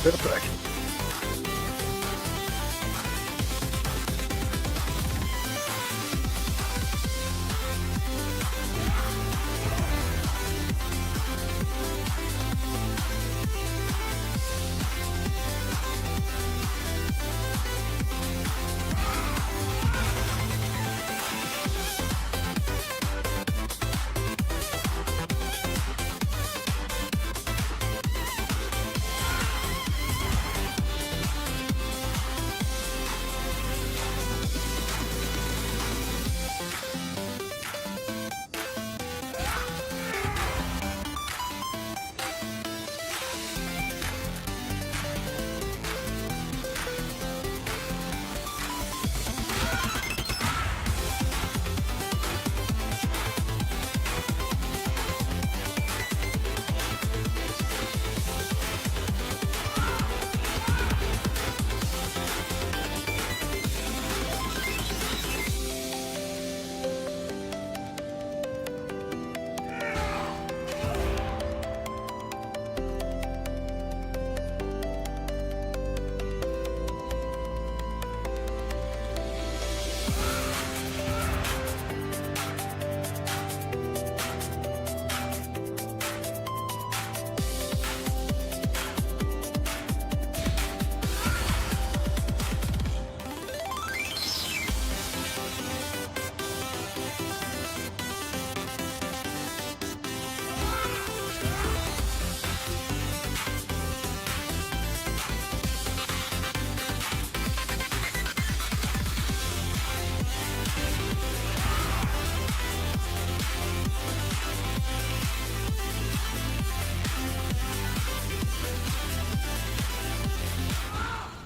Perfect.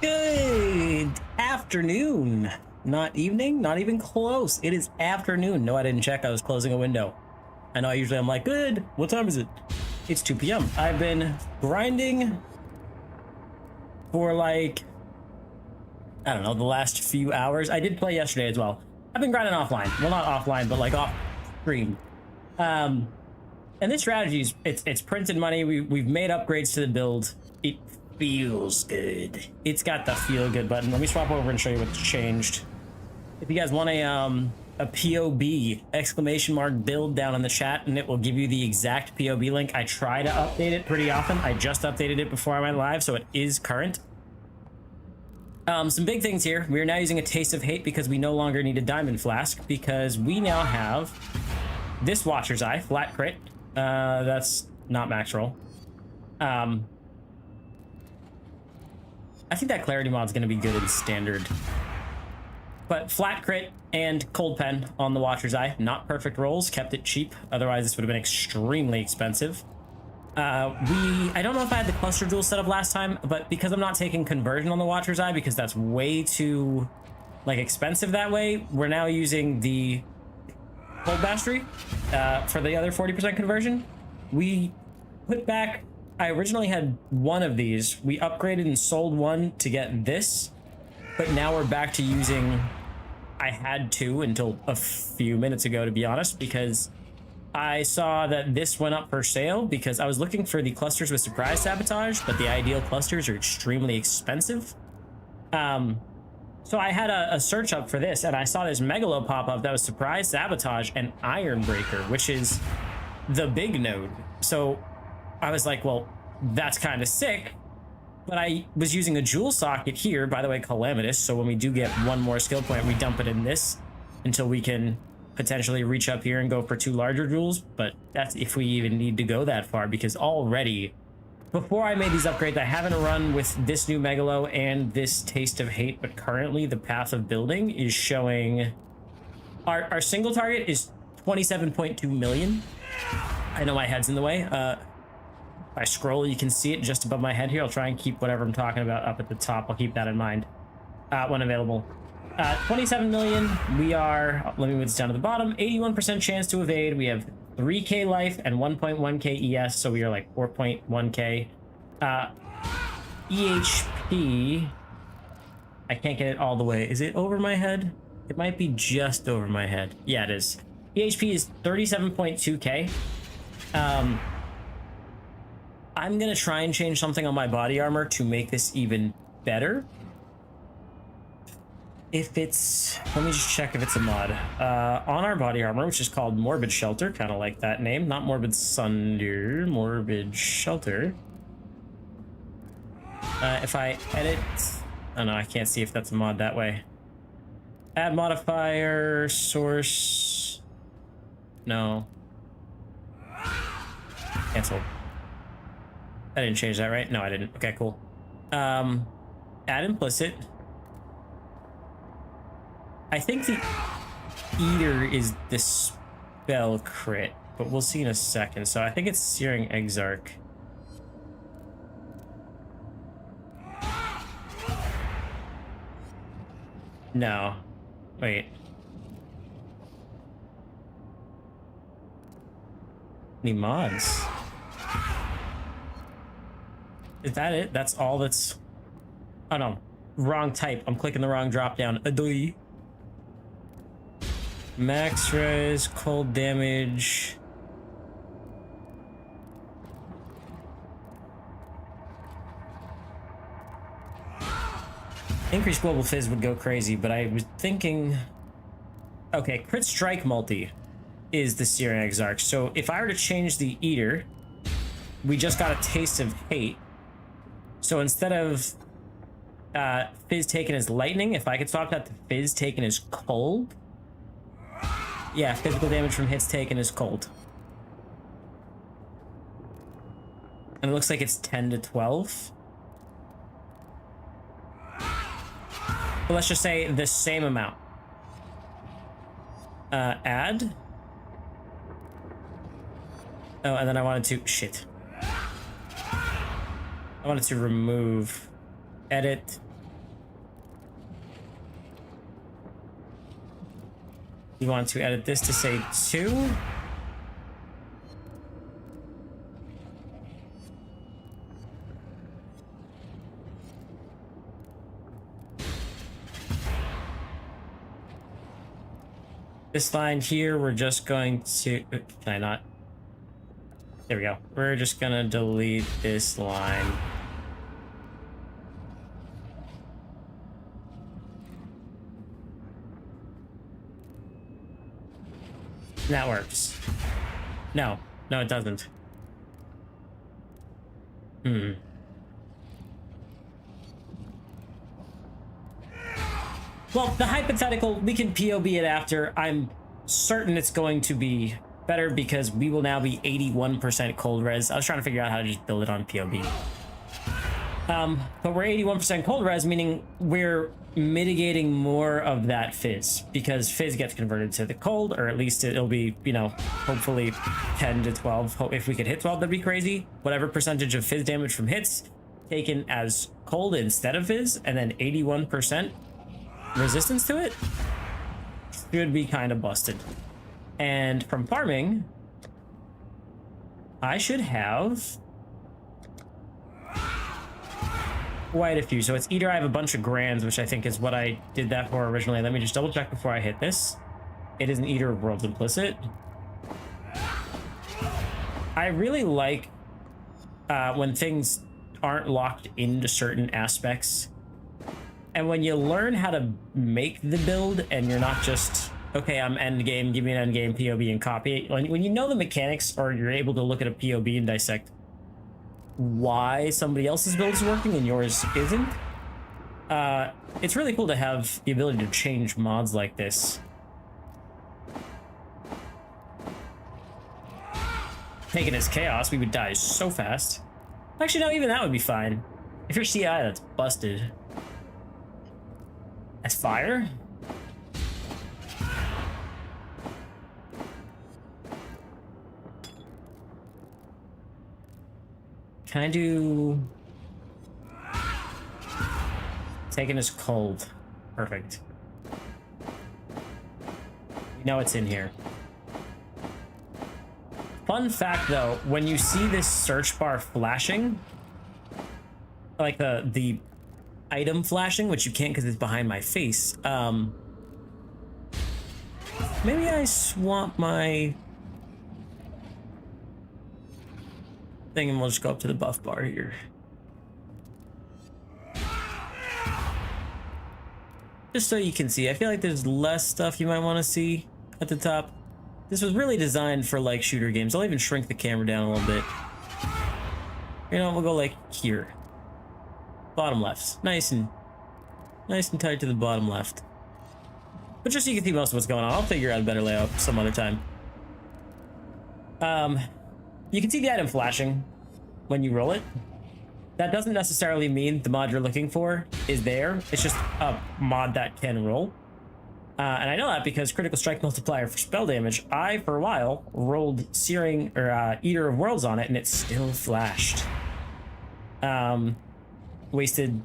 Good afternoon. Not evening, not even close. It is afternoon. No, I didn't check. I was closing a window. I know usually I'm like, good. What time is it? It's 2 p.m. I've been grinding for like, I don't know, the last few hours. I did play yesterday as well. I've been grinding offline. Well, not offline, but like off stream. And this strategy is, it's printed money. We've made upgrades to the build. It feels good. It's got the feel good button. Let me swap over and show you what's changed. If you guys want a POB exclamation mark build down in the chat, and it will give you the exact POB link. I try to update it pretty often. I just updated it before I went live, so it is current. Some big things here. We are now using a Taste of Hate because we no longer need a Diamond Flask, because we now have this Watcher's Eye, flat crit. That's not max roll. I think that Clarity mod's going to be good in standard. But flat crit and cold pen on the Watcher's Eye. Not perfect rolls, kept it cheap. Otherwise, this would have been extremely expensive. I don't know if I had the cluster jewel set up last time, but because I'm not taking conversion on the Watcher's Eye, because that's way too like expensive that way, we're now using the cold mastery for the other 40% conversion. We put back, I originally had one of these. We upgraded and sold one to get this, but now we're back to using, I had two until a few minutes ago, to be honest, because I saw that this went up for sale because I was looking for the clusters with surprise sabotage, but the ideal clusters are extremely expensive. So I had a search up for this, and I saw this Megalo pop up that was surprise sabotage and iron breaker, which is the big node. So I was like, well, that's kind of sick. But I was using a jewel socket here, by the way, calamitous. So when we do get one more skill point, we dump it in this until we can potentially reach up here and go for two larger jewels. But that's if we even need to go that far, because already before I made these upgrades, I haven't run with this new Megalo and this Taste of Hate, but currently the path of building is showing our single target is 27.2 million. I know my head's in the way. If I scroll, you can see it just above my head here. I'll try and keep whatever I'm talking about up at the top. I'll keep that in mind when available. 27 million. We are, let me move this down to the bottom, 81% chance to evade. We have 3k life and 1.1k ES, so we are like 4.1k. EHP, I can't get it all the way. Is it over my head? It might be just over my head. Yeah, it is. EHP is 37.2k. I'm gonna try and change something on my body armor to make this even better. If it's, let me just check if it's a mod. On our body armor, which is called Morbid Shelter, kind of like that name, not Morbid Sunder, Morbid Shelter. If I edit, oh no, I can't see if that's a mod that way. Add modifier, source, no. Cancel. I didn't change that, right? No, I didn't. Okay, cool. Add implicit. I think the Eater is the spell crit, but we'll see in a second. So I think it's Searing Exarch. No. Wait. Any mods? Is that it? That's all that's... Oh no. Wrong type. I'm clicking the wrong drop down. Adoy. Max res, cold damage. Increased global fizz would go crazy, but I was thinking... Okay, crit strike multi is the Searing Exarch. So if I were to change the Eater, we just got a taste of hate. So instead of fizz taken as lightning, if I could swap that to fizz taken as cold... Yeah, physical damage from hits taken is cold. And it looks like it's 10 to 12. But let's just say the same amount. Add. Oh, and then I wanted to... Shit. I wanted to remove. Edit. You want to edit this to say 2. This line here, we're just going to... Can I not? There we go. We're just gonna delete this line. That works. No, it doesn't. Well, the hypothetical, we can POB it after. I'm certain it's going to be better because we will now be 81% cold res. I was trying to figure out how to just build it on POB. But we're 81% cold res, meaning we're mitigating more of that fizz because fizz gets converted to the cold, or at least it'll be, you know, hopefully 10 to 12. If we could hit 12, that'd be crazy. Whatever percentage of fizz damage from hits taken as cold instead of fizz, and then 81% resistance to it should be kind of busted. And from farming, I should have quite a few. So it's Eater, I have a bunch of grands, which I think is what I did that for originally. Let me just double check before I hit this. It is an Eater of Worlds implicit. I really like when things aren't locked into certain aspects. And when you learn how to make the build and you're not just, okay, I'm end game, give me an end game POB and copy it. When you know the mechanics, or you're able to look at a POB and dissect why somebody else's build is working and yours isn't, it's really cool to have the ability to change mods like this. Taken as chaos, we would die so fast. Actually, no, even that would be fine. If you're CI, that's busted. As fire? Can I do... Taken as cold. Perfect. We know it's in here. Fun fact though, when you see this search bar flashing, like the item flashing, which you can't because it's behind my face, maybe I swap my... thing, and we'll just go up to the buff bar here. Just so you can see. I feel like there's less stuff you might want to see at the top. This was really designed for like shooter games. I'll even shrink the camera down a little bit. You know, we'll go like here. Bottom left. Nice and tight to the bottom left. But just so you can see most of what's going on. I'll figure out a better layout some other time. You can see the item flashing when you roll it. That doesn't necessarily mean the mod you're looking for is there. It's just a mod that can roll. And I know that because critical strike multiplier for spell damage, I, for a while, rolled Searing or Eater of Worlds on it, and it still flashed. Wasted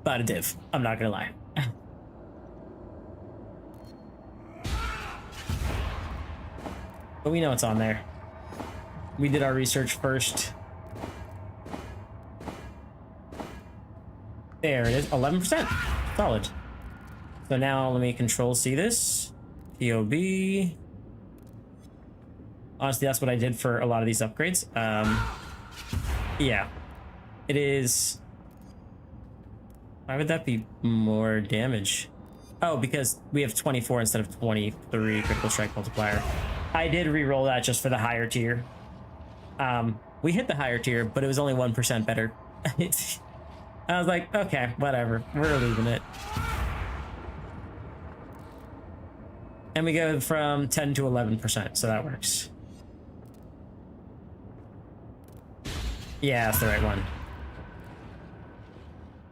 about a div. I'm not gonna lie. But we know it's on there. We did our research first. There it is, 11%. Solid. So now let me control C this. POB. Honestly, that's what I did for a lot of these upgrades. Yeah. It is... Why would that be more damage? Oh, because we have 24 instead of 23 critical strike multiplier. I did re-roll that just for the higher tier. We hit the higher tier, but it was only 1% better. I was like, okay, whatever. We're leaving it. And we go from 10 to 11%, so that works. Yeah, that's the right one.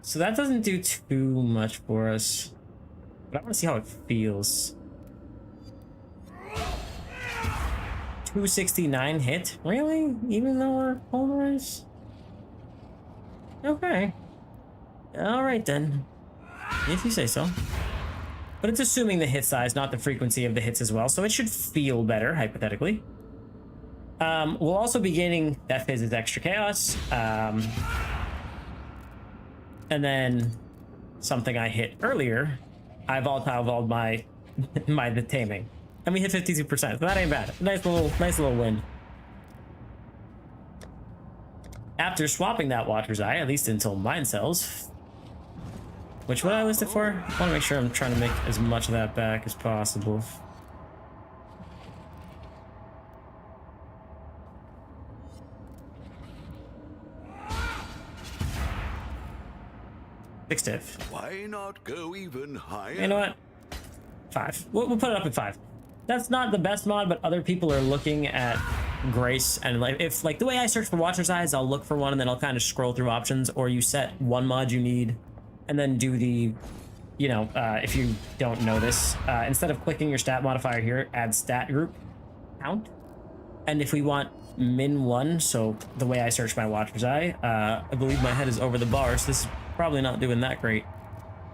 So that doesn't do too much for us. But I want to see how it feels. 269 hit? Really? Even though we're polarized? Okay. Alright then. If you say so. But it's assuming the hit size, not the frequency of the hits as well, so it should feel better, hypothetically. We'll also be gaining that Fizz's extra chaos. And then something I hit earlier, I volatile evolved my the taming. And we hit 52%, so that ain't bad. Nice little win. After swapping that Watcher's Eye, at least until Mind Cells, which what I listed for, I want to make sure I'm trying to make as much of that back as possible. Six div. Why not go even higher? You know what? 5. We'll put it up at 5. That's not the best mod, but other people are looking at Grace, and like if like the way I search for Watcher's Eyes, I'll look for one and then I'll kind of scroll through options, or you set one mod you need and then do the, you know, if you don't know this, instead of clicking your stat modifier here, add stat group count. And if we want min 1, so the way I search my Watcher's Eye, I believe my head is over the bar, so this is probably not doing that great.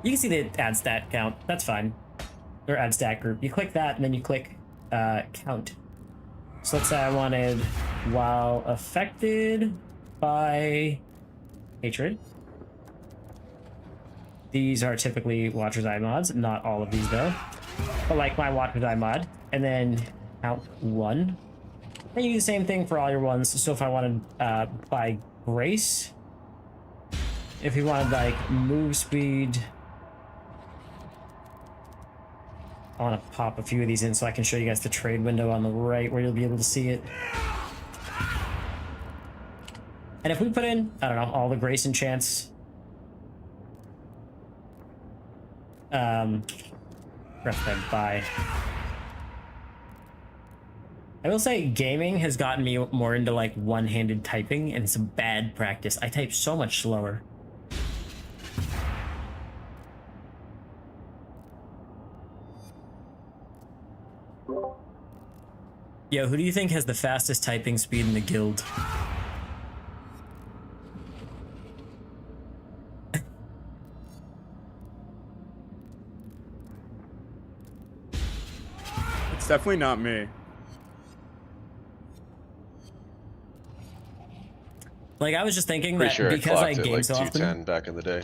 You can see the add stat count, that's fine. Or add stat group. You click that and then you click count. So let's say I wanted while affected by hatred. These are typically Watcher's Eye mods, not all of these though. But like my Watcher's Eye mod, and then count 1. Then you do the same thing for all your ones. So if I wanted by Grace, if you wanted like move speed, I want to pop a few of these in so I can show you guys the trade window on the right where you'll be able to see it. And if we put in, I don't know, all the Grace enchants, breathbed by. I will say gaming has gotten me more into like one-handed typing, and it's a bad practice. I type so much slower. Yo, who do you think has the fastest typing speed in the guild? It's definitely not me. Like, I was just thinking Pretty that sure because I clocked game at like so often. 210 back in the day.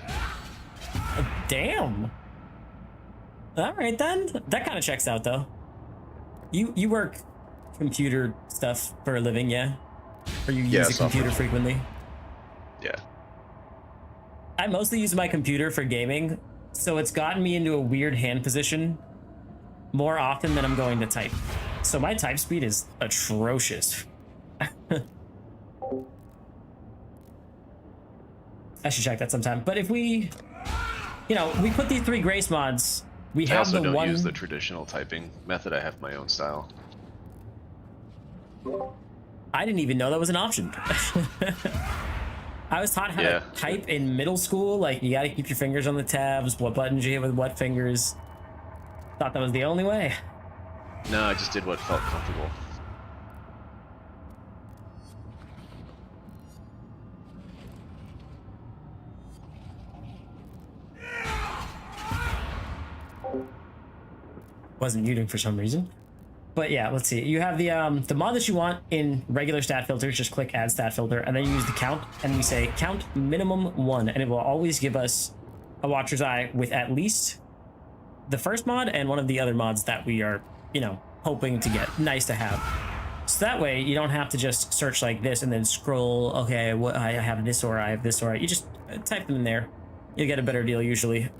Damn. All right then. That kind of checks out though. You work computer stuff for a living, yeah? Or you Yeah, use a computer software. frequently? Yeah. I mostly use my computer for gaming, so it's gotten me into a weird hand position more often than I'm going to type. So my type speed is atrocious. I should check that sometime. But if we, you know, we put these 3 Grace mods, we I have also the don't one... use the traditional typing method. I have my own style. I didn't even know that was an option. I was taught how to type in middle school. Like, you gotta keep your fingers on the tabs, what buttons you hit with what fingers. Thought that was the only way. No, I just did what felt comfortable. Wasn't muting for some reason. But yeah, let's see. You have the mod that you want in regular stat filters. Just click add stat filter, and then you use the count, and we say count minimum 1, and it will always give us a Watcher's Eye with at least the first mod and one of the other mods that we are, you know, hoping to get. Nice to have. So that way you don't have to just search like this and then scroll. Okay, what I have this or I have this or you just type them in there. You'll get a better deal usually.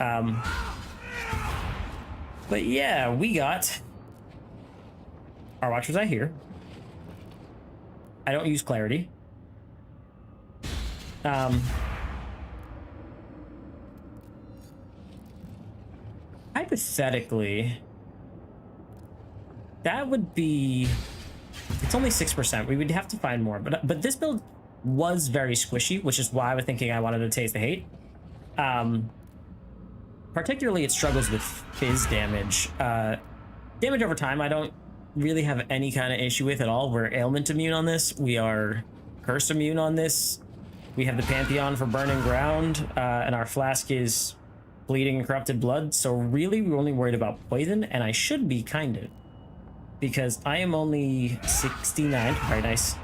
But yeah, we got our Watcher's Eye here. I don't use clarity. Hypothetically, that would be... It's only 6%. We would have to find more. But this build was very squishy, which is why I was thinking I wanted to taste the hate. Particularly, it struggles with fizz damage. Damage over time, I don't really have any kind of issue with at all. We're ailment immune on this. We are curse immune on this. We have the Pantheon for burning ground, and our flask is bleeding and corrupted blood. So really, we're only worried about poison, and I should be kind of, because I am only 69. Very nice,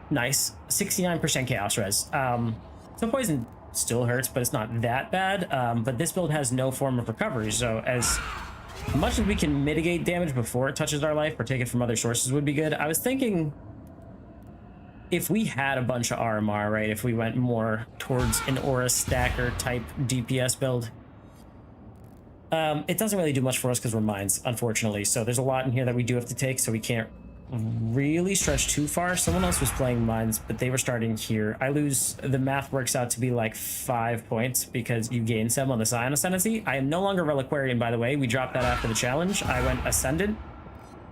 nice 69% chaos res. So poison still hurts, but it's not that bad. But this build has no form of recovery, so as much as we can mitigate damage before it touches our life or take it from other sources would be good. I was thinking if we had a bunch of RMR, right, if we went more towards an aura stacker type DPS build, it doesn't really do much for us because we're mines, unfortunately. So there's a lot in here that we do have to take, so we can't really stretch too far. Someone else was playing mines, but they were starting here. I lose, the math works out to be like 5 points because you gain some on the Scion Ascendancy. I am no longer Reliquarian, by the way. We dropped that after the challenge. I went Ascendant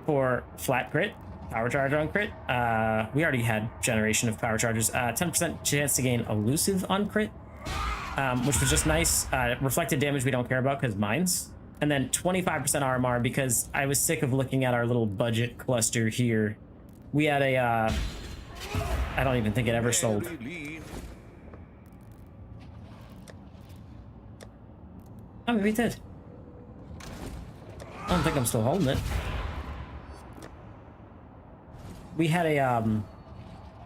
for flat crit, power charge on crit. We already had generation of power charges. 10% chance to gain elusive on crit, which was just nice. Reflected damage we don't care about because mines. And then 25% RMR because I was sick of looking at our little budget cluster here. We had a, I don't even think it ever sold. Oh, maybe it did. I don't think I'm still holding it. We had a,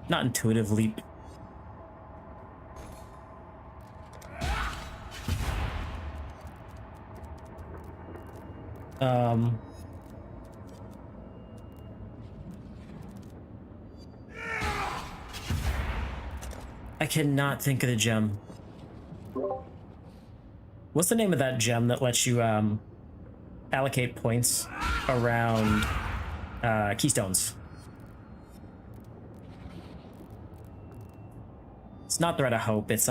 not intuitive leap. I cannot think of the gem. What's the name of that gem that lets you allocate points around keystones? It's not Thread of Hope, it's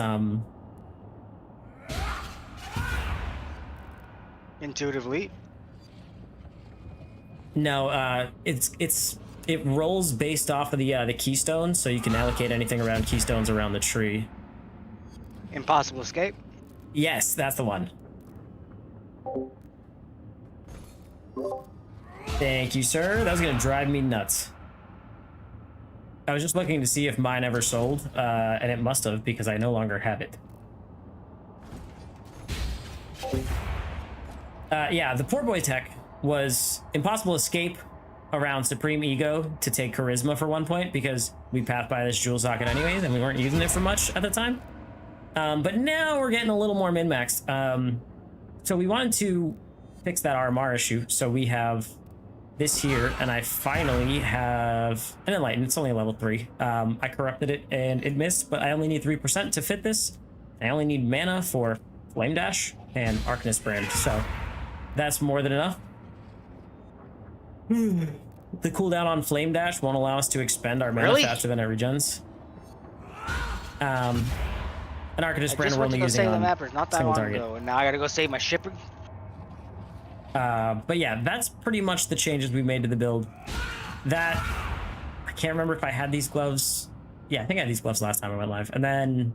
Intuitive leap? No, it rolls based off of the keystone, so you can allocate anything around keystones around the tree. Impossible escape? Yes, that's the one. Thank you, sir. That was gonna drive me nuts. I was just looking to see if mine ever sold, and it must have because I no longer have it. Yeah, the poor boy tech was impossible escape around Supreme Ego to take Charisma for 1 point because we passed by this jewel socket anyways and we weren't using it for much at the time. But now we're getting a little more min-maxed. So we wanted to fix that RMR issue. So we have this here, and I finally have an Enlighten. It's only a level 3. I corrupted it and it missed, but I only need 3% to fit this. I only need mana for Flame Dash and Arcanist Brand, so that's more than enough. The cooldown on Flame Dash won't allow us to expend our mana faster than it regens. An Arcanist Brand we're only using on not that single long target. ago, and now I gotta go save my shipper. But yeah, that's pretty much the changes we made to the build. That, I can't remember if I had these gloves. Yeah, I think I had these gloves last time I went live. And then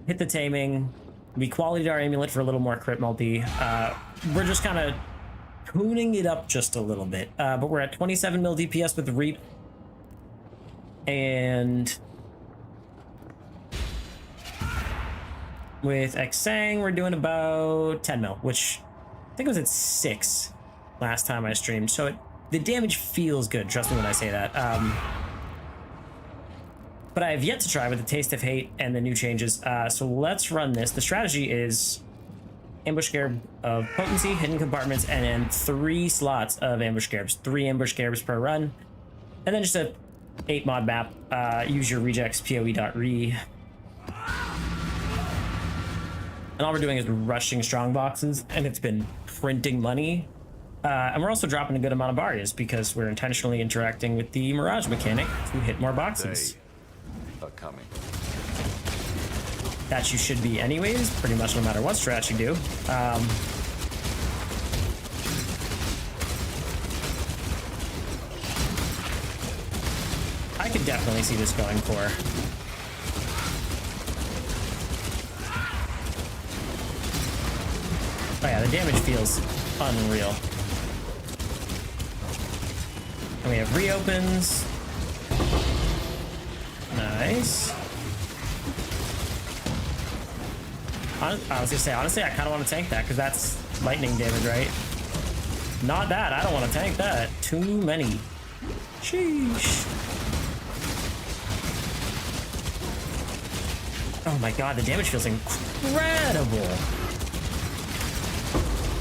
hit the taming. We qualityed our amulet for a little more crit multi. We're just kind of tuning it up just a little bit. But we're at 27 mil DPS with the Reap. And with Exile, we're doing about 10 mil, which I think it was at 6 last time I streamed. So the damage feels good, trust me when I say that. But I have yet to try with the Taste of Hate and the new changes. So let's run this. The strategy is Ambush Scarab of Potency, Hidden Compartments, and then 3 slots of Ambush Scarabs. 3 Ambush Scarabs per run. And then just a 8 mod map. Use your rejects poe.re. And all we're doing is rushing strong boxes, and it's been printing money. And we're also dropping a good amount of barriers because we're intentionally interacting with the Mirage mechanic to hit more boxes. Coming. That you should be anyways, pretty much no matter what strat you do. I could definitely see this going for. Oh yeah, the damage feels unreal. And we have reopens. Nice. I was gonna say, honestly, I kind of want to tank that because that's lightning damage, right? Not that. I don't want to tank that. Too many. Sheesh. Oh my god, the damage feels incredible.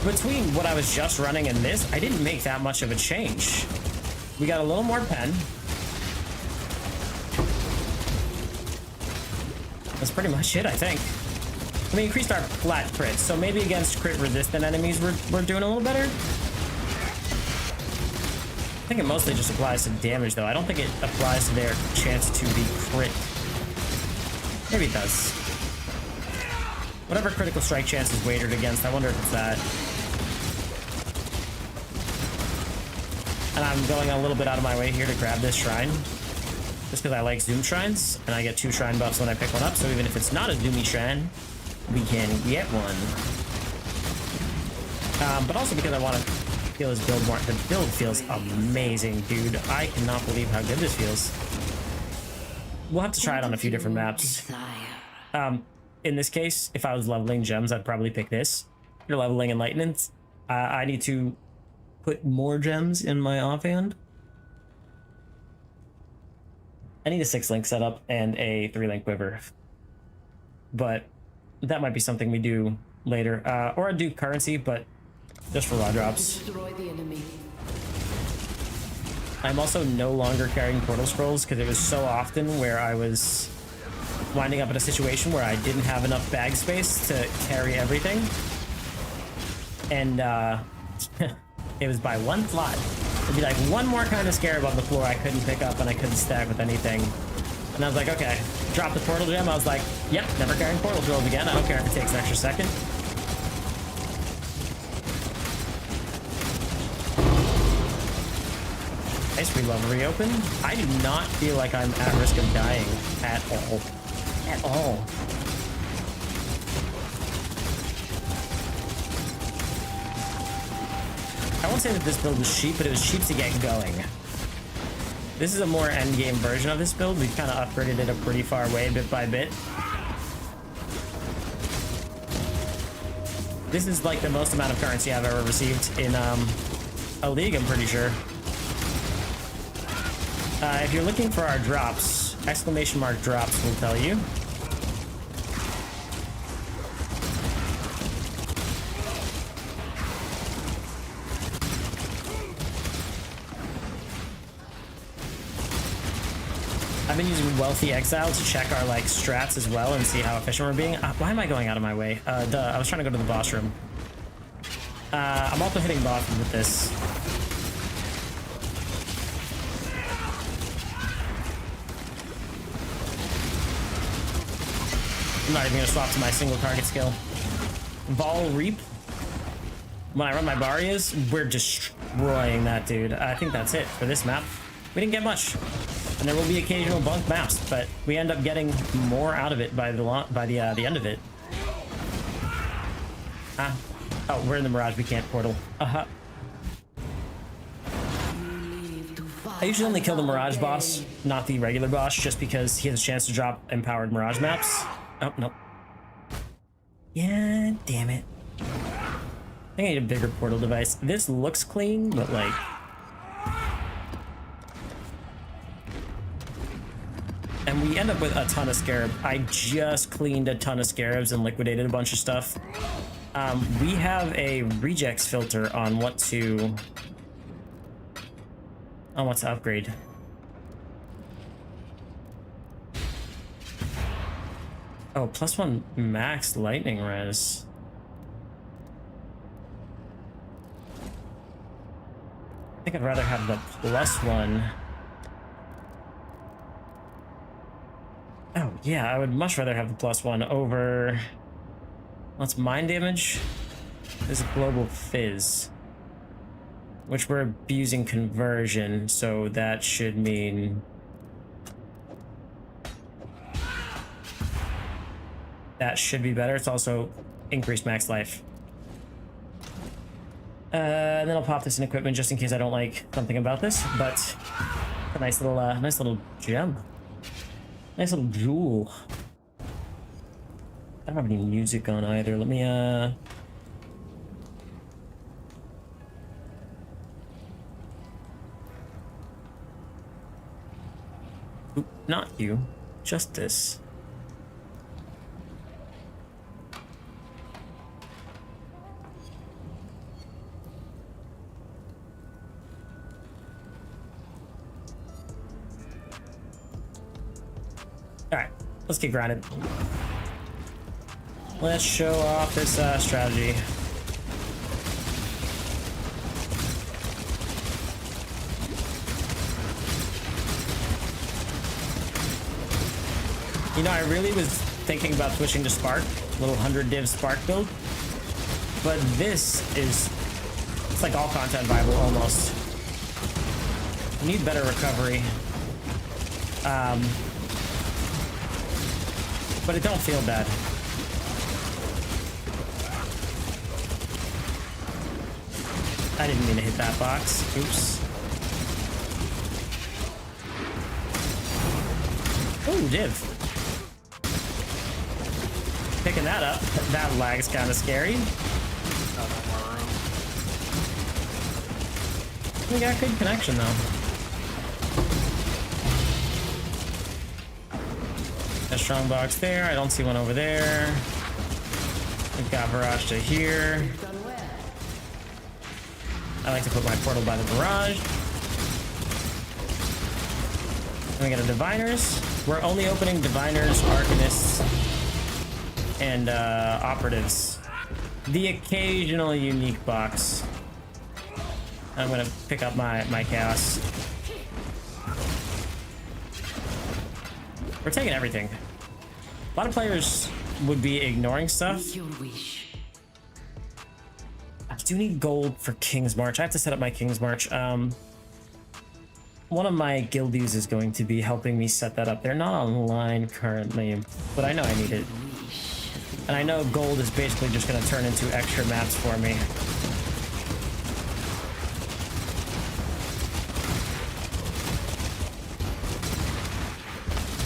Between what I was just running and this, I didn't make that much of a change. We got a little more pen. That's pretty much it, I think. We increased our flat crit, so maybe against crit resistant enemies we're doing a little better. I think it mostly just applies to damage though. I don't think it applies to their chance to be crit. Maybe it does. Whatever critical strike chance is weighted against, I wonder if it's that. And I'm going a little bit out of my way here to grab this shrine. Just because I like Zoom Shrines, and I get 2 shrine buffs when I pick one up, so even if it's not a Zoomy Shrine, we can get one. But also because I want to feel this build more. The build feels amazing, dude. I cannot believe how good this feels. We'll have to try it on a few different maps. In this case, if I was leveling gems, I'd probably pick this. If you're leveling enlightenments, I need to put more gems in my offhand. I need a 6-link setup and a 3-link quiver. But that might be something we do later. Or I'd do currency, but just for raw drops. Destroy the enemy. I'm also no longer carrying portal scrolls because it was so often where I was winding up in a situation where I didn't have enough bag space to carry everything. And it was by one slot. It'd be like one more kind of scarab on the floor I couldn't pick up and I couldn't stack with anything. And I was like, okay, drop the portal gem. I was like, yep, never carrying portal scrolls again. I don't care if it takes an extra second. Nice, we love reopen. I do not feel like I'm at risk of dying at all. At all. I won't say that this build was cheap, but it was cheap to get going. This is a more endgame version of this build. We've kind of upgraded it a pretty far way, bit by bit. This is like the most amount of currency I've ever received in a league, I'm pretty sure. If you're looking for our drops, exclamation mark drops will tell you. I've been using Wealthy Exile to check our like strats as well and see how efficient we're being. Why am I going out of my way? Duh, I was trying to go to the boss room. I'm also hitting bosses with this. I'm not even gonna swap to my single target skill. Vol Reap. When I run my Barriers, we're destroying that dude. I think that's it for this map. We didn't get much. And there will be occasional bunk maps, but we end up getting more out of it by the end of it. Oh, we're in the Mirage. We can't portal. I usually only kill the Mirage boss, not the regular boss, just because he has a chance to drop empowered Mirage maps. Oh, no. Yeah, damn it. I think I need a bigger portal device. This looks clean, but like... And we end up with a ton of scarab. I just cleaned a ton of scarabs and liquidated a bunch of stuff. We have a rejects filter on what to upgrade. Oh, +1 max lightning res. I think I'd rather have the +1. Oh, yeah, I would much rather have the +1 over... What's mind damage? There's a global fizz. Which we're abusing conversion, so that should mean... That should be better. It's also increased max life. And then I'll pop this in equipment just in case I don't like something about this, but a nice little gem. Nice little jewel. I don't have any music on either. Let me Oop, not you. Just this. Alright, let's get grinded. Let's show off this strategy. You know, I really was thinking about switching to Spark, little 100 div Spark build, but this is, it's like all content viable almost. We need better recovery. But it don't feel bad. I didn't mean to hit that box. Oops. Ooh, div. Picking that up. That lag's kind of scary. We got good connection though. A strong box there. I don't see one over there. We've got Mirage to here. I like to put my portal by the Mirage. And we got a Diviners. We're only opening Diviners, Arcanists, and Operatives. The occasional unique box. I'm gonna pick up my Chaos. We're taking everything. A lot of players would be ignoring stuff. I do need gold for King's March. I have to set up my King's March. One of my guildies is going to be helping me set that up. They're not online currently, but I know I need it. And I know gold is basically just going to turn into extra maps for me.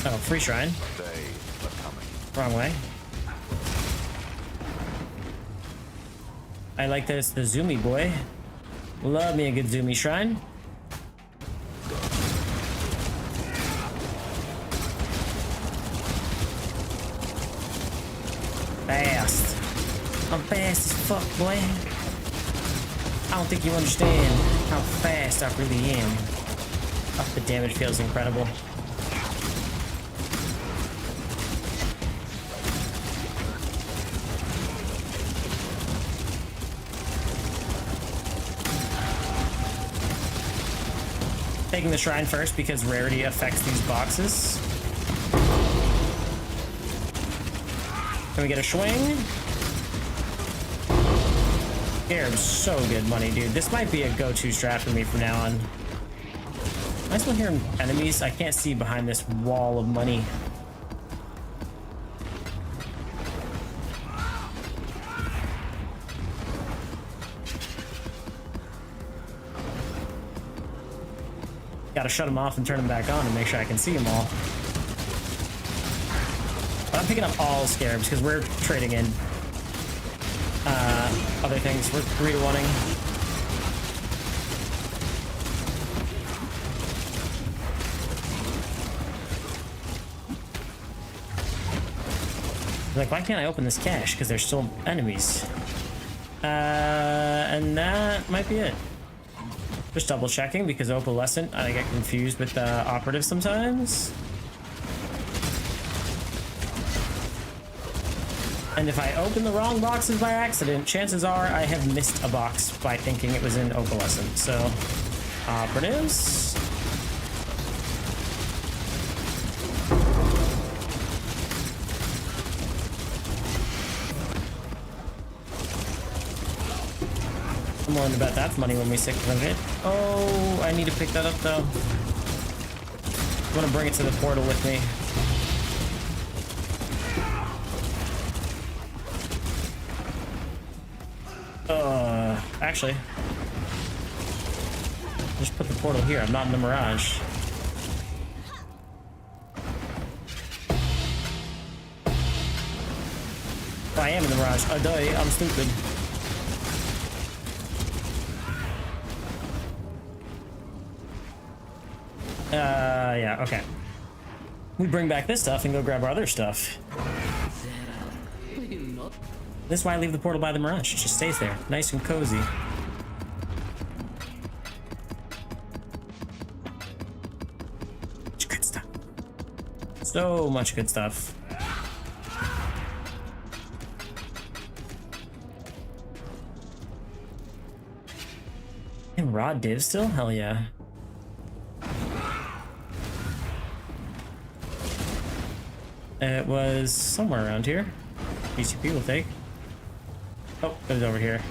Oh, free shrine. Wrong way. I like this, the Zoomy boy. Love me a good Zoomy shrine. Fast. I'm fast as fuck, boy. I don't think you understand how fast I really am. Oh, the damage feels incredible. Taking the shrine first because rarity affects these boxes. Can we get a swing? Scarab's so good money, dude. This might be a go-to strat for me from now on. Am I still hearing enemies? I can't see behind this wall of money. Gotta shut them off and turn them back on and make sure I can see them all. But I'm picking up all scarabs because we're trading in other things. We're 3-to-1-ing. Like, why can't I open this cache? Because there's still enemies. And that might be it. Just double checking because opalescent, I get confused with the operative sometimes. And if I open the wrong boxes by accident, chances are I have missed a box by thinking it was in opalescent. So, operatives. I'm willing to bet that's money when we stick with it. Oh, I need to pick that up though. I want to bring it to the portal with me. Actually, just put the portal here. I'm not in the Mirage. Oh, I am in the Mirage. Oh, duh, I'm stupid. Yeah, okay. We bring back this stuff and go grab our other stuff. This is why I leave the portal by the Mirage. It just stays there, nice and cozy. Good stuff. So much good stuff. And raw div still? Hell yeah. It was somewhere around here. BCP will take. Oh, it was over here,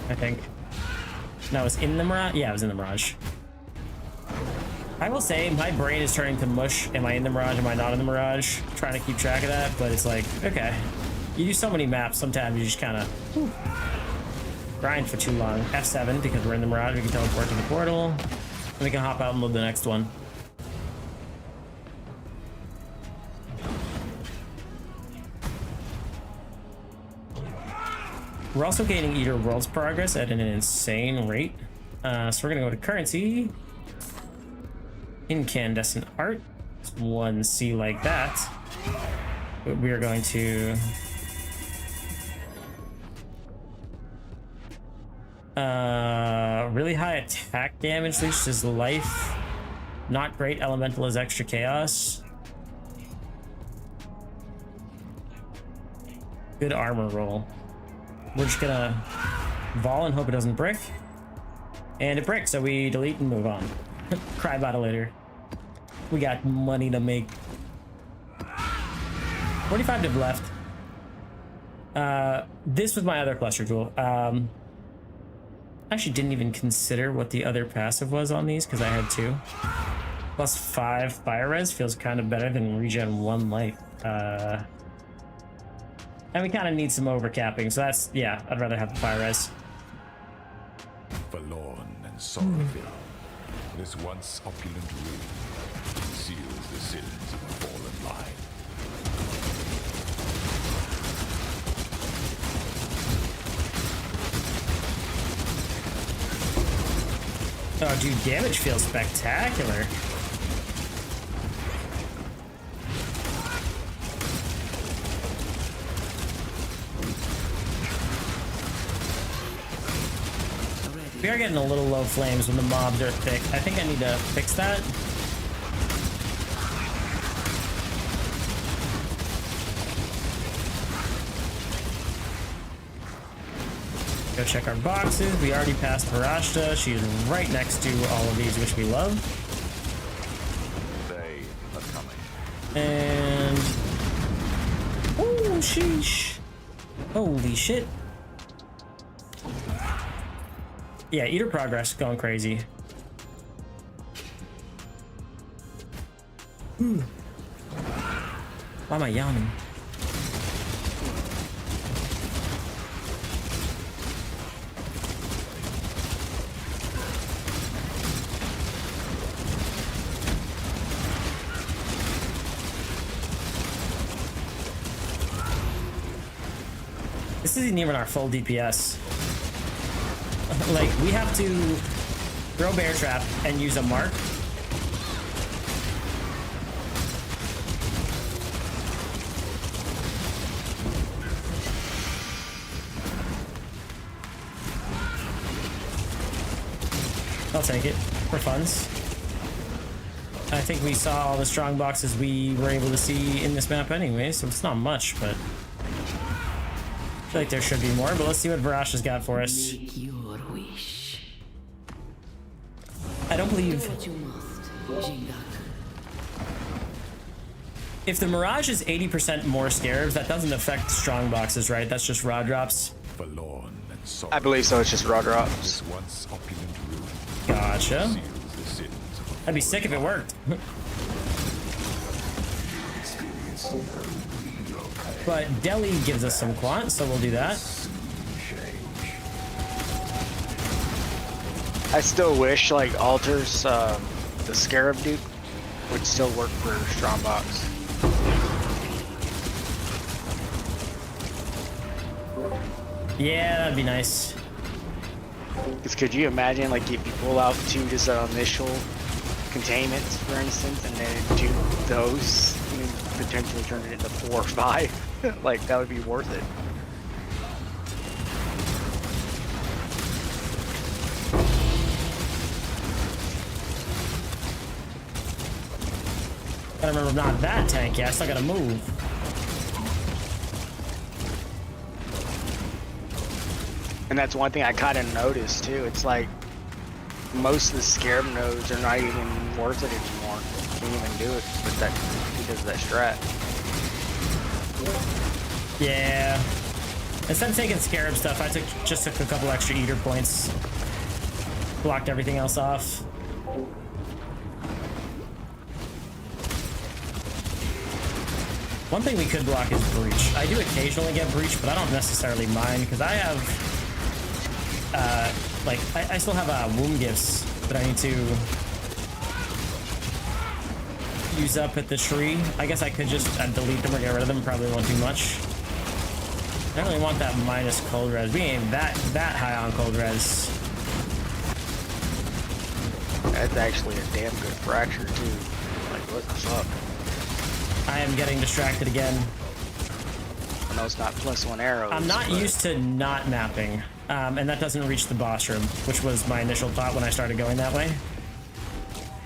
I think. No, it was in the Mirage? Yeah, it was in the Mirage. I will say, my brain is turning to mush. Am I in the Mirage? Am I not in the Mirage? I'm trying to keep track of that, but it's like, okay. You do so many maps, sometimes you just kind of grind for too long. F7, because we're in the Mirage, we can teleport to the portal. And we can hop out and load the next one. We're also gaining Eater Worlds progress at an insane rate. So we're gonna go to currency. Incandescent art. It's 1C like that. But we are going to really high attack damage, least is life. Not great. Elemental is extra chaos. Good armor roll. We're just gonna vol and hope it doesn't brick. And it bricks, so we delete and move on. Cry about it later. We got money to make. 45 div left. This was my other cluster tool. Actually didn't even consider what the other passive was on these because I had 2. Plus 5 fire res feels kind of better than regen 1 life. And we kind of need some overcapping, so that's, yeah, I'd rather have the fire res. Forlorn and sorrowful, this once opulent room seals the sins of a fallen line. Oh, dude, damage feels spectacular. We are getting a little low flames when the mobs are thick. I think I need to fix that. Go check our boxes. We already passed Parashta. She's right next to all of these, which we love. And oh sheesh. Holy shit. Yeah, eater progress going crazy. Why am I yawning? This isn't even our full DPS. Like, we have to throw bear trap and use a mark. I'll take it for funds. I think we saw all the strong boxes we were able to see in this map anyway, so it's not much, but I feel like there should be more. But let's see what Mirage has got for us. Make your wish. I don't believe What you must, Jinga. if the Mirage is 80% more scarabs, that doesn't affect strong boxes, right? That's just raw drops. Forlorn and sorrow. I believe so. It's just raw drops. This once opulent ruin Gotcha. seals the sins of I'd be sick if it worked. But Delhi gives us some quant, so we'll do that. I still wish like altars, the scarab dude would still work for Strongbox. Yeah, that'd be nice. Because could you imagine like if you pull out two just initial containments, for instance, and then do those, and then potentially turn it into 4 or 5? Like that would be worth it. Gotta remember, I'm not that tanky. I still gotta move. And that's one thing I kind of noticed too. It's like most of the scarab nodes are not even worth it anymore. Can't even do it with that because of that strat. Yeah. Instead of taking scarab stuff, I just took a couple extra eater points. Blocked everything else off. One thing we could block is breach. I do occasionally get breach, but I don't necessarily mind because I have like I still have womb gifts that I need to use up at the tree. I guess I could just delete them or get rid of them. Probably won't do much. I don't really want that minus cold res. We ain't that high on cold res. That's actually a damn good fracture too. Like what the fuck? I am getting distracted again. I know it's not +1 arrows. I'm not but used to not mapping, and that doesn't reach the boss room, which was my initial thought when I started going that way.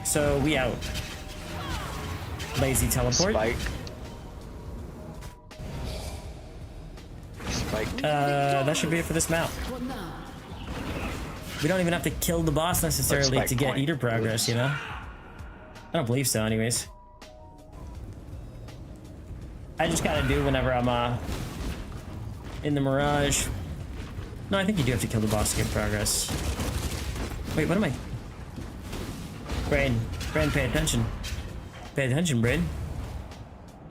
So we out. Lazy teleport. Spike. Spiked. That should be it for this map. What now? We don't even have to kill the boss necessarily Spike to get point. eater progress, you know? I don't believe so anyways. I just gotta do whenever I'm in the Mirage. No, I think you do have to kill the boss to get progress. Wait, what am I? Brain, pay attention. Pay attention, Brain.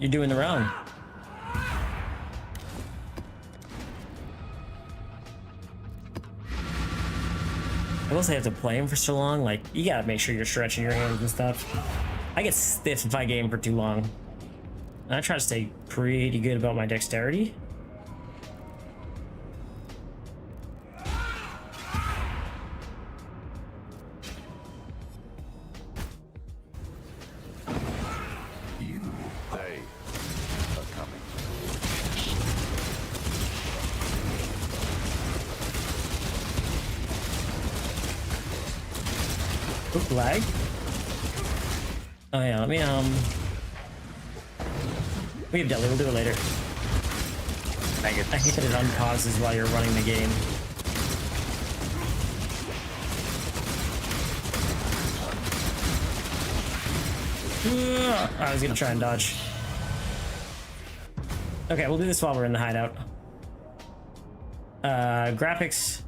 You're doing the wrong. I will say after playing for so long, like, you gotta make sure you're stretching your hands and stuff. I get stiff if I game for too long. And I try to stay pretty good about my dexterity. They are coming. Oop, lag. Oh yeah, let me we have Delhi, we'll do it later. I hate that it unpauses while you're running the game. I was gonna try and dodge. Okay, we'll do this while we're in the hideout. Graphics.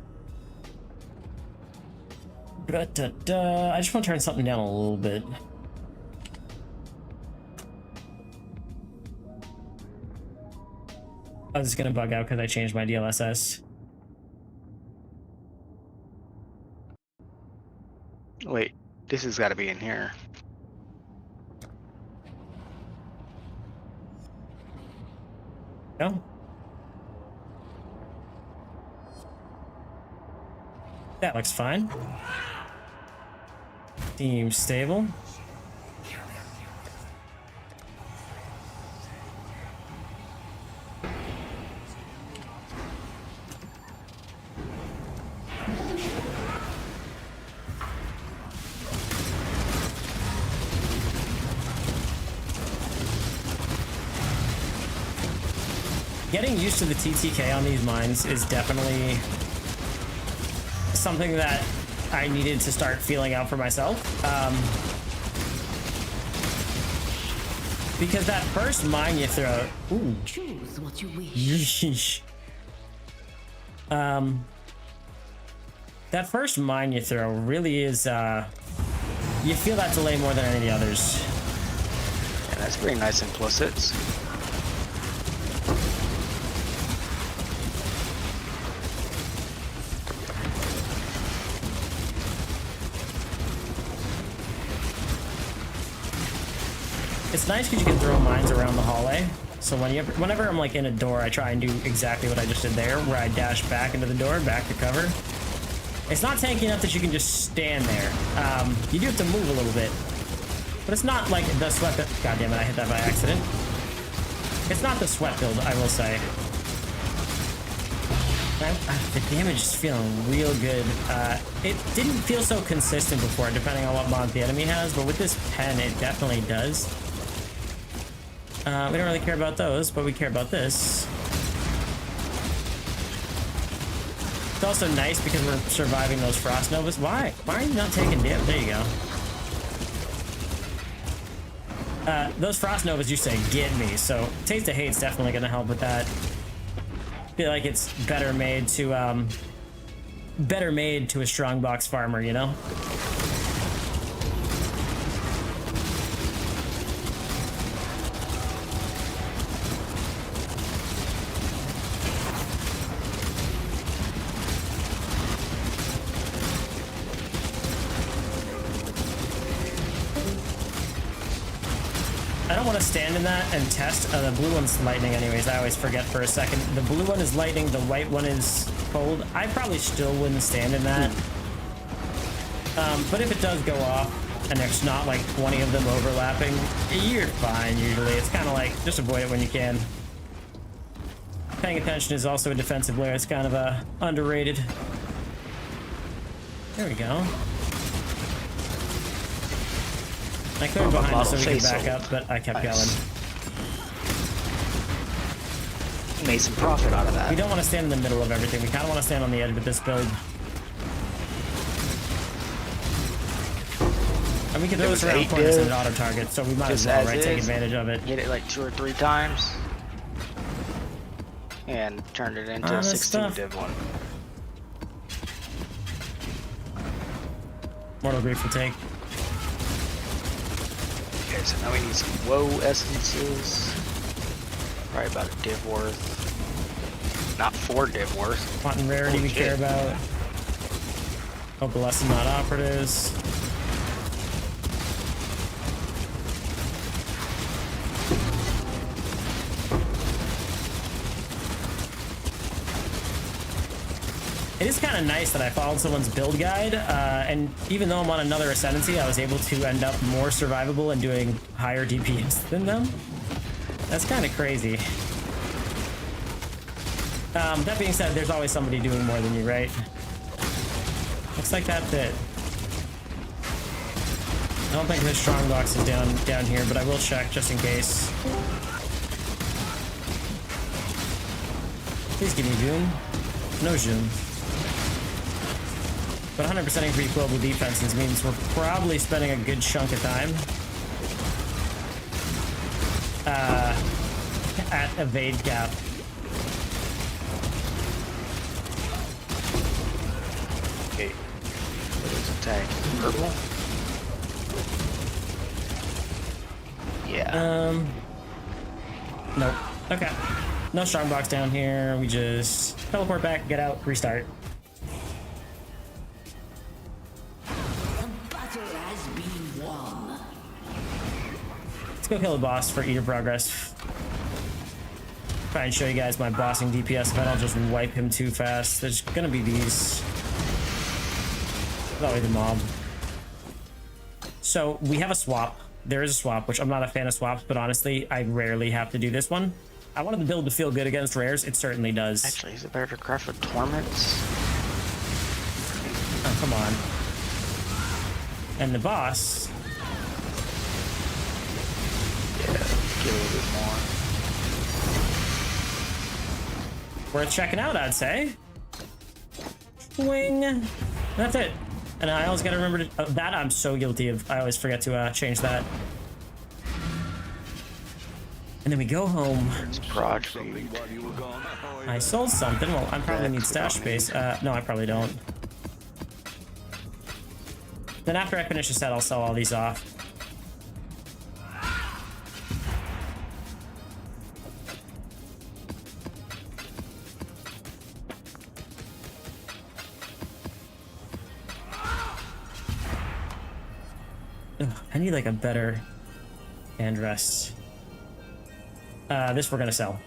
I just want to turn something down a little bit. I was just gonna bug out because I changed my DLSS. Wait, this has got to be in here. No? That looks fine. Seems stable. Getting used to the TTK on these mines is definitely something that I needed to start feeling out for myself. Because that first mine you throw, ooh, Choose what you wish. yeesh. That first mine you throw really is, you feel that delay more than any of the others. Yeah, that's pretty nice implicits. It's nice because you can throw mines around the hallway. So whenever I'm like in a door, I try and do exactly what I just did there, where I dash back into the door, back to cover. It's not tanky enough that you can just stand there. You do have to move a little bit, but it's not like the sweat build. God damn it, I hit that by accident. It's not the sweat build, I will say. The damage is feeling real good. It didn't feel so consistent before, depending on what mod the enemy has, but with this pen, it definitely does. We don't really care about those, but we care about this. It's also nice because we're surviving those frost novas. Why are you not taking damage? There you go. Those frost novas used to get me, so Taste of Hate's definitely going to help with that. Feel like it's better made to a strongbox farmer, you know? I don't want to stand in that and test. The blue one's lightning anyways. I always forget for a second. The blue one is lightning, the white one is cold. I probably still wouldn't stand in that. But if it does go off and there's not like 20 of them overlapping, you're fine usually. It's kind of like, just avoid it when you can. Paying attention is also a defensive layer. It's kind of underrated. There we go. I cleared behind us so we can back up, but I kept going. Made some profit out of that. We don't want to stand in the middle of everything. We kind of want to stand on the edge with this build. And we can throw this around corners and auto target, so we might as well, right, take advantage of it. Hit it like 2 or 3 times. And turned it into a 16 div one. Mortal Grief will take. Okay, so now we need some woe essences. Probably about a div worth. Not 4 div worth. Quantum rarity we care about. Opalescent not operatives. It is kind of nice that I followed someone's build guide, and even though I'm on another Ascendancy, I was able to end up more survivable and doing higher DPS than them. That's kind of crazy. That being said, there's always somebody doing more than you, right? Looks like that's it. I don't think the strongbox is down here, but I will check just in case. Please give me June. No June. But 100% increased global defenses means we're probably spending a good chunk of time. at evade gap. Okay. What is attack? Purple? Yeah. Nope. Okay. No strong box down here. We just teleport back, get out, restart. Battle has been won. Let's go kill the boss for Eater Progress. Try and show you guys my bossing DPS if I don't just wipe him too fast. There's gonna be these. Probably the mob. So we have a swap. There is a swap, which I'm not a fan of swaps, but honestly, I rarely have to do this one. I wanted the build to feel good against rares. It certainly does. Actually, is it better to craft with torments? Oh, come on. And the boss. Yeah, get a little bit more. Worth checking out, I'd say. Swing. That's it. And I always gotta remember to, that I'm so guilty of. I always forget to change that. And then we go home. It's Mirage. I sold something. Well, I probably need stash space. No, I probably don't. Then after I finish the set, I'll sell all these off. Ugh, I need like a better hand rest. This we're gonna sell.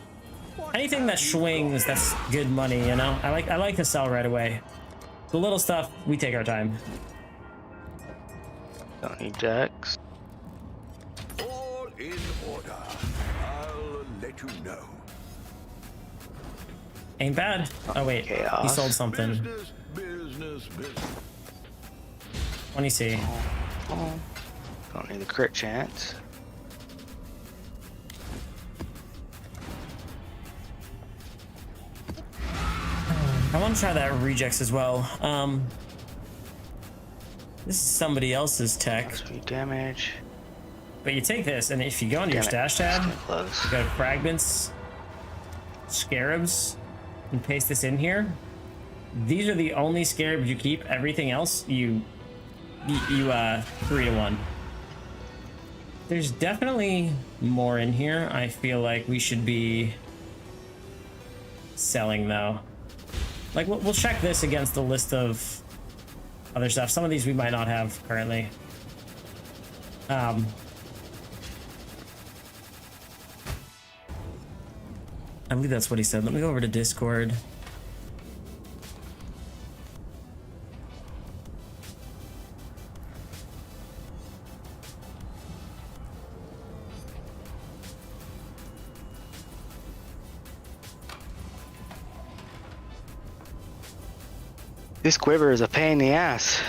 Anything that swings, that's good money, you know? I like to sell right away. The little stuff, we take our time. Don't need jacks. All in order. I'll let you know. Ain't bad. Oh wait, he Chaos. sold something. Business. 20C. Oh, don't need the crit chance. I want to try that rejects as well. This is somebody else's tech, Speed damage. but you take this, and if you go into your Damn it, stash tab, it's getting close. you go to fragments, scarabs, and paste this in here. These are the only scarabs you keep. Everything else, you 3-to-1. There's definitely more in here. I feel like we should be selling though. Like we'll check this against the list of other stuff. Some of these we might not have currently. I believe that's what he said. Let me go over to Discord. This quiver is a pain in the ass.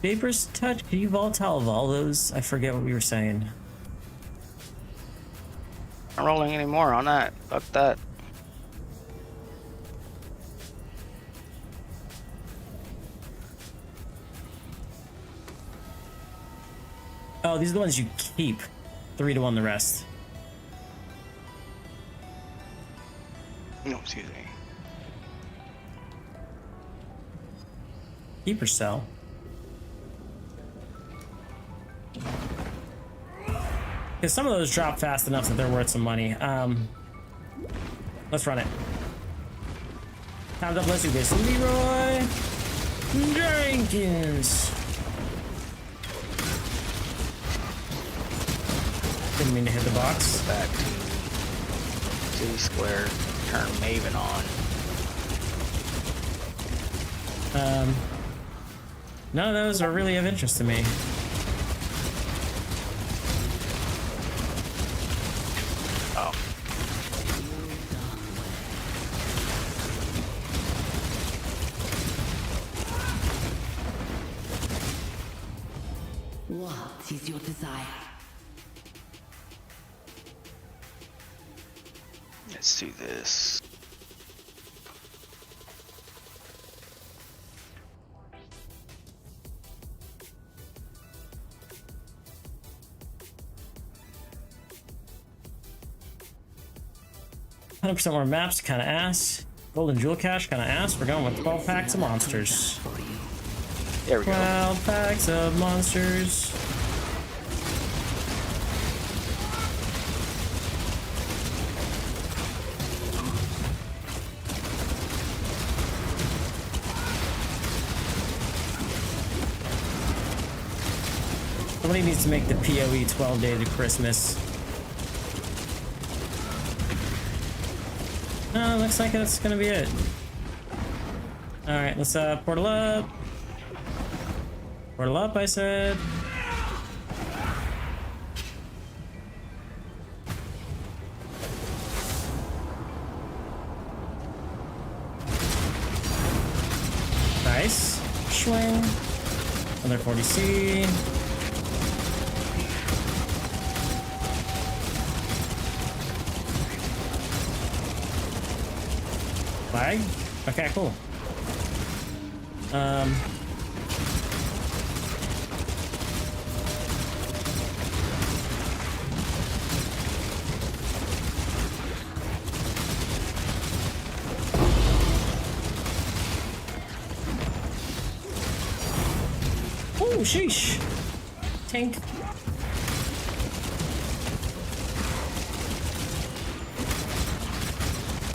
Vapor's touch. Can you volatile of all those? I forget what we were saying. Not rolling anymore on that. Fuck that. Oh, these are the ones you keep. 3-to-1 the rest. No, excuse me. Keep or sell. Because some of those drop fast enough that they're worth some money. Let's run it. Time's up. Let's do this. Leroy Jenkins. Didn't mean to hit the box. Back to Z square. Turn Maven on. None of those are really of interest to me. Oh. What is your desire? Let's do this. 100% more maps, kind of ass. Golden jewel cache, kind of ass. We're going with 12 packs of monsters. There we go. 12 packs of monsters. Somebody needs to make the PoE 12 days of Christmas. Looks like that's gonna be it. Alright, let's portal up. Portal up, I said. Nice. Swing. Another 40C. Flag? Okay, cool. Oh, sheesh. Tank.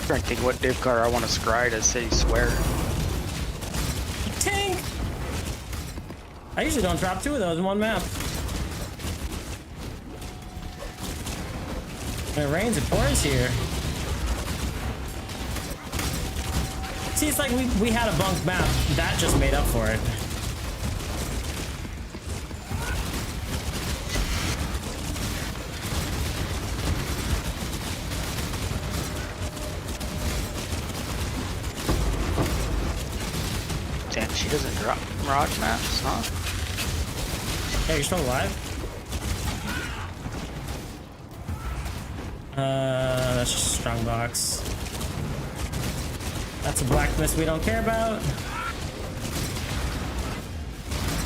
Trying to think what div car I want to scry to say swear. Tank! I usually don't drop two of those in one map. It rains, it pours here. See, it's like we had a bunk map. That just made up for it. Damn, she doesn't drop Mirage maps, huh? Hey, you're still alive? That's just a strong box. That's a black mist we don't care about.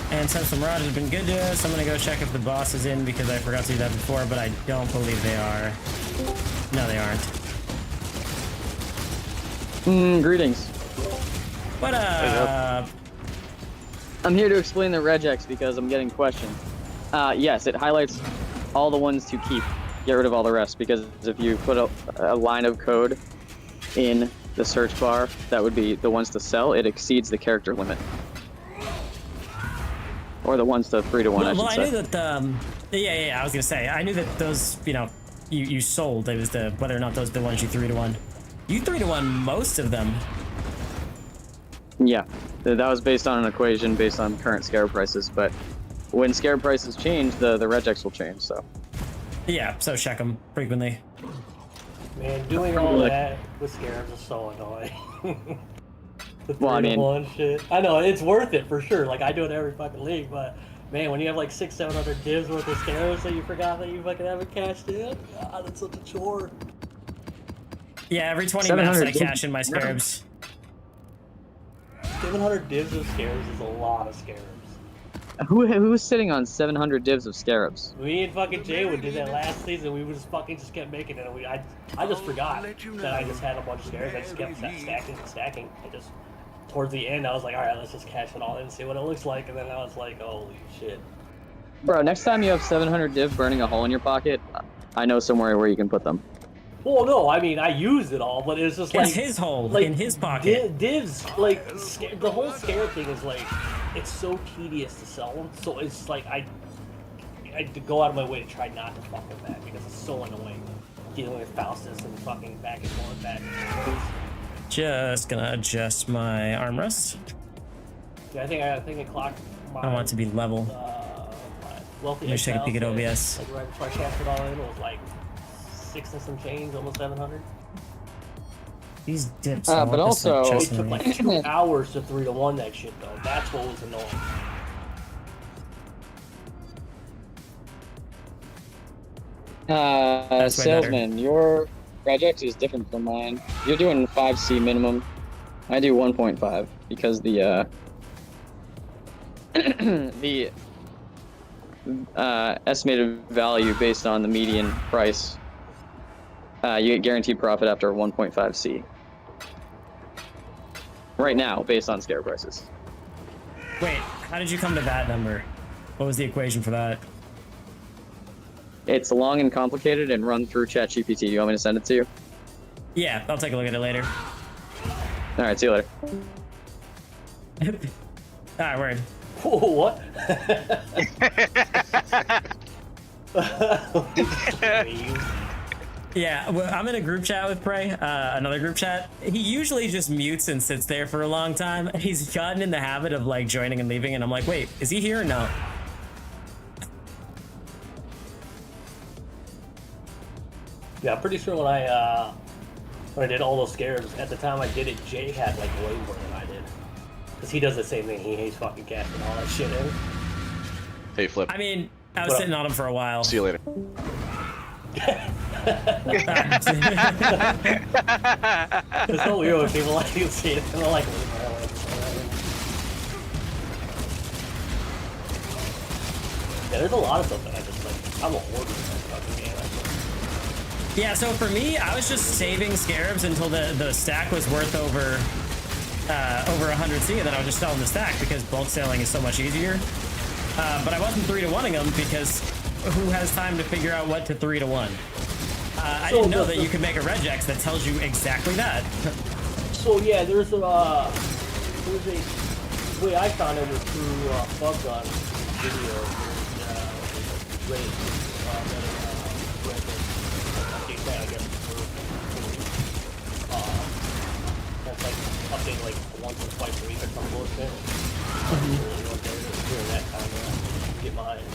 And since the Mirage has been good to us, I'm gonna go check if the boss is in because I forgot to do that before, but I don't believe they are. No, they aren't. Greetings. What up? I'm here to explain the regex because I'm getting questions. Yes, it highlights all the ones to keep. Get rid of all the rest, because if you put a line of code in the search bar, that would be the ones to sell. It exceeds the character limit. Or the ones to 3-to-1, I should Well, I say. knew that, yeah, I was gonna say, I knew that those, you sold. It was whether or not those are the ones you 3-to-1. You 3-to-1 most of them. Yeah, that was based on an equation based on current scarab prices, but when scarab prices change, the regex will change, so. Yeah, so check them frequently. Man, doing all that with scarabs is so annoying. The 3-to-1 shit. I know, it's worth it for sure. Like, I do it every fucking league, but man, when you have like 600-700 divs worth of scarabs that you forgot that you fucking haven't cashed in, God, it's such a chore. Yeah, every 20 minutes I cash in my scarabs. 700 divs of scarabs is a lot of scarabs. Who's sitting on 700 divs of scarabs? Me and fucking Jaywood did that last season. We just kept making it, and I just forgot that I just had a bunch of scarabs. I just kept stacking. I just towards the end I was like, all right, let's just cash it all in and see what it looks like. And then I was like, holy shit. Bro, next time you have 700 div burning a hole in your pocket, I know somewhere where you can put them. Well, no, I mean I used it all, but it's just like It's his hole like, in his pocket. Divs, like the whole scarab thing is like, it's so tedious to sell them. So it's like I go out of my way to try not to fuck with that because it's so annoying dealing with Faustus and fucking back and forth, back and forth. Just gonna adjust my armrest. Yeah, I think I clocked my. I want it to be level. My wealthy. Let me take a peek at Exile, OBS. Like right before I cast it all in, it was like 6 and some change, almost 700. These dips. But also- It took like 2 hours to 3-to-1 that shit though. That's what was annoying. That's way Salesman, your regex is different from mine. You're doing 5C minimum. I do 1.5 because the the estimated value based on the median price You get guaranteed profit after 1.5 C. Right now, based on scare prices. Wait, how did you come to that number? What was the equation for that? It's long and complicated and run through ChatGPT. You want me to send it to you? Yeah, I'll take a look at it later. All right, see you later. Alright, word. What? Yeah, well, I'm in a group chat with Prey, another group chat. He usually just mutes and sits there for a long time. He's gotten in the habit of like joining and leaving, and I'm like, wait, is he here or no? Yeah, I'm pretty sure when I did all those scares, at the time I did it, Jay had like way more than I did. Because he does the same thing. He hates fucking casting all that shit in. Hey, Flip. I mean, I was sitting on him for a while. See you later. It's so weird when people like you see it and they're like, yeah, there's a lot of stuff that I just like. I'm a hoarder in that fucking game. Yeah, so for me, I was just saving scarabs until the stack was worth over 100 C, and then I was just selling the stack because bulk selling is so much easier. But I wasn't 3-to-1ing them because who has time to figure out what to 3-to-1? I didn't know that you could make a regex that tells you exactly that. So yeah, there's a way I found it was through Bug Gun video. I guess that's like update like once or twice a week or some bullshit. During that time, get mine.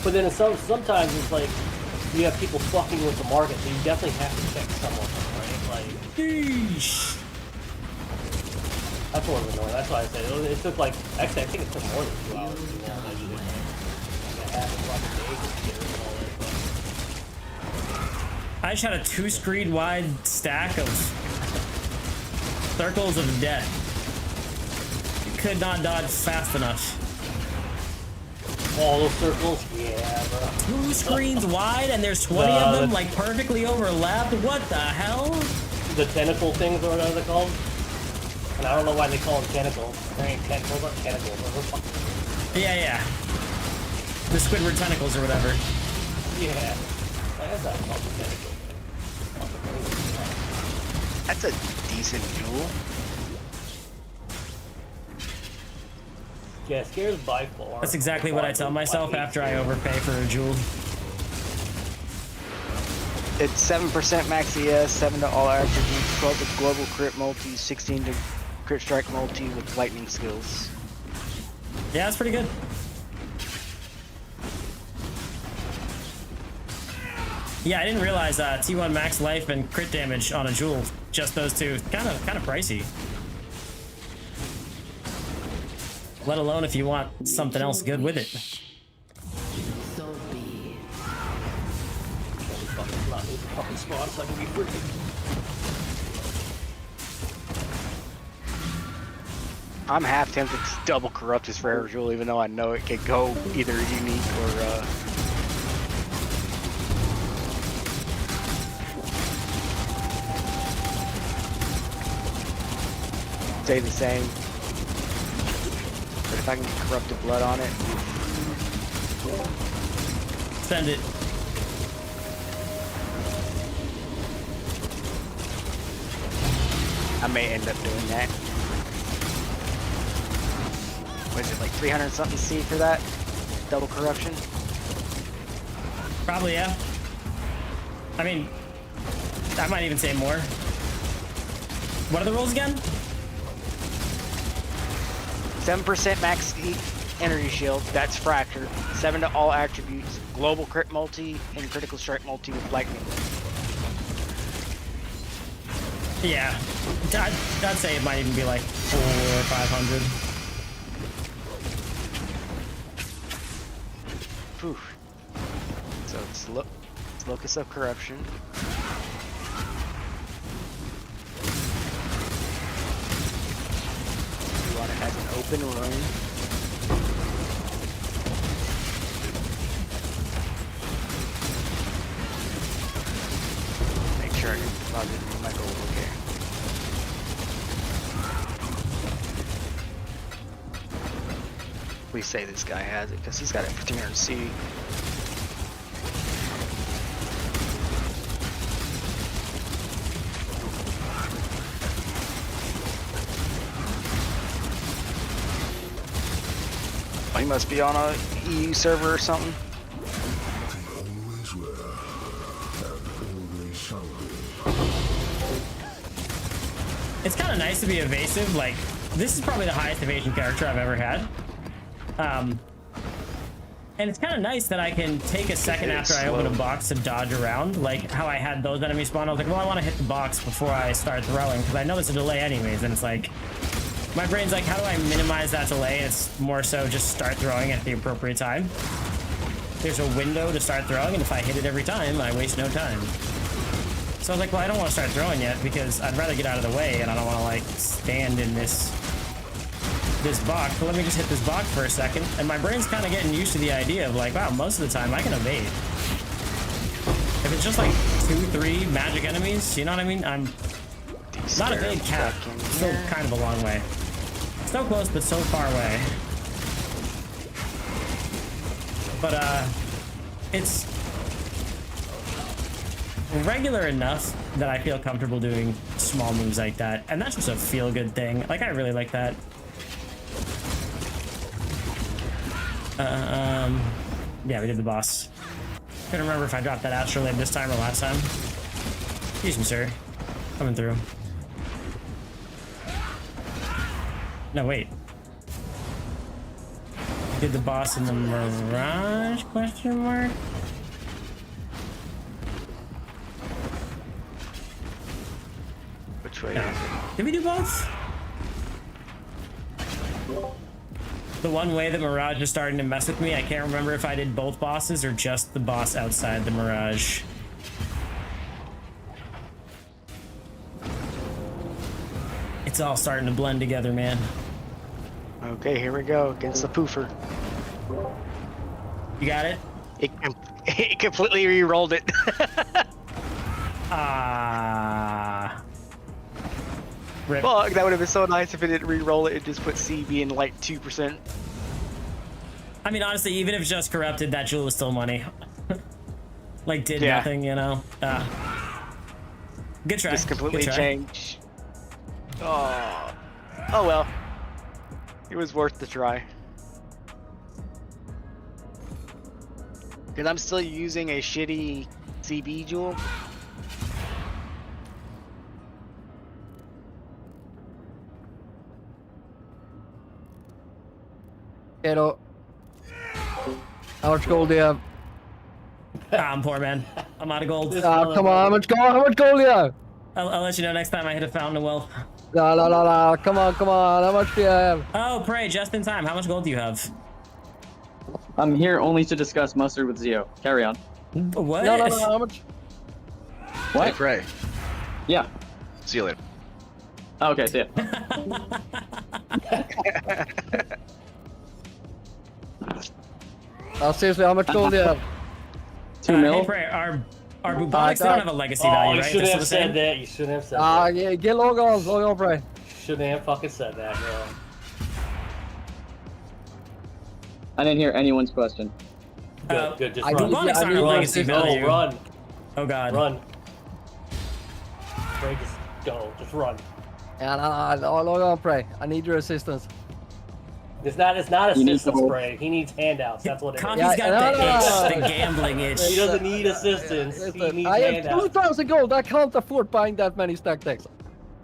But then sometimes it's like you have people fucking with the market, so you definitely have to check some of them, right? Like, Yeesh. that's what was annoying. That's why I said it took like, actually I think it took more than 2 hours to do all that shit. Like half a fucking day to get rid of all that stuff. I just had a 2-screen wide stack of circles of death. Could not dodge fast enough. All those circles? Yeah, bro. 2 screens wide and there's 20 of them like perfectly overlapped? What the hell? The tentacle things or whatever they're called. And I don't know why they call them tentacles. They ain't tentacles, but tentacles. Yeah. The Squidward tentacles or whatever. Yeah. That's not called the tentacles. That's a decent jewel. Yeah, scares by far. That's exactly what I tell myself after I overpay for a jewel. It's 7% max ES, 7 to all attributes, 12 to global crit multi, 16 to crit strike multi with lightning skills. Yeah, that's pretty good. Yeah, I didn't realize T1 max life and crit damage on a jewel. Just those two. Kind of pricey. Let alone if you want something else good with it. So be it. Fucking spots so I can be freaking. I'm half tempted to double corrupt this rare jewel, even though I know it could go either unique or stay the same. But if I can get corrupted blood on it, Send it. I may end up doing that. What is it, like 300 something C for that? Double corruption? Probably, yeah. I mean, I might even say more. What are the rules again? 7% max energy shield, that's fractured. 7 to all attributes, global crit multi, and critical strike multi with lightning. Yeah. I'd say it might even be like 400 or 500. Phew. So it's locus of corruption. You want it as an open rune. safely say this guy has it because he's got it for 300 C. Oh, he must be on a EU server or something. Always were, and always shall be. It's kind of nice to be evasive. Like, this is probably the highest evasion character I've ever had. And it's kind of nice that I can take a second after I open a box to dodge around. Like how I had those enemies spawn. I was like, well, I want to hit the box before I start throwing because I know there's a delay anyways. And it's like, my brain's like, how do I minimize that delay? It's more so just start throwing at the appropriate time. There's a window to start throwing, and if I hit it every time, I waste no time. So I was like, well, I don't want to start throwing yet because I'd rather get out of the way, and I don't want to like stand in this box. But let me just hit this box for a second. And my brain's kind of getting used to the idea of like, wow, most of the time I can evade. If it's just like 2-3 magic enemies, you know what I mean? I'm not a big cap. Still kind of a long way. So close, but so far away. But it's regular enough that I feel comfortable doing small moves like that, and that's just a feel-good thing. Like, I really like that. Yeah, we did the boss. Couldn't remember if I dropped that astrolabe this time or last time. Excuse me, sir. Coming through. No, wait. Did the boss in the Mirage? Question mark. Which way? No. Did we do both? The one way that Mirage is starting to mess with me, I can't remember if I did both bosses or just the boss outside the Mirage. It's all starting to blend together, man. Okay, here we go against the poofer. You got it? It completely re-rolled it. Rip. Fuck, that would have been so nice if it didn't re-roll it and just put CB in like 2%. I mean, honestly, even if it's just corrupted, that jewel was still money. Like, did Yeah. nothing, you know? Good try. Just completely Good try. changed. Oh. Oh well. It was worth the try. Because I'm still using a shitty CB jewel. Hello. How much gold do you have? I'm poor, man. I'm out of gold. Come on, how much gold do you have? I'll let you know next time I hit a fountain of wealth. No, come on, how much do you have? Oh, pray, just in time. How much gold do you have? I'm here only to discuss mustard with Zio. Carry on. What? No, how much? What? Hey, Prey. Yeah. See you later. Oh, okay, see ya. Seriously, how much gold do you have? 2 mil? Hey, pray, our bubonics, they don't have a legacy value, you right? shouldn't They're have still the said same? that. You shouldn't have said that. Yeah, get log on, Bray. Shouldn't have fucking said that, bro. I didn't hear anyone's question. Good, just I run. do- Bubonics aren't a Run, legacy value. Run, Oh, God. run. Bray, just go, just run. Yeah, no, log on, Bray. I need your assistance. It's not You need assistance, to- Bray. He needs handouts. That's what it is. Coffee's Yeah, got the no. itch, the gambling He itch. doesn't need assistance. He Listen, needs I have handouts. 2,000 gold. I can't afford buying that many stack decks.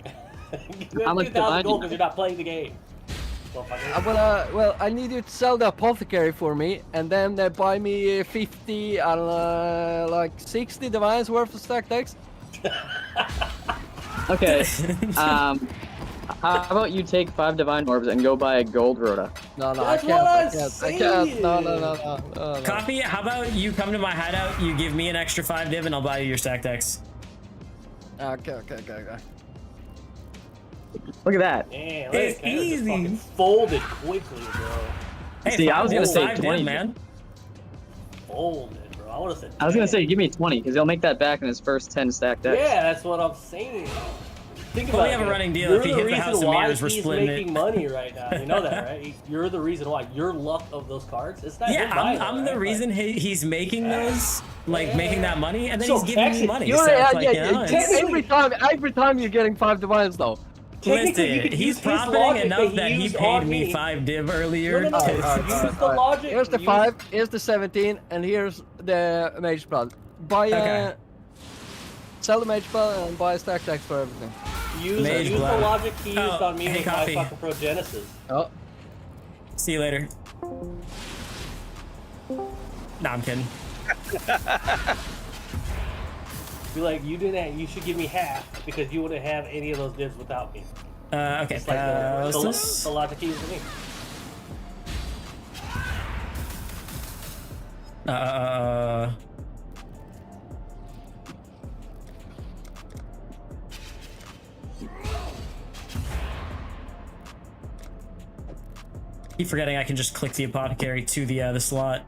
You have How much 2,000 behind gold you? because you're not playing the game. Well, I need you to sell the apothecary for me, and then they buy me 50 and like 60 divines worth of stack decks. Okay. How about you take 5 divine orbs and go buy a gold rota? No, That's I can't. what I'm I can't. saying. No. Coffee, how about you come to my hideout, you give me an extra 5 div, and I'll buy you your stack decks. Okay. Look at that. Damn, It's that cannon just easy. fucking folded quickly, bro. Hey, See, I five was gonna div, say 5 div, 20. man. Folded, bro. I would have said. I was gonna say, 10. give me 20, because he'll make that back in his first 10 stack decks. Yeah, that's what I'm saying. Think But about we have it, a running deal. You're If he the hits the reason House of why Mirrors, we're he's splitting making it. money right now. You know that, right? You're the reason why. Your luck of those cards. It's not him Yeah, buying I'm them, the right? reason he's making those, like Yeah. making that money, and then So he's giving me actually, money. You're, So it's like, yeah, you know, it's- every time you're getting 5 divines though. Technically, you Listen, could he's use his profiting logic enough that he used paid on me 5 div earlier. No, no, no. to- Use the logic. Here's the use- 5, here's the 17, and here's the mage blood. Buy Okay. sell the mage blood and buy stack decks for everything. Mage Use the blood. logic he used Oh, on me hey, with my Coffee. fucking Pro Genesis. Oh, See you later. Nah, I'm kidding. Be like, you should give me half because you wouldn't have any of those divs without me. Okay, It's like what's the this? logic he used on me. Keep forgetting I can just click the apothecary to the slot.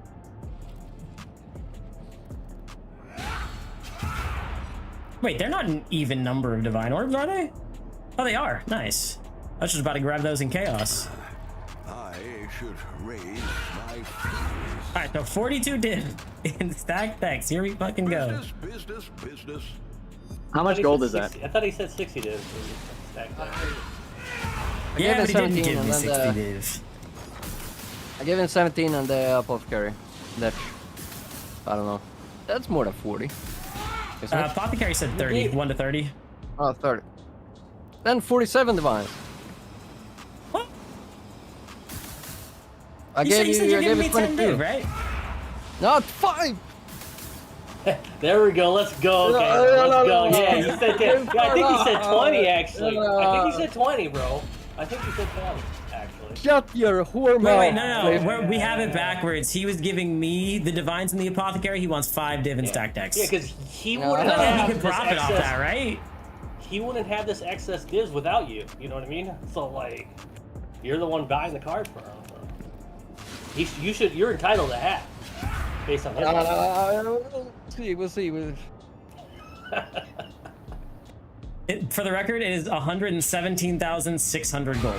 Wait, they're not an even number of divine orbs, are they? Oh, they are. Nice. I was just about to grab those in chaos. I should raise my fingers. All right, so 42 div in stack decks. Here we fucking go. Business. How much gold is that? I thought he said 60 divs. Stacked up. Yeah, but gave he it didn't 17 give me and then 60 the- div. I gave him 17 on the apothecary. That's, I don't know. That's more than 40. Isn't it? Apothecary said 30, 1 to 30. Oh, 30. Then 47 divines. What? I You gave said you're I giving gave me it 10 22. div, right? Not 5! There we go. Let's go. Okay, No, let's no, go. no, Yeah, no. he said 10. Yeah, I think he said 20 actually. No. I think he said 20, bro. I think he said 20 actually. Shut your whore Wait, mouth. wait, no, Flip. we have it backwards. He was giving me the divines in the apothecary. He wants 5 div in stack decks. Yeah, because he No, wouldn't I I think have he could this profit off excess. that, right? He wouldn't have this excess divs without you. You know what I mean? So like, you're the one buying the card for him. So. You're entitled to half based on his. We'll see. For the record, it is 117,600 gold.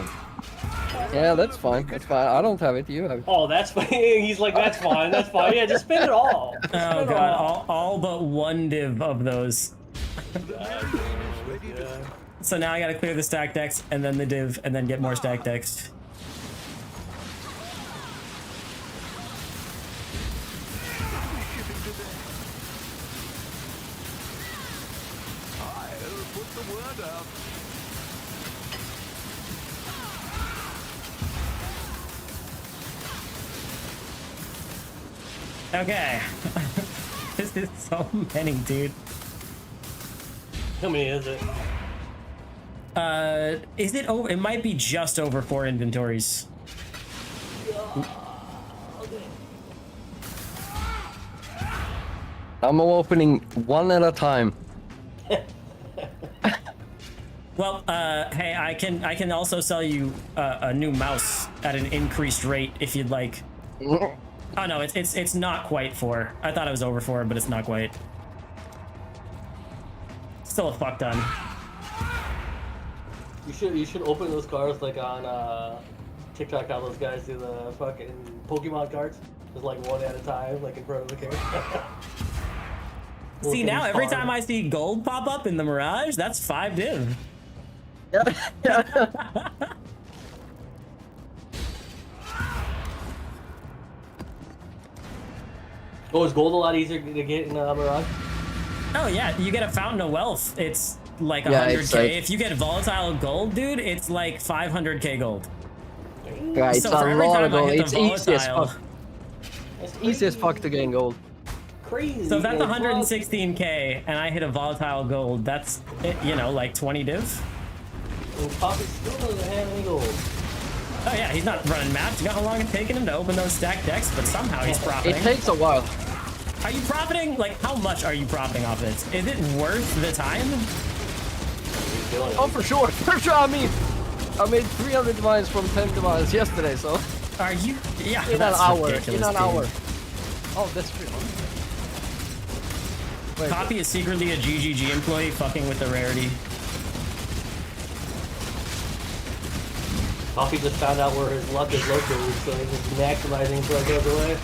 Yeah, that's fine. That's fine. I don't have it. You have it. Oh, that's fine. He's like, that's fine. That's fine. Yeah, just spend it all. Just Oh spend it god, all but 1 div of those. So now I gotta clear the stack decks, and then the div, and then get more stack decks. I'll put the word out. Okay. This is so many, dude. How many is it? Is it over? It might be just over 4 inventories. I'm opening one at a time. Well, hey, I can also sell you a new mouse at an increased rate if you'd like. Oh no, it's not quite 4. I thought it was over 4, but it's not quite. Still a fuck ton. You should open those cards like on TikTok. How those guys do the fucking Pokemon cards, just like one at a time, like in front of the camera. See, now every time I see gold pop up in the Mirage, that's 5 div. Oh, is gold a lot easier to get in Mirage? Oh yeah, you get a Fountain of Wealth. It's like Yeah, 100k. it's like- If you get volatile gold, dude, it's like 500k gold. Yeah, it's So a for every lot time of I gold. hit It's the easy as volatile, fuck. It's easy as fuck to gain gold. Crazy. so if that's man. 116k and I hit a volatile gold, that's like 20 div. And Poppy still doesn't have any gold. Oh yeah, he's not running maps. You know how long it's taken him to open those stacked decks, but somehow he's It profiting. takes a while. Are you profiting? Like, how much are you profiting off this? Is it worth the time? He's doing it. Oh, for sure. For sure. I made 300 divines from 10 divines yesterday, so Are you? Yeah, in an that's hour. ridiculous, In an dude. hour. Oh, that's true. Wait, Poppy is secretly a GGG employee fucking with the rarity. Coffee just found out where his luck is located, so he's just maximizing until it goes away.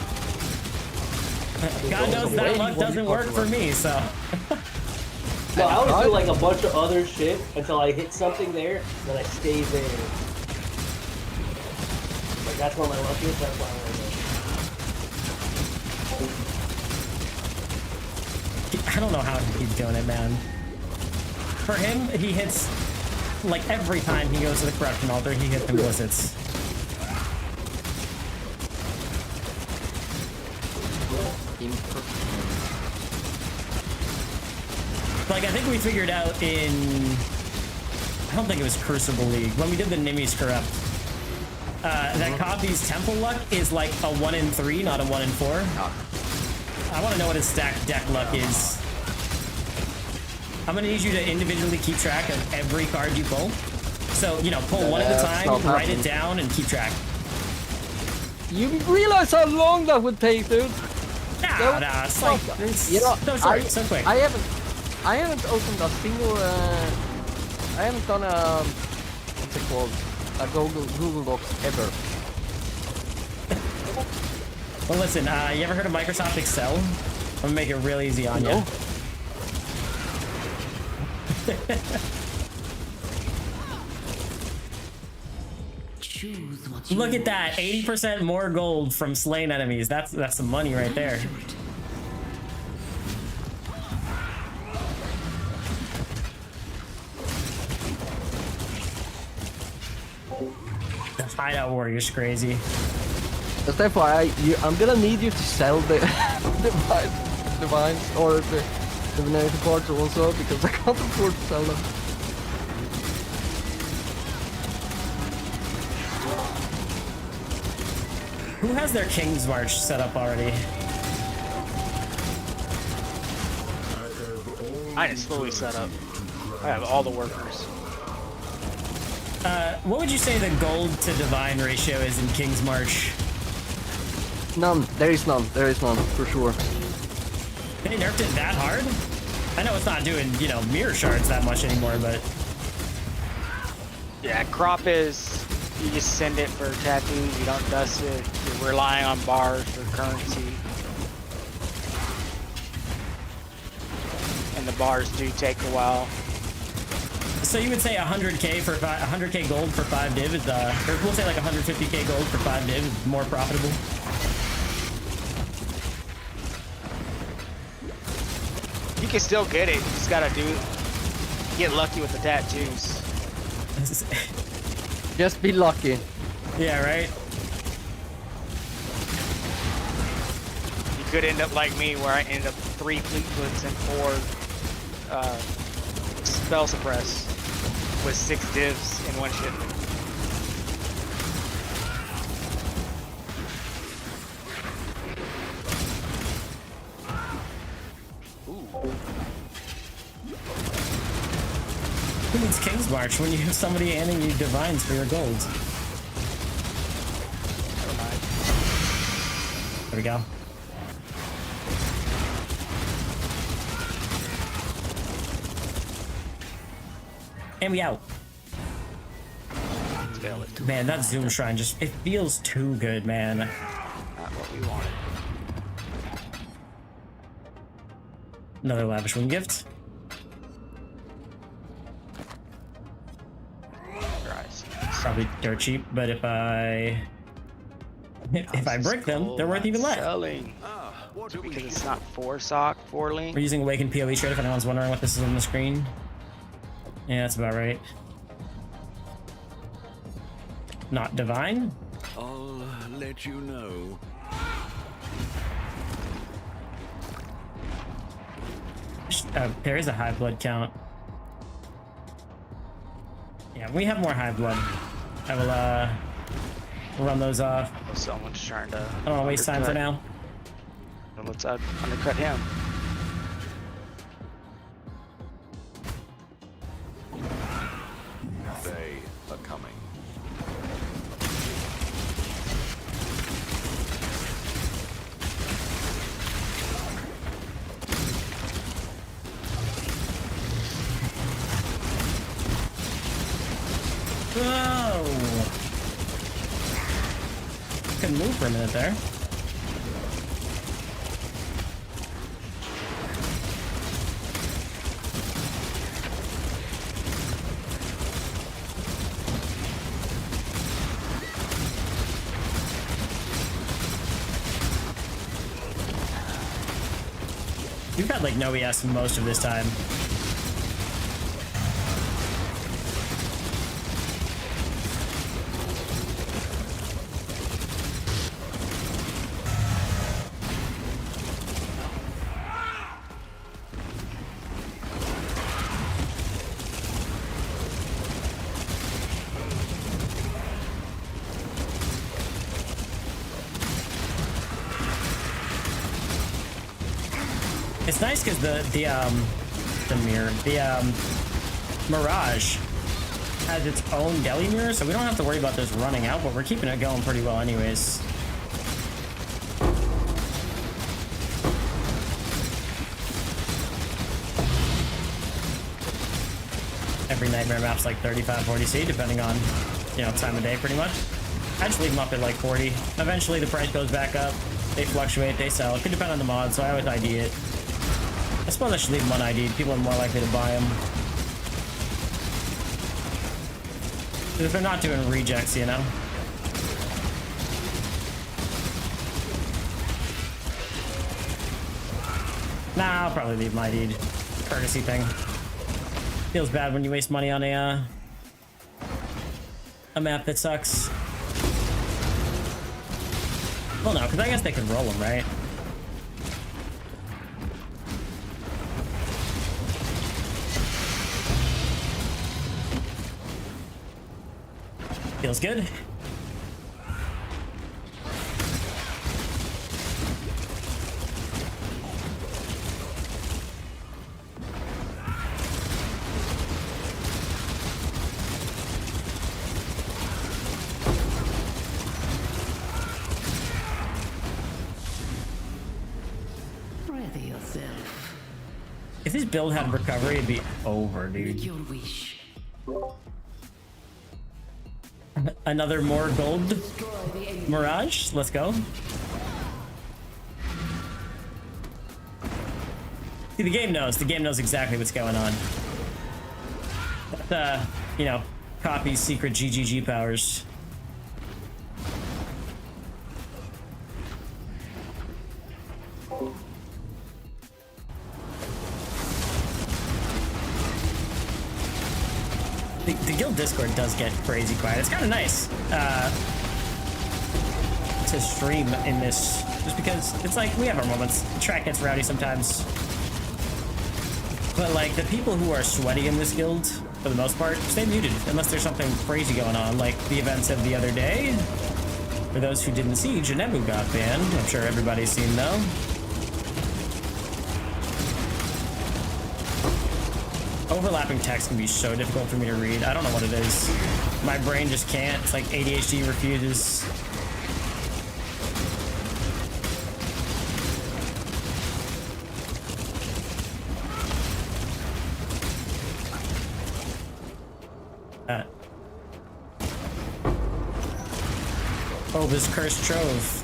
God knows that luck doesn't work for me, so. No, I always do like a bunch of other shit until I hit something there, then I stay there. Like that's where my luck is, that's why I don't know how he keeps doing it, man. For him, he hits, like every time he goes to the corruption altar, he hits implicits. Like, I think we figured out in, I don't think it was Crucible League, when we did the Nimmy's Corrupt, that Coffee's Temple luck is like a 1 in 3, not a 1 in 4. I want to know what his stacked deck luck is. I'm going to need you to individually keep track of every card you pull. So, you know, pull one at a time, write it down, and keep track. You realize how long that would take, dude? Nah, it's like, you know, so short, so quick. I haven't opened a single, I haven't done a, what's it called, a Google Docs ever. Well, listen, you ever heard of Microsoft Excel? I'm gonna make it real easy on you. Look at that, 80% more gold from slain enemies. That's some money right there. The hideout warrior's crazy. That's why I'm gonna need you to sell the divines or the divination cards also, because I can't afford to sell them. Who has their King's March set up already? Mine is fully set up. I have all the workers. What would you say the gold to divine ratio is in King's March? None. There is none, for sure. They nerfed it that hard? I know it's not doing, you know, mirror shards that much anymore, but... Yeah, crop is, you just send it for tattoos, you don't dust it, you're relying on bars for currency. And the bars do take a while. So you would say 100k for 100k gold for 5 div is, or we'll say like 150k gold for 5 div is more profitable. You can still get it, you just gotta get lucky with the tattoos. Just be lucky. Yeah, right? You could end up like me, where I end up 3 Fleetfoots and 4 spell suppress with 6 divs in one shipment. Who needs King's March when you have somebody handing you divines for your gold? Never mind. There we go. And we out. Man, that Zoom Shrine just, it feels too good, man. Not what we wanted. Another lavish wing gift. Probably dirt cheap, but if I break them, they're worth even less. Selling. Because it's not 4 sock, 4 link. We're using Awakened PoE trade if anyone's wondering what this is on the screen. Yeah, that's about right. Not divine. I'll let you know. There is a high blood count. Yeah, we have more high blood. I will run those off. Someone's trying to. I don't want to waste time for now. Let's undercut him. They are coming. Whoa! couldn't move for a minute there. You've had like no ES most of this time. It's nice because the Mirage has its own deli mirror, so we don't have to worry about this running out, but we're keeping it going pretty well anyways. Every nightmare map's like 35-40 C, depending on, you know, time of day pretty much. I just leave them up at like 40. Eventually the price goes back up. They fluctuate, they sell. It could depend on the mod, so I always ID it. I suppose I should leave them un-ID'd. People are more likely to buy them. If they're not doing rejects, you know? Nah, I'll probably leave them ID'd. Courtesy thing. Feels bad when you waste money on a map that sucks. Well, no, because I guess they can roll them, right? Feels good. Ready yourself. If this build had recovery, it'd be over, dude. Your wish. Another more gold Mirage. Let's go. See, the game knows. The game knows exactly what's going on. You know, copy secret GGG powers. The guild Discord does get crazy quiet. It's kind of nice to stream in this, just because it's like we have our moments. The track gets rowdy sometimes, but like the people who are sweaty in this guild, for the most part, stay muted unless there's something crazy going on, like the events of the other day. For those who didn't see, Janebu got banned. I'm sure everybody's seen though. Overlapping text can be so difficult for me to read. I don't know what it is. My brain just can't. It's like ADHD refuses. Oh, this cursed trove.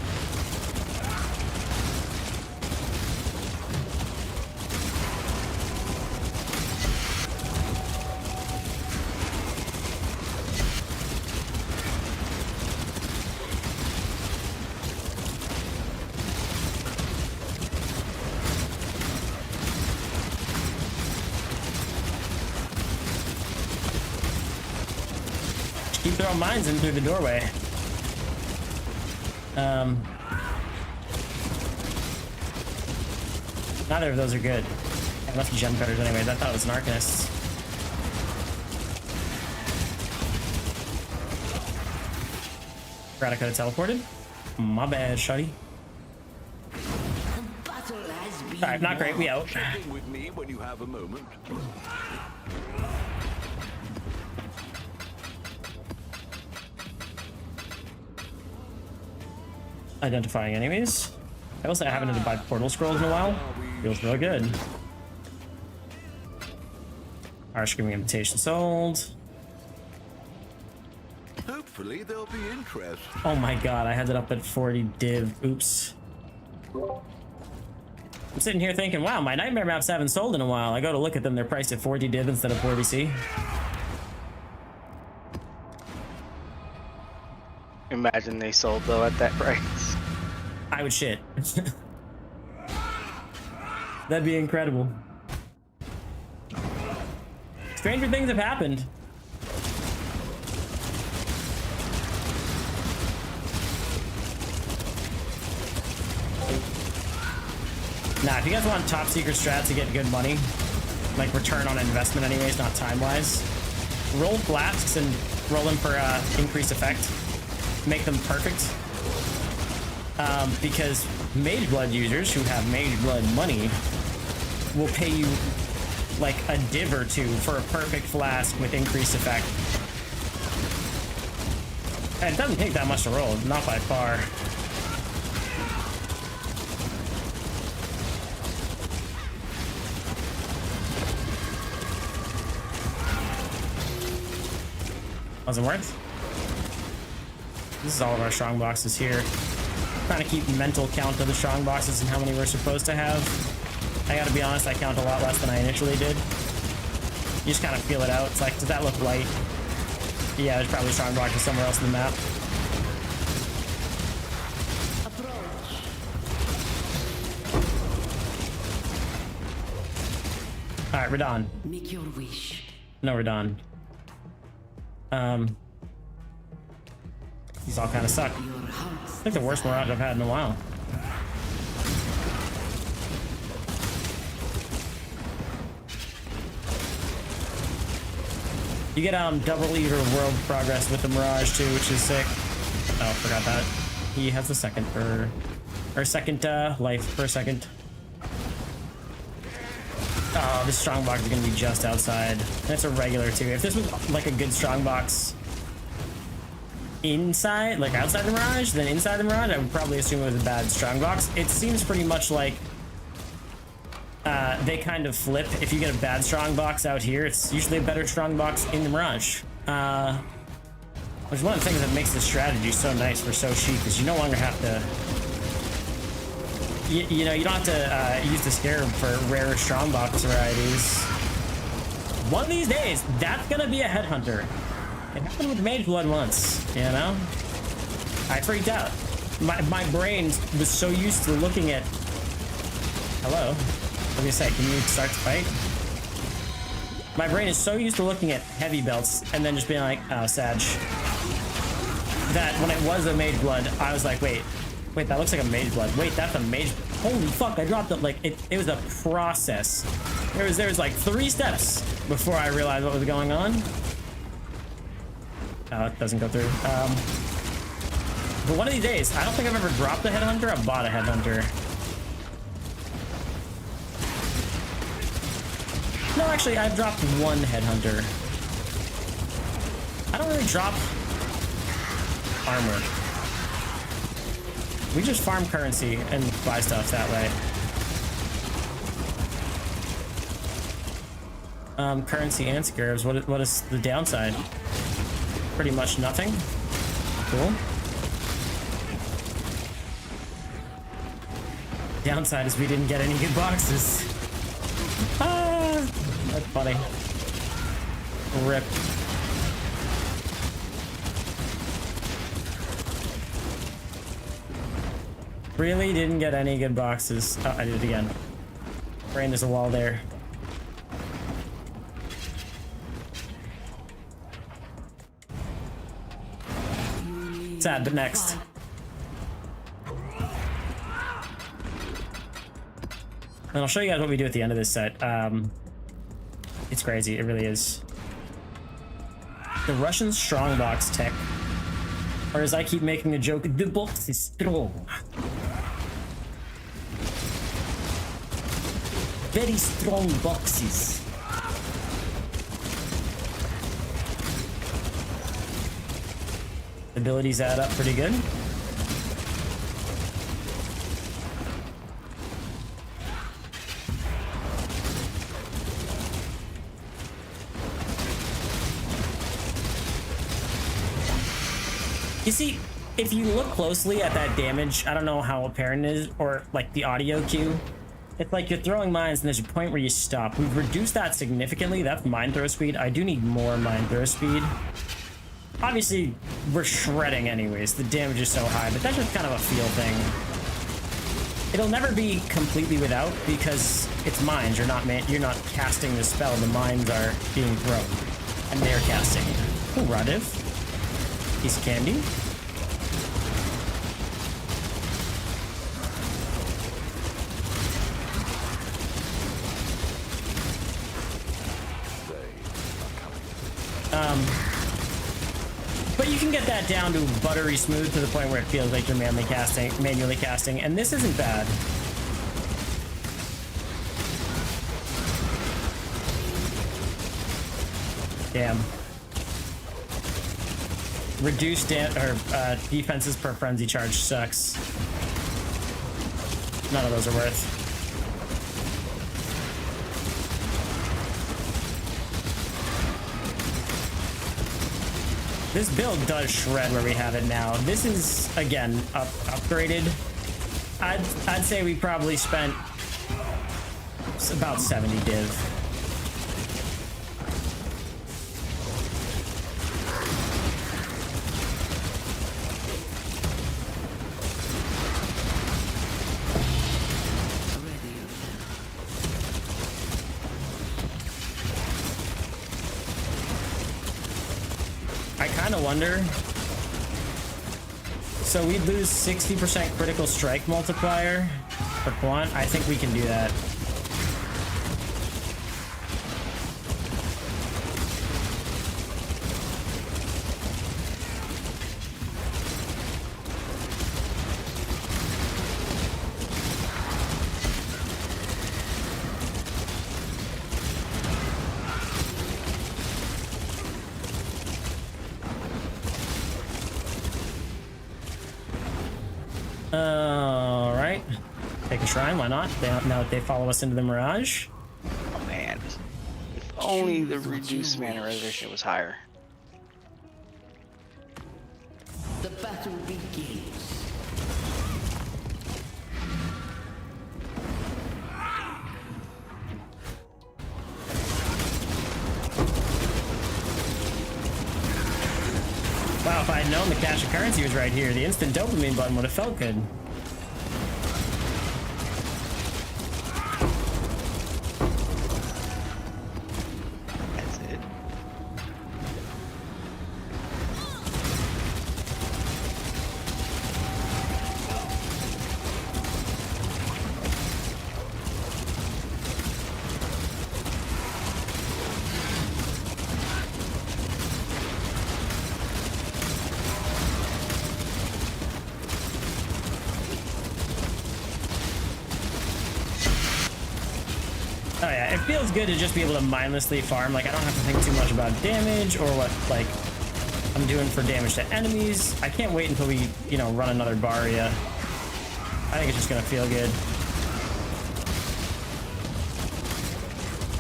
Keep throwing mines in through the doorway. Neither of those are good. It must be gem cutters anyways. I thought it was an arcanist. Forgot I could have teleported. My bad, shawty. Alright, not great. We out. Check in with me when you have a moment. Identifying enemies. I also haven't had to buy portal scrolls in a while. Feels real good. Our screaming invitation sold. Hopefully there'll be interest. Oh my god, I had it up at 40 div. Oops. I'm sitting here thinking, wow, my nightmare maps haven't sold in a while. I go to look at them, they're priced at 40 div instead of 40C. Imagine they sold though at that price. I would shit. That'd be incredible. Stranger things have happened. Nah, if you guys want top secret strats to get good money, like return on investment anyways, not time-wise, roll flasks and roll them for increased effect. Make them perfect. Because Mage Blood users who have Mage Blood money will pay you like a div or two for a perfect flask with increased effect. And it doesn't take that much to roll, not by far. Wasn't worth. This is all of our strong boxes here. Trying to keep mental count of the strong boxes and how many we're supposed to have. I gotta be honest, I count a lot less than I initially did. You just kind of feel it out. It's like, does that look light? Yeah, there's probably strong boxes somewhere else in the map. Alright, Radon. Make your wish. No, Radon. These all kind of suck. I think the worst Mirage I've had in a while. You get double leader world progress with the Mirage too, which is sick. Oh, forgot that. He has the second for, or second life per second. Oh, this strongbox is gonna be just outside. And it's a regular too. If this was like a good strongbox inside, like outside the Mirage, then inside the Mirage, I would probably assume it was a bad strongbox. It seems pretty much like they kind of flip. If you get a bad strongbox out here, it's usually a better strongbox in the Mirage. Which is one of the things that makes this strategy so nice for so cheap, is you no longer have to. You know, you don't have to use the scarab for rare strongbox varieties. One of these days, that's gonna be a headhunter. It happened with Mage Blood once, you know? I freaked out. My brain was so used to looking at... Hello? What do you say? Can you start to fight? My brain is so used to looking at heavy belts and then just being like, oh, Sag. That when it was a Mage Blood, I was like, wait, that looks like a Mage Blood. Wait, that's a Mage... Holy fuck, I dropped it. Like, it was a process. There was like 3 steps before I realized what was going on. Oh, it doesn't go through. But one of these days, I don't think I've ever dropped a headhunter. I've bought a headhunter. No, actually, I've dropped 1 headhunter. I don't really drop armor. We just farm currency and buy stuff that way. Currency and scarabs. What is the downside? Pretty much nothing. Cool. Downside is we didn't get any good boxes. Ah, that's funny. Rip. Really didn't get any good boxes. Oh, I did it again. Brain, there's a wall there. Sad, but next. And I'll show you guys what we do at the end of this set. It's crazy, it really is. The Russian strongbox tech, or as I keep making a joke, the box is strong. Very strong boxes. Abilities add up pretty good. You see, if you look closely at that damage, I don't know how apparent it is, or like the audio cue. It's like you're throwing mines and there's a point where you stop. We've reduced that significantly. That's mine throw speed. I do need more mine throw speed. Obviously, we're shredding anyways. The damage is so high, but that's just kind of a feel thing. It'll never be completely without because it's mines. You're not casting the spell. The mines are being thrown, and they're casting. Ooh, Radiv. Piece of candy. But you can get that down to buttery smooth to the point where it feels like you're manually casting, and this isn't bad. Damn. Reduced defenses per frenzy charge sucks. None of those are worth. This build does shred where we have it now. This is, again, upgraded. I'd say we probably spent about 70 div. Wonder. So we'd lose 60% critical strike multiplier for quant. I think we can do that. Alright. Take a shrine, why not? Now that they follow us into the Mirage. Oh man. If only the reduced mana resolution was higher. The battle begins. Wow, if I had known the cash of currency was right here, the instant dopamine button would have felt good. That's it. Oh yeah, it feels good to just be able to mindlessly farm. Like, I don't have to think too much about damage or what, like, I'm doing for damage to enemies. I can't wait until we, you know, run another Baria. I think it's just gonna feel good.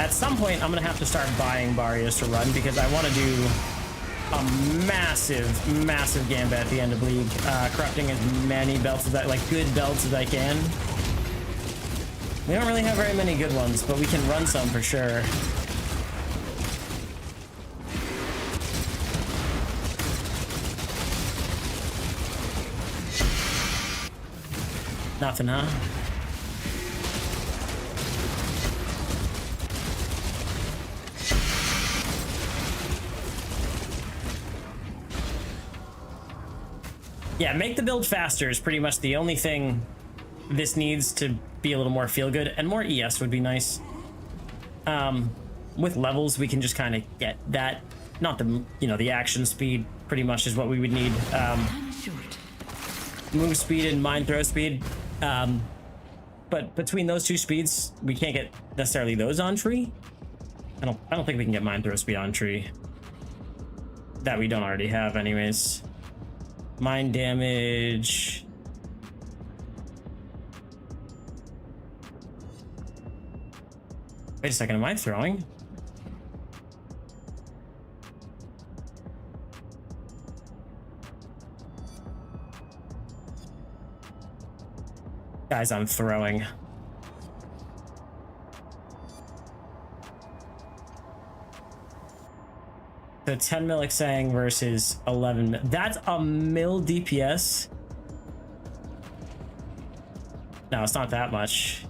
At some point, I'm gonna have to start buying Barias to run because I want to do a massive gambit at the end of League, corrupting as many belts as like good belts as I can. We don't really have very many good ones, but we can run some for sure. Nothing, huh? Yeah, make the build faster is pretty much the only thing this needs to be a little more feel good, and more ES would be nice. With levels, we can just kind of get that, not the, you know, the action speed pretty much is what we would need. Move speed and mind throw speed. But between those two speeds, we can't get necessarily those on tree. I don't think we can get mind throw speed on tree. That we don't already have anyways. Mind damage. Wait a second, am I throwing? Guys, I'm throwing. So 10 mil Exang versus 11 mil. That's a mil DPS. No, it's not that much.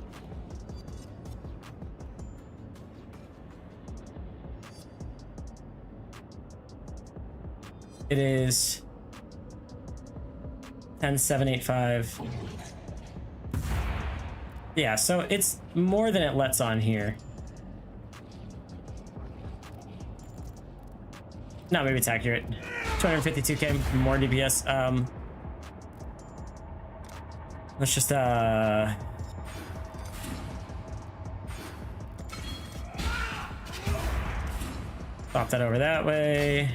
It is 10,785. Yeah, so it's more than it lets on here. No, maybe it's accurate. 252k more DPS. Let's just pop that over that way.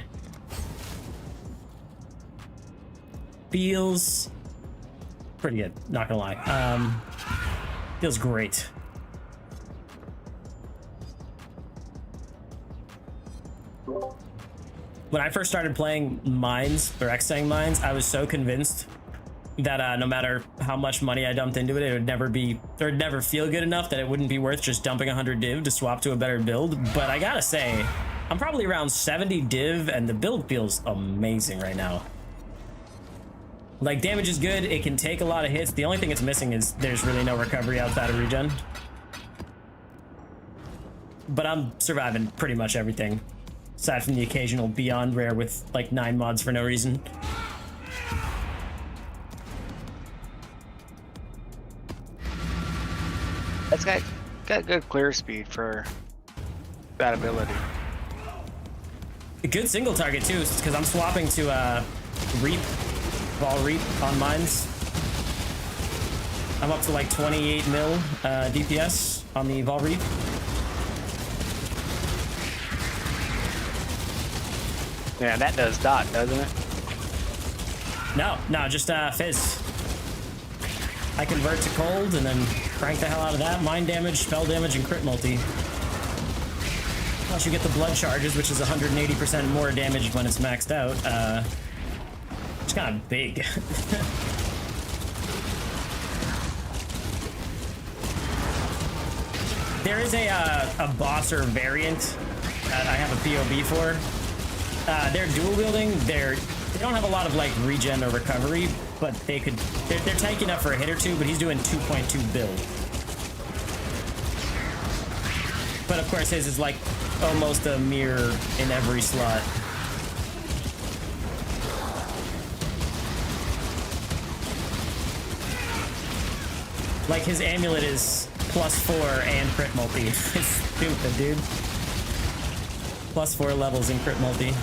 Feels pretty good, not gonna lie. Feels great. When I first started playing mines, or Exang mines, I was so convinced that no matter how much money I dumped into it, it would never be, or it'd never feel good enough that it wouldn't be worth just dumping 100 div to swap to a better build. But I gotta say, I'm probably around 70 div and the build feels amazing right now. Like, damage is good, it can take a lot of hits. The only thing it's missing is there's really no recovery outside of regen. But I'm surviving pretty much everything, aside from the occasional beyond rare with like 9 mods for no reason. That's got good clear speed for that ability. A good single target too, because I'm swapping to Reap, Ball Reap on mines. I'm up to like 28 mil DPS on the Vol Reap. Yeah, that does dot, doesn't it? No, just Fizz. I convert to cold and then crank the hell out of that. Mind damage, spell damage, and crit multi. Plus you get the blood charges, which is 180% more damage when it's maxed out. It's kind of big. There is a boss or variant that I have a POB for. They're dual wielding. They don't have a lot of like regen or recovery, but they're tanking up for a hit or two, but he's doing 2.2 build. But of course his is like almost a mirror in every slot. Like his amulet is +4 and crit multi. It's stupid, dude. +4 levels in crit multi.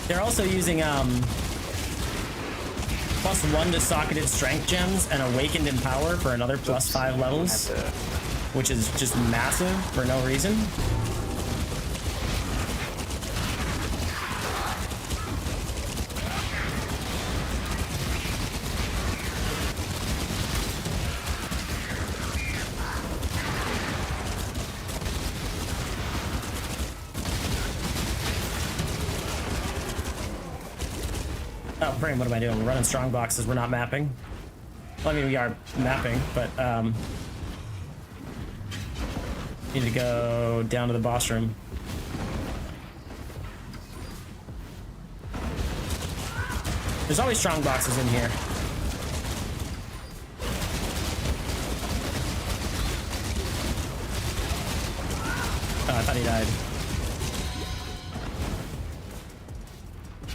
They're also using +1 to socketed strength gems and awakened in power for another +5 levels, which is just massive for no reason. Oh, Brain, what am I doing? We're running strong boxes, we're not mapping. Well, I mean, we are mapping, but need to go down to the boss room. There's always strong boxes in here. Oh, I thought he died.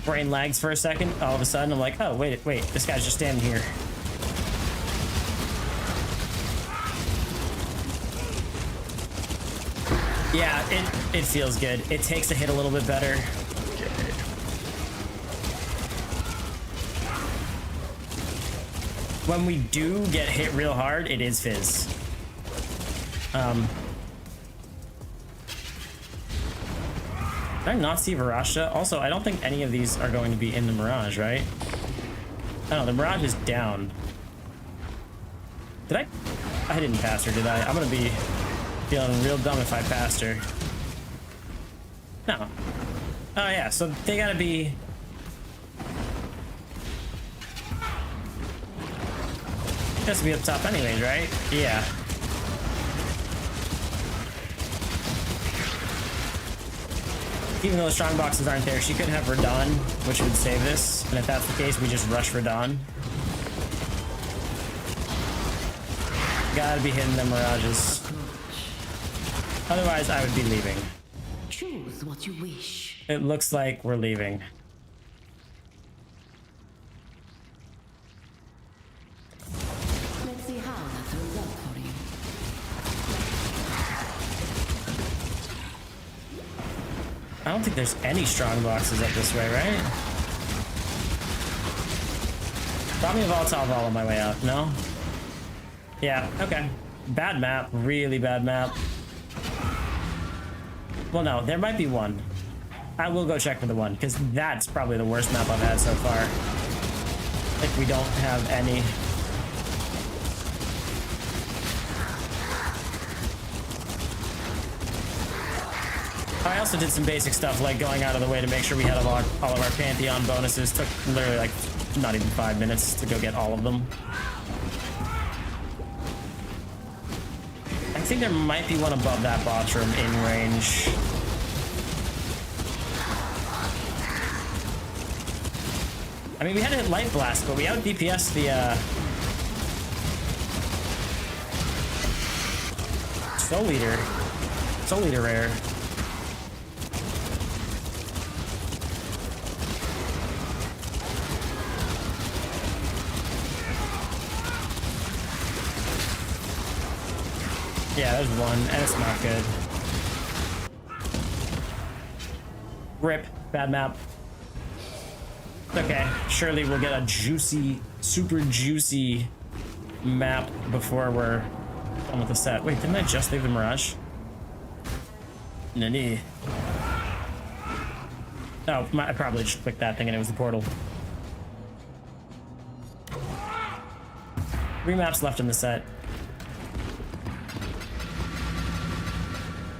Brain lags for a second. All of a sudden, I'm like, oh, wait, this guy's just standing here. Yeah, it feels good. It takes a hit a little bit better. When we do get hit real hard, it is Fizz. Did I not see Virashta? Also, I don't think any of these are going to be in the Mirage, right? Oh, the Mirage is down. Did I? I didn't pass her, did I? I'm gonna be feeling real dumb if I passed her. No. Oh yeah, so they gotta be... It has to be up top anyways, right? Yeah. Even though the strong boxes aren't there, she could have Radon, which would save this. And if that's the case, we just rush Radon. Gotta be hitting the Mirages. Otherwise, I would be leaving. Choose what you wish. It looks like we're leaving. Let's see how that turns out for you. I don't think there's any strong boxes up this way, right? Thought me of Voltov all on my way out, no? Yeah, okay. Bad map, really bad map. Well, no, there might be one. I will go check for the one, because that's probably the worst map I've had so far. If we don't have any. I also did some basic stuff like going out of the way to make sure we had all of our Pantheon bonuses. Took literally like not even 5 minutes to go get all of them. I think there might be one above that boss room in range. I mean, we had to hit Light Blast, but we out DPS the Soul Eater. Soul Eater rare. Yeah, there's one, and it's not good. Rip, bad map. Okay, surely we'll get a juicy, super juicy map before we're done with the set. Wait, didn't I just leave the Mirage? Nani? Oh, I probably just clicked that thing and it was the portal. 3 maps left in the set.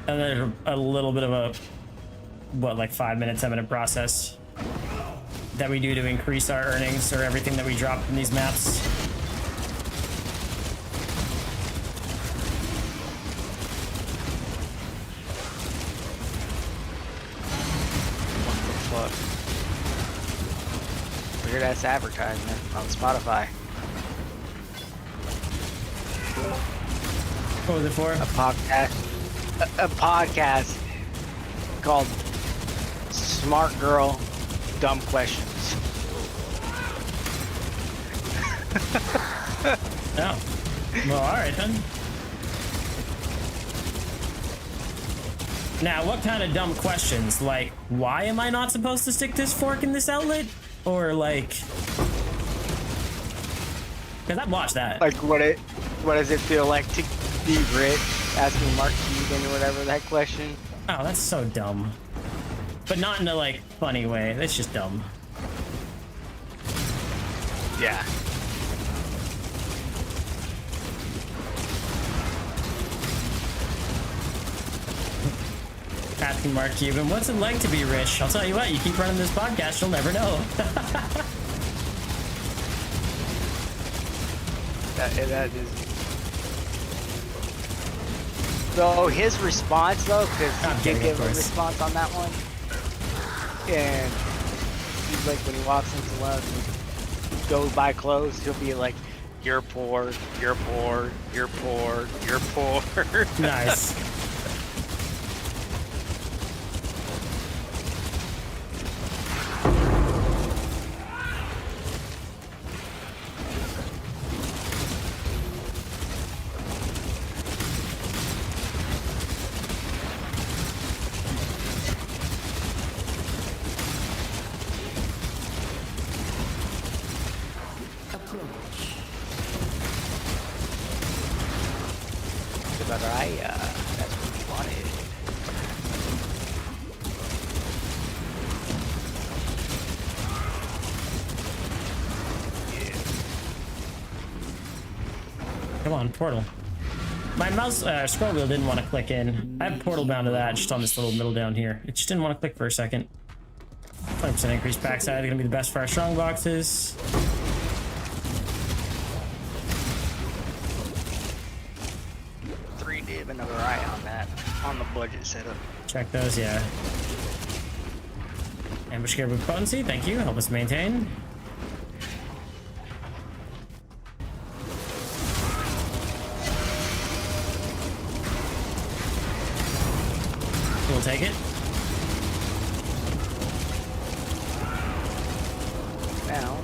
And there's a little bit of a, what, like 5 minute, 10 minute process that we do to increase our earnings or everything that we drop in these maps. What the fuck? Weird ass advertisement on Spotify. What was it for? A podcast called Smart Girl Dumb Questions. No. Well, alright then. Now, what kind of dumb questions? Like, why am I not supposed to stick this fork in this outlet? Or like... Because I've watched that. Like, what does it feel like to be rich? Asking Mark Cuban or whatever that question. Oh, that's so dumb. But not in a, like, funny way. That's just dumb. Yeah. Asking Mark Cuban, what's it like to be rich? I'll tell you what, you keep running this podcast, you'll never know. that is... So his response though, because he did give a response on that one, and he's like when he walks into one and goes buy clothes, he'll be like, "You're poor, you're poor, you're poor, you're poor." Nice. But that's what he wanted. Come on, portal. My mouse scroll wheel didn't want to click in. I have portal bound to that just on this little middle down here. It just didn't want to click for a second. 20% increased backside, gonna be the best for our strong boxes. Div, another eye on that, on the budget setup. Check those, yeah. Ambush gear with potency, thank you. Help us maintain. We'll take it. Now.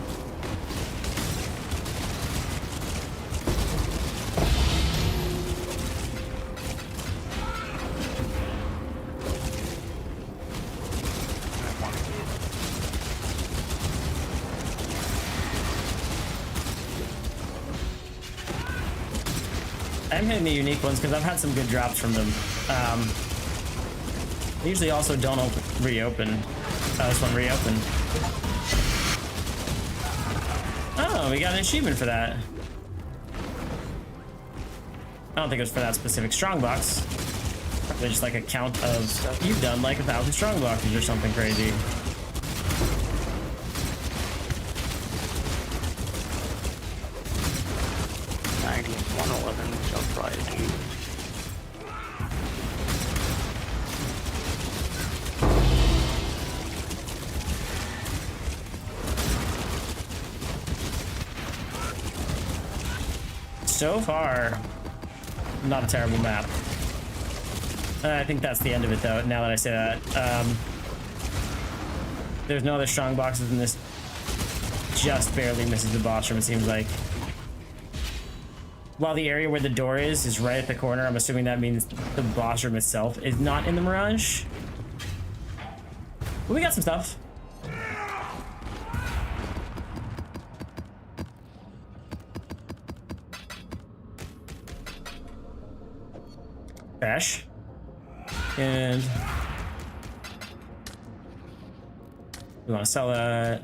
I'm hitting the unique ones because I've had some good drops from them. They usually also don't reopen. Oh, this one reopened. Oh, we got an achievement for that. I don't think it was for that specific strongbox. Probably just like a count of you've done like 1,000 strongboxes or something crazy. Which I'll try to do. So far, not a terrible map. I think that's the end of it though, now that I say that. There's no other strong boxes in this. Just barely misses the boss room, it seems like. While the area where the door is right at the corner, I'm assuming that means the boss room itself is not in the Mirage. But we got some stuff. Trash. And we want to sell that.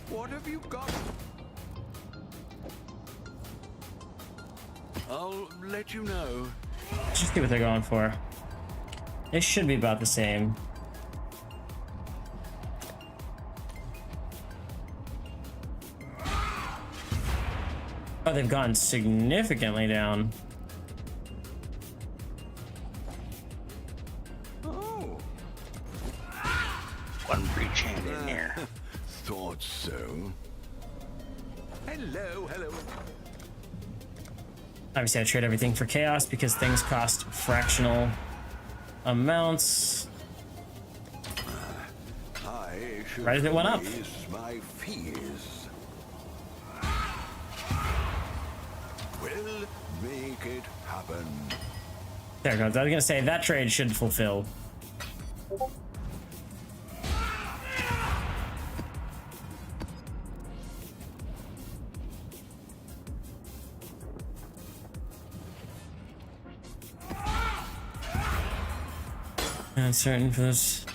What have you got? I'll let you know. Let's just see what they're going for. It should be about the same. Oh, they've gone significantly down. Oh. One breach hand in there. Thought so. Hello, hello. Obviously, I trade everything for chaos because things cost fractional amounts. I should Right as it went up. raise my fears. We'll make it happen. There it goes. I was gonna say that trade should fulfill. Uncertain for this.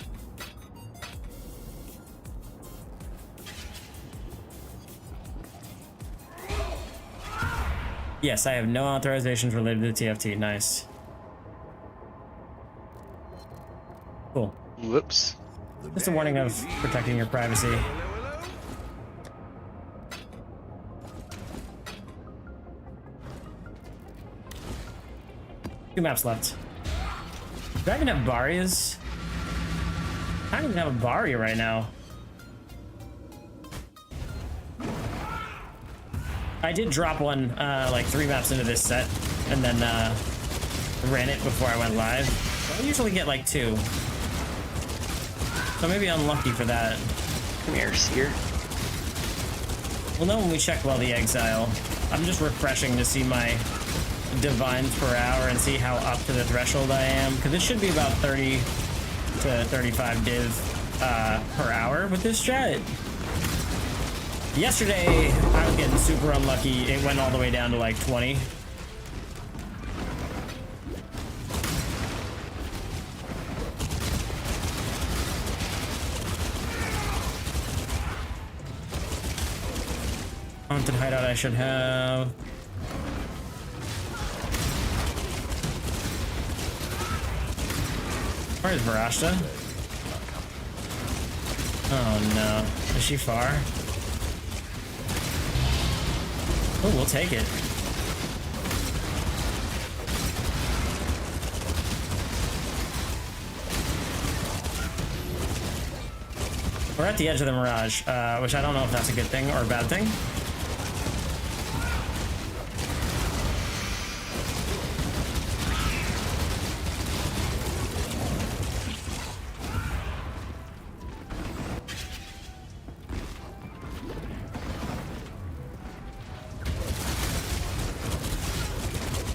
Yes, I have no authorizations related to the TFT. Nice. Cool. Whoops. Just a warning of protecting your privacy. Two maps left. Do I even have Barias? I don't even have a Baria right now. I did drop one like 3 maps into this set and then ran it before I went live. I usually get like 2. So maybe unlucky for that. Come here, Seer. We'll know when we check the Exile. I'm just refreshing to see my divines per hour and see how up to the threshold I am, because it should be about 30 to 35 div per hour with this strat. Yesterday I was getting super unlucky. It went all the way down to like 20. Haunted hideout I should have. Where is Mirage? Oh no. Is she far? Oh, we'll take it. We're at the edge of the Mirage, which I don't know if that's a good thing or a bad thing.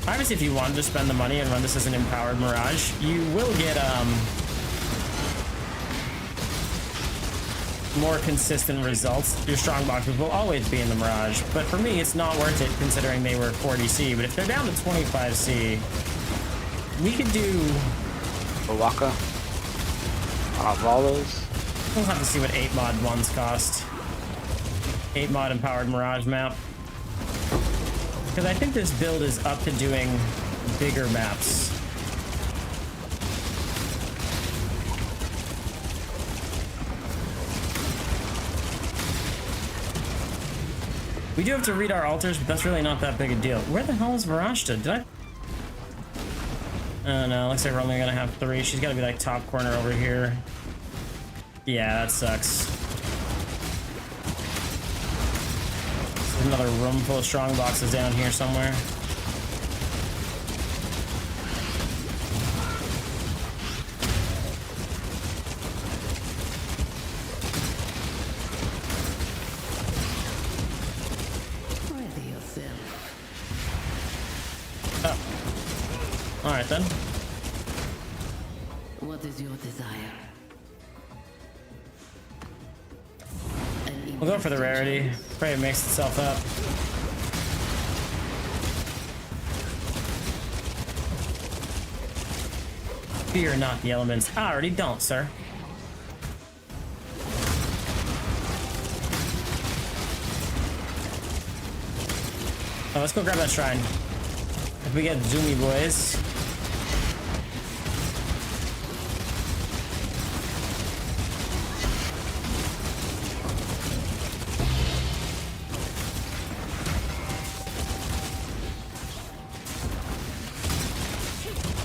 Obviously, if you wanted to spend the money and run this as an empowered Mirage, you will get more consistent results. Your strong boxes will always be in the Mirage, but for me, it's not worth it considering they were 40C. But if they're down to 25C, we could do Waka. All those. We'll have to see what 8 mod ones cost. 8 mod empowered Mirage map. Because I think this build is up to doing bigger maps. We do have to read our altars, but that's really not that big a deal. Where the hell is Mirage? Did I? Oh no, looks like we're only gonna have 3. She's gotta be like top corner over here. Yeah, that sucks. There's another room full of strong boxes down here somewhere. Ready yourself. Oh. Alright then. What is your desire? We'll go for the rarity. Pray it makes itself up. Fear not the elements. I already don't, sir. Oh, let's go grab that shrine. If we get zoomy boys.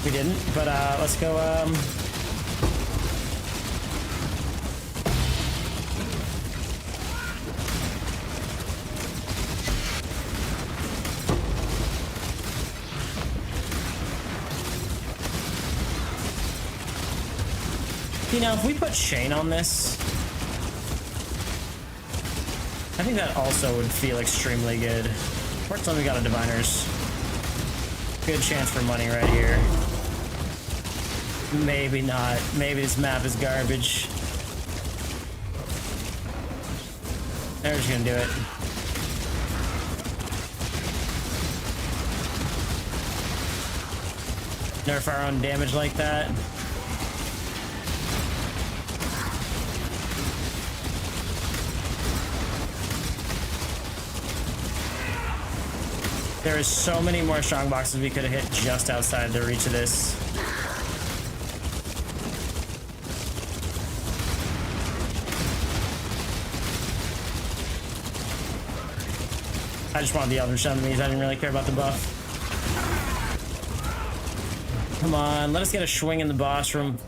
We didn't, but let's go. You know, if we put Shane on this, I think that also would feel extremely good. Fortunately, we got a Diviners. Good chance for money right here. Maybe not. Maybe this map is garbage. They're just gonna do it. Nerf our own damage like that. There is so many more strong boxes we could have hit just outside the reach of this. I just wanted the Eldritch enemies. I didn't really care about the buff. Come on, let us get a swing in the boss room.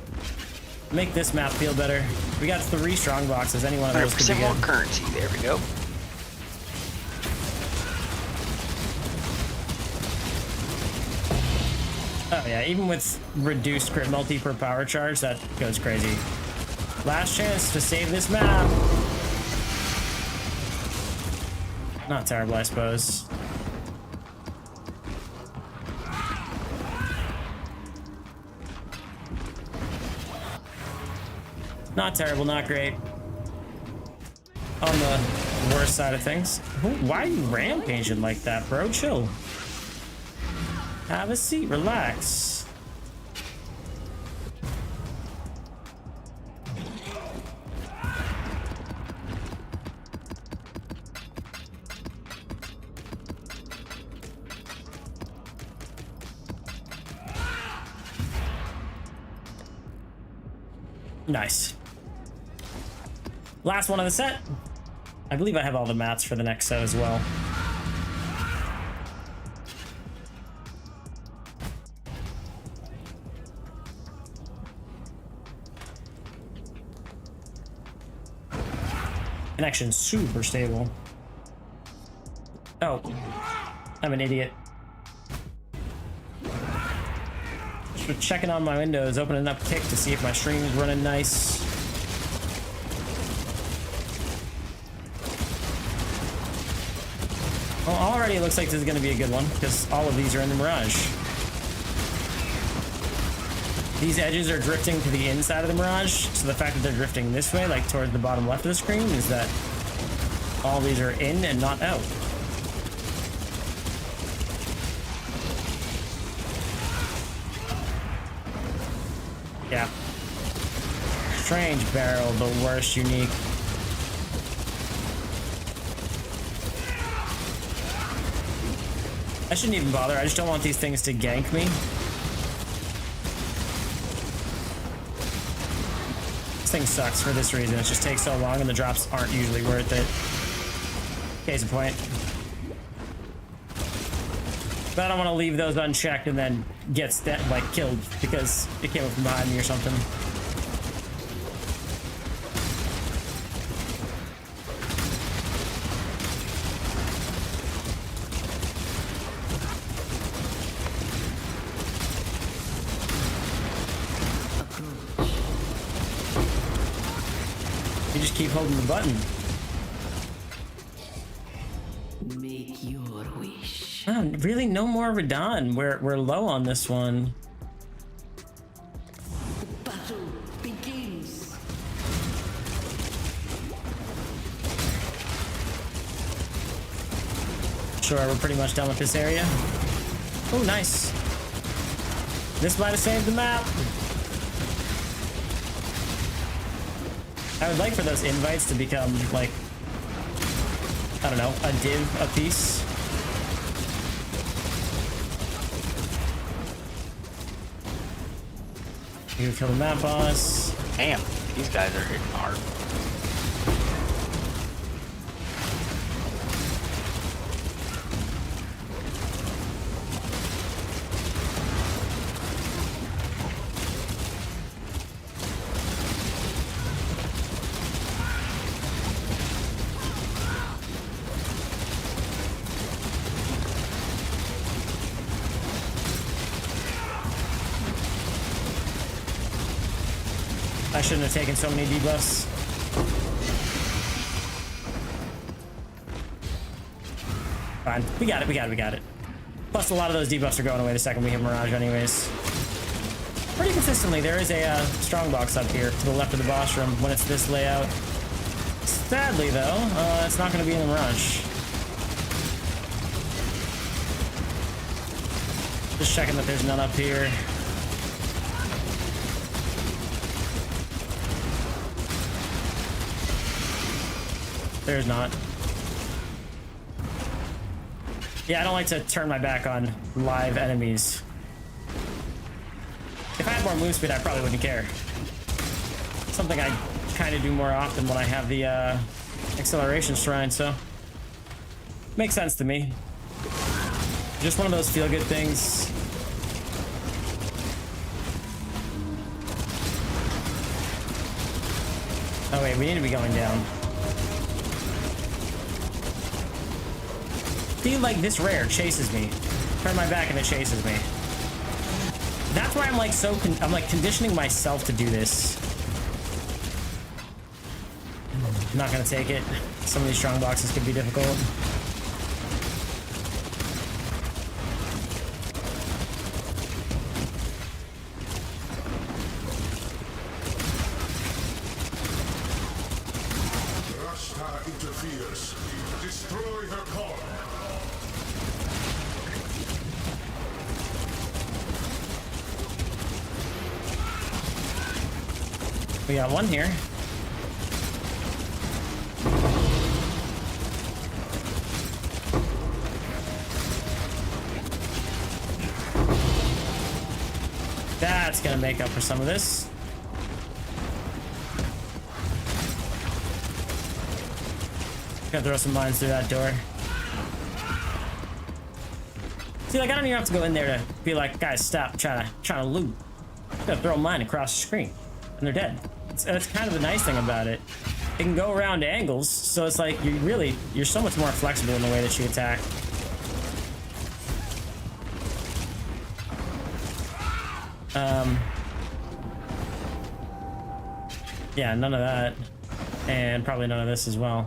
Make this map feel better. We got 3 strong boxes. Any one of those could be 100% more good. currency. There we go. Oh yeah, even with reduced crit multi per power charge, that goes crazy. Last chance to save this map. Not terrible, I suppose. Not terrible, not great. On the worst side of things. Why are you rampaging like that, bro? Chill. Have a seat, relax. Nice. Last one of the set. I believe I have all the mats for the next set as well. Connection super stable. Oh, I'm an idiot. Just checking on my windows, opening up Kick to see if my stream is running nice. Well, already it looks like this is going to be a good one because all of these are in the Mirage. These edges are drifting to the inside of the Mirage, so the fact that they're drifting this way, like towards the bottom left of the screen, is that all these are in and not out. Yeah. Strange barrel, the worst unique. I shouldn't even bother, I just don't want these things to gank me. This thing sucks for this reason. It just takes so long and the drops aren't usually worth it. Case in point. But I don't want to leave those unchecked and then get like killed because it came up from behind me or something. You just keep holding the button. Make your wish. Oh, really? No more Radon. We're low on this one. The battle begins. Sure, we're pretty much done with this area. Oh, nice. This might have saved the map. I would like for those invites to become, like, I don't know, a div a piece. You kill the map boss. Damn, these guys are hitting hard. I shouldn't have taken so many debuffs. Fine. We got it, we got it, we got it. Plus, a lot of those debuffs are going away the second we hit Mirage anyways. Pretty consistently, there is a strong box up here to the left of the boss room when it's this layout. Sadly, though, it's not going to be in the Mirage. Just checking that there's none up here. There's not. Yeah, I don't like to turn my back on live enemies. If I had more move speed, I probably wouldn't care. Something I kind of do more often when I have the acceleration shrine, so makes sense to me. Just one of those feel-good things. Oh wait, we need to be going down. Feel like this rare chases me. Turn my back and it chases me. That's why I'm like I'm like conditioning myself to do this. I'm not gonna take it. Some of these strong boxes could be difficult. Rasta interferes. Destroy her core. We got one here. That's gonna make up for some of this. Gotta throw some mines through that door. See, like, I don't even have to go in there to be like, guys, stop trying to loot. Gotta throw a mine across the screen, and they're dead. That's kind of the nice thing about it. It can go around angles, so it's like you're so much more flexible in the way that you attack. Yeah, none of that, and probably none of this as well.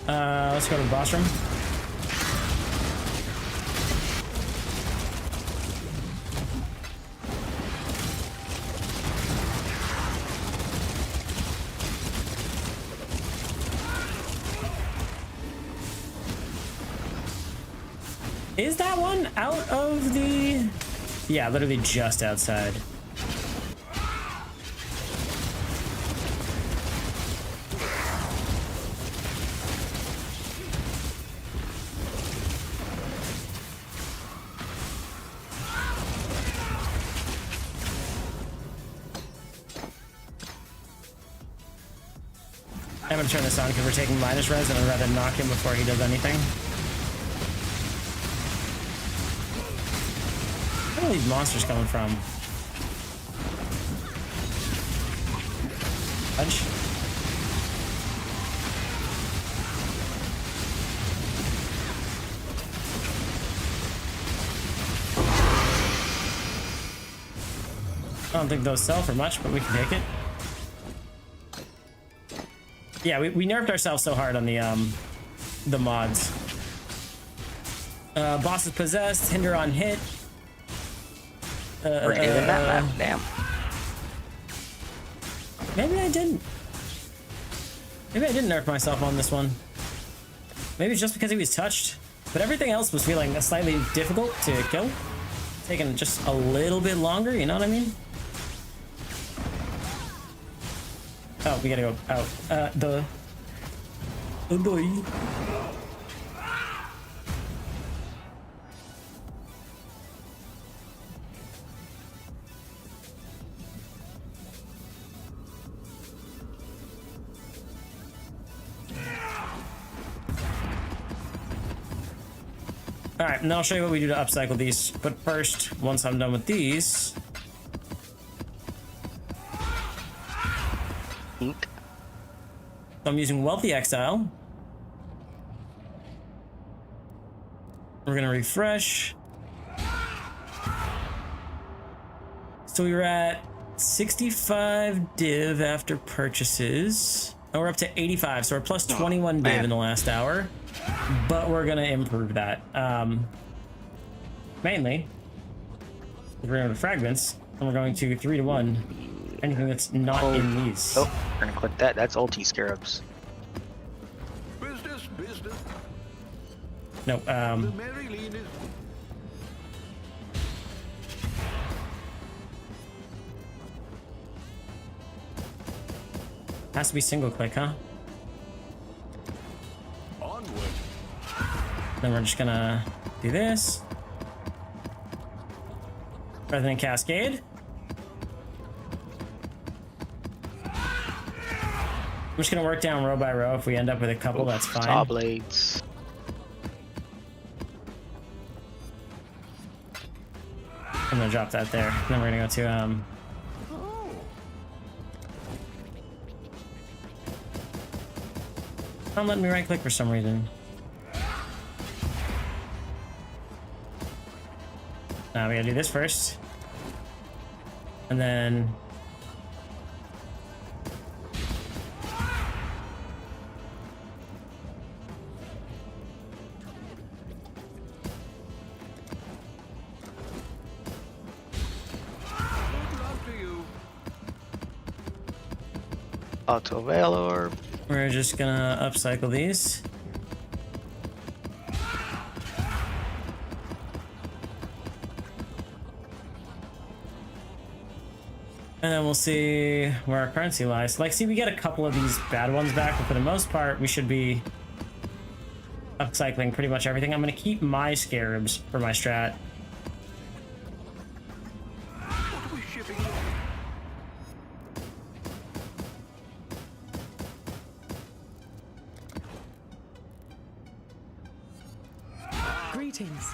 Let's go to the boss room. Is that one out of the... Yeah, literally just outside. I'm gonna turn this on because we're taking minus res and I'd rather knock him before he does anything. Where are these monsters coming from? Fudge. I don't think those sell for much, but we can take it. Yeah, we nerfed ourselves so hard on the mods. Boss is possessed, hinder on hit. We're doing that map. Damn. Maybe I didn't. Maybe I didn't nerf myself on this one. Maybe it's just because he was touched. But everything else was feeling slightly difficult to kill. Taking just a little bit longer, you know what I mean? Oh, we gotta go out. Oh boy. Alright, and then I'll show you what we do to upcycle these. But first, once I'm done with these... So I'm using Wealthy Exile. We're gonna refresh. So we were at 65 div after purchases. And we're up to 85, so we're plus 21 div in the last hour. But we're gonna improve that. Mainly, we're going to fragments, and we're going to 3-to-1. Anything that's not in these. Oh, we're gonna click that. That's ulti scarabs. Business. No, has to be single click, huh? Onward. Then we're just gonna do this. Rather than cascade. We're just gonna work down row by row. If we end up with a couple, that's fine. Saw blades. I'm gonna drop that there. Then we're gonna go to Don't let me right click for some reason. Now we gotta do this first. And then Auto Valor. we're just gonna upcycle these. And then we'll see where our currency lies. Like, see, we get a couple of these bad ones back, but for the most part, we should be upcycling pretty much everything. I'm gonna keep my scarabs for my strat. Greetings.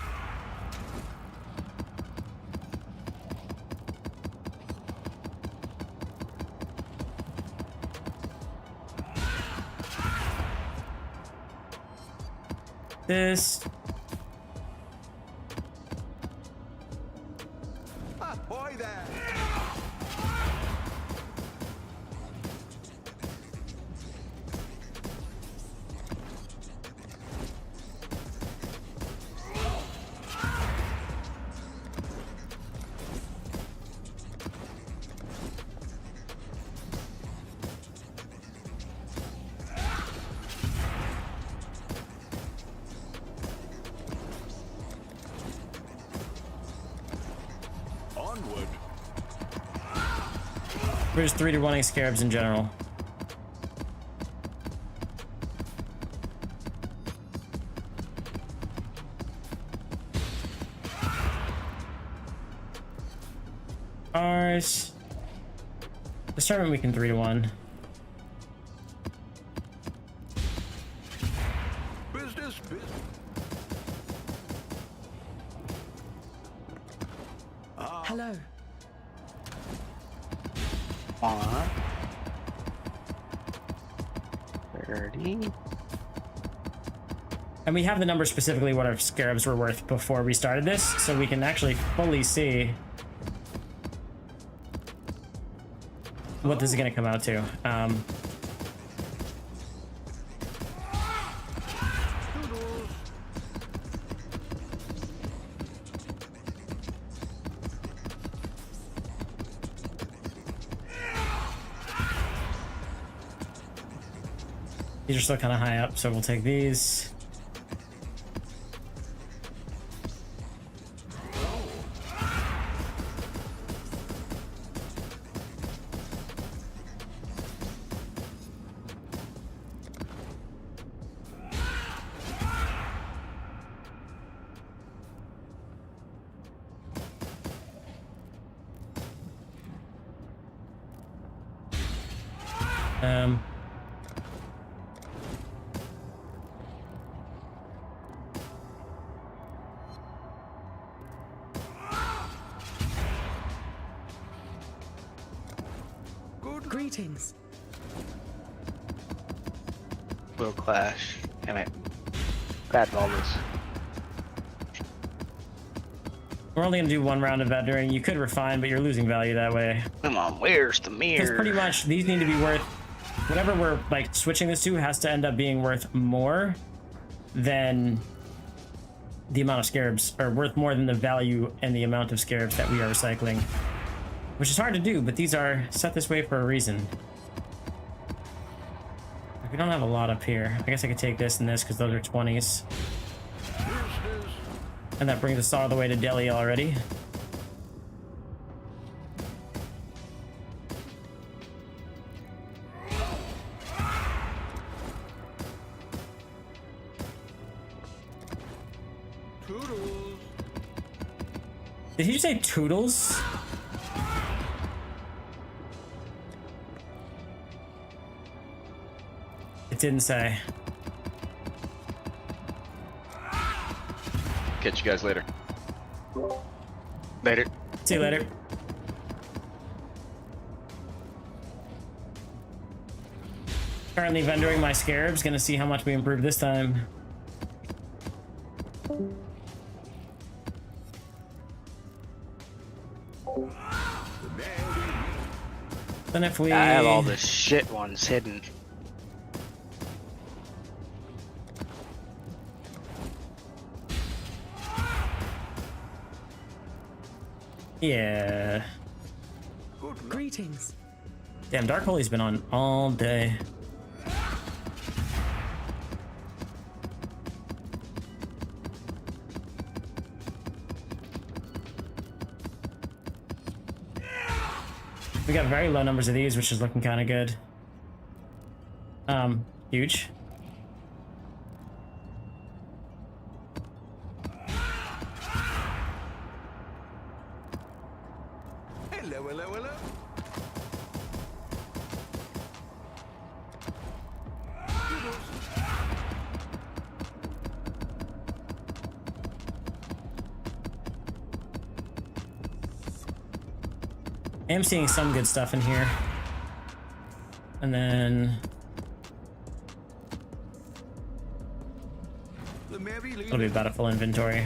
This. Ahoy there! Onward. We're just 3-to-1ing scarabs in general. Ours. This tournament we can 3-to-1. Business. Hello. On. 30. And we have the number specifically what our scarabs were worth before we started this, so we can actually fully see what this is going to come out to. These are still kind of high up, so we'll take these. Greetings. Will clash. Damn it. Bad ballers. We're only going to do one round of veteran. You could refine, but you're losing value that way. Come on, where's the Because mirror? pretty much these need to be worth, whatever we're like switching this to has to end up being worth more than the amount of scarabs, or worth more than the value and the amount of scarabs that we are recycling. Which is hard to do, but these are set this way for a reason. We don't have a lot up here. I guess I could take this and this because those are 20s. And that brings us all the way to Delhi already. Toodles. Did he say toodles? It didn't say. Catch you guys later. Later. See you later. Currently vendoring my scarabs. Gonna see how much we improve this time. Then if we... I have all the shit ones hidden. Yeah. Greetings. Damn, Dark Holy's been on all day. We got very low numbers of these, which is looking kind of good. Huge. Hello, hello, hello. I am seeing some good stuff in here. And then The merry it'll be about a full inventory.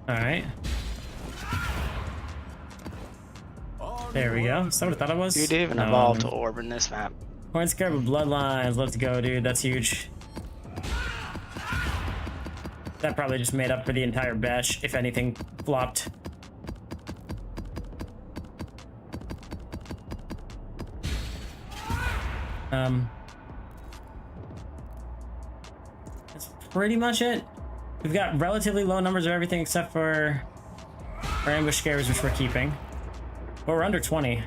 All right. There we go. Is that what I thought it was? You didn't even evolve to orb in this map. Horn Scarab of Bloodlines. Let's go, dude. That's huge. That probably just made up for the entire bash, if anything flopped. That's pretty much it. We've got relatively low numbers of everything except for our ambush scares, which we're keeping. But we're under 20.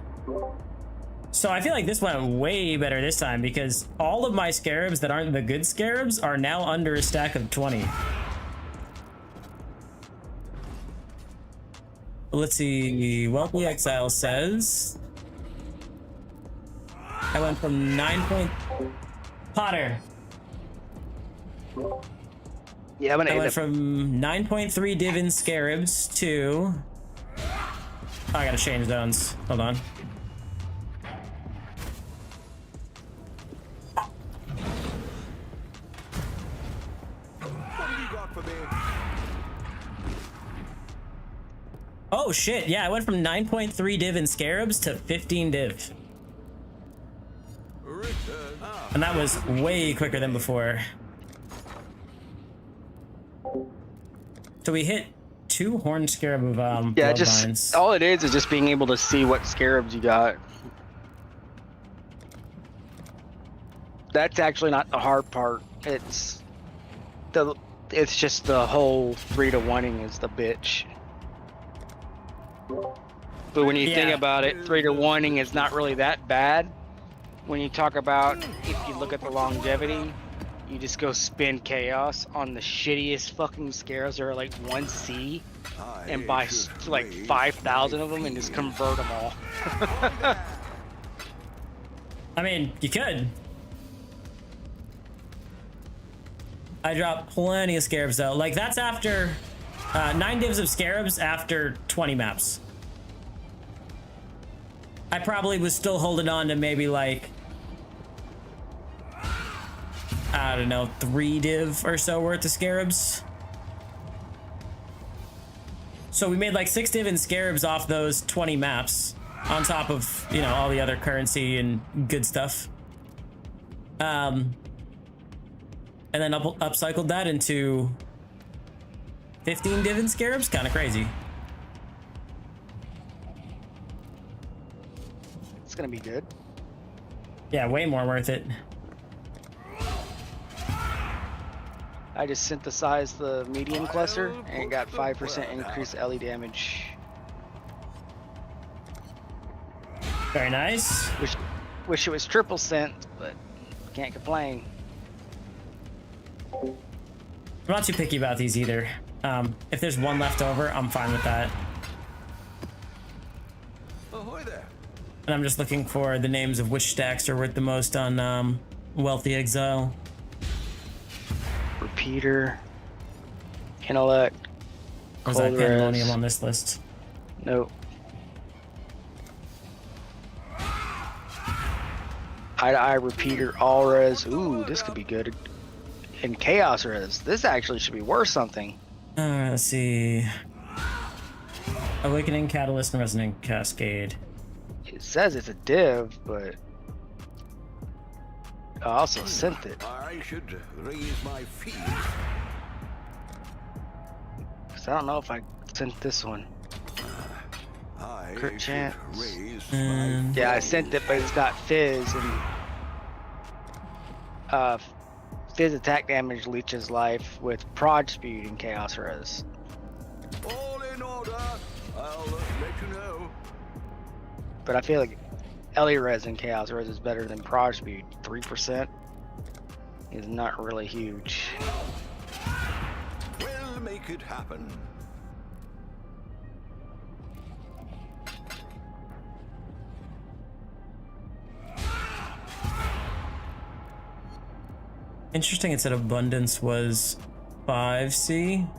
So I feel like this went way better this time because all of my scarabs that aren't the good scarabs are now under a stack of 20. Let's see. Wealthy Exile says I went from 9 Potter. Yeah, I'm gonna I end went up. from 9.3 div in scarabs to... Oh, I gotta change zones. Hold on. What have you got for me? Oh shit, yeah, I went from 9.3 div in scarabs to 15 div. Return. And that was way quicker than before. So we hit 2 horned scarab of Yeah, bloodlines. just all it is just being able to see what scarabs you got. That's actually not the hard part. It's just the whole 3-to-1ing is the bitch. But when you think Yeah. about it, 3-to-1ing is not really that bad. When you talk about, if you look at the longevity, you just go spin chaos on the shittiest fucking scarabs that are like 1C and buy like 5,000 of them and just convert them all. I mean, you could. I dropped plenty of scarabs though. Like that's after 9 divs of scarabs after 20 maps. I probably was still holding on to maybe like, I don't know, 3 div or so worth of scarabs. So we made like 6 div and scarabs off those 20 maps on top of, you know, all the other currency and good stuff. And then upcycled that into 15 div and scarabs. Kind of crazy. It's gonna be good. Yeah, way more worth it. I just synthesized the medium cluster and got 5% increased LE damage. Very nice. Wish it was triple synth, but can't complain. I'm not too picky about these either. If there's one left over, I'm fine with that. Ahoy there. And I'm just looking for the names of which stacks are worth the most on Wealthy Exile. Repeater, intellect, Or is that cold Pandemonium res. on this list? Nope. Eye-to-eye repeater, all res. Ooh, this could be good. And chaos res. This actually should be worth something. Let's see. Awakening, Catalyst, and Resonant Cascade. It says it's a div, but I also sent it. I should raise my fees. 'Cause I don't know if I sent this one. I Crit should chance. raise Yeah, I sent it, but it's got fizz and fizz attack damage leeches life with prod speed and chaos res. all in order. I'll let you know. But I feel like LE res and chaos res is better than prod speed. 3% is not really huge. We'll make it happen. Interesting, it said abundance was 5C.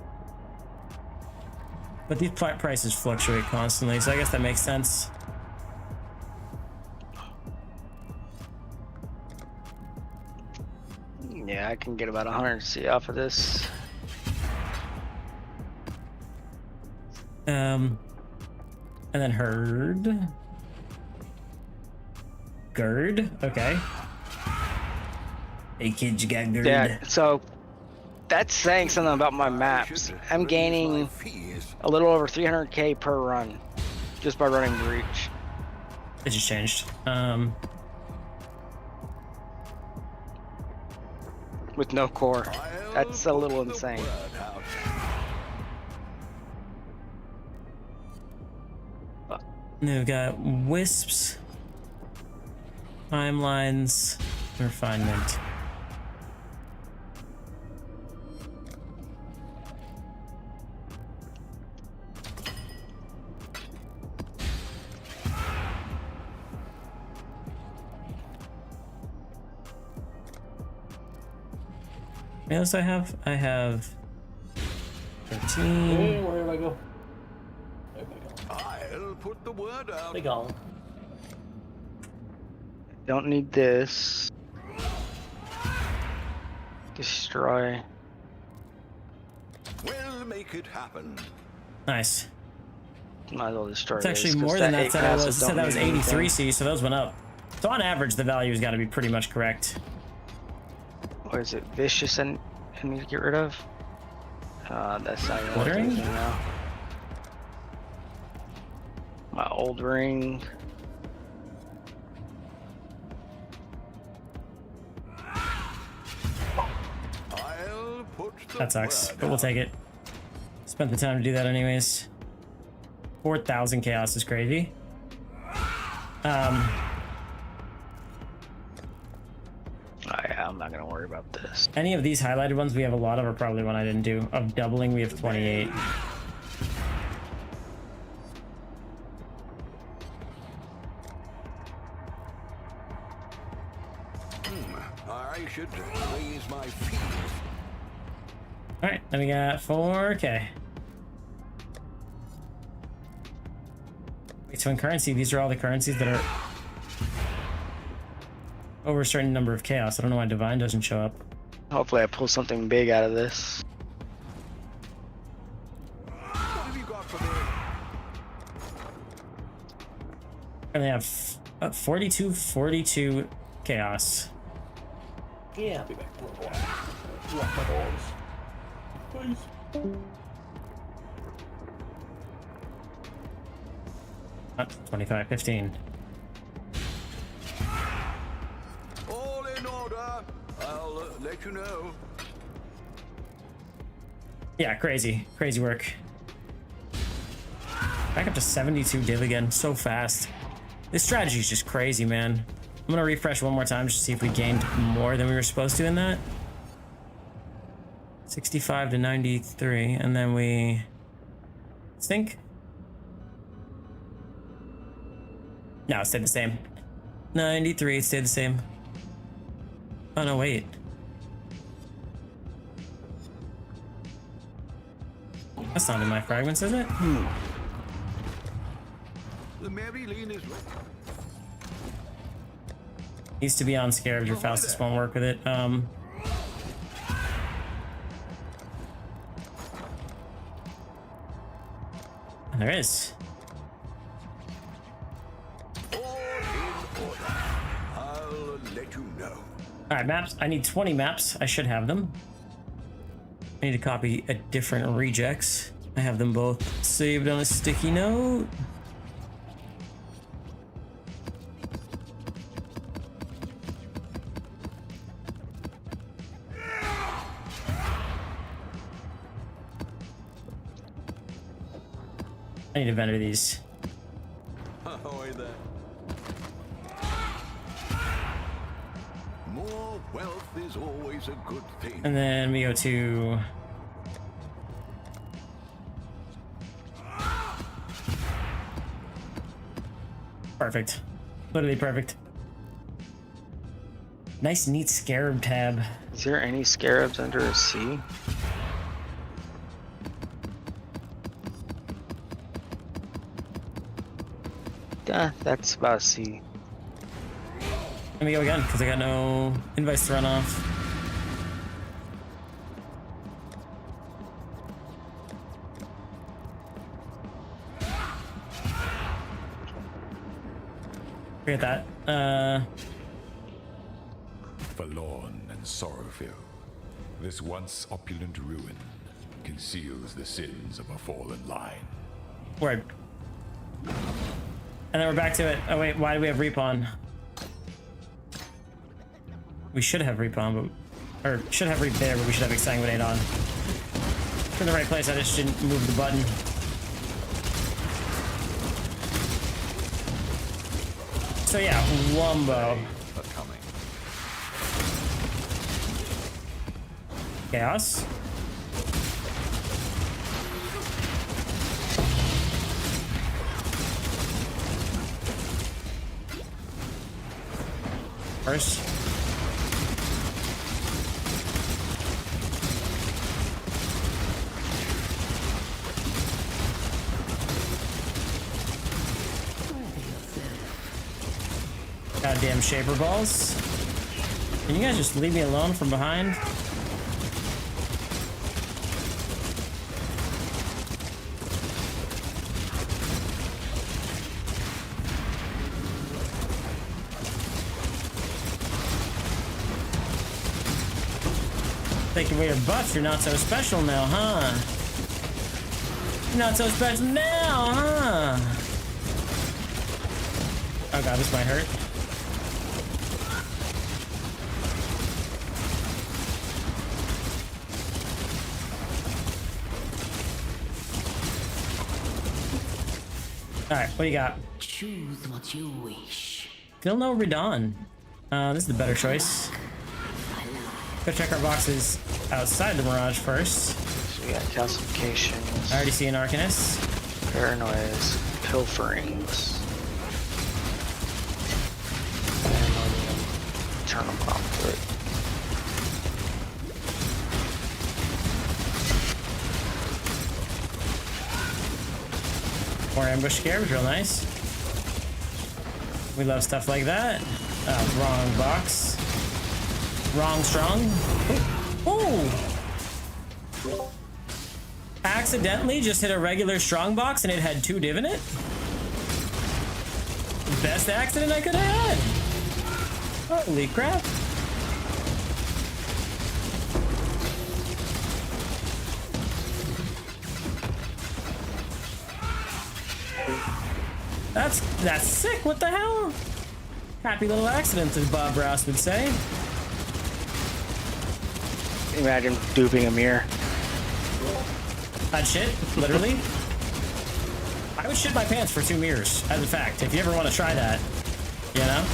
But these prices fluctuate constantly, so I guess that makes sense. Yeah, I can get about 100C off of this. And then herd. Gird, okay. Hey kids, you got gird. Yeah, so that's saying something about my maps. I'm gaining a little over 300k per run just by running Breach. It just changed. With no core. That's a little insane. Then we've got wisps, timelines, refinement. What else I have? I have 13. Hey, where do I go? There we go. I'll put the word out. They gone. Don't need this. Destroy. We'll make it happen. Nice. Might as well destroy It's actually this, 'cause more than that. eight Said I passes was said don't that was mean anything. 83C, so those went up. So on average, the value's got to be pretty much correct. What is it? Vicious and I need to get rid of? That's not even Glittering? working now. My old ring. I'll put the That sucks, word but we'll out. take it. Spent the time to do that anyways. 4,000 chaos is crazy. I'm not gonna worry about this. Any of these highlighted ones we have a lot of, or probably one I didn't do. Of doubling, we have 28. I should raise my feet. Alright, then we got 4K. Wait, so in currency, these are all the currencies that are over a certain number of chaos. I don't know why Divine doesn't show up. Hopefully I pull something big out of this. What have you got for me? And they have 42 chaos. Yeah, I'll be back. Lock my doors. Please. Not 25, 15. All in order. I'll let you know. Yeah, crazy work. Back up to 72 div again, so fast. This strategy is just crazy, man. I'm gonna refresh one more time just to see if we gained more than we were supposed to in that. 65 to 93, and then we think. No, it stayed the same. 93, it stayed the same. Oh no, wait. That's not in my fragments, is it? The Marilyn is ready. Needs to be on Scarabs or Faustus won't work with it. And there is. All in order. I'll let you know. Alright, maps. I need 20 maps. I should have them. I need to copy a different regex. I have them both saved on a sticky note. I need to vendor these. Ahoy there. More wealth is always a good thing. And then we go to... Perfect. Literally perfect. Nice, neat scarab tab. Is there any scarabs under a sea? That's about a sea. Let me go again, because I got no invites to run off. Forget that. Forlorn and sorrow-filled, this once opulent ruin conceals the sins of a fallen line. Word. And then we're back to it. Oh wait, why do we have Repawn? We should have Repawn, but... Or, should have Reap there, but we should have Exsanguinate on. It's in the right place, I just didn't move the button. So yeah, Wumbo. Chaos. First. Goddamn shaper balls. Can you guys just leave me alone from behind? Thinking with your buff, you're not so special now, huh? You're not so special now, huh? Oh god, this might hurt. Alright, what do you got? Choose what you wish. Still no Radon. This is the better choice. Go check our boxes outside the Mirage first. So we got calcifications. I already see an Arcanist. Paranoias. Pilferings. Pandemonium. Eternal conflict. More ambush scares, real nice. We love stuff like that. Wrong box. Wrong strong. Ooh. Accidentally just hit a regular strong box and it had 2 div in it. Best accident I could have had. Holy crap. That's sick. What the hell? Happy little accident, as Bob Ross would say. Imagine duping a mirror. I'd shit, literally. I would shit my pants for 2 mirrors, as a fact. If you ever want to try that, you know?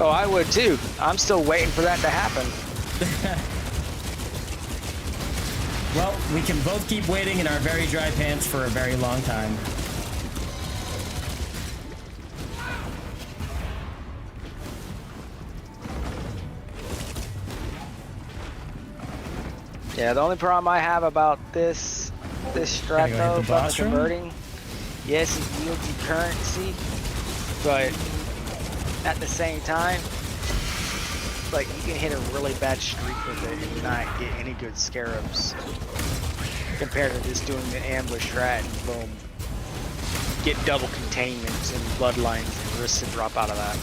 Oh, I would too. I'm still waiting for that to happen. Well, we can both keep waiting in our very dry pants for a very long time. Yeah, the only problem I have about this strat though, about the converting, yes, it yields you currency, but at the same time, like you can hit a really bad streak with it and not get any good scarabs compared to just doing the ambush strat and boom, get double containments and bloodlines and risks to drop out of that.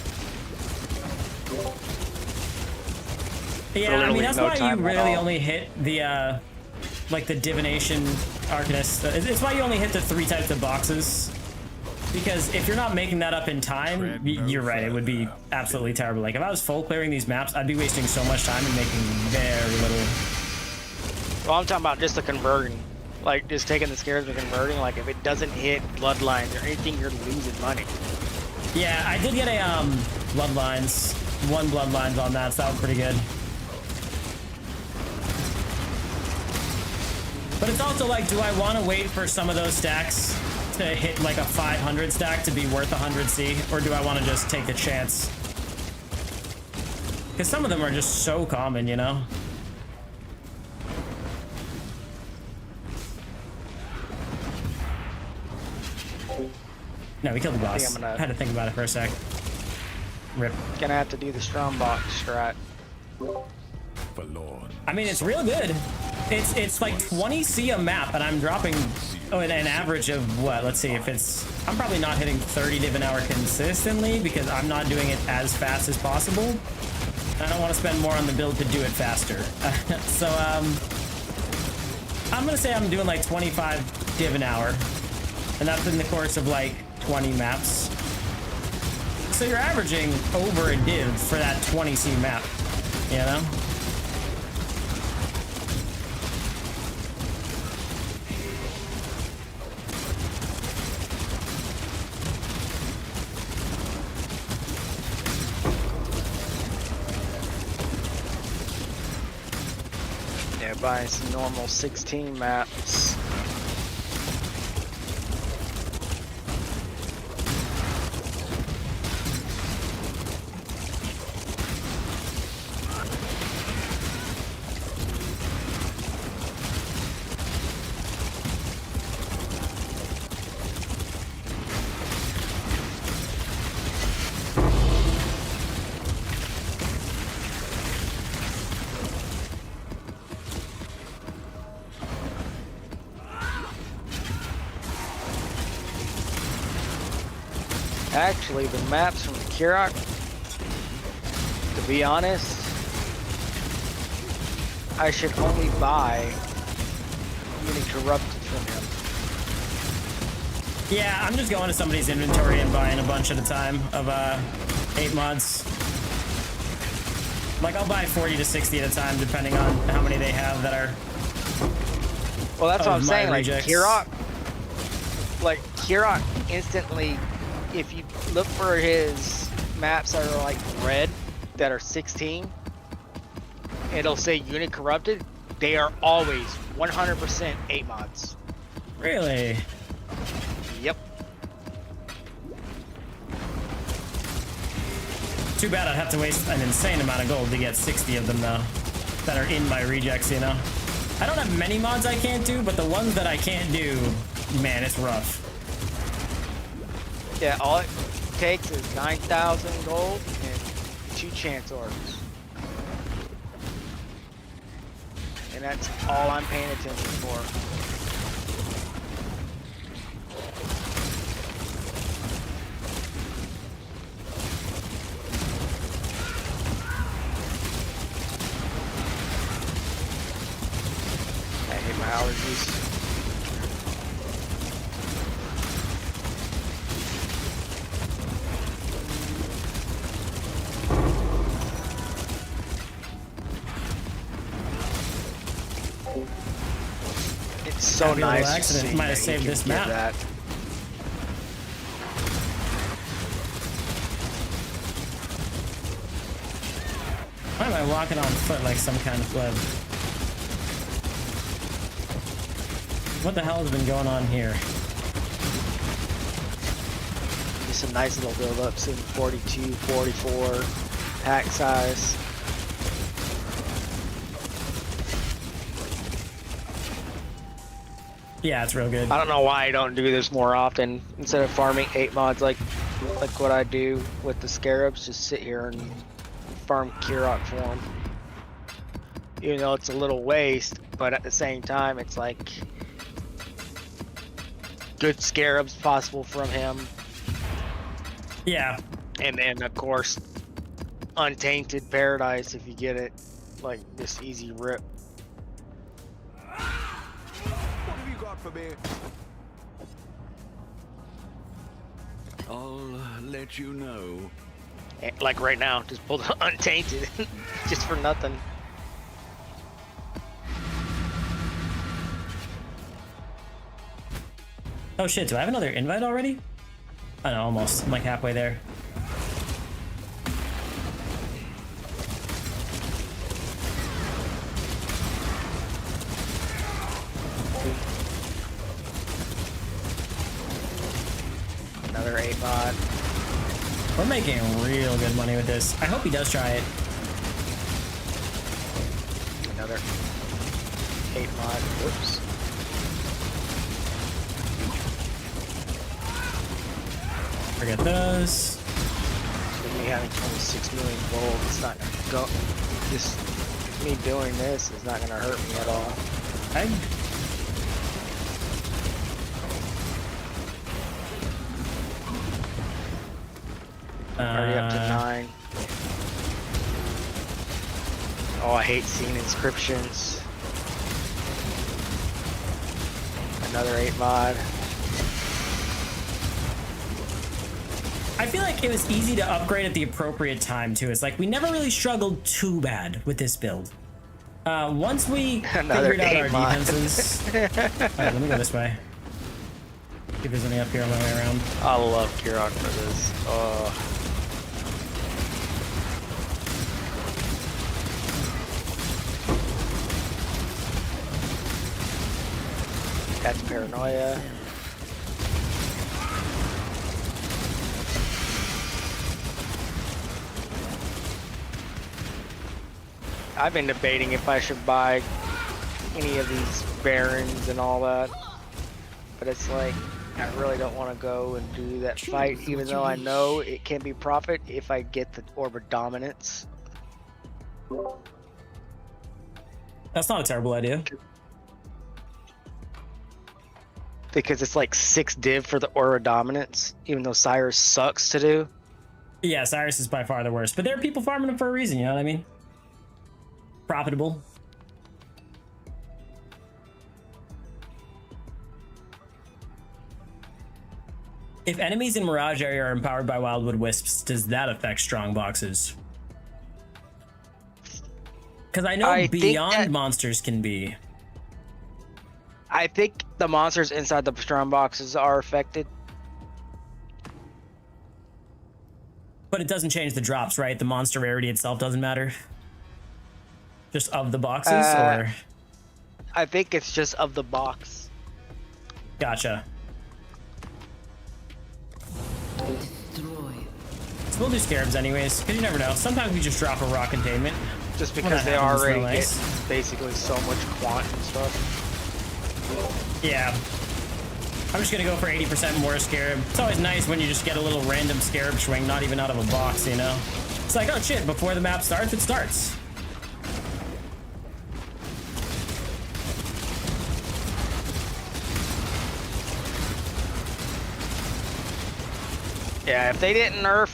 Yeah, I mean, that's why you really only hit the, like the divination arcanist. It's why you only hit the 3 types of boxes. Because if you're not making that up in time, you're right, it would be absolutely terrible. Like, if I was full clearing these maps, I'd be wasting so much time and making very little. Well, I'm talking about just the converting. Like, just taking the scares and converting. Like, if it doesn't hit bloodlines or anything, you're losing money. Yeah, I did get a, bloodlines. 1 bloodlines on that, so that was pretty good. But it's also like, do I want to wait for some of those stacks to hit like a 500 stack to be worth 100C? Or do I want to just take the chance? Because some of them are just so common, you know? No, we killed the boss. I'm gonna- Had to think about it for a sec. Rip. Gonna have to do the strong box strat. Forlorn. I mean, it's real good. It's like 20 C a map, and I'm dropping an average of what? Let's see if it's. I'm probably not hitting 30 div an hour consistently because I'm not doing it as fast as possible. I don't want to spend more on the build to do it faster. So I'm gonna say I'm doing like 25 div an hour, and that's in the course of like 20 maps. So you're averaging over a div for that 20 C map, you know? Yeah, buying some normal 16 maps. Actually, the maps from Kirok, to be honest, I should only buy Corrupted from him. Yeah, I'm just going to somebody's inventory and buying a bunch at a time of 8 mods. Like, I'll buy 40 to 60 at a time, depending on how many they have that are. Well, that's what I'm my saying. Like rejects. Kirok instantly. If you look for his maps that are like red, that are 16, it'll say Unit Corrupted. They are always 100% 8 mods. Really? Yep. Too bad I'd have to waste an insane amount of gold to get 60 of them, though, that are in my rejects, you know? I don't have many mods I can't do, but the ones that I can't do, man, it's rough. Yeah, all it takes is 9,000 gold and 2 chance orbs. And that's all I'm paying attention for. I hate my allergies. It's so Happy little nice. to accident. see Might have that you saved can this get map. that. Why am I walking on foot like some kind of pleb? What the hell has been going on here? Some nice little build-ups in 42, 44 pack size. Yeah, it's real good. I don't know why I don't do this more often. Instead of farming 8 mods like what I do with the scarabs, just sit here and farm Kirok for them. Even though it's a little waste, but at the same time, it's like good scarabs possible from him. Yeah. And then, of course, Untainted Paradise if you get it. Like, this easy rip. What have you got for me? I'll let you know. And, like right now, just pulled Untainted. Just for nothing. Oh shit, do I have another invite already? I know, almost. I'm like halfway there. Another 8 mod. We're making real good money with this. I hope he does try it. another 8 mod. Whoops. Forget those. With me having 26 million gold, it's not gonna go. Just me doing this is not gonna hurt me at all. Okay. Already up to 9. Oh, I hate seeing inscriptions. Another 8 mod. I feel like it was easy to upgrade at the appropriate time too. It's like we never really struggled too bad with this build. Once we Another figured out our 8 mod. defenses. Alright, let me go this way. See if there's any up here on my way around. I love Kiron for this. Oh. That's paranoia. I've been debating if I should buy any of these barons and all that, but it's like I really don't want to go and do that fight, even though I know it can be profit if I get the orb of dominance. That's not a terrible idea. Because it's like 6 div for the Aura Dominance, even though Cyrus sucks to do. Yeah, Cyrus is by far the worst, but there are people farming them for a reason, you know what I mean? Profitable. If enemies in Mirage area are empowered by Wildwood Wisps, does that affect strong boxes? Because I know beyond monsters can be. I think the monsters inside the strong boxes are affected. But it doesn't change the drops, right? The monster rarity itself doesn't matter? Just of the boxes, or? I think it's just of the box. Gotcha. Destroy. So we'll do scarabs anyways, because you never know. Sometimes we just drop a raw containment. Just because they already get basically so much quant and stuff. Yeah. I'm just gonna go for 80% more scarab. It's always nice when you just get a little random scarab swing, not even out of a box, you know? It's like, oh shit, before the map starts, it starts. Yeah, if they didn't nerf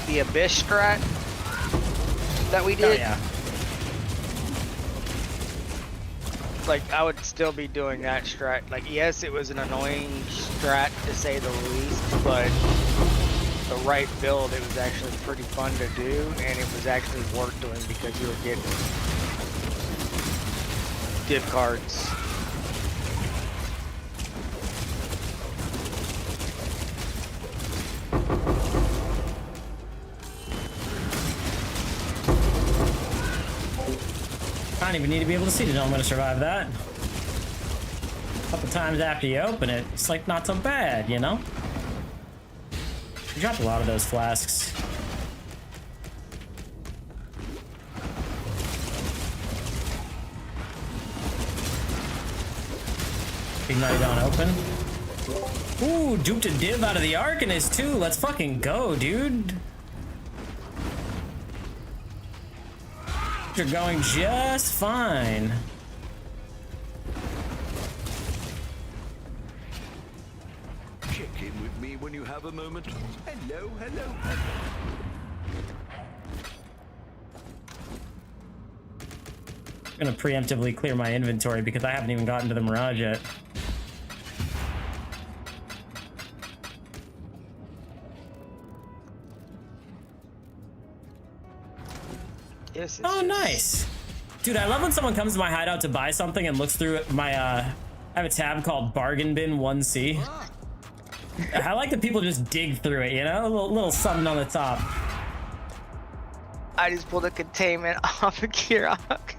the Abyss strat that we did, Oh yeah. like I would still be doing that strat. Like, yes, it was an annoying strat to say the least, but the right build, it was actually pretty fun to do, and it was actually worth doing because you were getting div cards. I don't even need to be able to see to know I'm gonna survive that. A couple times after you open it, it's like not so bad, you know? You dropped a lot of those flasks. Ignite on open. Ooh, duped a div out of the Arcanist too. Let's fucking go, dude. You're going just fine. Check in with me when you have a moment. Hello, hello. I'm gonna preemptively clear my inventory because I haven't even gotten to the Mirage yet. Yes, Oh, nice. Dude, I love when someone comes to my hideout to buy something and looks through my, I have a tab called Bargain Bin 1C. I like that people just dig through it, you know? A little something on the top. I just pulled a containment off of Kirok.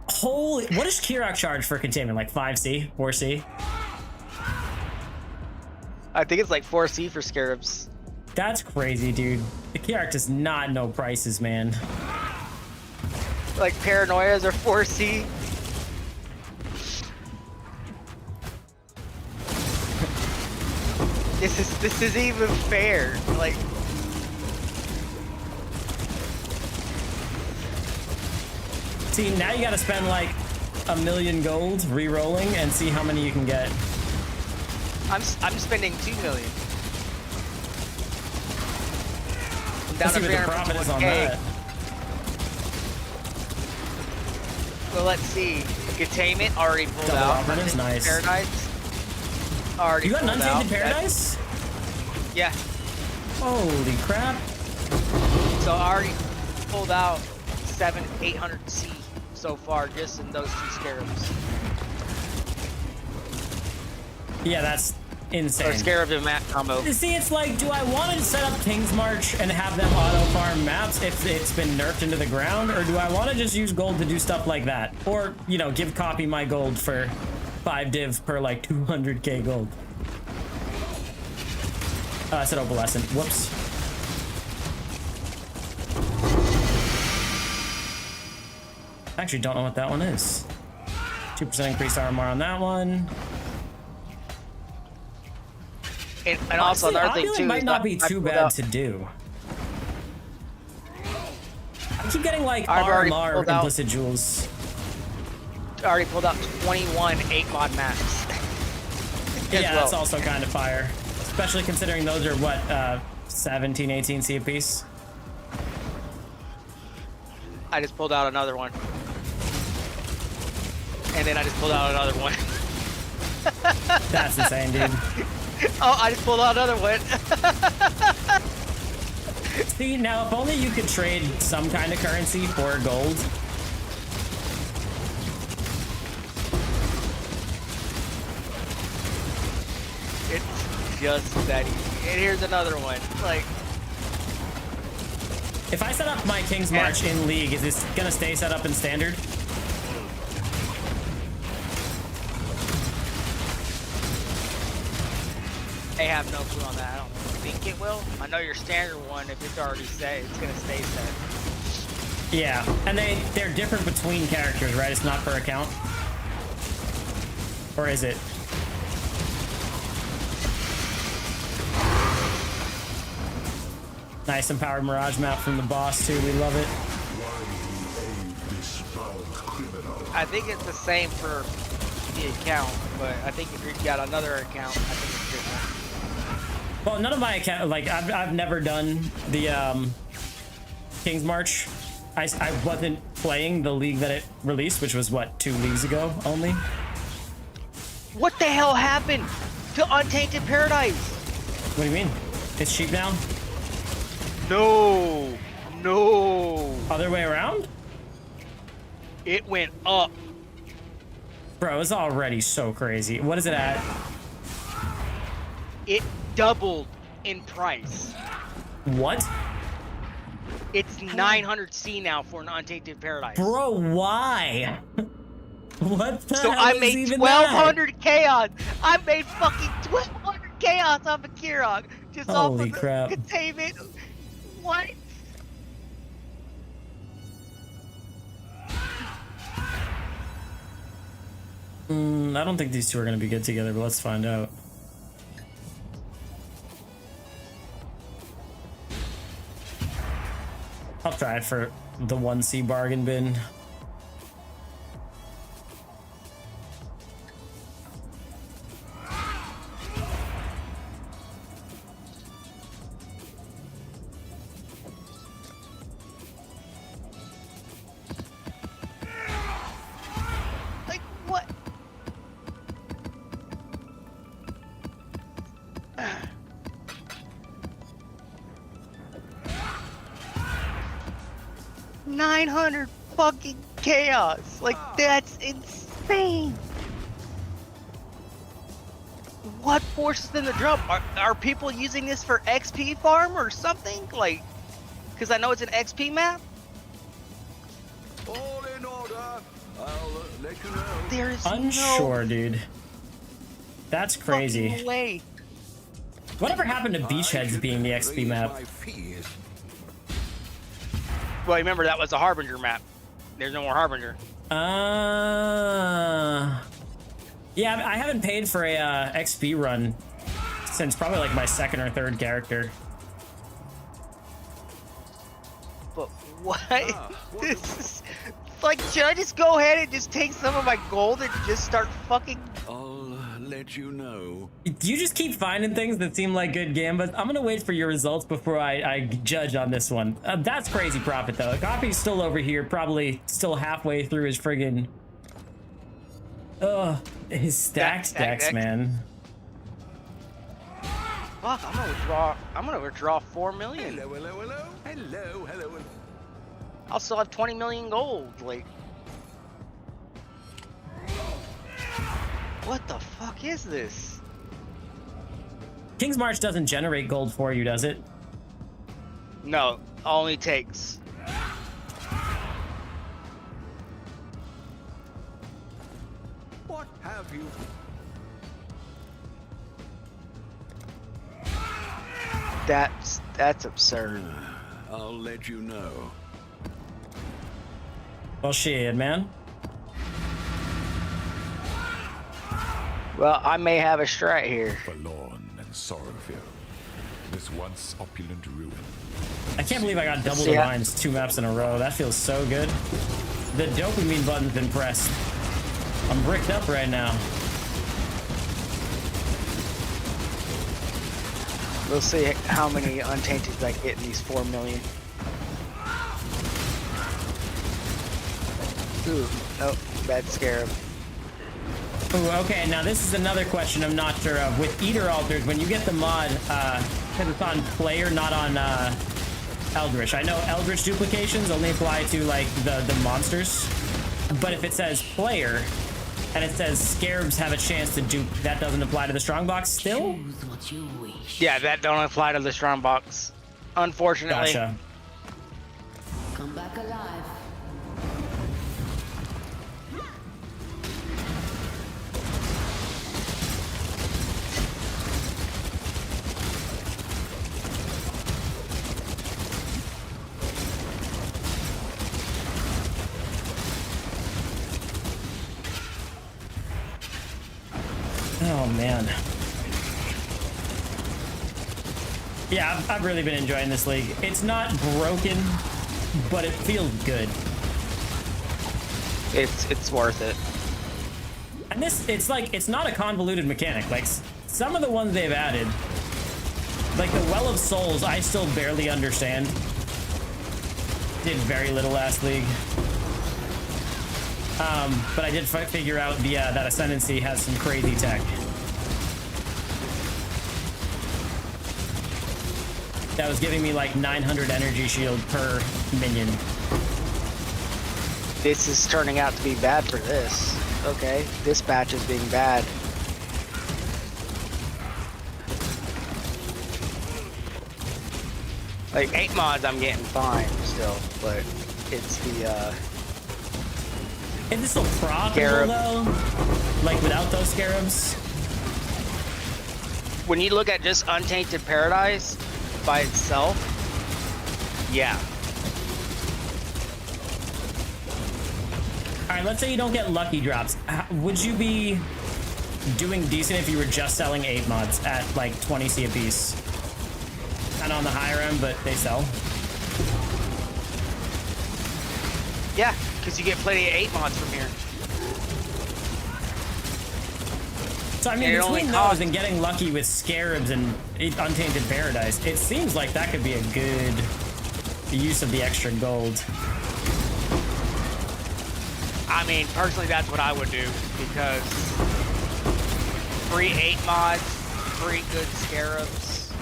Holy, what does Kirok charge for containment? Like 5C, 4C? I think it's like 4C for scarabs. That's crazy, dude. The Kirok does not know prices, man. Like paranoias are 4C. This is even fair. Like See, now you gotta spend like 1,000,000 gold re-rolling and see how many you can get. I'm spending 2 million. I'm down Let's see to what the profit is on 351K. that. Well, let's see. Containment already pulled Double out. operatives, nice. Paradise already You got an pulled Untainted out. Paradise? Yeah. Holy crap. So I already pulled out 800C so far just in those 2 scarabs. Yeah, that's Or insane. scarab and map combo. You see, it's like, do I want to set up King's March and have them auto-farm maps if it's been nerfed into the ground? Or do I want to just use gold to do stuff like that? Or, you know, give Copy my gold for 5 div per, like, 200k gold. I said Opalescent. Whoops. I actually don't know what that one is. 2% increased armor on that one. And also another thing too. Might is not be I too pulled bad out- to do. I keep getting like I've already RMR pulled out- implicit jewels. I already pulled out 21 8-mod maps. Yeah, well. that's also kind of fire. Especially considering those are what, 17, 18 C a piece? I just pulled out another one. And then I just pulled out another one. That's insane, dude. Oh, I just pulled out another one. See, now if only you could trade some kind of currency for gold. It's just that easy. And here's another one. Like, If I set up my King's March in League, is this gonna stay set up in Standard? I have no clue on that. I don't think it will. I know your standard one, if it's already set, it's gonna stay set. Yeah, and they're different between characters, right? It's not per account? Or is it? Nice empowered Mirage map from the boss too, we love it. I think it's the same for the account, but I think if you've got another account, I think it's different. Well, none of my account, like I've never done the King's March. I wasn't playing the league that it released, which was what, 2 leagues ago only? What the hell happened to Untainted Paradise? What do you mean? It's cheap now? No, no. Other way around? It went up. Bro, it's already so crazy. What is it at? It doubled in price. What? It's 900C now for an Untainted Paradise. Bro, why? What the So hell I is made even 1,200 chaos. I made fucking 1,200 chaos off of Kirog. Just off Holy of the crap. containment. What? I don't think these two are going to be good together, but let's find out. I'll try it for the 1C bargain bin. Like, what? $900 fucking chaos. Like, that's insane. What forces them to drop? Are people using this for XP farm or something? Like, because I know it's an XP map. All in order. I'll let you know. There's Unsure, dude. That's no crazy. fucking way. Whatever happened to Beachheads being the XP map? My fears. Well, remember that was a Harbinger map. There's no more Harbinger. Yeah, I haven't paid for a XP run since probably like my second or third character. But what? This is like, should I just go ahead and just take some of my gold and just start fucking? I'll let you know. You just keep finding things that seem like good gambits. I'm gonna wait for your results before I judge on this one. That's crazy profit though. Copy's still over here, probably still halfway through his friggin'. His stacked decks, man. Fuck, I'm gonna withdraw 4 million. Hello. I'll still have 20 million gold. Like, what the fuck is this? King's March doesn't generate gold for you, does it? No, only takes. What have you? That's absurd. I'll let you know. Well, shit, man. Well, I may have a strat here. Forlorn and sorrow-filled, this once opulent ruin. I can't believe I got double divines 2 maps in a row. That feels so good. The dopamine button's been pressed. I'm bricked up right now. We'll see how many untainted I get in these 4 million. Ooh, nope, bad scarab. Ooh, okay, now this is another question I'm not sure of. With Eater Altars, when you get the mod, because it's on player, not on Eldritch. I know Eldritch duplications only apply to like the monsters, but if it says player and it says scarabs have a chance to dupe, that doesn't apply to the strongbox still? Choose what you wish. Yeah, that don't apply to the strongbox, unfortunately. Gotcha. Come back alive. Oh man. Yeah, I've really been enjoying this league. It's not broken, but it feels good. It's worth it. And it's like, it's not a convoluted mechanic. Like, some of the ones they've added, like the Well of Souls, I still barely understand. Did very little last league. But I did figure out that Ascendancy has some crazy tech. That was giving me like 900 energy shield per minion. This is turning out to be bad for this. Okay, this batch is being bad. Like 8 mods I'm getting fine still, but it's the Is this still profitable Scarab. though? Like without those scarabs? when you look at just Untainted Paradise by itself, yeah. All right, let's say you don't get lucky drops. Would you be doing decent if you were just selling 8 mods at like 20C a piece? Kind of on the higher end, but they sell. Yeah, because you get plenty of 8 mods from here. So I mean, And it only between costs- those and getting lucky with Scarabs and Untainted Paradise, it seems like that could be a good use of the extra gold. I mean, personally, that's what I would do, because free 8 mods, free good Scarabs.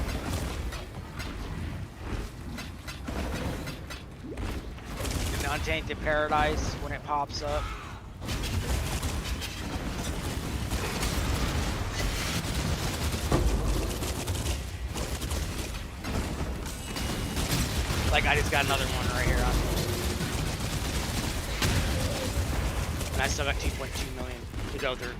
And Untainted Paradise when it pops up. Like, I just got another one right here. And I still got 2.2 million to go through.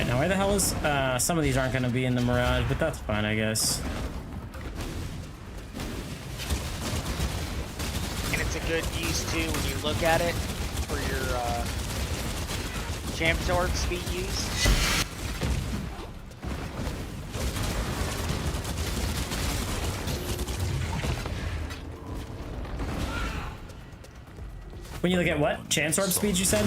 Alright, now where the hell is... some of these aren't going to be in the Mirage, but that's fine, I guess. And it's a good use too when you look at it for your champ sword speed use. When you look at what? Chance orb speed, you said?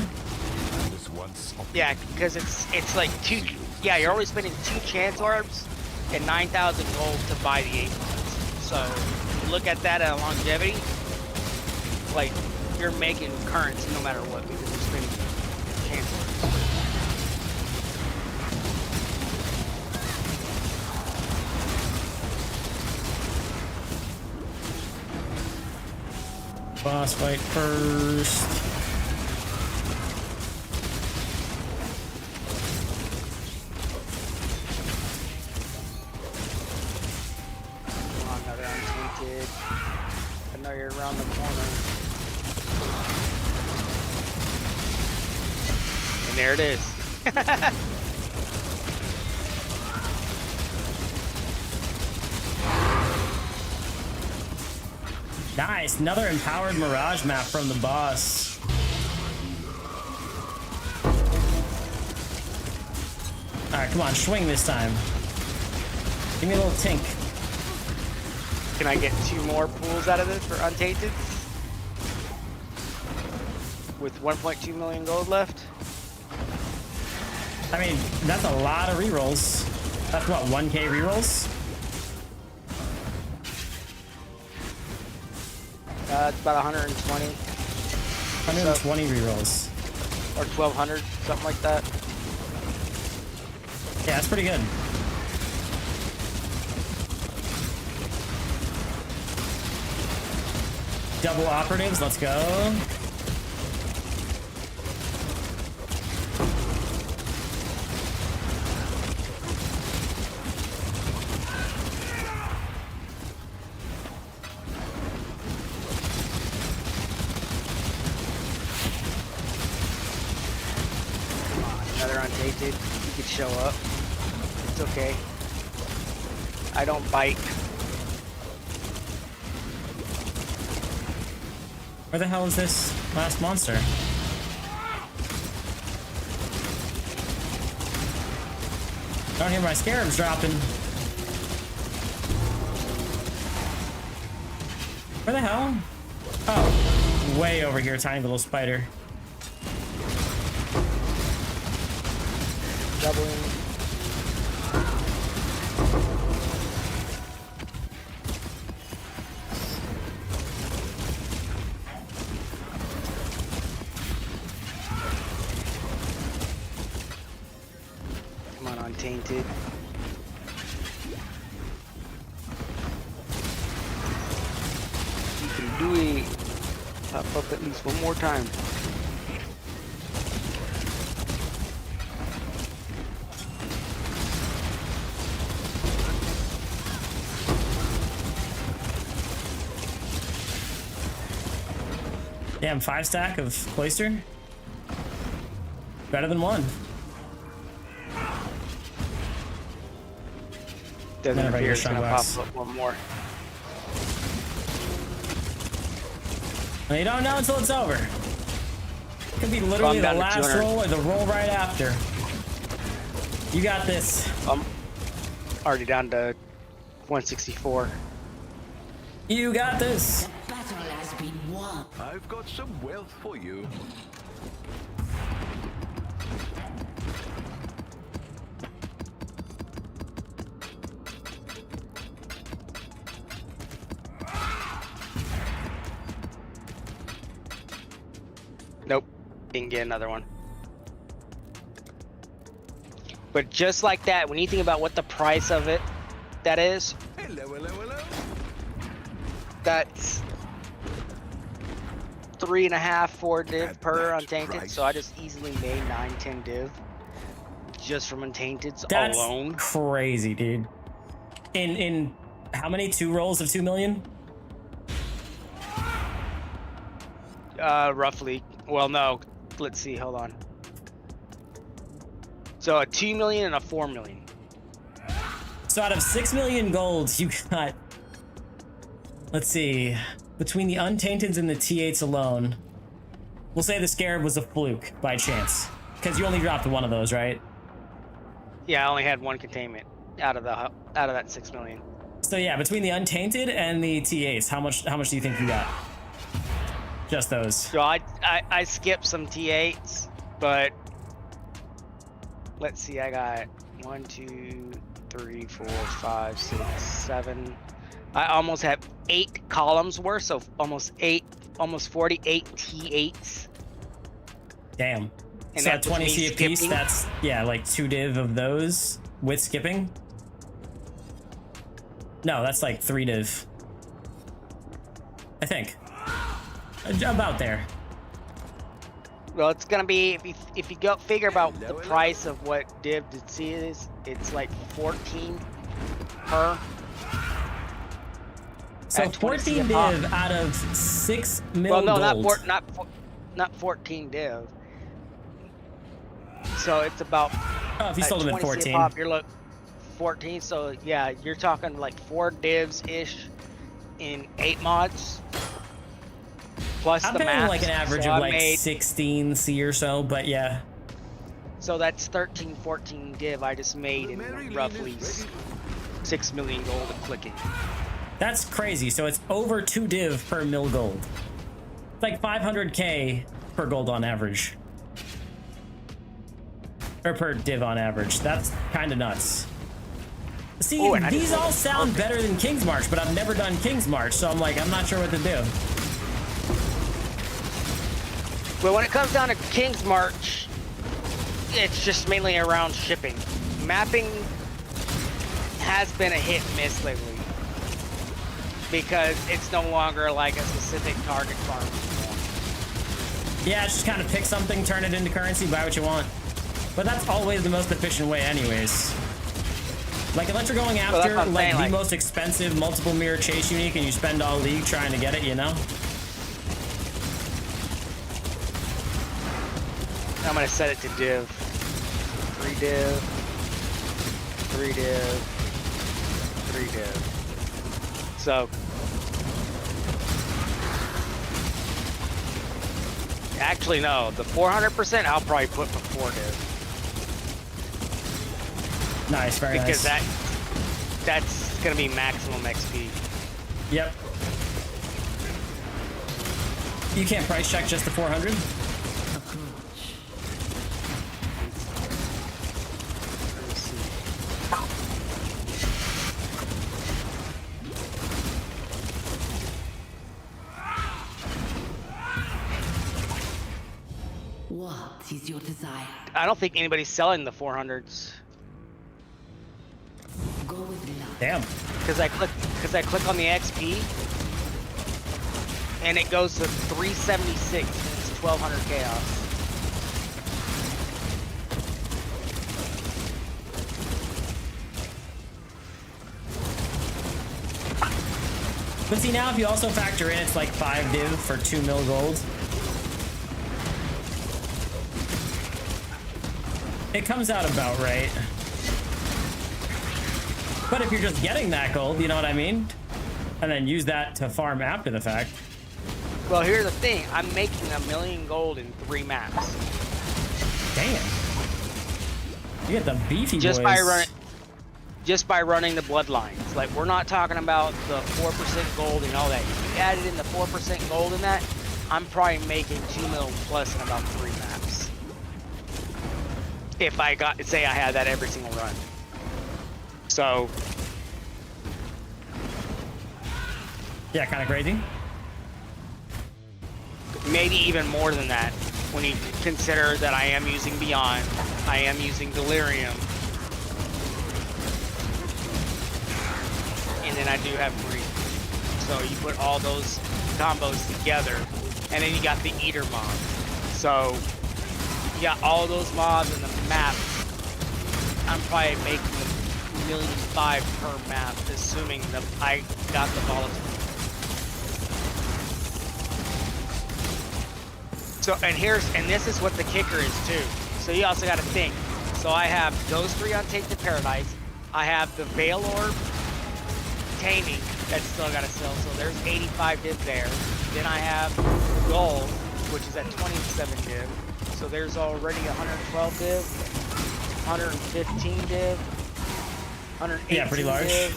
This once Yeah, because it's like two. Yeah, you're only spending 2 chance orbs and 9,000 gold to buy the 8 ones. So if you look at that at longevity, like you're making currency no matter what because you're spending chance orbs. Boss fight first. Come on, another untainted. I know you're around the corner. And there it is. Nice, another empowered Mirage map from the boss. Alright, come on, swing this time. Give me a little tink. Can I get 2 more pools out of this for untainted? With 1.2 million gold left? I mean, that's a lot of rerolls. That's what, 1k rerolls? It's about 120. 120 rerolls. Or 1,200, something like that. Yeah, that's pretty good. Double operatives, let's go. Another untainted. You could show up. It's okay. I don't bite. Where the hell is this last monster? I don't hear my scarabs dropping. Where the hell? Oh, way over here, tiny little spider. Doubling. Come on, untainted. You can do it. Pop up at least one more time. Damn, 5 stack of cloister. Better than 1. Doesn't Never appear get it's gonna strong pop up one more. Well, you don't know until it's over. Could be literally the last roll or the roll right after. You got this. I'm already down to 164. You got this. The battle has been won. I've got some wealth for you. Nope, didn't get another one. But just like that, when you think about what the price of it that is, Hello, hello, hello. that's 3.5, 4 div At per that untainted. price. So I just easily made 9, 10 div just from untainteds That's alone. crazy, dude. In how many 2 rolls of 2 million? Roughly. Well, no. Let's see. Hold on. So a 2 million and a 4 million. So out of 6 million gold, you got, let's see, between the Untainteds and the T8s alone, we'll say the Scarab was a fluke by chance, because you only dropped one of those, right? Yeah, I only had one containment out of that 6 million. So yeah, between the Untainted and the T8s, how much do you think you got? Just those. So I skipped some T8s, but let's see, I got 1, 2, 3, 4, 5, 6, 7. I almost have 8 columns worth, so almost 48 T8s. Damn. And so at that's 20 C a piece, skipping. that's, yeah, like 2 div of those with skipping. No, that's like 3 div. I think. About there. Well, it's gonna be, if you go figure about the price of what div to see is, it's like 14 per. So at 20 C 14 a div pop. out of 6 mil Well, no, gold. not 14 div. So it's about. Oh, if you sold them at 20 C a 14. pop, you're look 14. So yeah, you're talking like 4 divs ish in 8 mods. Plus I'm the paying maps. like an average So of I like made, 16 C or so, but yeah. So that's 13, 14 div I just made in roughly 6 million gold and clicking. That's crazy. So it's over 2 div per mil gold. It's like 500k per gold on average. Or per div on average. That's kind of nuts. See, Oh, and I these just- all sound better than King's March, but I've never done King's March, so I'm like, I'm not sure what to do. But when it comes down to King's March, it's just mainly around shipping. Mapping has been a hit and miss lately. Because it's no longer like a specific target farm anymore. Yeah, just kind of pick something, turn it into currency, buy what you want. But that's always the most efficient way anyways. Like, unless you're going that's after, what I'm like, saying, the like- most expensive multiple mirror chase unique and you spend all league trying to get it, you know? I'm gonna set it to div. 3 div. 3 div. 3 div. So. Actually, no. The 400% I'll probably put for 4 div. Nice, very Because nice. that's gonna be maximum XP. Yep. You can't price check just the 400? Let me see. What is your desire? I don't think anybody's selling the 400s. Go with love. Damn. Because I click on the XP and it goes to 376 and it's 1200 chaos. But see, now if you also factor in it's like 5 div for 2 mil gold, it comes out about right. But if you're just getting that gold, you know what I mean? And then use that to farm after the fact. Well, here's the thing. I'm making $1 million gold in 3 maps. Damn. You get the beefy Just boys. by running the bloodlines. Like, we're not talking about the 4% gold and all that. If you added in the 4% gold in that, I'm probably making 2 mil plus in about 3 maps. If I say I had that every single run. So, Yeah, kind of crazy. maybe even more than that when you consider that I am using Beyond, I am using Delirium, and then I do have Breathe. So you put all those combos together, and then you got the Eater mob. So you got all those mobs in the map. I'm probably making $1.5 million per map, assuming that I got the volatile. So, and this is what the kicker is too. So you also got to think, So I have those 3 on Tainted Paradise. I have the Veil Orb Taming that's still got to sell. So there's 85 div there. Then I have Gold, which is at 27 div. So there's already 112 div, 115 div, 118 Yeah, pretty large. div,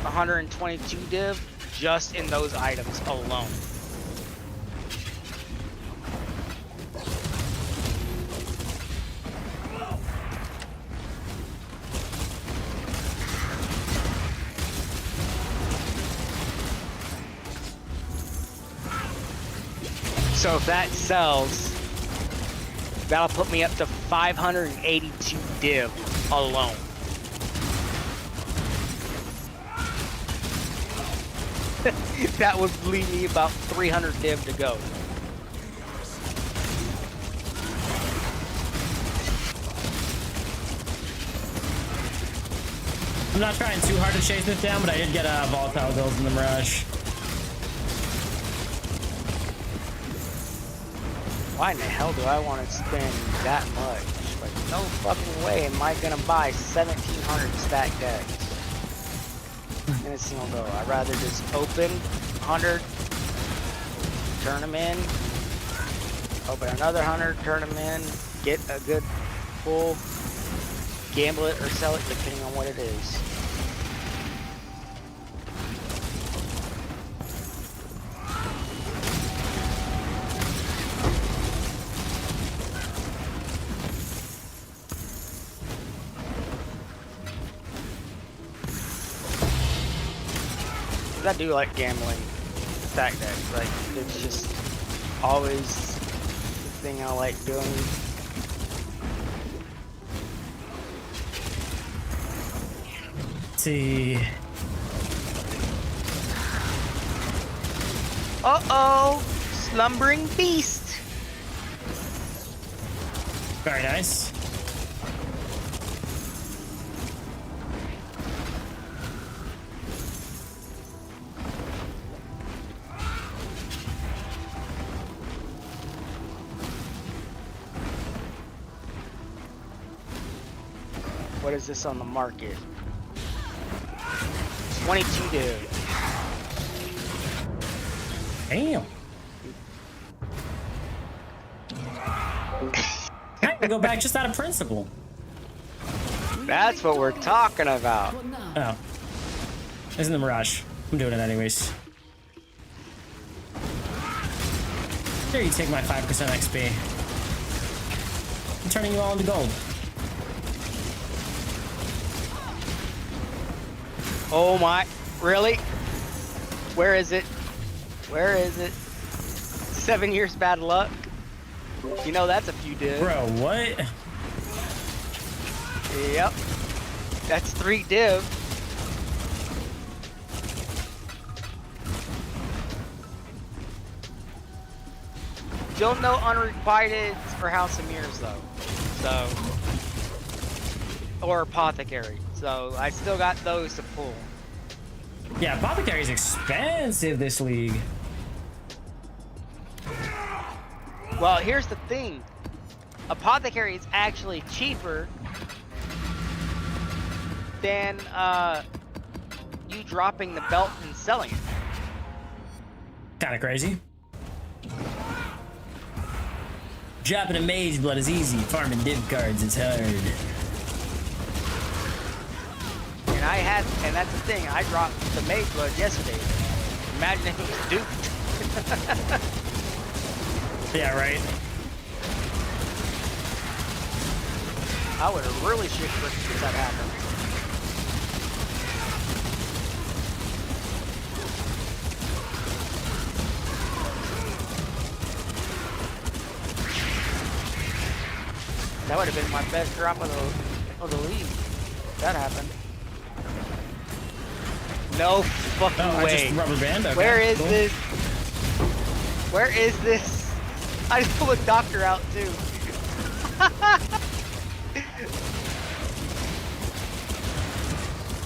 122 div just in those items alone. So if that sells, that'll put me up to 582 div alone. That would leave me about 300 div to go. I'm not trying too hard to chase this down, but I did get volatile builds in the Mirage. Why in the hell do I want to spend that much? Like, no fucking way am I gonna buy 1,700 stack decks in a single go. I'd rather just open 100, turn them in, open another 100, turn them in, get a good pull, gamble it or sell it depending on what it is. I do like gambling stack decks. Like, it's just always the thing I like doing. Let's see. Uh-oh! Slumbering beast! Very nice. What is this on the market? 22 div. Damn. I can go back just out of principle. That's what we're talking about. What now? Oh. This is the Mirage. I'm doing it anyways. Here, you take my 5% XP. I'm turning you all into gold. Oh my, really? Where is it? Where is it? 7 years bad luck? You know that's a few div. Bro, what? Yep. That's 3 div. Don't know unrequited for House of Mirrors though. So, or Apothecary. So I still got those to pull. Yeah, Apothecary is expensive this league. Well, here's the thing. Apothecary is actually cheaper than you dropping the belt and selling it. Kind of crazy. Dropping a mage blood is easy. Farming div cards is hard. And that's the thing, I dropped the mage blood yesterday. Imagine if it was duped. Yeah, right. I would have really shit bricked if that happened. That would have been my best drop of the league. That happened. No fucking Oh, way. I just rubber band? Okay, Where is cool. this? Where is this? I just pulled a doctor out too.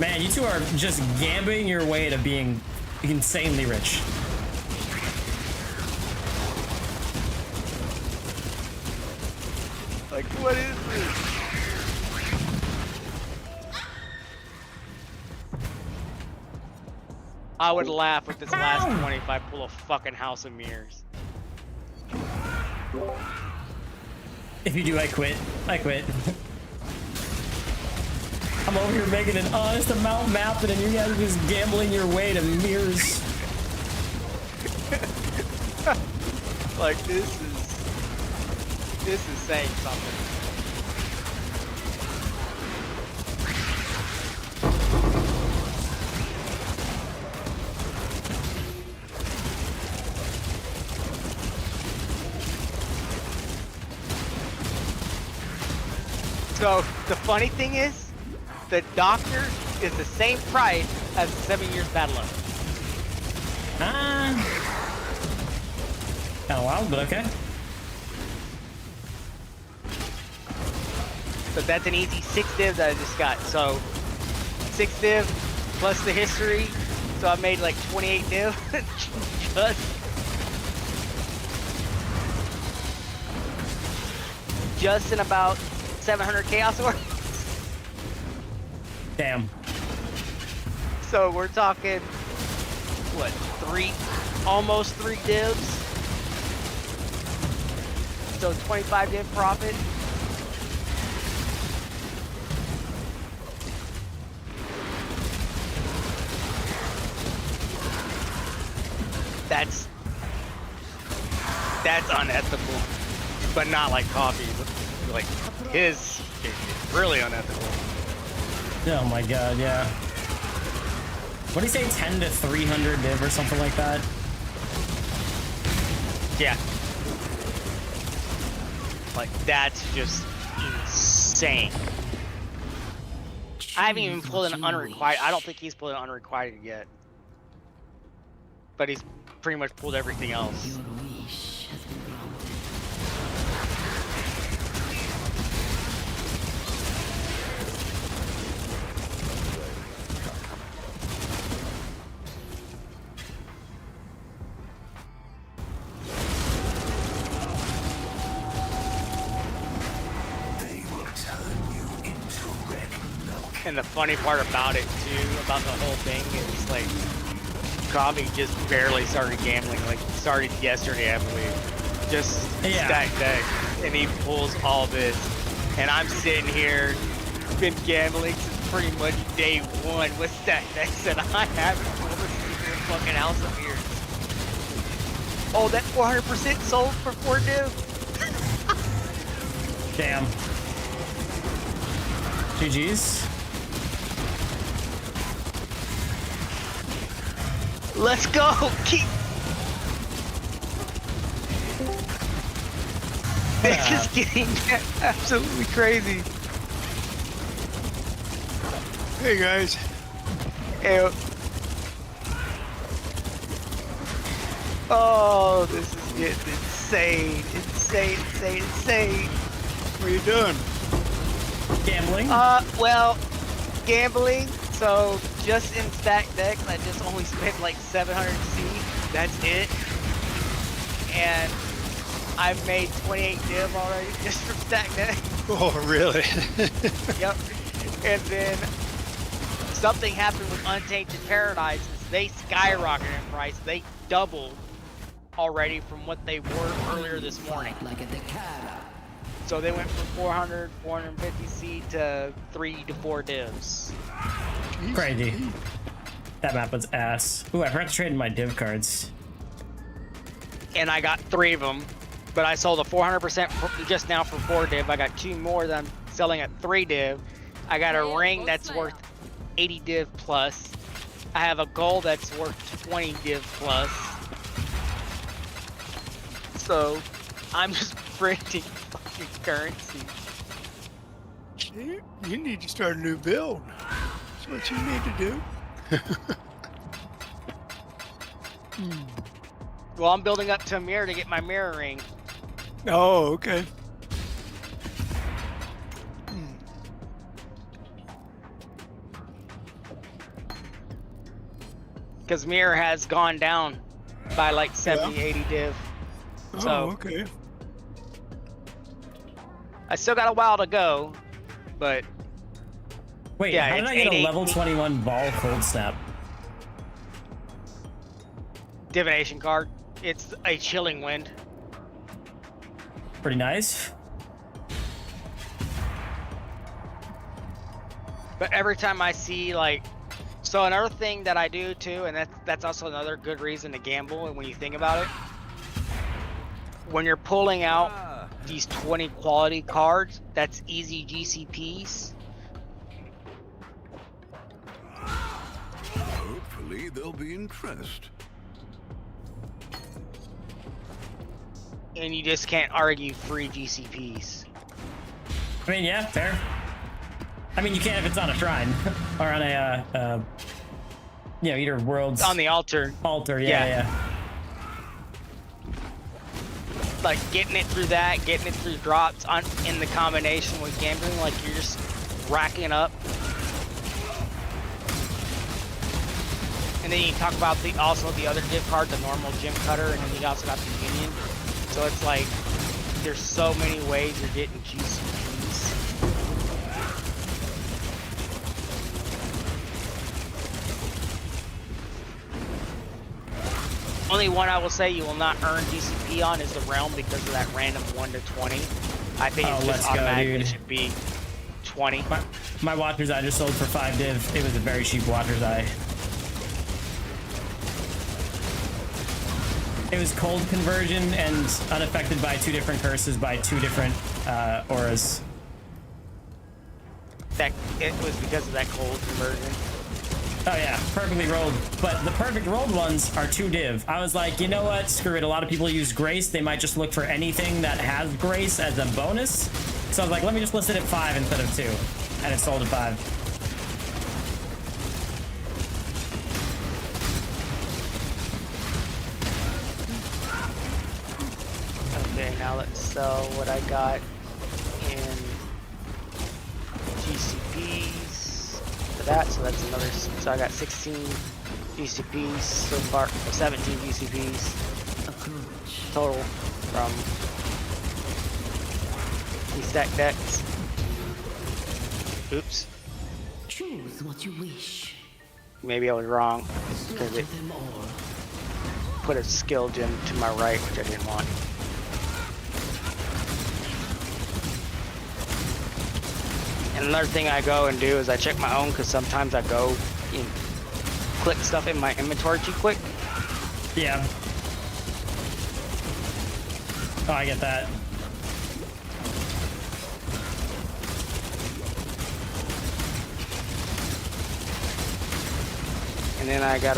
Man, you two are just gambling your way to being insanely rich. Like, what is this? I would laugh with this last 20 if I pull a fucking House of Mirrors. If you do, I quit. I quit. I'm over here making an honest amount mapping, and you guys are just gambling your way to mirrors. Like, this is saying something. So, the funny thing is, the Doctor is the same price as the 7 Years Battle Load. Kind of wild, but okay. So that's an easy 6 div that I just got. So 6 div plus the history. So I made like 28 div. just in about 700 Chaos Ore. Damn. So we're talking, what, almost 3 divs? So 25 div profit. That's unethical, but not like coffee. Like his is really unethical. Oh my god, yeah. What do you say, 10 to 300 div or something like that? Yeah. Like that's just insane. I haven't even pulled an unrequited. I don't think he's pulled an unrequited yet. But he's pretty much pulled everything else. Your wish has been granted. And the funny part about it too, about the whole thing, is like Coffee just barely started gambling, like started yesterday, I believe. Just stacked deck, and he pulls all this. And I'm sitting here, been gambling since pretty much day one with stacked decks, and I haven't pulled a single fucking House of Mirrors. Oh, that 400% sold for 4 div? Damn. GG's. Let's go! Keep. This is getting absolutely crazy. Hey guys. Hey. Oh, this is getting insane. Insane. What are you doing? Gambling? Well, gambling. So just in stacked decks, I just only spent like 700 C. That's it. And I've made 28 div already just from stacked decks. Oh, really? Yep. And then something happened with Untainted Paradises. They skyrocketed in price. They doubled already from what they were earlier this morning. Like a Decada. So they went from 400, 450 C to 3 to 4 divs. Crazy. That map was ass. Ooh, I forgot to trade in my div cards. And I got 3 of them, but I sold a 400% just now for 4 div. I got 2 more that I'm selling at 3 div. I got a ring that's worth 80 div plus. I have a gold that's worth 20 div plus. So I'm just printing fucking currency. You need to start a new build. That's what you need to do. Well, I'm building up to a mirror to get my mirror ring. Oh, okay. Because mirror has gone down by like 70, 80 div. Oh, So okay. I still got a while to go, but Wait, yeah, how did it's I get a 8-8. level 21 ball cold snap? Divination card. It's a chilling wind. Pretty nice. But every time I see like, so another thing that I do too, and that's also another good reason to gamble. And when you think about it, when you're pulling out these 20 quality cards, that's easy GCPs. Hopefully there'll be interest. And you just can't argue free GCPs. I mean, yeah, fair. I mean, you can if it's on a shrine or on a, you know, either worlds. On the altar. Altar, yeah. Like getting it through that, getting it through drops in the combination with gambling, like you're just racking up. And then you talk about also the other div card, the normal gem cutter, and then you also got the union. So it's like there's so many ways you're getting GCPs. Only one I will say you will not earn GCP on is the realm because of that random 1 to 20. I think it's just automatic. It should be 20. My Watcher's Eye just sold for 5 div. It was a very cheap Watcher's Eye. It was cold conversion and unaffected by 2 different curses by 2 different auras. That it was because of that cold conversion. Oh yeah, perfectly rolled. But the perfect rolled ones are 2 div. I was like, you know what? Screw it. A lot of people use Grace. They might just look for anything that has Grace as a bonus. So I was like, let me just list it at 5 instead of 2. And it sold at 5. Okay, now let's sell what I got in GCPs for that. So that's another. So I got 16 GCPs so far, 17 GCPs total from these stack decks. Oops. Choose what you wish. Maybe I was wrong because it put a skill gem to my right, which I didn't want. And another thing I go and do is I check my own because sometimes I go and click stuff in my inventory too quick. Yeah. Oh, I get that. And then I got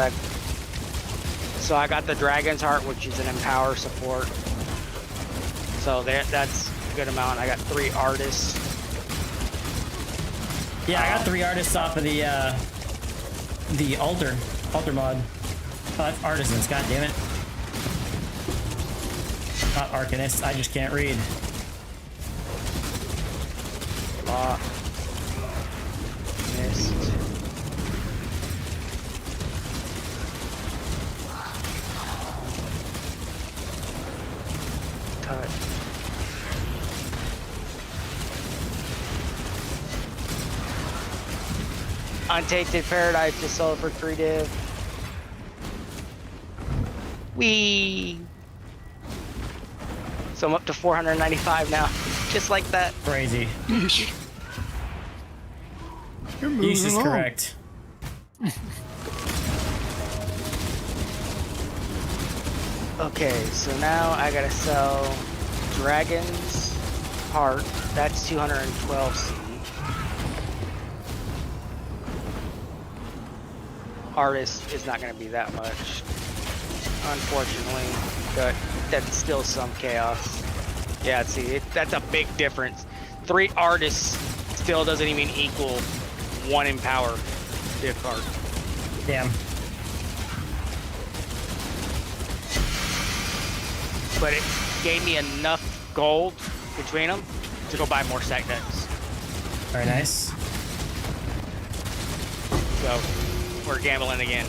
the Dragon's Heart, which is an Empower support. So that's a good amount. I got 3 artists. Yeah, I got 3 artists off of the altar mod. Oh, that's artisans, god damn it. Not arcanists, I just can't read. Missed. Touch. Untainted Paradise just sold for 3 div. Whee! So I'm up to 495 now. Just like that. Crazy. Yeesh. You're moving Yeesh is along. correct. Okay, so now I gotta sell Dragon's Heart. That's 212 C. Artist is not gonna be that much, unfortunately, but that's still some chaos. Yeah, see, that's a big difference. 3 artists still doesn't even equal 1 Empower div card. Damn. But it gave me enough gold between them to go buy more stack decks. Very nice. So we're gambling again.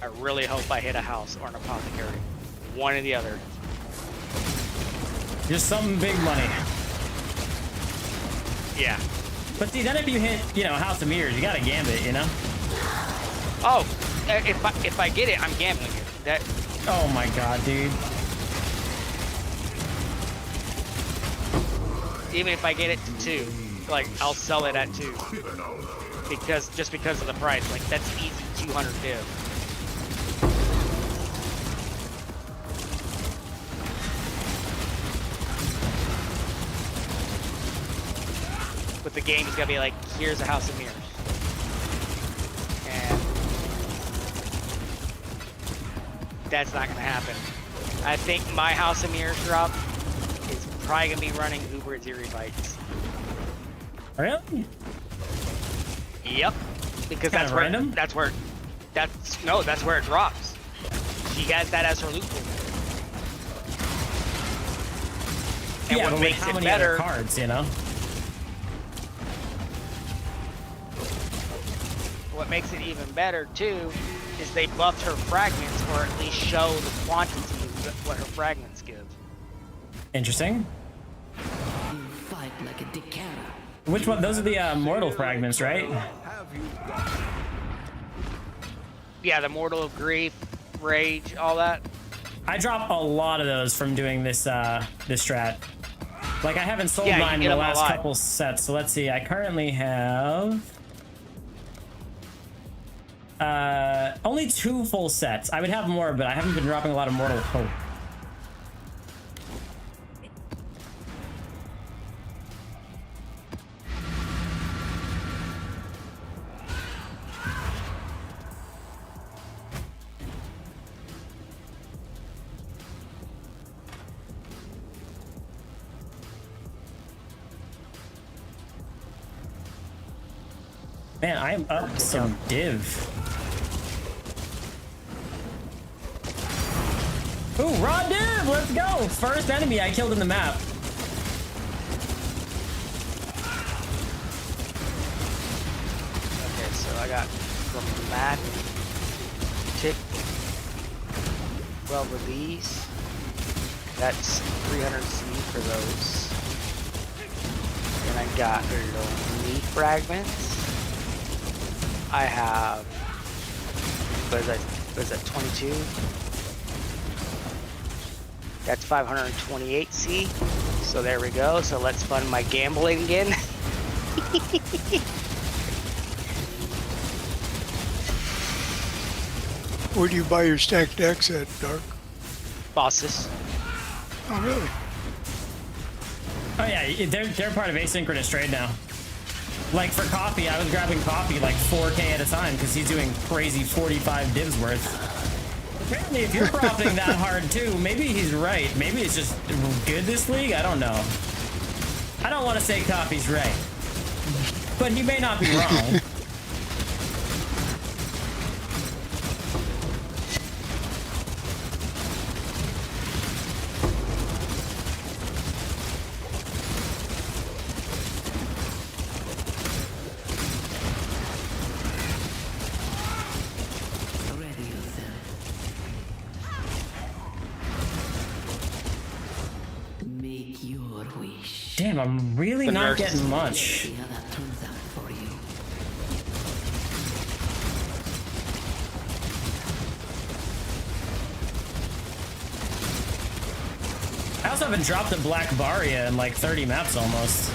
I really hope I hit a house or an apothecary. One or the other. Just some big money. Yeah. But see, then if you hit, you know, House of Mirrors, you got a Gambit, you know? Oh, if I get it, I'm gambling it. That. Oh my god, dude. Even if I get it to 2, like, I'll sell it at 2. Just because of the price. Like, that's easy 200 div. But the game is gonna be like, here's a House of Mirrors. And that's not gonna happen. I think my House of Mirrors drop is probably gonna be running Uber Zeri Bites. Really? Yep. Because Kind of random? that's where it drops. She has that as her loot pool. And Yeah, what but with makes how it many better, other cards, you know? what makes it even better too is they buffed her fragments, or at least show the quantity of what her fragments give. Interesting. You fight like a Dicara. Which one? Those are the mortal fragments, right? Yeah, the Mortal of Grief, Rage, all that. I drop a lot of those from doing this this strat. Like I haven't sold Yeah, you mine get in the them a last lot. couple sets, so let's see. I currently have only 2 full sets. I would have more, but I haven't been dropping a lot of Mortal Hope. Man, I am up some div. Ooh, raw div! Let's go! First enemy I killed in the map. Okay, so I got from Matt, Tick, 12 of these. That's 300 C for those. Then I got little meat fragments. I have, what is that, 22? That's 528 C. So there we go. So let's fund my gambling again. Where do you buy your stacked decks at, Dark? Bosses. Oh, really? Oh yeah, they're part of asynchronous trade now. Like for coffee, I was grabbing coffee like 4K at a time because he's doing crazy 45 divs worth. Apparently, if you're profiting that hard too, maybe he's right. Maybe it's just good this league. I don't know. I don't want to say coffee's right, but he may not be wrong. Ready yourself. Make your wish. Damn, I'm really not nurse. getting much. See how that turns out for you. I also haven't dropped a Black Baria in like 30 maps almost.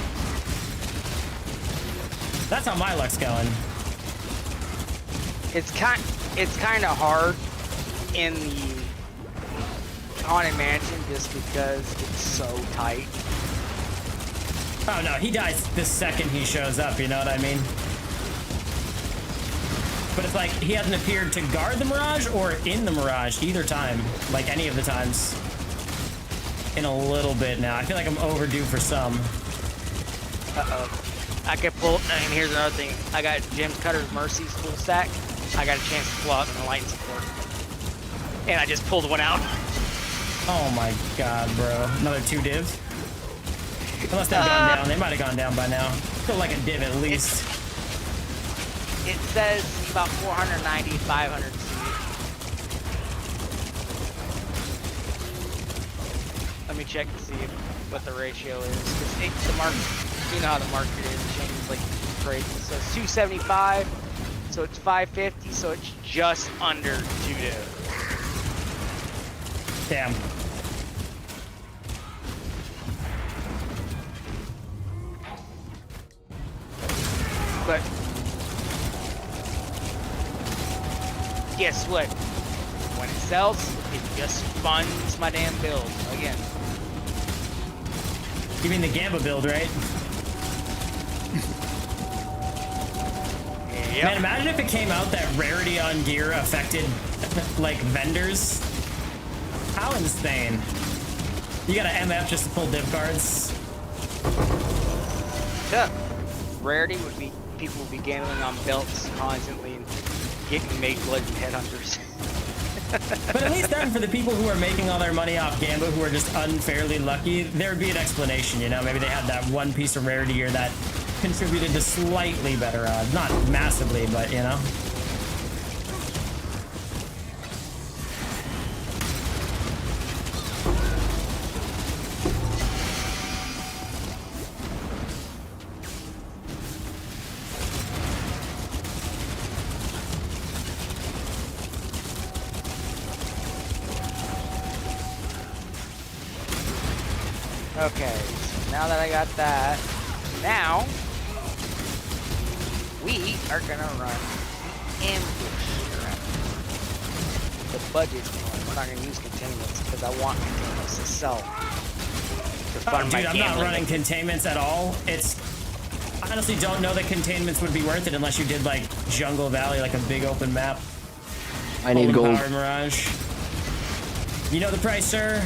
That's how my luck's going. It's kind of hard in the Haunted Mansion just because it's so tight. Oh no, he dies the second he shows up, you know what I mean? But it's like, he hasn't appeared to guard the Mirage or in the Mirage either time. Like any of the times. In a little bit now. I feel like I'm overdue for some. Uh-oh. I could pull, and here's another thing. I got Jim Cutter's Mercy's full stack. I got a chance to pull out in the light support. And I just pulled one out. Oh my god, bro. Another 2 divs? Unless they've gone down. They might have gone down by now. Feel like a div at least. It says about 490, 500 C. Let me check to see what the ratio is. 'Cause the mark You know how the market is changes like crazy. So it's 275. So it's 550. So it's just under 2 div. Damn. But guess what? When it sells, it just funds my damn build again. You mean the Gamba build, right? Yep. Man, imagine if it came out that rarity on gear affected like vendors. How insane. You got an MF just to pull div cards. Yeah. Rarity would be people would be gambling on belts constantly and getting made blood headhunters. But at least then, for the people who are making all their money off Gamba, who are just unfairly lucky, there would be an explanation, you know? Maybe they had that one piece of rarity gear that contributed to slightly better odds. Not massively, but, you know? Okay, so now that I got that, now we are gonna run ambush. The budget's going. We're not gonna use containments because I want containments to sell. To fund Dude, my I'm not gambling. running containments at all. I honestly don't know that containments would be worth it unless you did like Jungle Valley, like a big open map. I need gold. Power Mirage. You know the price, sir.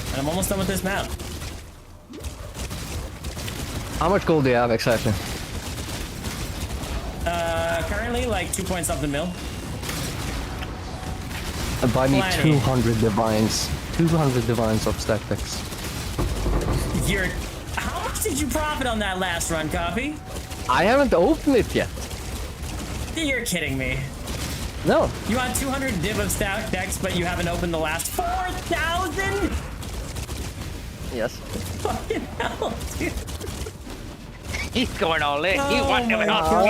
And I'm almost done with this map. How much gold do you have exactly? Currently like 2 point something mil. Buy me Plenty. 200 divines. 200 divines of stack picks. How much did you profit on that last run, Coffee? I haven't opened it yet. You're kidding me. No. You want 200 div of stack decks, but you haven't opened the last 4,000? Yes. Fucking hell, dude. He's going all in. He Oh wants to my come God.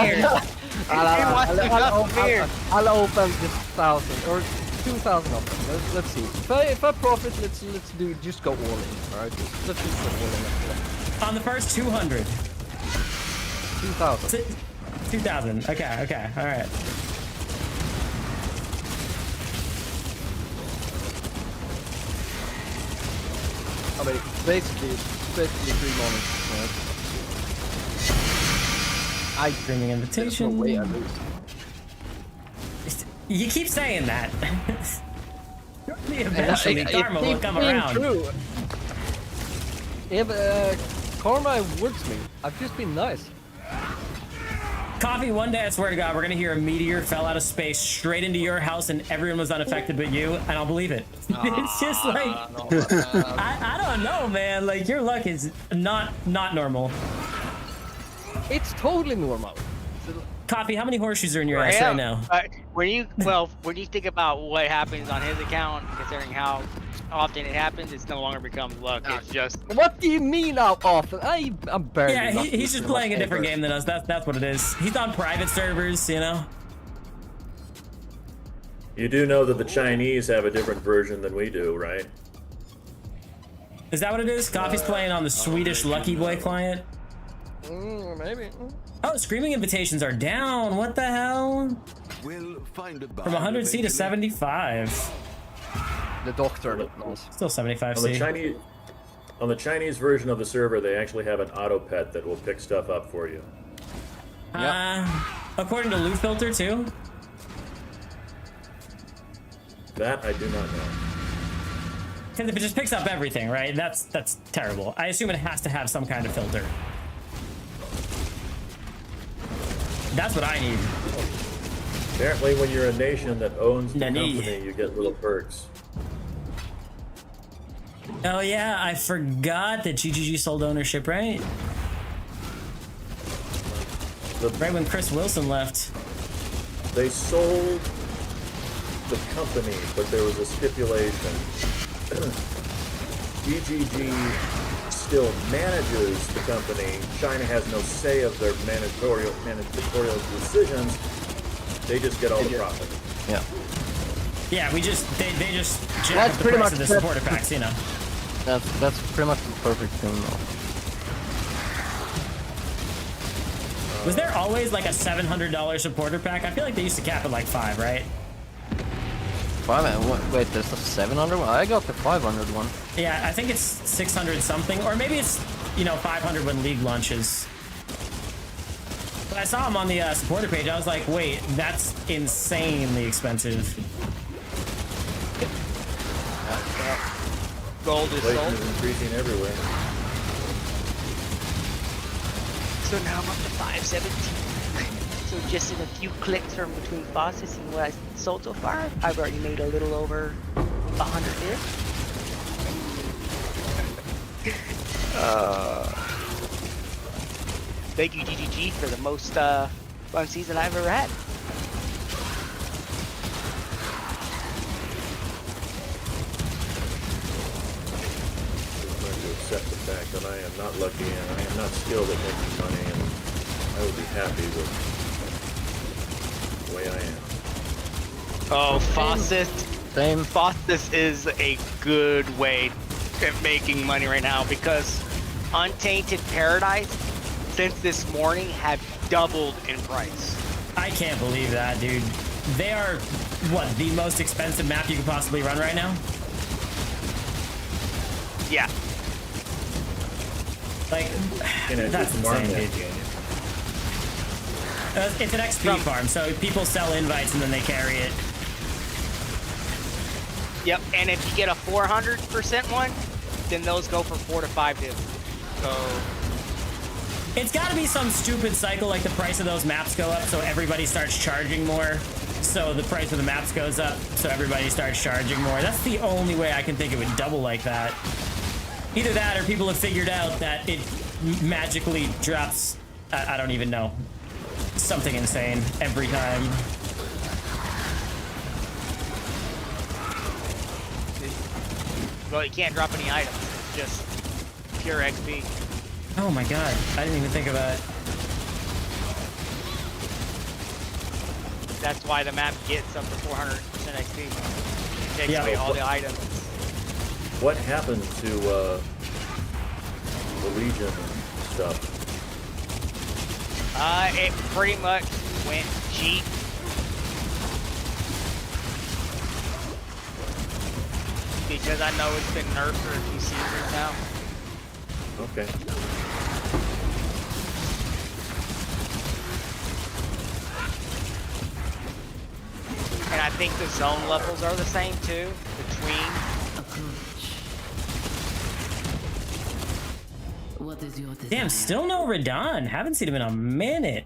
here. I'll open just 1,000 or 2,000 of them. Let's see. If I profit, let's do just go all in. All right. Let's just go all in. On the first 200. 2,000. 2,000. Okay. All right. I mean, basically 3 moments. Right? Streaming invitation. There's no way I lose. You keep saying that. Eventually, karma will come around. True. Yeah, but karma works me. I've just been nice. Coffee, one day I swear to God, we're gonna hear a meteor fell out of space straight into your house and everyone was unaffected but you, and I'll believe it. It's just like I don't know, man. Like your luck is not normal. It's totally normal. Coffee, how many horseshoes are in your ass right now? When you think about what happens on his account, considering how often it happens, it's no longer becomes luck. It's just. What do you mean how often? I'm barely. Yeah, he's just playing a different game than us. That's what it is. He's on private servers, you know. You do know that the Chinese have a different version than we do, right? Is that what it is? Coffee's playing on the Swedish Lucky Boy client. Maybe. Oh, screaming invitations are down. What the hell? We'll find a From 100C to 75. The doctor knows. Still 75C. On the Chinese version of the server, they actually have an auto pet that will pick stuff up for you. According to Loot Filter too. That I do not know. Because if it just picks up everything, right? That's terrible. I assume it has to have some kind of filter. That's what I need. Apparently, when you're a nation that owns the company, you get little perks. Oh yeah, I forgot that GGG sold ownership, right? Right when Chris Wilson left. They sold the company, but there was a stipulation. GGG still manages the company. China has no say of their managerial decisions. They just get all the profit. Yeah. Yeah, they just jack That's up the pretty price much of the it. supporter packs, you know. That's pretty much the perfect thing, though. Was there always like a $700 supporter pack? I feel like they used to cap it like 5, right? Wait, there's a 700 one? I got the 500 one. Yeah, I think it's 600 something, or maybe it's 500 when League launches. But I saw them on the supporter page. I was like, wait, that's insanely expensive. Gold is Inflation sold. is increasing everywhere. So now I'm up to 517. So just in a few clicks from between faucets and what I sold so far, I've already made a little over 100 here. Thank you, GGG, for the most fun season I've ever had. I'm going to accept the fact that I am not lucky and I am not skilled at making money, and I will be happy with the way I am. Oh, faucets. Same. Faucets is a good way of making money right now because Untainted Paradise, since this morning, have doubled in price. I can't believe that, dude. They are, what, the most expensive map you could possibly run right now? Yeah. Like, that's insane, dude. It's an XP farm, so people sell invites and then they carry it. Yep, and if you get a 400% one, then those go for 4 to 5 dips. So it's got to be some stupid cycle, like the price of those maps go up, so everybody starts charging more. So the price of the maps goes up, so everybody starts charging more. That's the only way I can think it would double like that. Either that, or people have figured out that it magically drops. I don't even know. Something insane every time. Well, you can't drop any items. It's just pure XP. Oh my god, I didn't even think of that. That's why the map gets up to 400% XP. It takes away all the items. What happened to the Legion stuff? It pretty much went cheap. Because I know it's been nerfed for a few seasons now. Okay. And I think the zone levels are the same too, between. What is your desire? Damn, still no Radon. Haven't seen him in a minute.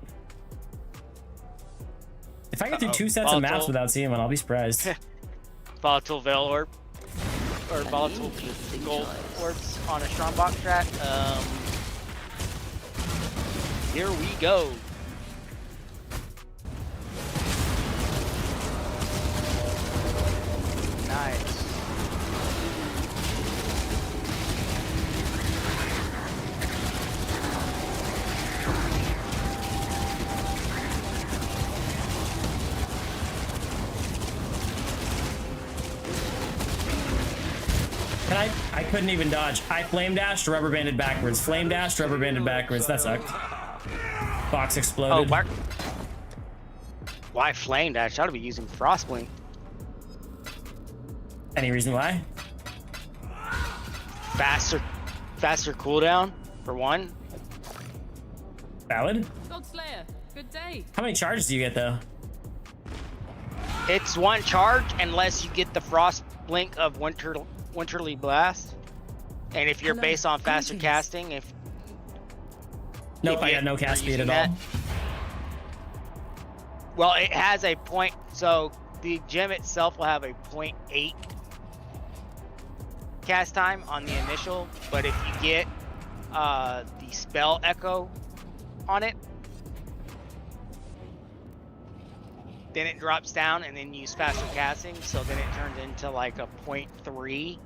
If I get through 2 sets of maps without seeing one, I'll be surprised. Volatile Veil Orb. Or Volatile Gold Orbs on a Strongbox strat. Here we go. Nice. I couldn't even dodge. I flame dashed, rubber banded backwards. Flame dashed, rubber banded backwards. That sucked. Box exploded. Oh, why flame dash? I ought to be using Frostblink. Any reason why? Faster cooldown for one. Valid. Godslayer, good day. How many charges do you get though? It's one charge unless you get the Frostblink of Winterly Blast. And if you're based on faster casting, Nope, I got no cast speed at all. Well, it has a point, so the gem itself will have a 0.8 cast time on the initial, but if you get the spell echo on it, then it drops down and then you use faster casting, so then it turns into like a 0.3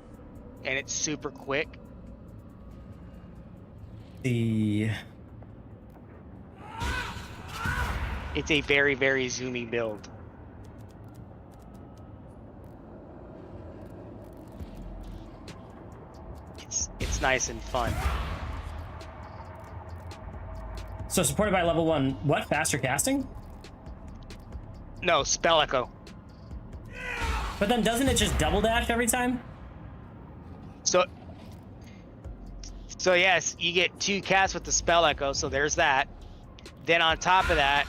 and it's super quick. see. It's a very, very zoomy build. It's nice and fun. So supported by level 1, what? Faster casting? No, spell echo. But then doesn't it just double dash every time? So yes, you get 2 casts with the spell echo, so there's that. Then on top of that,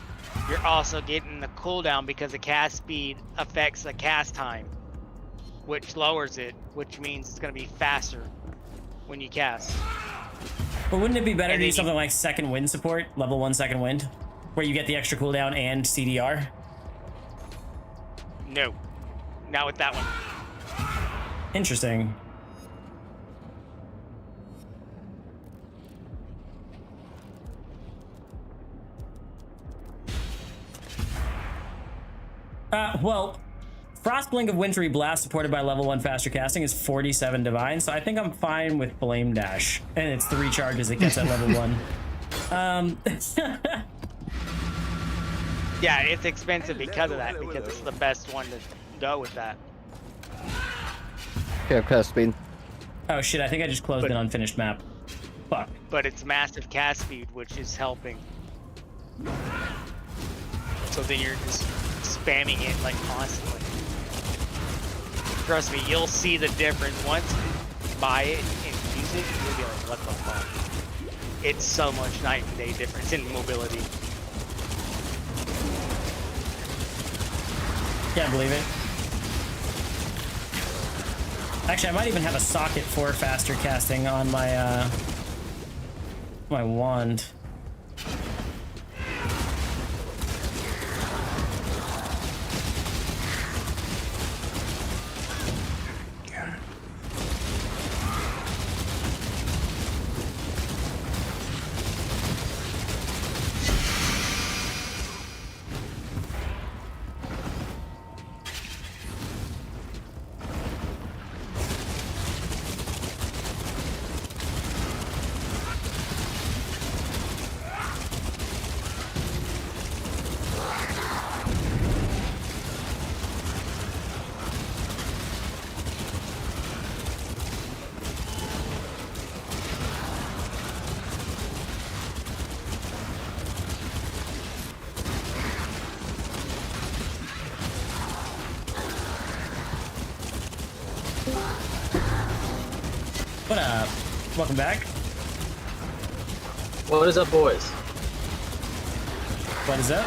you're also getting the cooldown because the cast speed affects the cast time, which lowers it, which means it's going to be faster when you cast. But wouldn't it be better And to do then something like second wind support, level 1 second wind, where you get the extra cooldown and CDR? No, not with that one. Interesting. Well, Frostblink of Wintry Blast supported by level 1 faster casting is 47 divine, so I think I'm fine with Flame Dash. And it's 3 charges it gets at level 1. Yeah, it's expensive because of that, because it's the best one to go with that. Okay, cast speed. Oh shit, I think I just closed an unfinished map. Fuck. But it's massive cast speed, which is helping. So then you're just spamming it like constantly. Trust me, you'll see the difference. Once you buy it and use it, you'll be like, what the fuck? It's so much night and day difference in mobility. Can't believe it. Actually, I might even have a socket for faster casting on my my wand. What up? Welcome back. What is up, boys? What is up?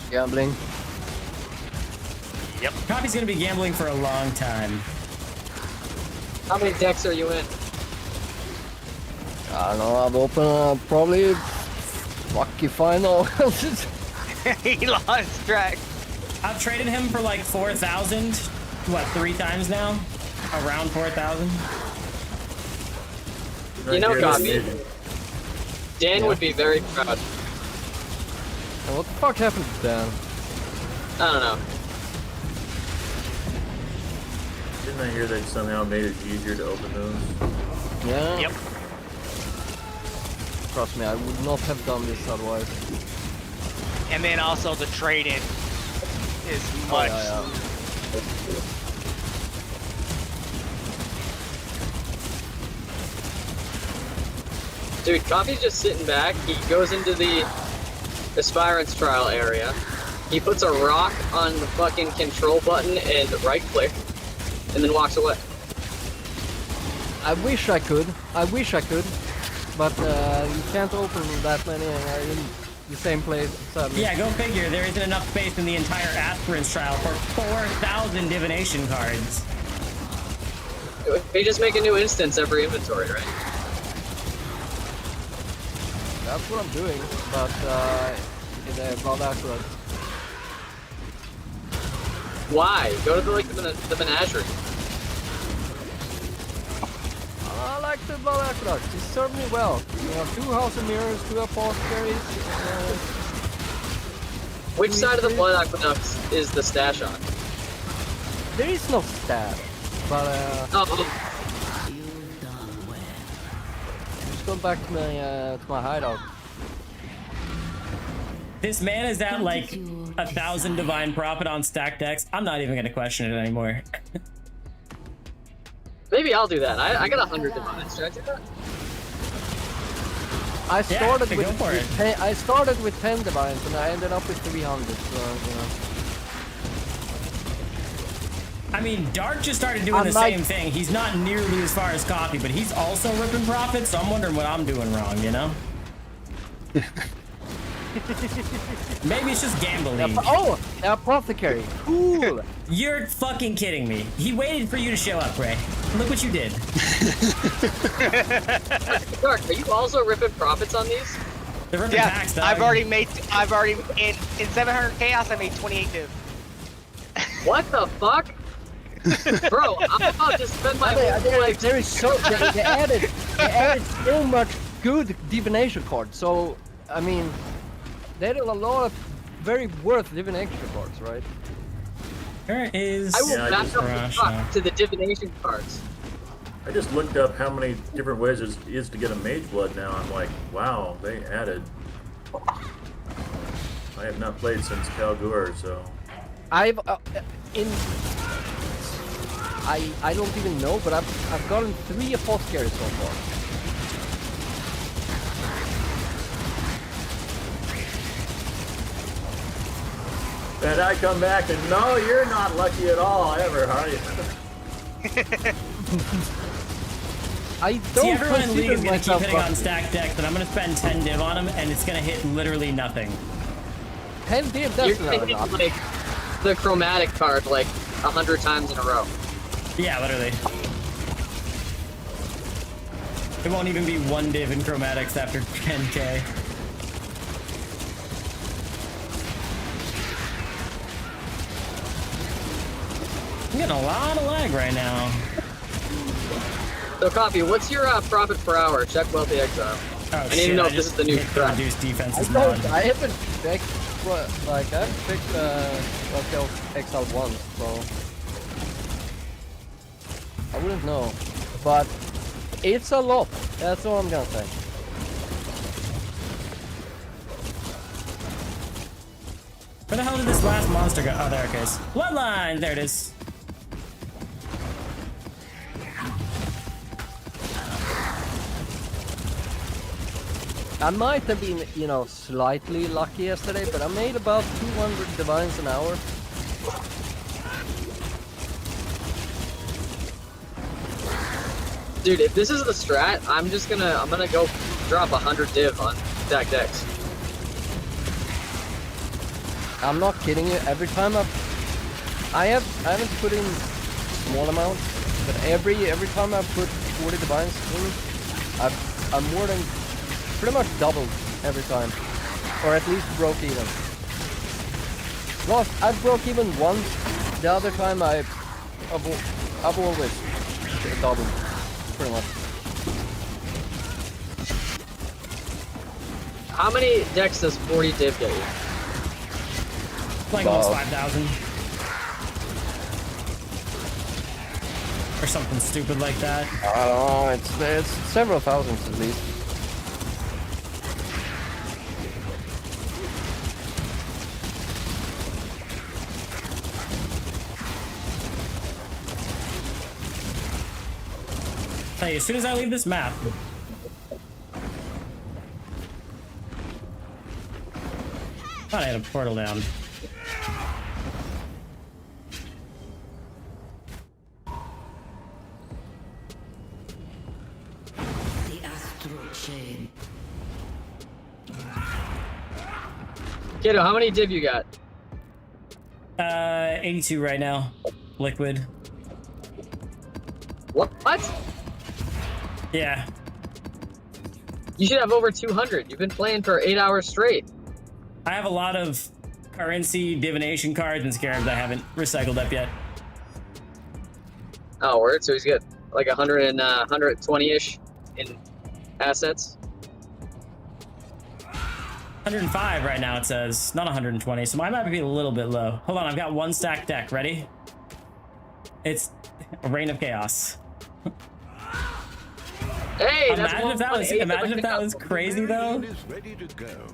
Gambling. Yep. Copy's gonna be gambling for a long time. How many decks are you in? I don't know, I've opened probably lucky final. He lost track. I've traded him for like 4,000. What, 3 times now? Around 4,000. You know, Copy. Dan would be very proud. And what the fuck happened to Dan? I don't know. Didn't I hear they somehow made it easier to open those? Yeah. Yep. Trust me, I would not have done this otherwise. And then also the trade-in is much. Oh, Dude, Coffee's just sitting back. He goes into the Aspirant's Trial area. He puts a rock on the fucking control button and right click, and then walks away. I wish I could. But you can't open that many in the same place. Sadly. Yeah, go figure. There isn't enough space in the entire Aspirant's Trial for 4,000 divination cards. They just make a new instance every inventory, right? That's what I'm doing, but in the Blood Aqueduct. Why? Go to the menagerie. I like the Blood Aqueduct. It served me well. We have 2 House of Mirrors, 2 Apothecaries. Which side of the Blood Aqueducts is the stash on? There is no stat, but You've done well. just go back to my hideout. This man is at like 1,000 divine profit on stack decks. I'm not even gonna question it anymore. Maybe I'll do that. I got 100 divines. Should I do that? I started go for it. with 10, I started with 10 divines and I ended up with 300. So you know. I mean, Dark just started doing the same thing. He's not nearly as far as Coffee, but he's also ripping profit, so I'm wondering what I'm doing wrong, you know? Maybe it's just gambling. Oh, apothecary. Cool. You're fucking kidding me. He waited for you to show up, Ray. Look what you did. Dark, are you also ripping profits on these? They're ripping packs, dog. I've already in 700 chaos I made 28 div. What the fuck? Bro, I'm about to spend my whole life. There is so they added so much good divination cards. So I mean, they added a lot of very worth divination cards, right? There is. I will back up the truck to the divination cards. I just looked up how many different ways there is to get a mage blood now. I'm like, wow, they added. I have not played since Kalgur, so. I don't even know, but I've gotten 3 apothecaries so far. And I come back and no, you're not lucky at all ever, are you? I don't See, everyone in League is consider going to keep myself hitting on lucky. stack decks, but I'm going to spend 10 div on him, and it's going to hit literally nothing. 10 div, You're that's not taking enough. like the chromatic card like 100 times in a row. Yeah, literally. It won't even be 1 div in chromatics after 10k. I'm getting a lot of lag right now. So, Coffee, what's your profit per hour? Check Wealthy Exile. Oh, I need to know if this is the new strat. reduced defenses I haven't checked, I haven't checked Exile once, so I wouldn't know. But it's a lot. That's all I'm gonna say. Where the hell did this last monster go? Oh, there it goes. Bloodline! There it is. I might have been, you know, slightly lucky yesterday, but I made about 200 divines an hour. Dude, if this is the strat, I'm gonna go drop 100 div on stack decks. I'm not kidding you. Every time I haven't put in small amounts, but every time I put 40 divines in, I'm more than pretty much doubled every time, or at least broke even. Lost, I broke even once. The other time I've always doubled, pretty much. How many decks does 40 div get you? Like almost 5,000. Or something stupid like that. I don't know, it's several thousands at least. Hey, as soon as I leave this map, thought I had a portal down. The astral chain. Kiddo, how many div you got? 82 right now. Liquid. What? Yeah. You should have over 200. You've been playing for 8 hours straight. I have a lot of currency, divination cards, and scarabs I haven't recycled up yet. Oh, word. So he's got like 100 and 120-ish in assets. 105 right now, it says. Not 120, so mine might be a little bit low. Hold on, I've got one stack deck. Ready? It's a Reign of Chaos. Hey, Imagine if that was, imagine if that was crazy, though. Is ready to go.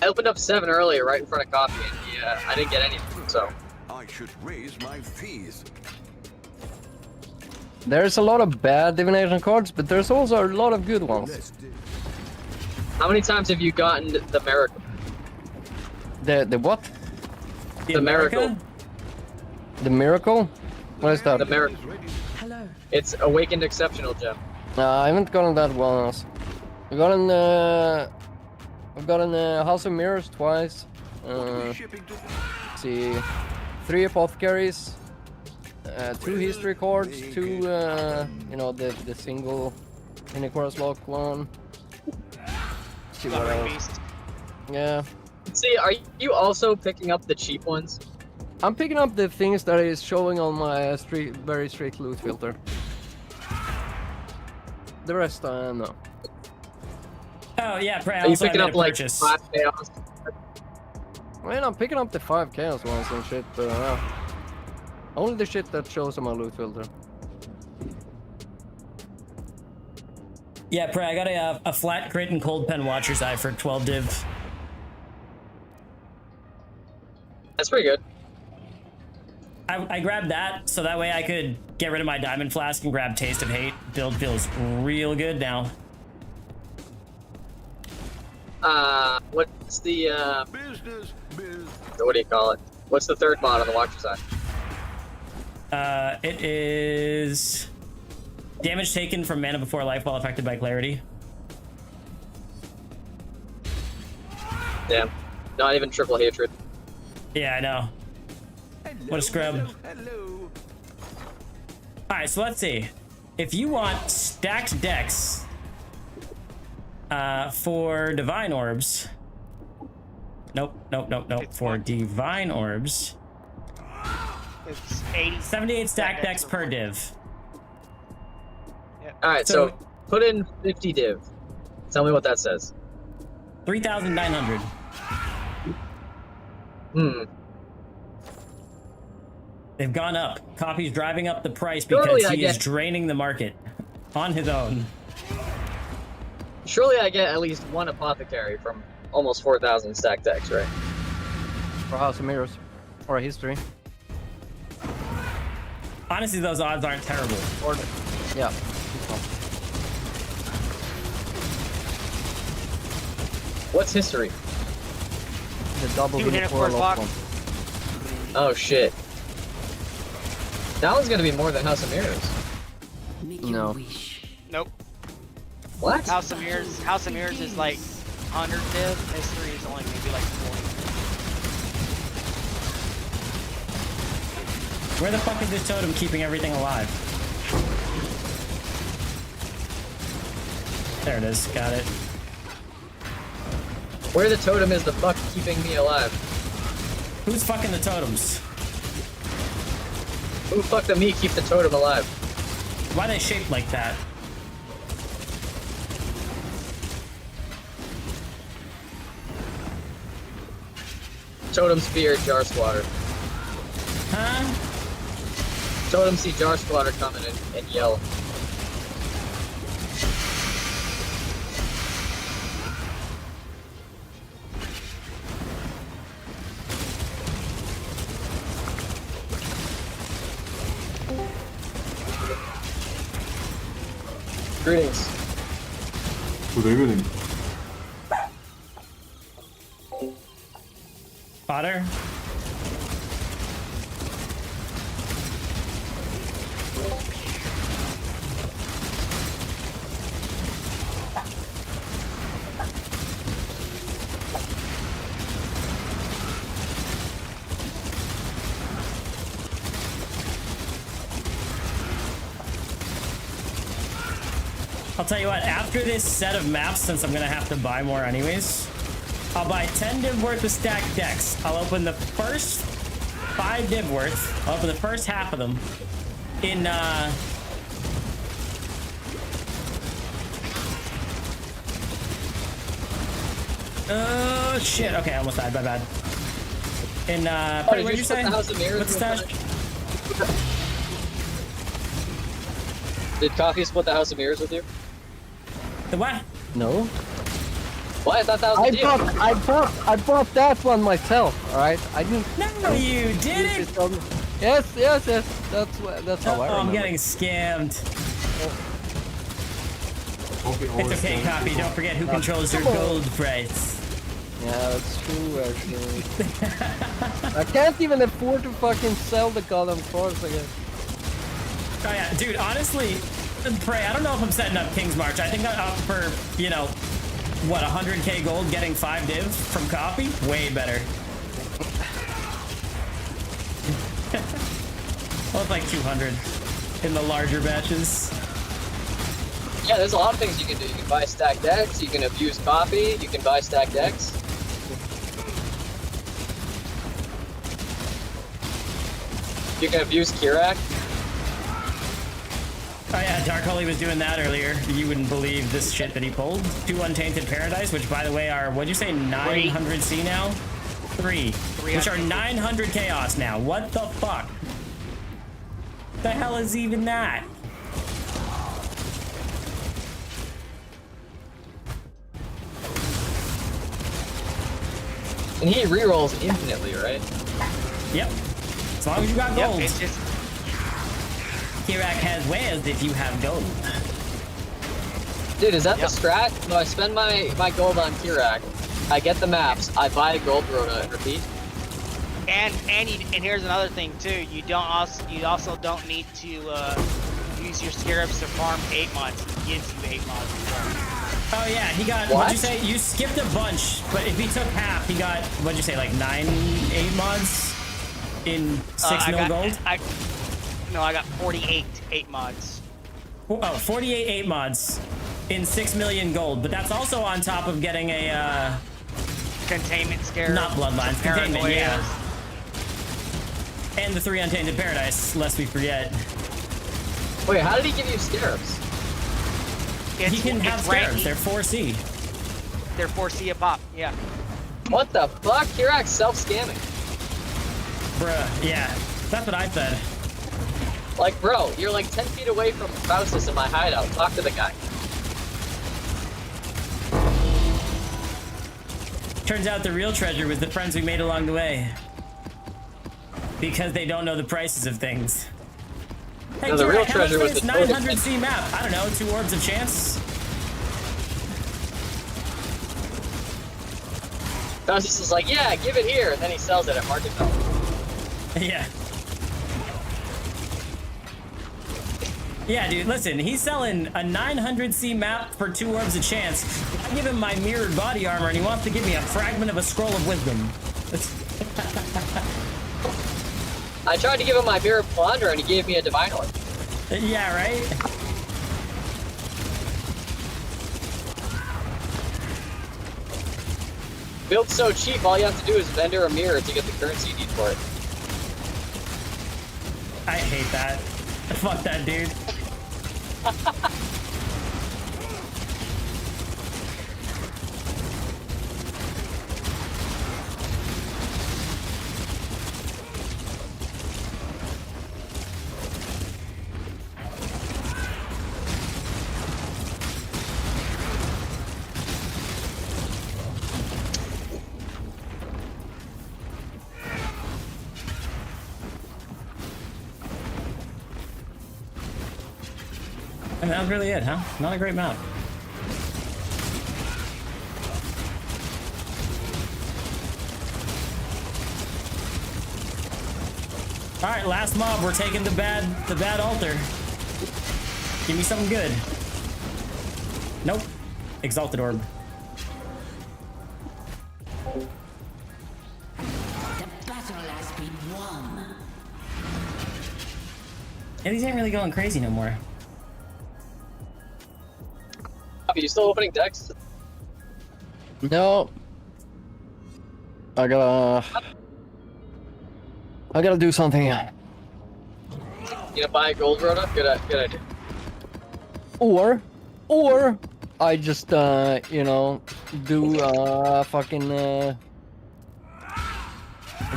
I opened up 7 earlier, right in front of Coffee, and I didn't get anything, so. I should raise my fees. There's a lot of bad divination cards, but there's also a lot of good ones. How many times have you gotten the miracle? The what? The miracle. The miracle? What is that? The miracle. Hello. It's awakened exceptional gem. I haven't gotten that once. I've gotten House of Mirrors twice. Let's see, 3 apothecaries, 2 history cards, 2 you know, the single Iniquorus lock one. Let's see what else. Yeah. See, are you also picking up the cheap ones? I'm picking up the things that is showing on my very strict loot filter. The rest, no. Oh yeah, Prey. Are you Also, I picking made up a like purchase. 5 chaos? I mean, I'm picking up the 5 chaos ones and shit, but only the shit that shows on my loot filter. Yeah, Prey. I got a flat crit and cold pen Watcher's Eye for 12 div. That's pretty good. I grabbed that so that way I could get rid of my diamond flask and grab Taste of Hate. Build feels real good now. What's the Business. what do you call it? What's the 3rd mod on the Watcher side? It is damage taken from mana before life while affected by clarity. Damn. Not even triple hatred. Yeah, I know. What a scrub. Hello. Alright, so let's see. If you want stacked decks for Divine Orbs. Nope. For Divine Orbs. It's 80. 78 stacked decks per div. Alright, so put in 50 div. Tell me what that says. 3,900. They've gone up. Copy's driving up the price because he is draining the market on his own. Surely I get at least 1 apothecary from almost 4,000 stacked decks, right? For House of Mirrors. Or a history. Honestly, those odds aren't terrible. Or, yeah. What's history? The double 2 Iniquorus lock one. Oh shit. That one's gonna be more than House of Mirrors. Make No. your wish. Nope. What? House of Mirrors is like 100 div. History is only maybe like 40. Where the fuck is this totem keeping everything alive? There it is. Got it. Where the totem is the fuck keeping me alive? Who's fucking the totems? Who fucked the me keep the totem alive? Why are they shaped like that? Totem spear, jar squatter. Huh? Totem see jar squatter coming and yell. Greetings. Good evening. Potter? I'll tell you what, after this set of maps, since I'm gonna have to buy more anyways, I'll buy 10 div worth of stacked decks. I'll open the first 5 div worth. I'll open the first half of them in Oh shit. Okay, I almost died. My bad. And Oh, what did you say? The House of Mirrors What's the stash? Did Coffee split the House of Mirrors with you? The what? No. What? I thought that was the deal. I bought that one myself. All right. I didn't. No, you didn't. Yes. That's how I Oh, I'm remember. getting scammed. It's okay, Copy. Don't forget who controls your gold price. Yeah, that's true, actually. I can't even afford to fucking sell the goddamn cards again. Oh yeah, dude, honestly, Prey, I don't know if I'm setting up King's March. I think I'm up for, you know, what, 100k gold getting 5 div from Copy? Way better. Well, it's like 200 in the larger batches. Yeah, there's a lot of things you can do. You can buy stacked decks, you can abuse Coffee, you can buy stacked decks. You can abuse Kirak. Oh yeah, Dark Holy was doing that earlier. You wouldn't believe this shit that he pulled. 2 Untainted Paradise, which by the way are, what'd you say, 900 C now? 3. Which are 900 Chaos now. What the fuck? The hell is even that? And he rerolls infinitely, right? Yep. As long as you got gold. It's just Kirak has wares if you have gold. Dude, is that the strat? No, I spend my gold on Kirak. I get the maps, I buy a gold rota and repeat. and here's another thing too. You also don't need to use your scarabs to farm 8 mods. He gives you 8 mods as well. Oh yeah, he got, what'd you say? You skipped a bunch, but if he took half, he got, what'd you say, like 8 mods in 6 mil gold? I got 48 8 mods. Oh, 48 8 mods in 6 million gold, but that's also on top of getting a, Containment scarab. not bloodlines, containment, paranoia. yeah. And the 3 Untainted Paradise, lest we forget. Wait, how did he give you scarabs? He can have scarabs, they're 4C. They're 4C a pop, yeah. What the fuck? Kirak's self-scamming. Bruh, yeah, that's what I said. Like, bro, you're like 10 feet away from Faustus in my hideout. Talk to the guy. Turns out the real treasure was the friends we made along the way. Because they don't know the prices of things. Hey, No, the real treasure was this the 900 C map. I don't know, 2 orbs of chance. Faustus is like, yeah, give it here, and then he sells it at market value. Yeah. Yeah, dude, listen, he's selling a 900 C map for 2 orbs of chance. I give him my mirrored body armor, and he wants to give me a fragment of a scroll of wisdom. I tried to give him my mirror plunder, and he gave me a divine orb. Yeah, right? Built so cheap, all you have to do is vendor a mirror to get the currency you need for it. I hate that. Fuck that, dude. And that was really it, huh? Not a great map. All right, last mob. We're taking the bad altar. Give me something good. Nope. Exalted orb. The battle has been won. And these ain't really going crazy no more. Are you still opening decks? No. I gotta do something. You gonna buy a gold rota? Good idea. Or I just, you know, do fucking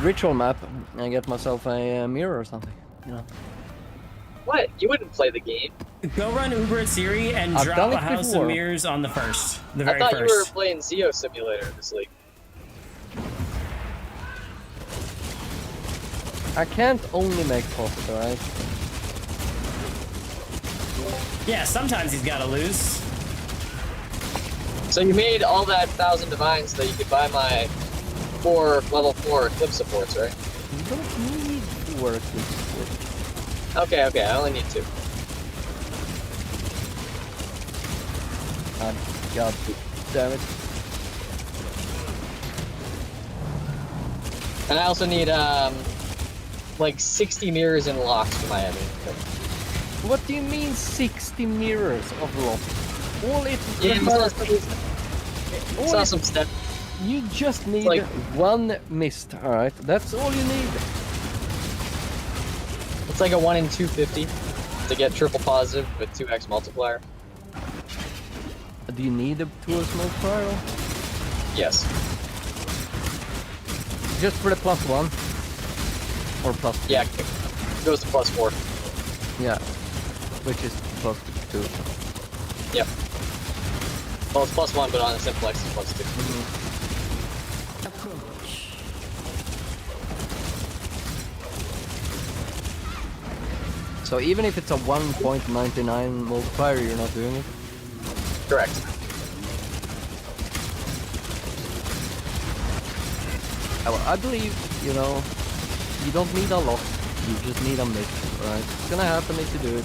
ritual map and get myself a mirror or something, you know. What? You wouldn't play the game. Go run Uber at Siri and I've drop done a it House before. of Mirrors on the first. The I very thought you were first. playing Zeo Simulator this league. I can't only make profit, alright? Yeah, sometimes he's gotta lose. So you made all that 1,000 divines so you could buy my 4 level 4 Eclipse supports, right? You don't need to work with Okay, I only need 2. God damn it. And I also need, like 60 mirrors and locks for my enemy. What do you mean 60 mirrors of lock? All it Yeah, all saw it- some stuff. You just need like- one mist, alright? That's all you need. It's like a 1 in 250 to get triple positive with 2x multiplier. Do you need a 2x multiplier? Yes. Just for the +1? Or +2? Yeah, it goes to +4. Yeah. Which is +2. Yep. Well, it's +1, but on the simplex it's +2. Approach. So even if it's a 1.99 multiplier, you're not doing it? Correct. I believe, you know, you don't need a lot. You just need a mix, right? It's gonna happen if you do it.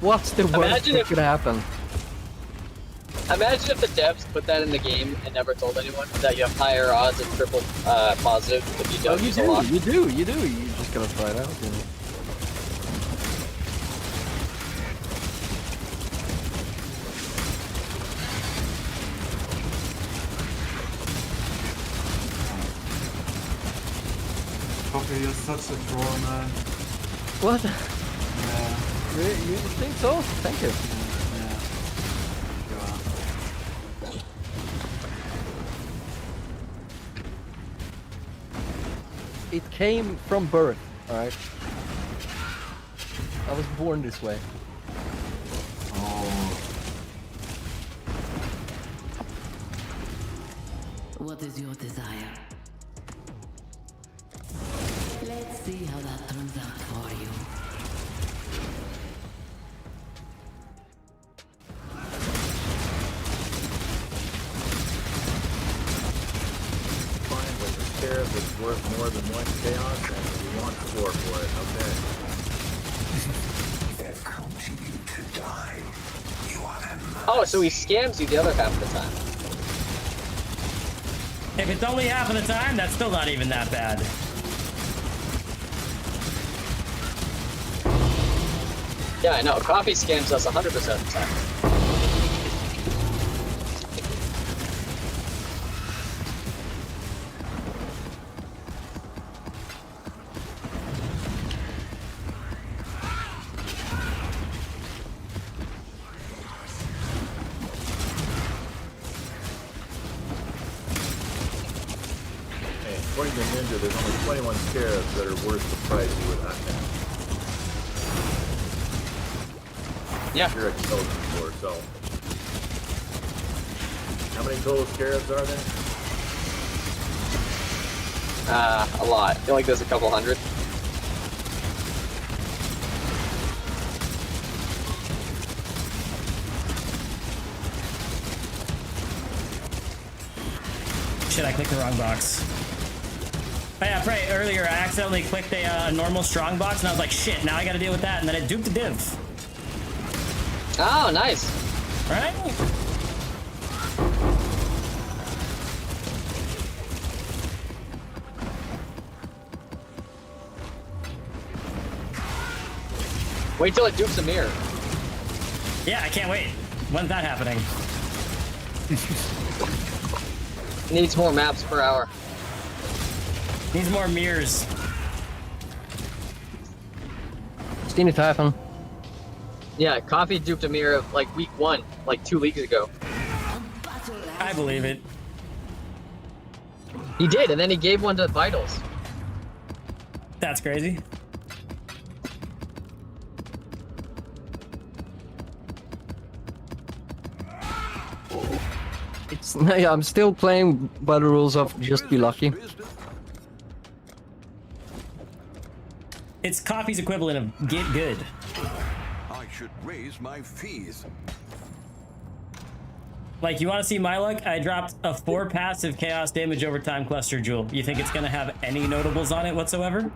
What's the worst Imagine that if- could happen? Imagine if the devs put that in the game and never told anyone that you have higher odds of triple positive if you Oh, don't you use a lock. do, you do. You just gotta try it out, you know. Coffee, you're such a troll, man. What? Yeah, You think so? Thank you. yeah. It came from birth, alright? I was born this way. Oh, What is your desire? Let's see how that turns out for you. Fine, with the scarab that's worth more than 1 chaos, and you want 4 for it, okay. They've come to you to die. You are them. Oh, so he scams you the other half of the time. If it's only half of the time, that's still not even that bad. Yeah, I know. Coffee scams us 100% of the time. Hey, according to Ninja, there's only 21 scarabs that are worth the price you would have. Yeah. You're exposed for, so. How many total scarabs are there? A lot. I feel like there's a couple hundred. Shit, I clicked the wrong box. Oh yeah, right, earlier I accidentally clicked a normal strong box and I was like, shit, now I gotta deal with that, and then it duped the div. Oh, nice. Right? Wait till it dupes a mirror. Yeah, I can't wait. When's that happening? Needs more maps per hour. Needs more mirrors. Seen it happen. Yeah, Coffee duped Amir like week 1, like 2 weeks ago. I believe it. He did, and then he gave one to Vitals. That's crazy. It's yeah, I'm still playing by the rules of just be lucky. It's Coffee's equivalent of get good. I should raise my fees. Like, you want to see my luck? I dropped a 4 passive chaos damage over time cluster jewel. You think it's gonna have any notables on it whatsoever?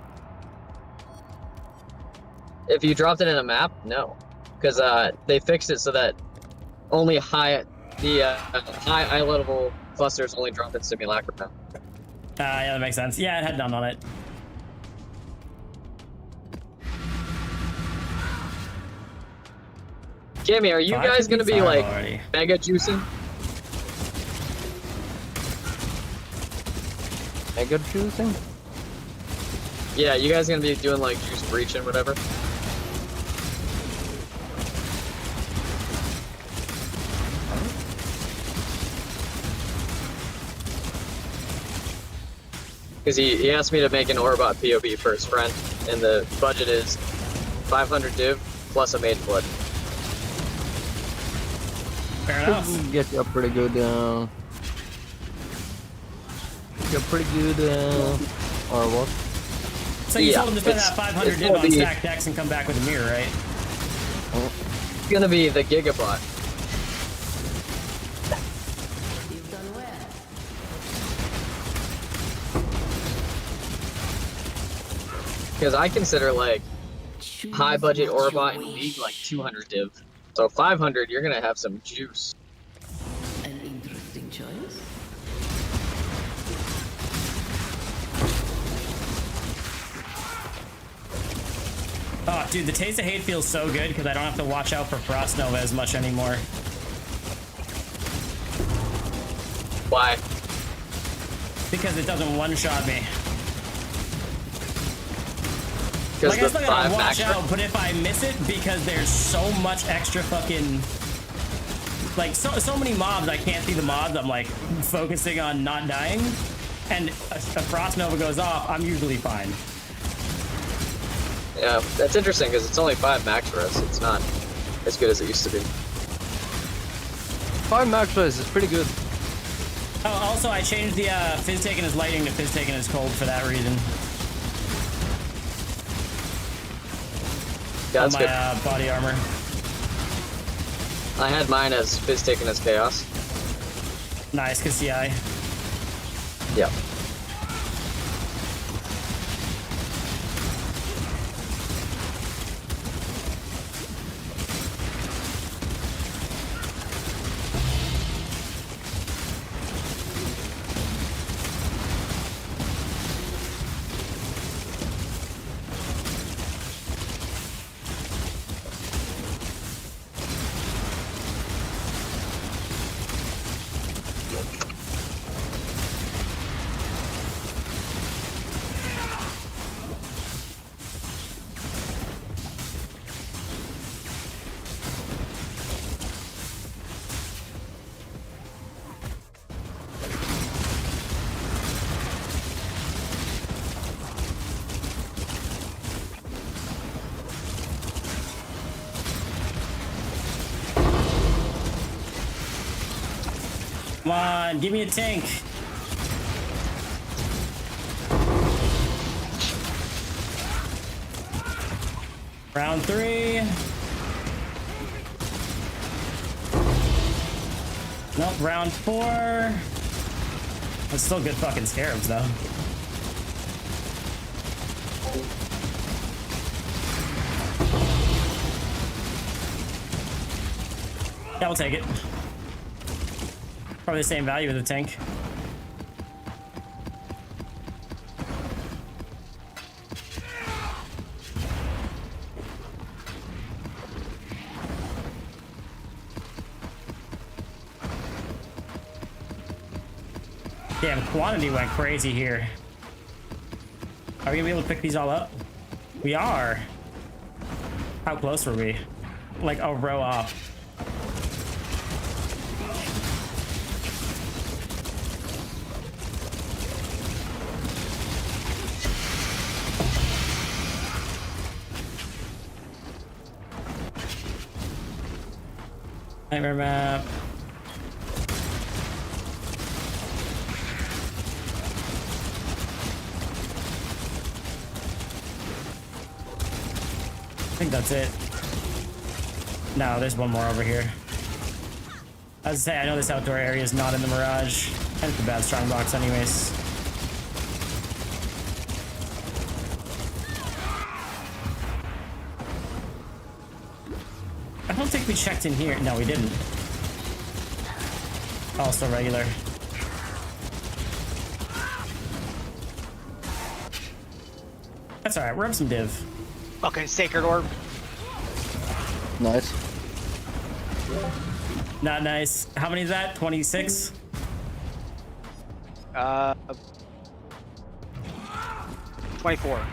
If you dropped it in a map, no, because they fixed it so that only high eye level clusters only drop in simulacra now. Yeah, that makes sense. Yeah, it had none on it. Kimmy, are you guys gonna be like already. mega juicing? Mega juicing? Yeah, you guys gonna be doing like juice breach and whatever? Because he asked me to make an Orbot POB for his friend, and the budget is 500 div plus a mage blood. Fair enough. Get you pretty good. You're pretty good. Or what? So you told him to spend it's- that 500 it's div gonna on be- stack decks and come back with a mirror, right? It's gonna be the Gigabot. You've done well. Because I consider like high budget Orbot in League like 200 div. So 500, you're gonna have some juice. An interesting choice. Oh, dude, the Taste of Hate feels so good because I don't have to watch out for Frost Nova as much anymore. Why? Because it doesn't one-shot me. Because Like, I the still 5 gotta watch max. out, but if I miss it, because there's so much extra fucking... Like, so many mobs, I can't see the mobs, I'm like, focusing on not dying. And a Frost Nova goes off, I'm usually fine. Yeah, that's interesting because it's only 5 max for us. It's not as good as it used to be. 5 max res is pretty good. Oh, also, I changed the Fizz taking his lighting to Fizz taking his cold for that reason. Yeah, On that's my good. body armor. I had mine as Fizz taken as Chaos. Nice, cause CI. Yeah. Come on, give me a tank. Round 3. Nope, round 4. That's still good fucking scarabs though. Yeah, we'll take it. Probably the same value as the tank. Damn, quantity went crazy here. Are we gonna be able to pick these all up? We are. How close were we? like a row off. Nightmare map. I think that's it. No, there's one more over here. As I say, I know this outdoor area is not in the Mirage. And it's a bad strong box anyways. I don't think we checked in here. No, we didn't. Also regular. That's alright, we're up some div. Fucking Sacred Orb. Nice. Not nice. How many is that? 26? 24.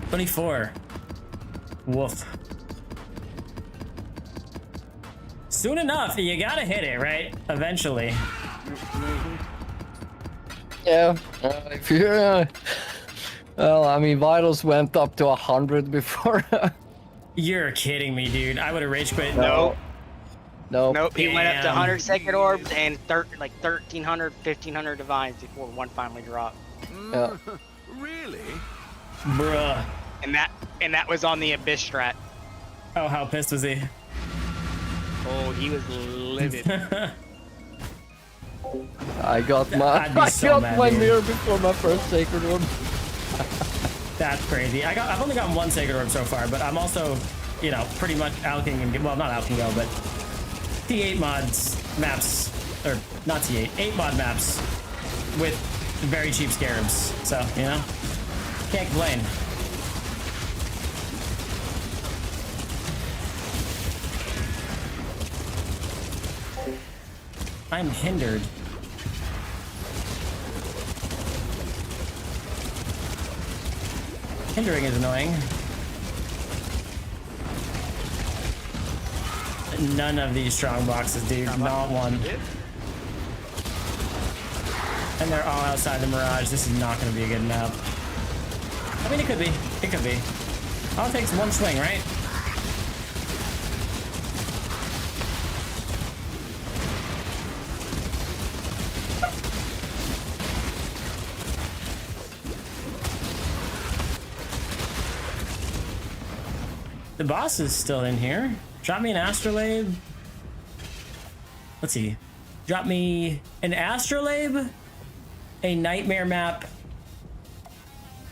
24. Woof. Soon enough, you gotta hit it, right? Eventually. Yeah. If you, well, I mean, vitals went up to 100 before. You're kidding me, dude. I would have rage quit. No. No. Nope, he went up to Damn. 100 Sacred Orbs and like 1,300, 1,500 Divines before one finally dropped. Yeah. Really? Bruh. And that was on the Abyss strat. Oh, how pissed was he? Oh, he was livid. I got my I'd be so mad, dude. mirror before my first Sacred Orb. That's crazy. I've only gotten one Sacred Orb so far, but I'm also, you know, pretty much alking and well, not alking go, but T8 mods maps, or not T8, 8 mod maps with very cheap scarabs. So, you know, can't complain. I'm hindered. Hindering is annoying. None of these strong boxes, dude. Not one. And they're all outside the Mirage. This is not going to be a good map. I mean, it could be. It could be. All it takes one swing, right? The boss is still in here. Drop me an astrolabe. Let's see. Drop me an astrolabe, a nightmare map,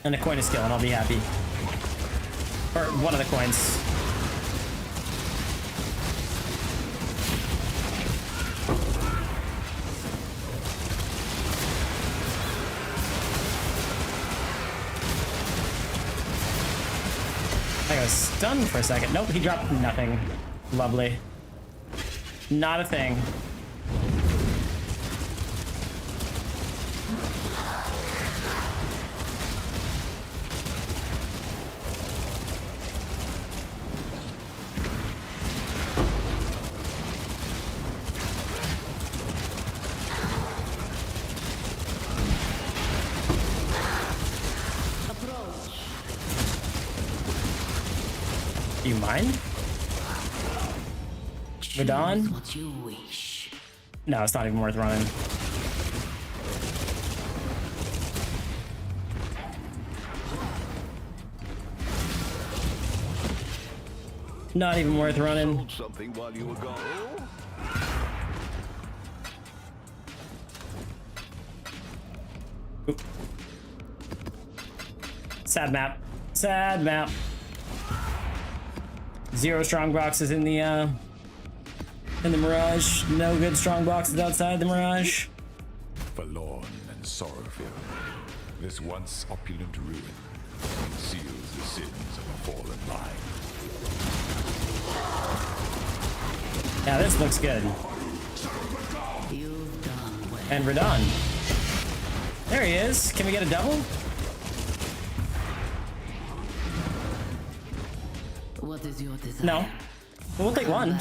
and a coin of skill, and I'll be happy. Or one of the coins. I was stunned for a second. Nope, he dropped nothing. Lovely. Not a thing. Do you mind? Radon? What you wish. No, it's not even worth running. Not even worth running. Sold something while you were gone. Oop. Sad map. Sad map. 0 strong boxes in the Mirage. No good strong boxes outside the Mirage. Forlorn and sorrow-filled, this once opulent ruin conceals the sins of a fallen line. Yeah, this looks good. You've done well. And Radon. There he is. Can we get a double? What is your desire? No. We'll take one.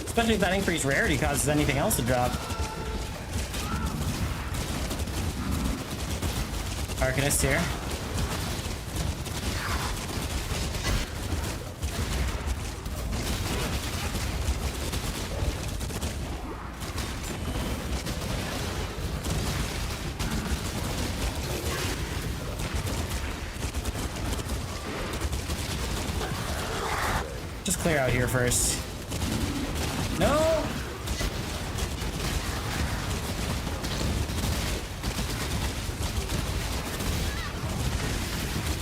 Especially if that increased rarity causes anything else to drop. Arcanist here. Just clear out here first. No!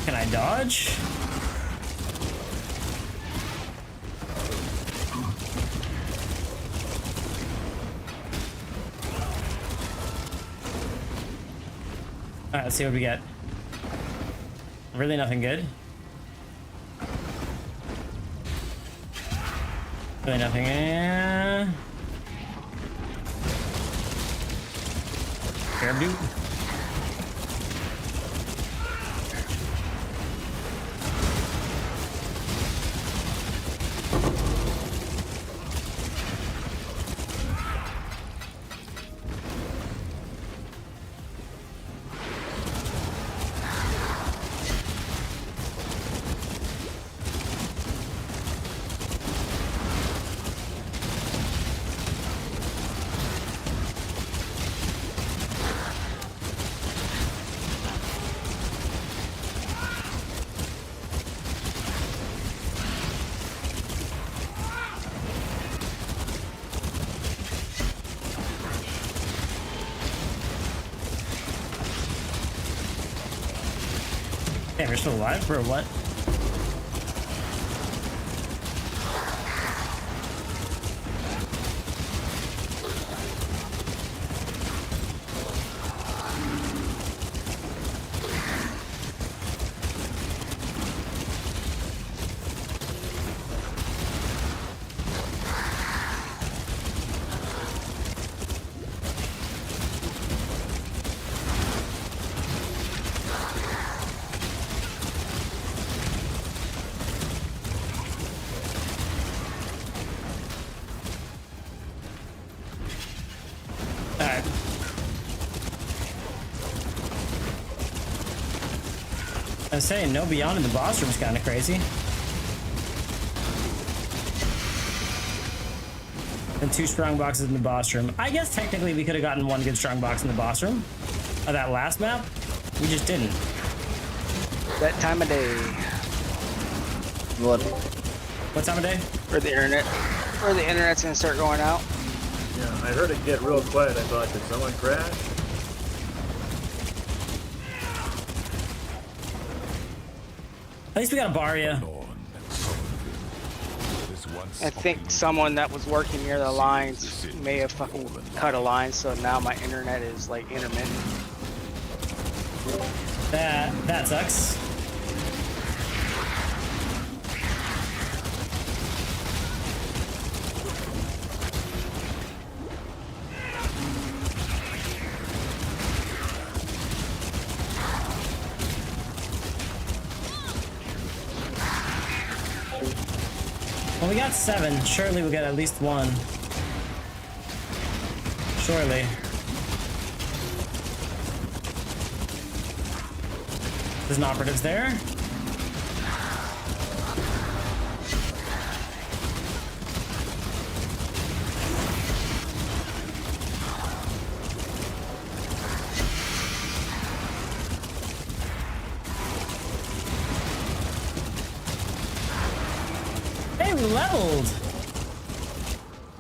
Can I dodge? Alright, let's see what we get. Really nothing good. Really nothing. Scarab dude. Damn, you're still alive, bro, what? Alright. I was saying, no beyond in the boss room is kind of crazy. And 2 strong boxes in the boss room. I guess technically we could have gotten 1 good strong box in the boss room of that last map. We just didn't. That time of day. What time of day? Or the internet. Or the internet's gonna start going out. Yeah, I heard it get real quiet. I thought, did someone crash? At least we got a Barya. I think someone that was working near the lines may have fucking cut a line, so now my internet is like intermittent. That sucks. Well, we got 7. Surely we'll get at least 1. Surely. There's an operatives there. Hey, we leveled!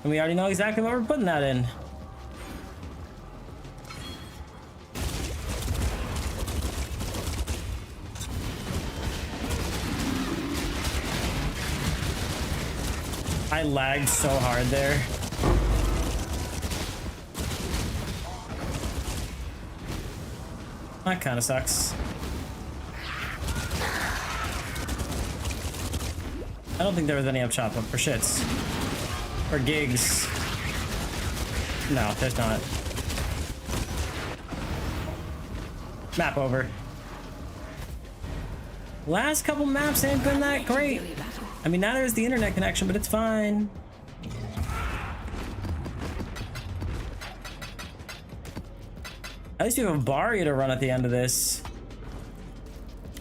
And we already know exactly what we're putting that in. I lagged so hard there. That kind of sucks. I don't think there was any up chop up for shits. Or gigs. No, there's not. Map over. Last couple maps ain't been that great. I mean, now there's the internet connection, but it's fine. At least we have a Barrier to run at the end of this.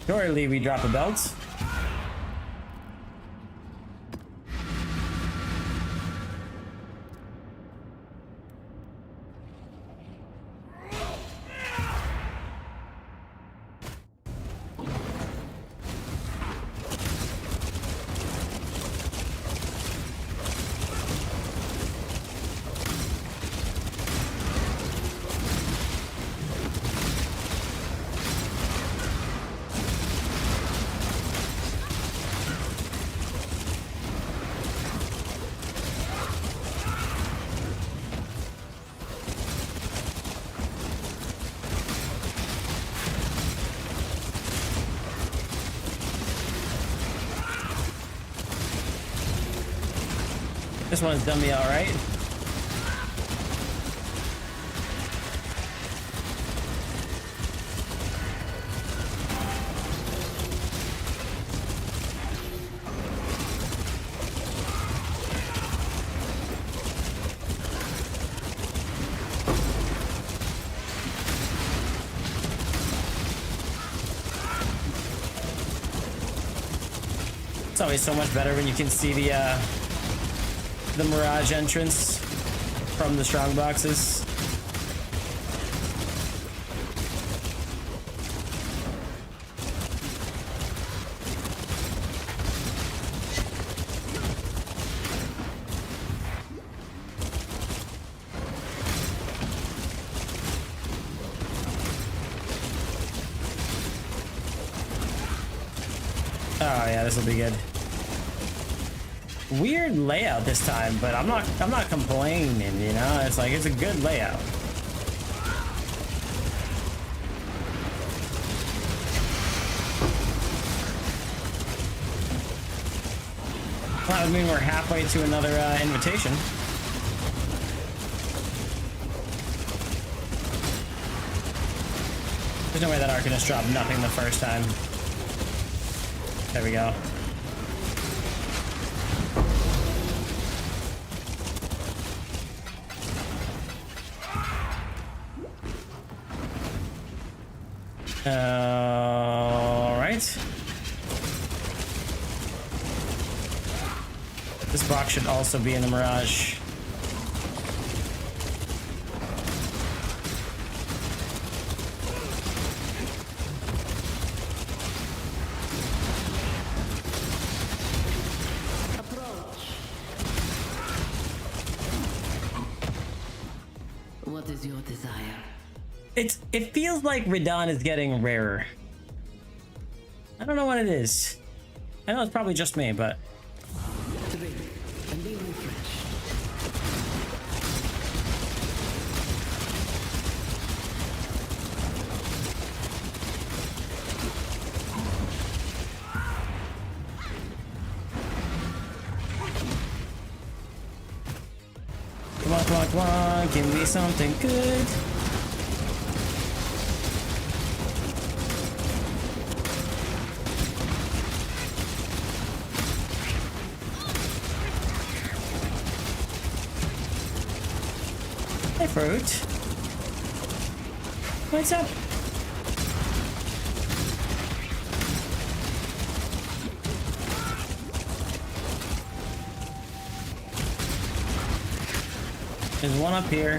Surely we drop a belt. This one's done me all right. It's always so much better when you can see the Mirage entrance from the strong boxes. Oh yeah, this will be good. Weird layout this time, but I'm not complaining, you know? It's like, it's a good layout. That would mean we're halfway to another invitation. There's no way that Arcanist dropped nothing the first time. There we go. All right. This box should also be in the Mirage. What is your desire? It feels like Radon is getting rarer. I don't know what it is. I know it's probably just me, but Drink and be refreshed. come on, come on, come on, give me something good. Hey, fruit. What's up? There's one up here.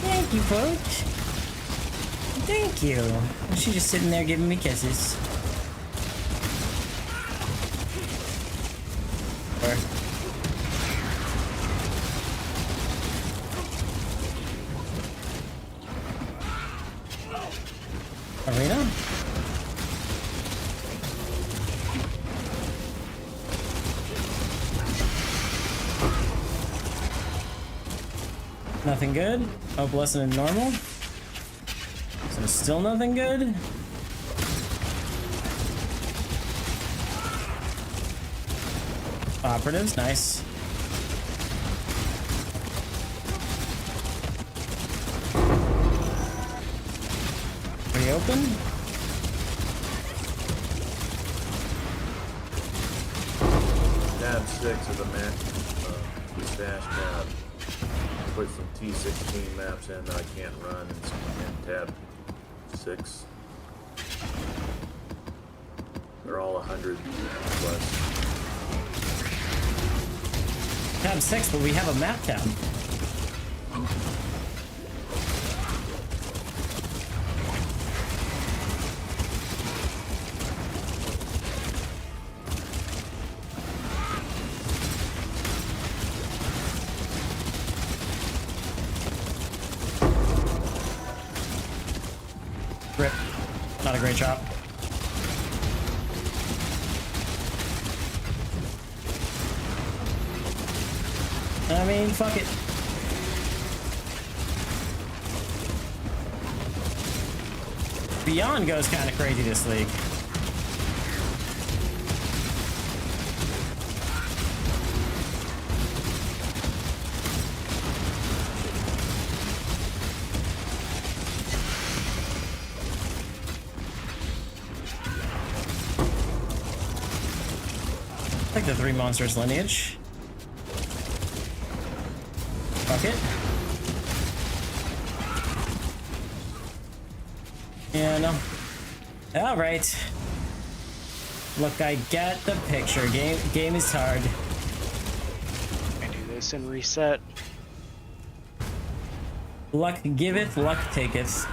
Thank you, fruit. Thank you. She's just sitting there giving me kisses. Arena? Nothing good. Oh, blessed and normal. So still nothing good. Operatives, nice. Pretty open. 6 of the map, the stash tab. Put some T16 maps in that I can't run in tab 6. They're all 100 plus. Tab 6, but we have a map tab. Rip. Not a great job. I mean, fuck it. Beyond goes kind of crazy this league. Take the 3 monsters lineage. Fuck it. Yeah, no. Alright. Look, I get the picture. Game is hard. I do this and reset. Luck giveth, luck taketh.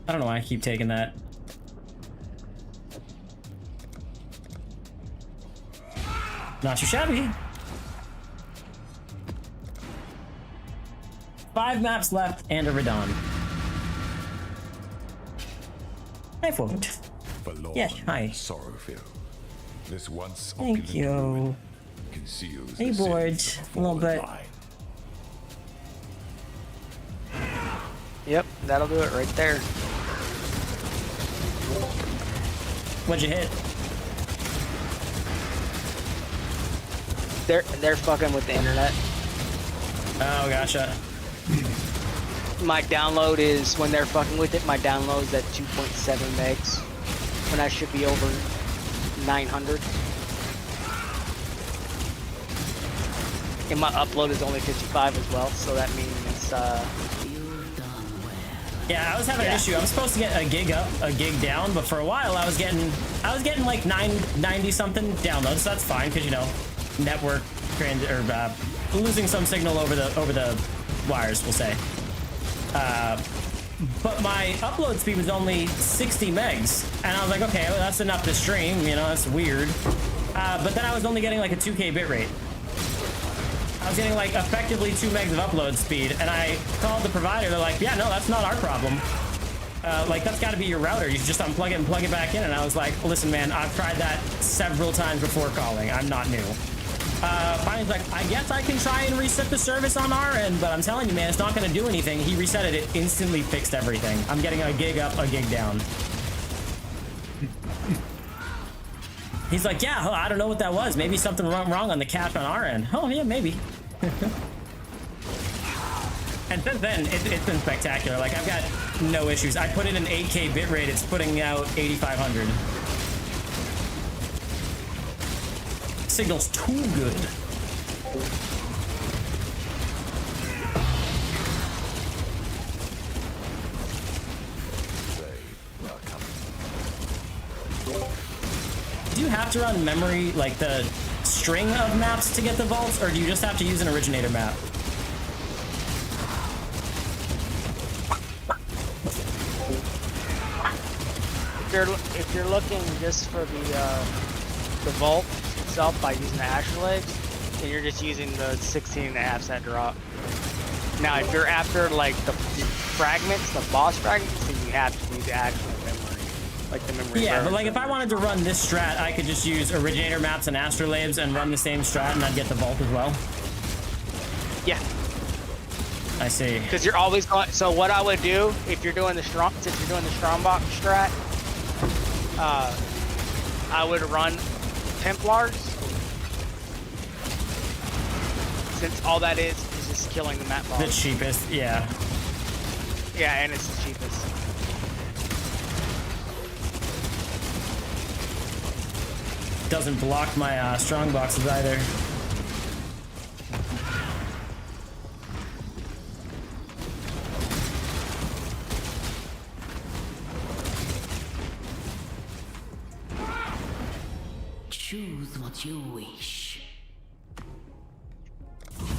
I don't know why I keep taking that. Not too shabby. 5 maps left and a Radon. Hi, forward. Forlorn, Yes, hi. sorrowful. This once Thank opulent you. ruin conceals Hey, the bored. sins of A little fallen bit. line. Yep, that'll do it right there. What'd you hit? They're fucking with the internet. Oh, gotcha. My download is, when they're fucking with it, my download's at 2.7 megs. When I should be over 900. And my upload is only 55 as well, so that means, Yeah, I was having an issue. I was supposed to get a gig up, a gig down, but for a while I was getting like 990 something downloads. So that's fine, because you know, network losing some signal over the wires, we'll say. But my upload speed was only 60 megs, and I was like, okay, well, that's enough to stream. You know, that's weird. But then I was only getting like a 2K bitrate. I was getting like effectively 2 megs of upload speed, and I called the provider. They're like, yeah, no, that's not our problem. Like, that's got to be your router. You just unplug it and plug it back in. And I was like, listen, man, I've tried that several times before calling. I'm not new. Finally, he's like, I guess I can try and reset the service on our end, but I'm telling you, man, it's not going to do anything. He reset it. It instantly fixed everything. I'm getting a gig up, a gig down. He's like, yeah, I don't know what that was. Maybe something went wrong on the cache on our end. Oh, yeah, maybe. And since then, it's been spectacular. Like, I've got no issues. I put in an 8K bitrate. It's putting out 8,500. Signal's too good. Do you have to run memory, like the string of maps to get the vaults, or do you just have to use an originator map? if you're looking just for the vault itself by using the astrolabes, then you're just using the 16.5 cent drop. Now, if you're after like the fragments, the boss fragments, then you have to use the actual memory, like the memory. Yeah, but like if I wanted to run this strat, I could just use originator maps and astrolabes and run the same strat, and I'd get the vault as well. Yeah. I see. Because you're always going. So what I would do if you're doing the strongbox strat, I would run Templars, since all that is just killing the map boss. The cheapest, yeah. Yeah, and it's the cheapest. Doesn't block my strong boxes either. Choose what you wish.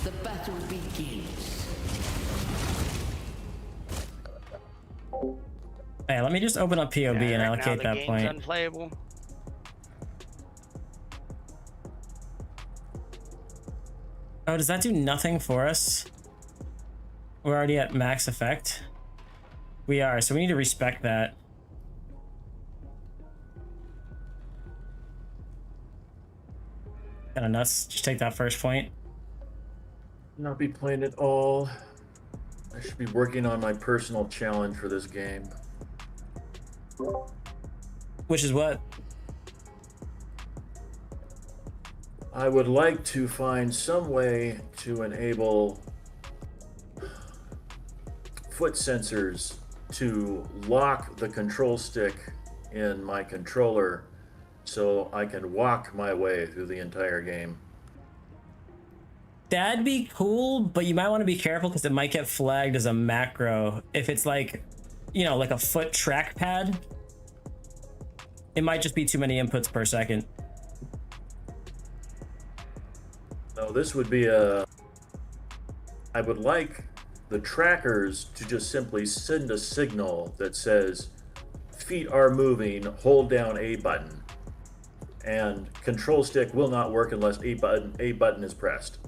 The battle begins. Hey, let me just open up POB and right allocate now, that the point. game's unplayable. Oh, does that do nothing for us? We're already at max effect. We are, so we need to respect that. Kind of nuts. Just take that first point. Not be playing it all. I should be working on my personal challenge for this game. Which is what? I would like to find some way to enable foot sensors to lock the control stick in my controller so I can walk my way through the entire game. That'd be cool, but you might want to be careful because it might get flagged as a macro. If it's like, you know, like a foot trackpad, it might just be too many inputs per second. No, this would be a... I would like the trackers to just simply send a signal that says, feet are moving, hold down A button. And control stick will not work unless A button is pressed.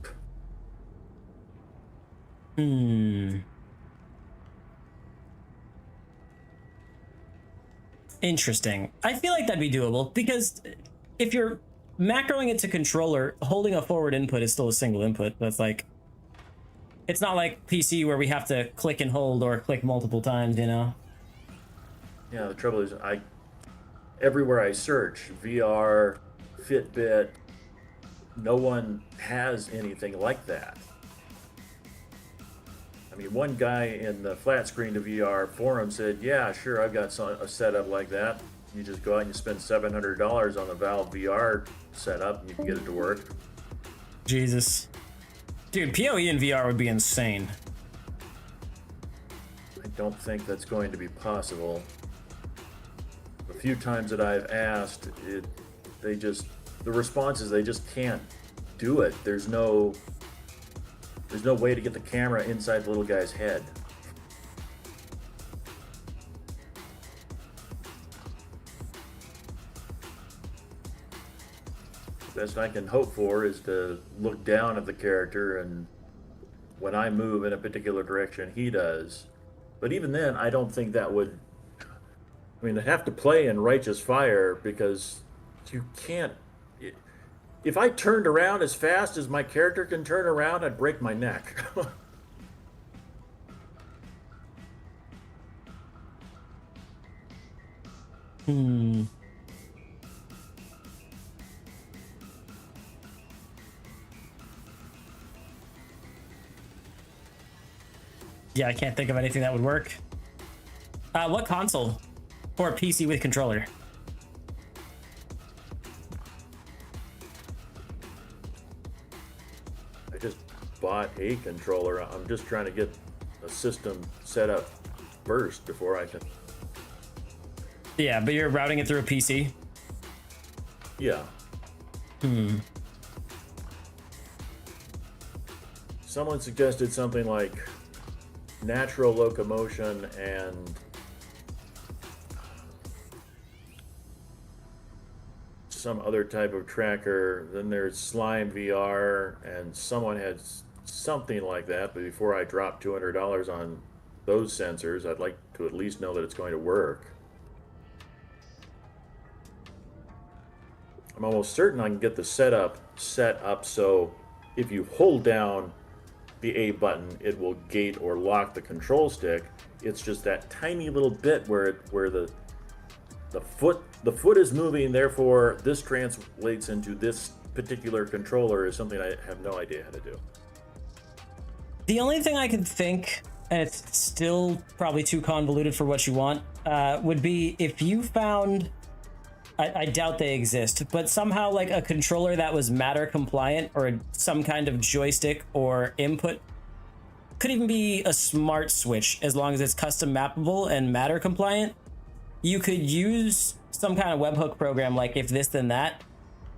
Interesting. I feel like that'd be doable because if you're macroing it to controller, holding a forward input is still a single input. That's like, it's not like PC where we have to click and hold or click multiple times, you know? Yeah, the trouble is everywhere I search, VR, Fitbit, no one has anything like that. I mean, one guy in the flat screen to VR forum said, yeah, sure, I've got a setup like that. You just go out and you spend $700 on the Valve VR setup and you can get it to work. Jesus. Dude, PoE in VR would be insane. I don't think that's going to be possible. A few times that I've asked, the response is they just can't do it. There's no way to get the camera inside the little guy's head. The best I can hope for is to look down at the character, and when I move in a particular direction, he does. But even then, I don't think that would... I mean, they have to play in Righteous Fire because you can't... If I turned around as fast as my character can turn around, I'd break my neck. Yeah, I can't think of anything that would work. What console? Or PC with controller? I just bought a controller. I'm just trying to get a system set up first before I can... Yeah, but you're routing it through a PC? Yeah. Someone suggested something like natural locomotion and some other type of tracker. Then there's Slime VR, and someone had something like that. But before I drop $200 on those sensors, I'd like to at least know that it's going to work. I'm almost certain I can get the setup set up so if you hold down the A button, it will gate or lock the control stick. It's just that tiny little bit where the foot is moving, therefore this translates into this particular controller is something I have no idea how to do. The only thing I can think, and it's still probably too convoluted for what you want, would be if you found, I doubt they exist, but somehow like a controller that was matter compliant or some kind of joystick or input, could even be a smart switch as long as it's custom mappable and matter compliant. You could use some kind of webhook program like If This Then That,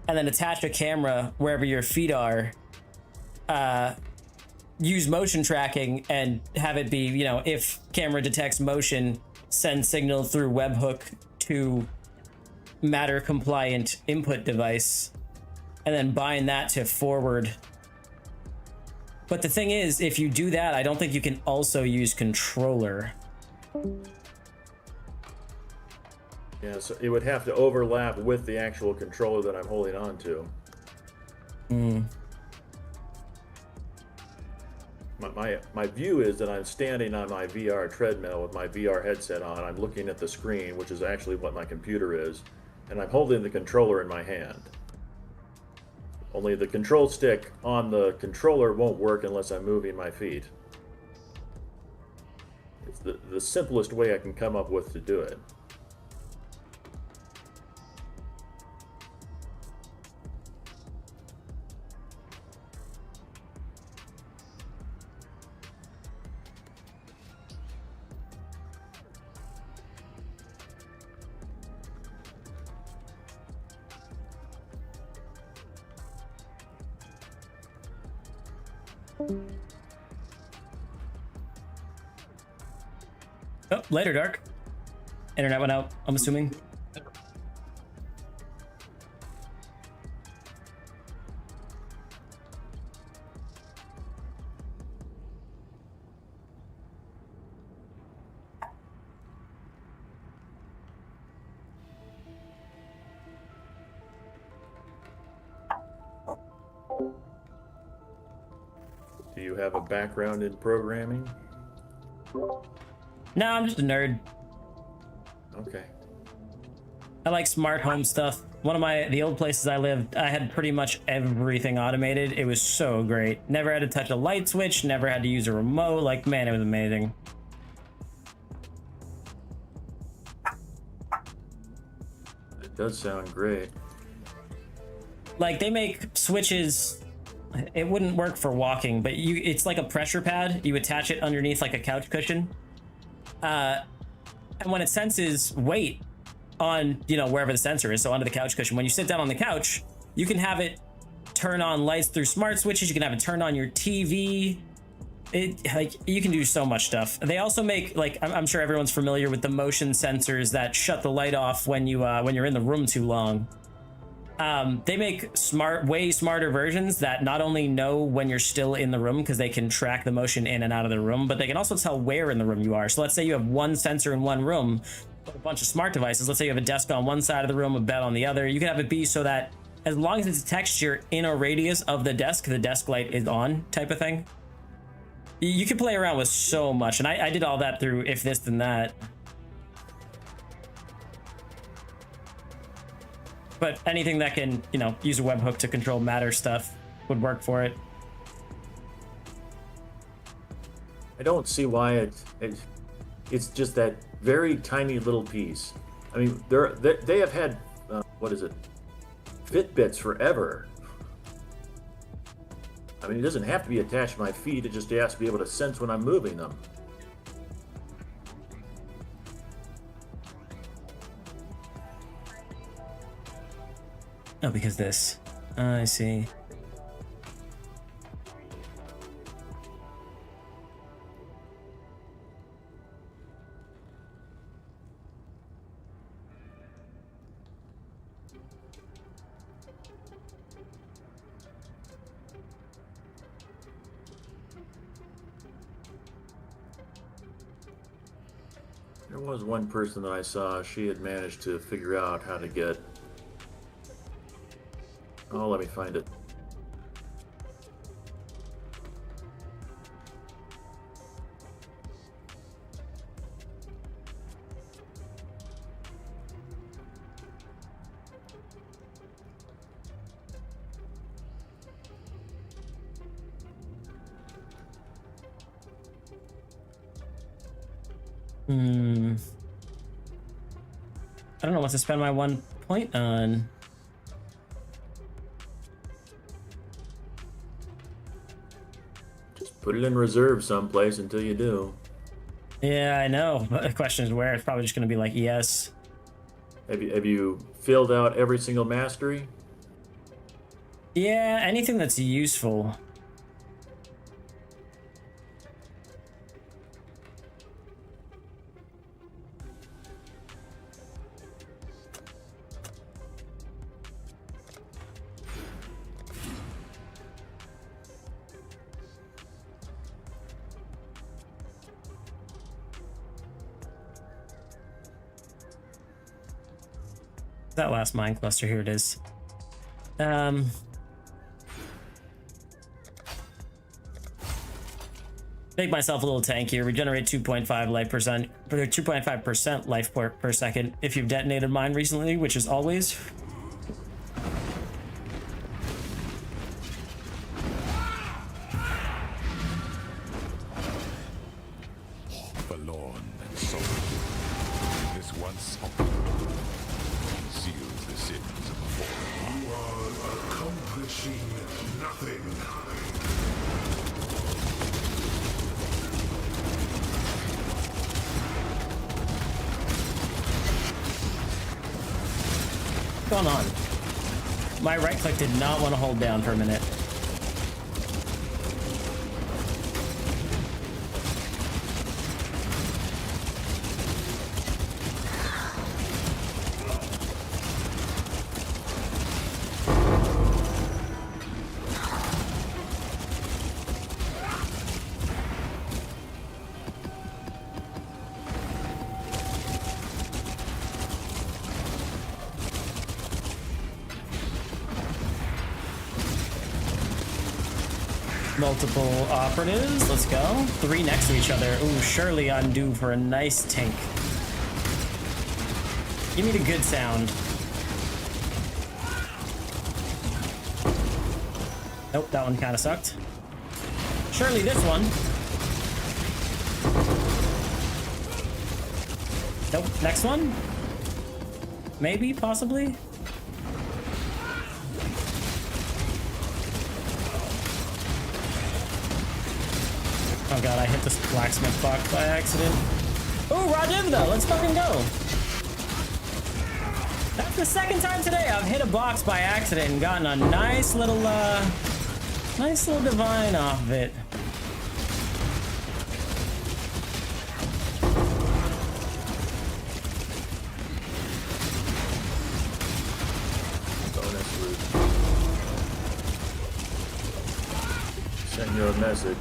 and then attach a camera wherever your feet are, use motion tracking and have it be, you know, if camera detects motion, send signal through webhook to matter compliant input device, and then bind that to forward. But the thing is, if you do that, I don't think you can also use controller. Yeah, so it would have to overlap with the actual controller that I'm holding on to. My view is that I'm standing on my VR treadmill with my VR headset on. I'm looking at the screen, which is actually what my computer is, and I'm holding the controller in my hand. Only the control stick on the controller won't work unless I'm moving my feet. It's the simplest way I can come up with to do it. Oh, later, Dark. Internet went out, I'm assuming. Do you have a background in programming? No, I'm just a nerd. Okay. I like smart home stuff. One of the old places I lived, I had pretty much everything automated. It was so great. Never had to touch a light switch, never had to use a remote. Like, man, it was amazing. It does sound great. Like, they make switches, it wouldn't work for walking, but it's like a pressure pad. You attach it underneath like a couch cushion. And when it senses weight on, you know, wherever the sensor is, so under the couch cushion, when you sit down on the couch, you can have it turn on lights through smart switches. You can have it turn on your TV. Like, you can do so much stuff. They also make, like, I'm sure everyone's familiar with the motion sensors that shut the light off when you're in the room too long. They make way smarter versions that not only know when you're still in the room because they can track the motion in and out of the room, but they can also tell where in the room you are. So let's say you have one sensor in one room, a bunch of smart devices. Let's say you have a desk on one side of the room, a bed on the other. You can have it be so that as long as it detects you're in a radius of the desk light is on, type of thing. You can play around with so much, and I did all that through If This Then That. But anything that can, you know, use a webhook to control matter stuff would work for it. I don't see why it's just that very tiny little piece. I mean, they have had what is it, Fitbits forever. I mean, it doesn't have to be attached to my feet. It just has to be able to sense when I'm moving them. Oh, because this. I see. There was one person that I saw, she had managed to figure out how to get... Oh, let me find it. I don't know what to spend my 1 point on. Just put it in reserve someplace until you do. Yeah, I know. But the question is where. It's probably just going to be like ES. Have you filled out every single mastery? Yeah, anything that's useful. That last mine cluster, here it is. Make myself a little tankier. Regenerate 2.5 life percent, 2.5% life per second if you've detonated mine recently, which is always. Forlorn and sorrowful, this once conceals the sins of a fallen. You are accomplishing nothing. What's going on? My right click did not want to hold down for a minute. Multiple operatives. Let's go. 3 next to each other. Ooh, surely I'm due for a nice tank. Give me the good sound. Nope, that one kind of sucked. Surely this one. Nope, next one. Maybe, possibly. Oh god, I hit this blacksmith box by accident. Ooh, Rajivda, let's fucking go. That's the second time today I've hit a box by accident and gotten a nice little divine off of it. Bonus route. Send you a message.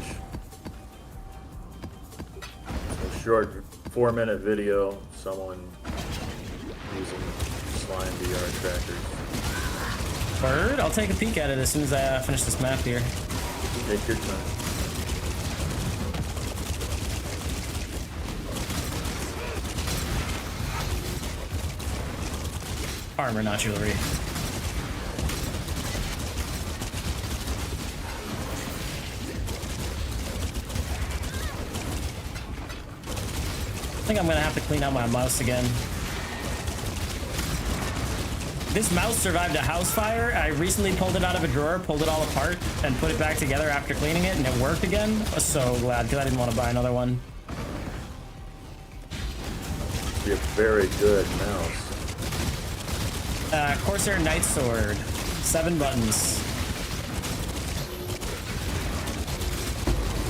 Short 4-minute video, someone using slime VR trackers. Bird, I'll take a peek at it as soon as I finish this map here. Take your time. Armor, not jewelry. I think I'm gonna have to clean out my mouse again. This mouse survived a house fire. I recently pulled it out of a drawer, pulled it all apart, and put it back together after cleaning it, and it worked again. I was so glad, because I didn't want to buy another one. Be a very good mouse. Corsair Knight Sword. 7 buttons.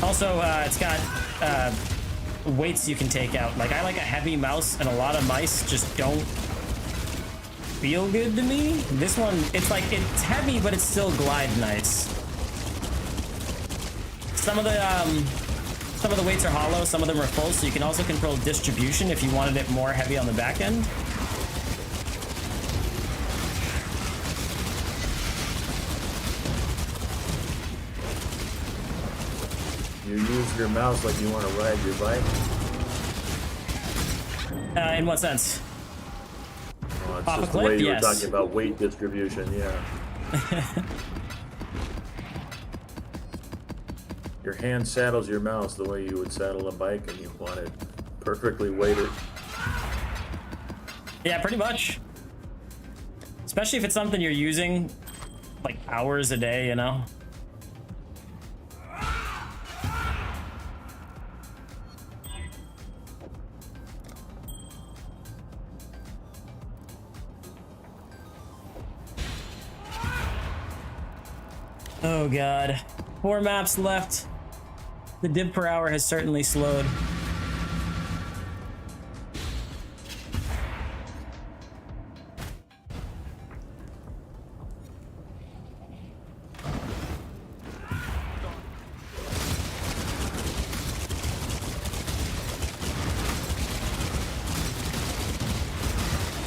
Also, it's got weights you can take out. Like, I like a heavy mouse, and a lot of mice just don't feel good to me. This one, it's like, it's heavy, but it still glides nice. Some of the weights are hollow, some of them are full, so you can also control distribution if you wanted it more heavy on the back end. You use your mouse like you want to ride your bike? In what sense? Well, it's Pop just a the clip? way you Yes. were talking about weight distribution, yeah. Your hand saddles your mouse the way you would saddle a bike, and you want it perfectly weighted. Yeah, pretty much. Especially if it's something you're using like hours a day, you know? Oh god. 4 maps left. The div per hour has certainly slowed.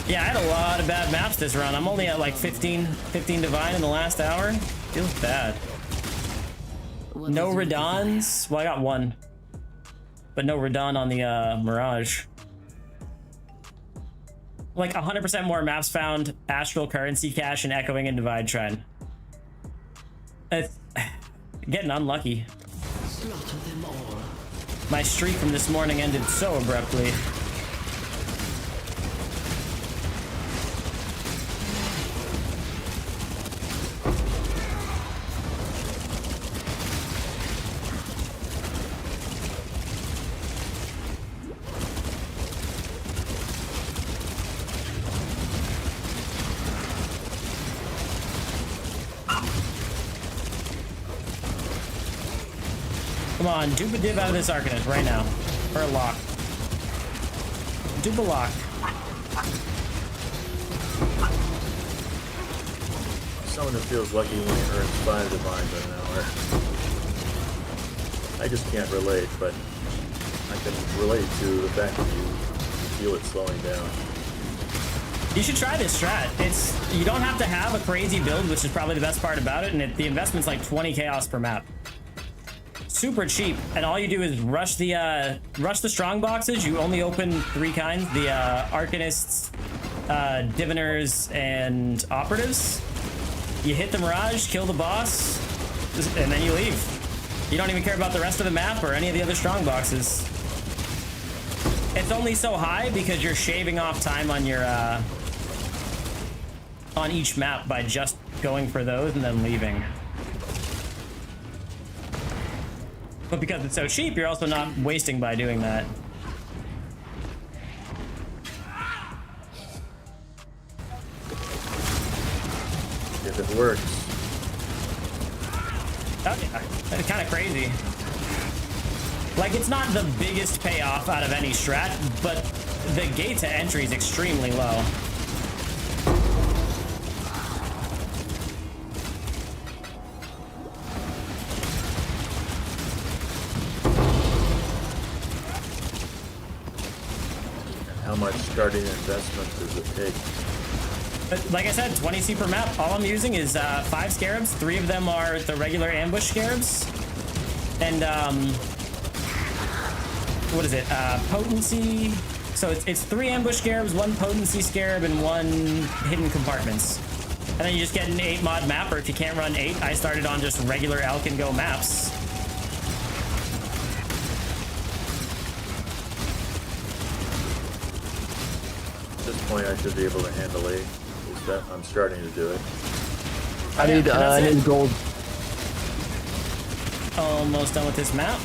Yeah, I had a lot of bad maps this run. I'm only at like 15 divine in the last hour. Feels bad. No Radons. Well, I got 1. But no Radon on the Mirage. Like 100% more maps found, Astral Currency Cache, and Echoing and Divide Shrine. It's getting unlucky. Slaughter them all. My streak from this morning ended so abruptly. Come on, dupe a div out of this Arcanist right now. Or a lock. Dupe a lock. Someone who feels lucky when he earns 5 divines in an hour. I just can't relate, but I can relate to the fact that you feel it slowing down. You should try this strat. You don't have to have a crazy build, which is probably the best part about it, and the investment's like 20 chaos per map. Super cheap, and all you do is rush the strong boxes. You only open 3 kinds: the Arcanists, Diviners, and Operatives. You hit the Mirage, kill the boss, and then you leave. You don't even care about the rest of the map or any of the other strong boxes. It's only so high because you're shaving off time on your on each map by just going for those and then leaving. But because it's so cheap, you're also not wasting by doing that. If it works. Oh, yeah. That's kind of crazy. Like, it's not the biggest payoff out of any strat, but the gate to entry is extremely low. How much starting investment does it take? But like I said, 20C per map. All I'm using is 5 scarabs. 3 of them are the regular ambush scarabs. And what is it? Potency. So it's 3 ambush scarabs, 1 potency scarab, and 1 hidden compartments. And then you just get an 8 mod map, or if you can't run 8, I started on just regular Elk and Go maps. At this point, I should be able to handle 8. I'm starting to do it. I need gold. Almost done with this map.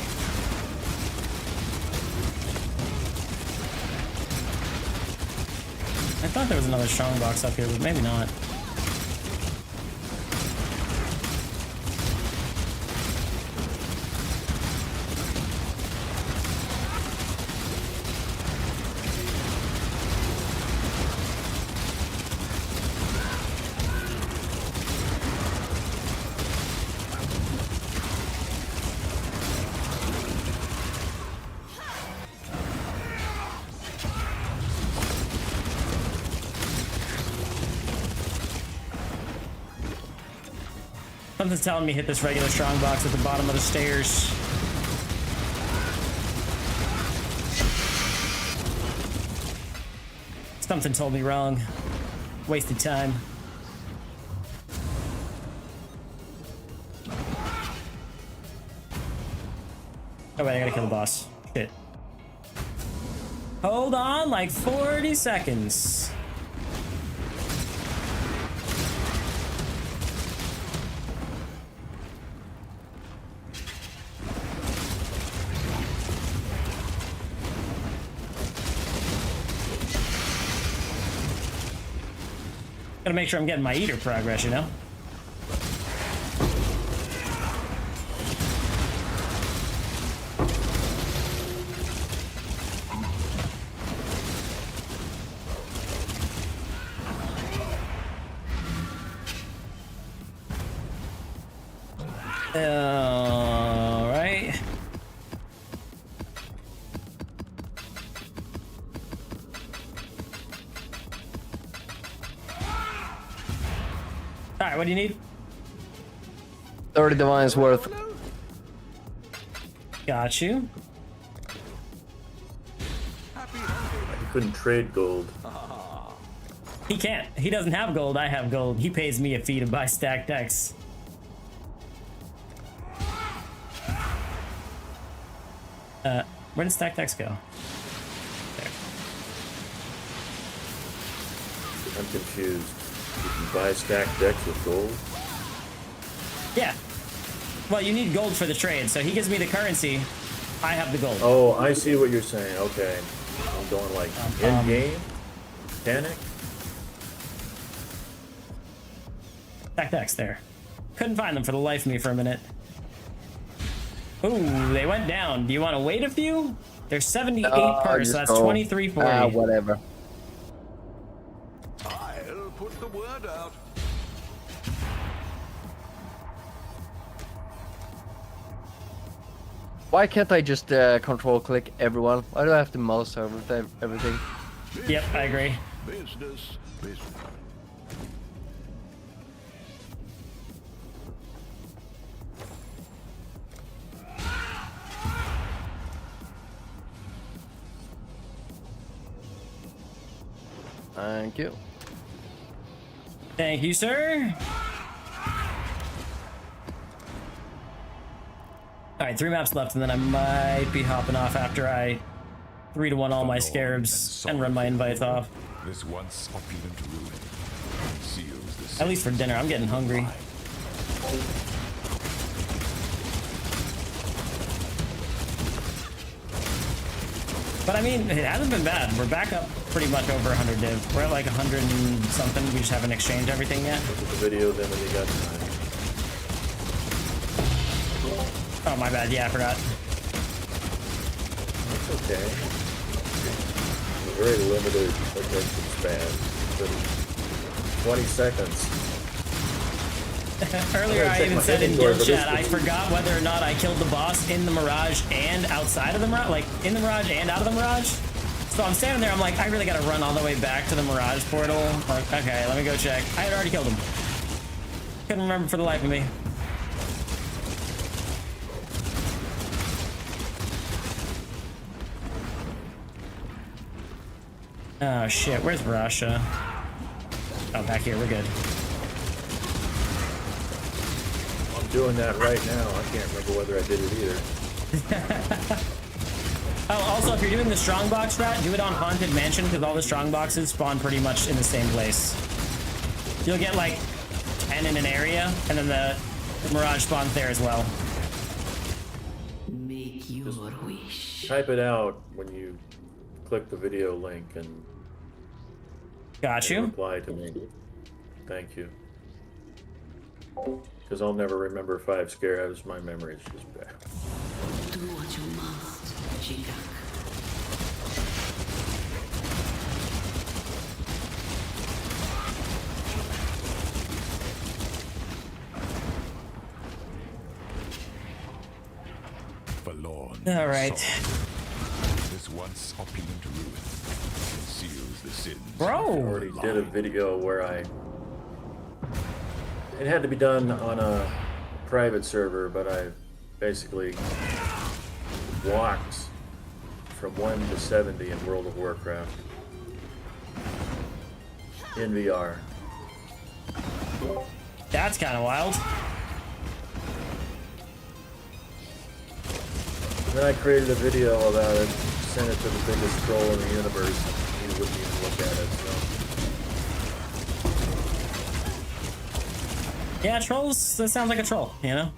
I thought there was another strong box up here, but maybe not. Something's telling me hit this regular strong box at the bottom of the stairs. Something told me wrong. Wasted time. Oh wait, I gotta kill the boss. Shit. Hold on, like 40 seconds. Gotta make sure I'm getting my eater progress, you know? All right. All right, what do you need? 30 divines worth. Got you. You couldn't trade gold. He can't. He doesn't have gold. I have gold. He pays me a fee to buy stacked decks. Where did stacked decks go? There. I'm confused. You can buy stacked decks with gold? Yeah. Well, you need gold for the trade, so he gives me the currency. I have the gold. Oh, I see what you're saying. Okay. I'm going like in-game? Mechanic? Stacked decks there. Couldn't find them for the life of me for a minute. Ooh, they went down. Do you want to wait a few? There's 78 per, so that's 2340. Whatever. I'll put the word out. Why can't I just control click everyone? Why do I have to mouse over everything? Yep, I agree. Business, business. Thank you. Thank you, sir. All right, 3 maps left, and then I might be hopping off after I 3-1 all my scarabs and run my invites off. This once opulent ruin conceals the At least for dinner, I'm getting hungry. But I mean, it hasn't been bad. We're back up pretty much over 100 div. We're at like 100 and something. We just haven't exchanged everything yet. Look at the video then when you got time. Oh, my bad. Yeah, I forgot. It's okay. A very limited attention span. 20 seconds. Earlier, I even said in guild chat, I forgot whether or not I killed the boss in the Mirage and outside of the Mirage, like in the Mirage and out of the Mirage. So I'm standing there, I'm like, I really gotta run all the way back to the Mirage portal. Like, okay, let me go check. I had already killed him. Couldn't remember for the life of me. Oh shit, where's Russia? Oh, back here, we're good. Doing that right now. I can't remember whether I did it either. Oh, also, if you're doing the strongbox strat, do it on Haunted Mansion, because all the strongboxes spawn pretty much in the same place. You'll get like 10 in an area, and then the Mirage spawns there as well. Make your wish. Type it out when you click the video link and got you. Reply to me. Thank you. Because I'll never remember 5 scarabs. My memory is just bad. Do what you must, Chica. forlorn. All right. This once opulent ruin conceals the sins. I already did a video where it had to be done on a private server, but I basically walked from 1 to 70 in World of Warcraft in VR. That's kind of wild. Then I created a video about it sent it to the biggest troll in the universe, he wouldn't even look at it, so. Yeah, trolls, that sounds like a troll, you know?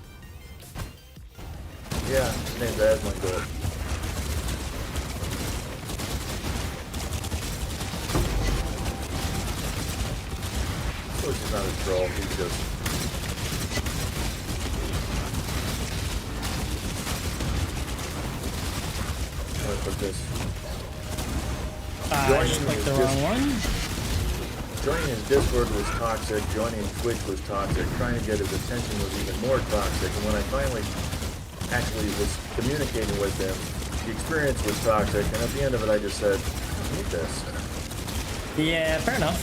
Yeah, his name's Asmongold. Of course he's not a troll, he's just... How do I put this? I just clicked the wrong one. Joining his Discord was toxic, joining Twitch was toxic, trying to get his attention was even more toxic, and when I finally actually was communicating with him, the experience was toxic, and at the end of it I just said, I need this. Yeah, fair enough.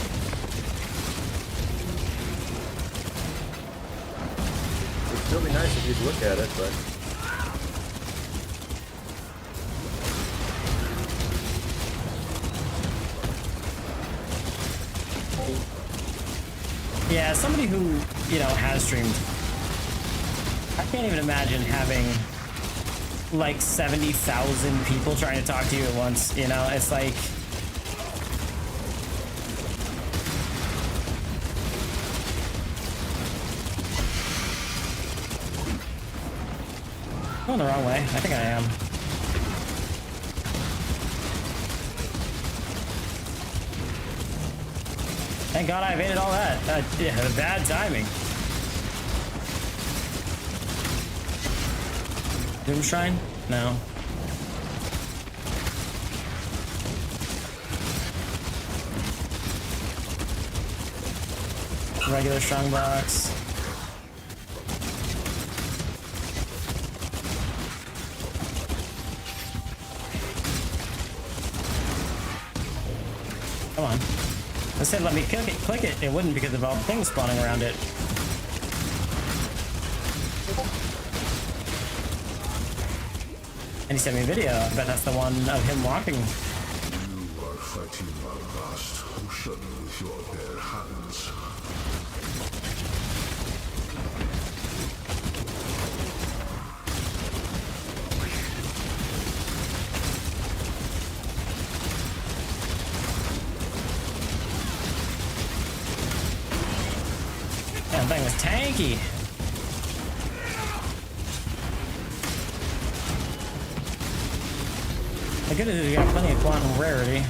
It would still be nice if you'd look at it, but... Yeah, somebody who, you know, has streamed, I can't even imagine having like 70,000 people trying to talk to you at once, you know? It's like... Going the wrong way. I think I am. Thank God I evaded all that. Yeah, bad timing. Doom Shrine? No. Regular strongbox. Come on. I said let me click it. It wouldn't because of all the things spawning around it. And he sent me a video. I bet that's the one of him walking. You are fighting a vast ocean with your bare hands. That thing was tanky. The good news is you got plenty of quantum rarity.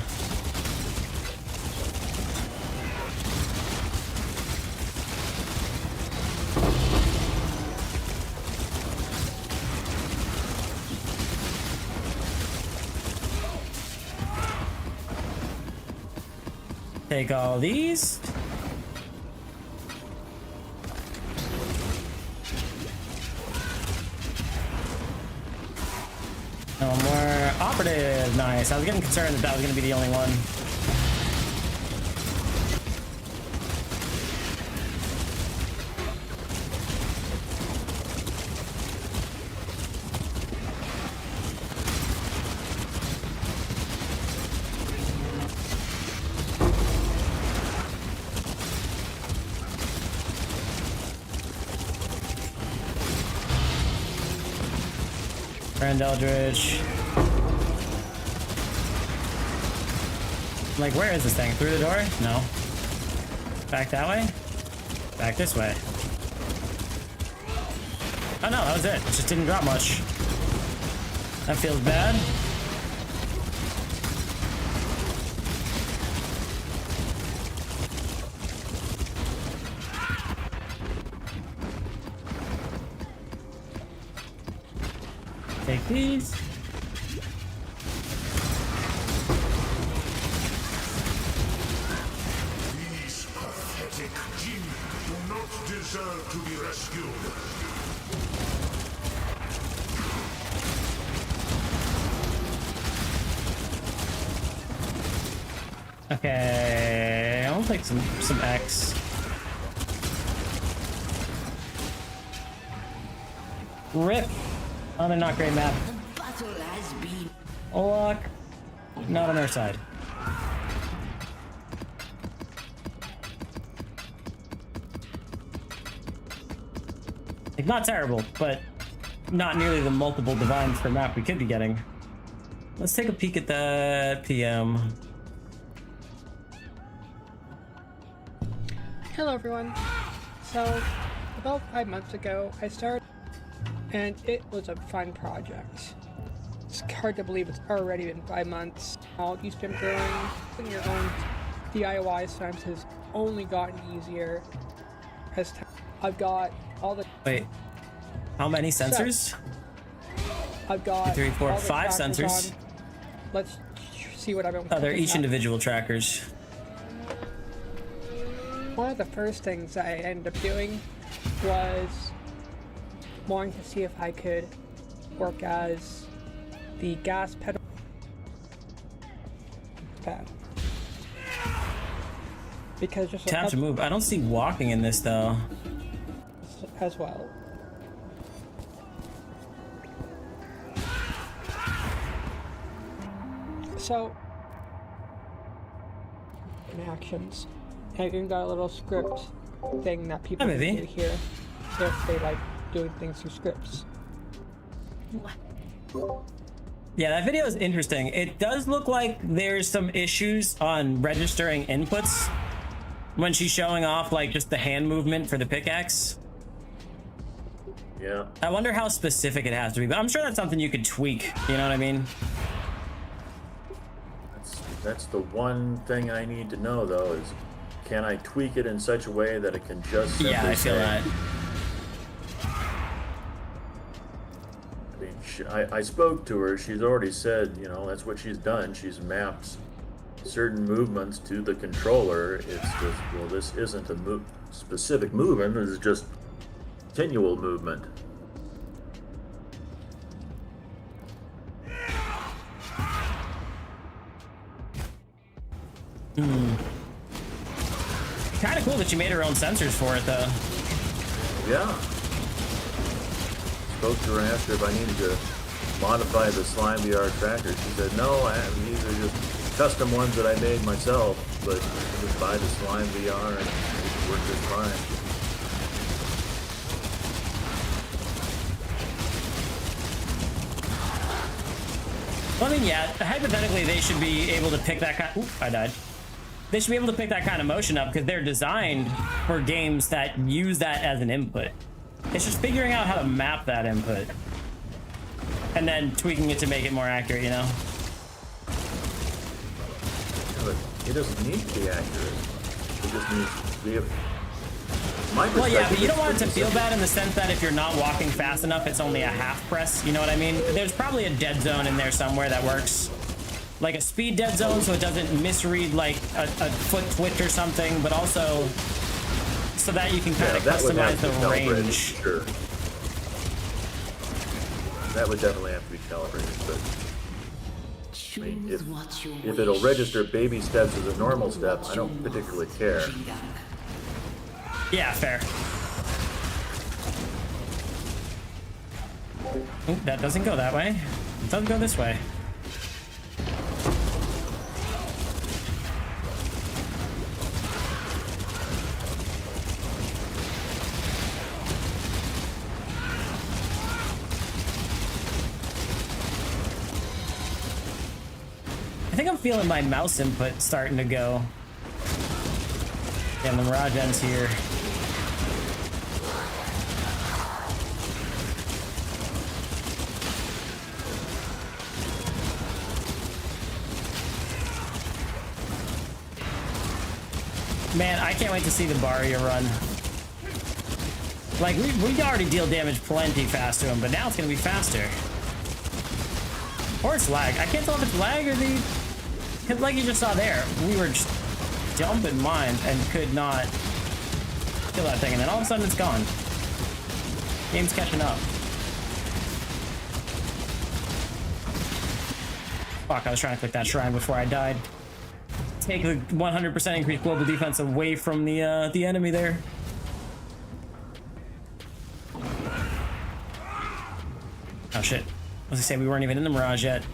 Take all these. No more operative. Nice. I was getting concerned that that was going to be the only one. Friend Eldridge. Like, where is this thing? Through the door? No. Back that way? Back this way. Oh no, that was it. It just didn't drop much. That feels bad. Take these. These pathetic jinn do not deserve to be rescued. Okay, I'll take some X. Rip. Another not great map. Luck. Not on our side. Like, not terrible, but not nearly the multiple divines per map we could be getting. Let's take a peek at that PM. Hello everyone. So, about 5 months ago, I started, and it was a fun project. It's hard to believe it's already been 5 months. All you've been growing in your own DIY sometimes has only gotten easier as time. I've got all the... Wait, how many sensors? I've got 3, 4, all the 5 trackers sensors. on. Let's see what I've been... Oh, they're each up. individual trackers. One of the first things I ended up doing was wanting to see if I could work as the gas pedal pad. Because just Tap to move. I don't see walking in this though. As well. So, in actions, I even got a little script thing that people can do here if they like doing things through scripts. Yeah, that video is interesting. It does look like there's some issues on registering inputs when she's showing off like just the hand movement for the pickaxe. Yeah. I wonder how specific it has to be, but I'm sure that's something you could tweak. You know what I mean? That's the one thing I need to know though is, can I tweak it in such a way that it can just simply I feel say, that. I mean, I spoke to her. She's already said, you know, that's what she's done. She's mapped certain movements to the controller. It's just, well, this isn't a specific movement. This is just continual movement. Kind of cool that you made her own sensors for it, though. Yeah. Spoke to her and asked her if I needed to modify the Slime VR tracker. She said, no, these are just custom ones that I made myself, but you just buy the Slime VR and it works just fine. Well, I mean, yeah, hypothetically, they should be able to pick that kind... Oop, I died. They should be able to pick that kind of motion up because they're designed for games that use that as an input. It's just figuring out how to map that input and then tweaking it to make it more accurate, you know? Yeah, but it doesn't need to be accurate. It just needs to be... Well, yeah, but you don't want it to feel bad in the sense that if you're not walking fast enough, it's only a half press, you know what I mean? There's probably a dead zone in there somewhere that works. Like a speed dead zone so it doesn't misread like a foot twitch or something, but also so that you can kind of customize the range. Sure. That would definitely have to be calibrated, but I mean, if it'll register baby steps as a normal step, I don't particularly care. Yeah, fair. Ooh, that doesn't go that way. It doesn't go this way. I think I'm feeling my mouse input starting to go. Yeah, the Mirage ends here. Man, I can't wait to see the Barrier run. Like, we already deal damage plenty fast to him, but now it's gonna be faster. Or it's lag. I can't tell if it's lag or the... Because like you just saw there, we were just dumping mines and could not kill that thing, and then all of a sudden it's gone. Game's catching up. Fuck, I was trying to click that shrine before I died. Take the 100% increased global defense away from the enemy there. Oh shit. I was gonna say we weren't even in the Mirage yet.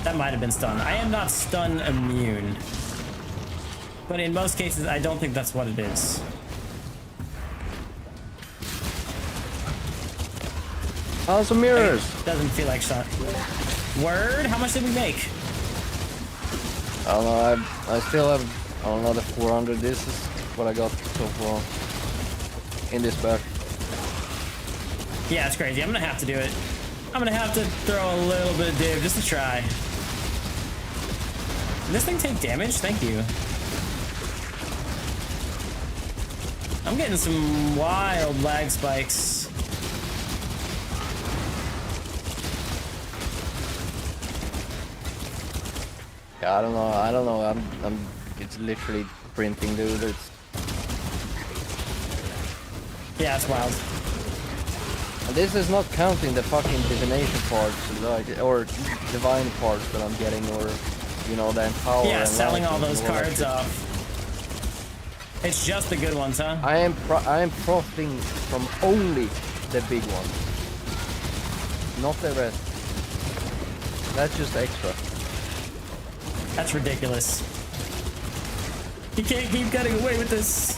That might have been stun. I am not stun immune. But in most cases, I don't think that's what it is. Awesome mirrors. Doesn't feel like shot. Word? How much did we make? I don't know. I still have another 400. This is what I got so far in this batch. Yeah, it's crazy. I'm gonna have to do it. I'm gonna have to throw a little bit of div just to try. Did this thing take damage? Thank you. I'm getting some wild lag spikes. Yeah, I don't know. It's literally printing, dude. It's... Yeah, it's wild. And this is not counting the fucking divination parts, like, or divine parts that I'm getting, or, you know, the empower. Yeah, and selling all those that cards shit. off. It's just the good ones, huh? I am profiting from only the big ones, not the rest. That's just extra. That's ridiculous. You can't keep getting away with this.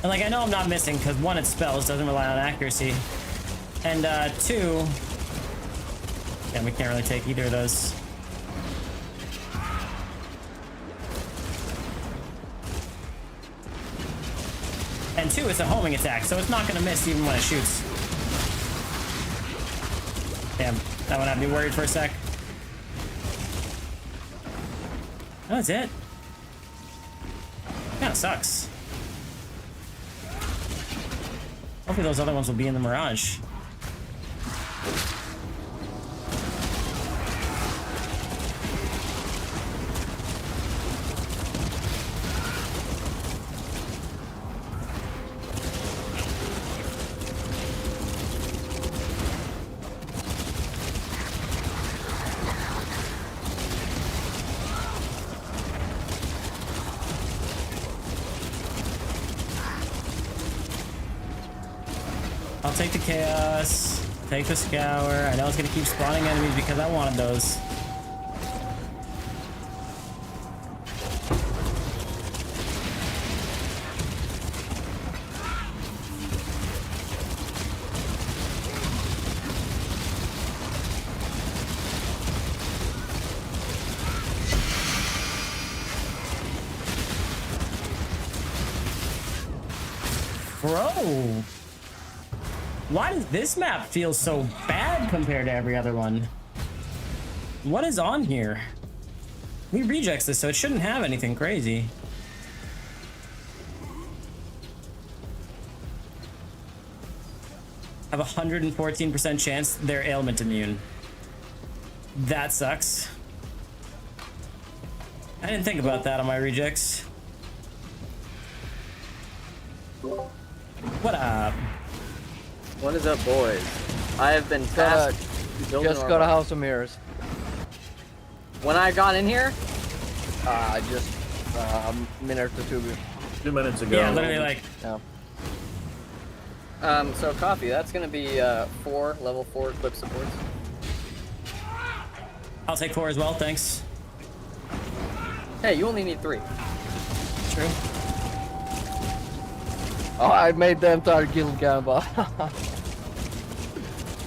And like, I know I'm not missing because one, it spells, doesn't rely on accuracy. And two, yeah, we can't really take either of those. And two, it's a homing attack, so it's not gonna miss even when it shoots. Damn, that one had me worried for a sec. Oh, that's it. Kinda sucks. Hopefully those other ones will be in the Mirage. I'll take the chaos, take the scour. I know it's gonna keep spawning enemies because I wanted those. Bro! Why does this map feel so bad compared to every other one? What is on here? We rejects this, so it shouldn't have anything crazy. Have a 114% chance they're ailment immune. That sucks. I didn't think about that on my rejects. What up? What is up, boys? I have been tasked to build Just got a house of mirrors. When I got in here, just a minute or two. 2 minutes ago. Yeah, literally like. Yeah. So coffee. That's gonna be level 4 equip supports. I'll take 4 as well, thanks. Hey, you only need 3. True. Oh, I made the entire guild gamble.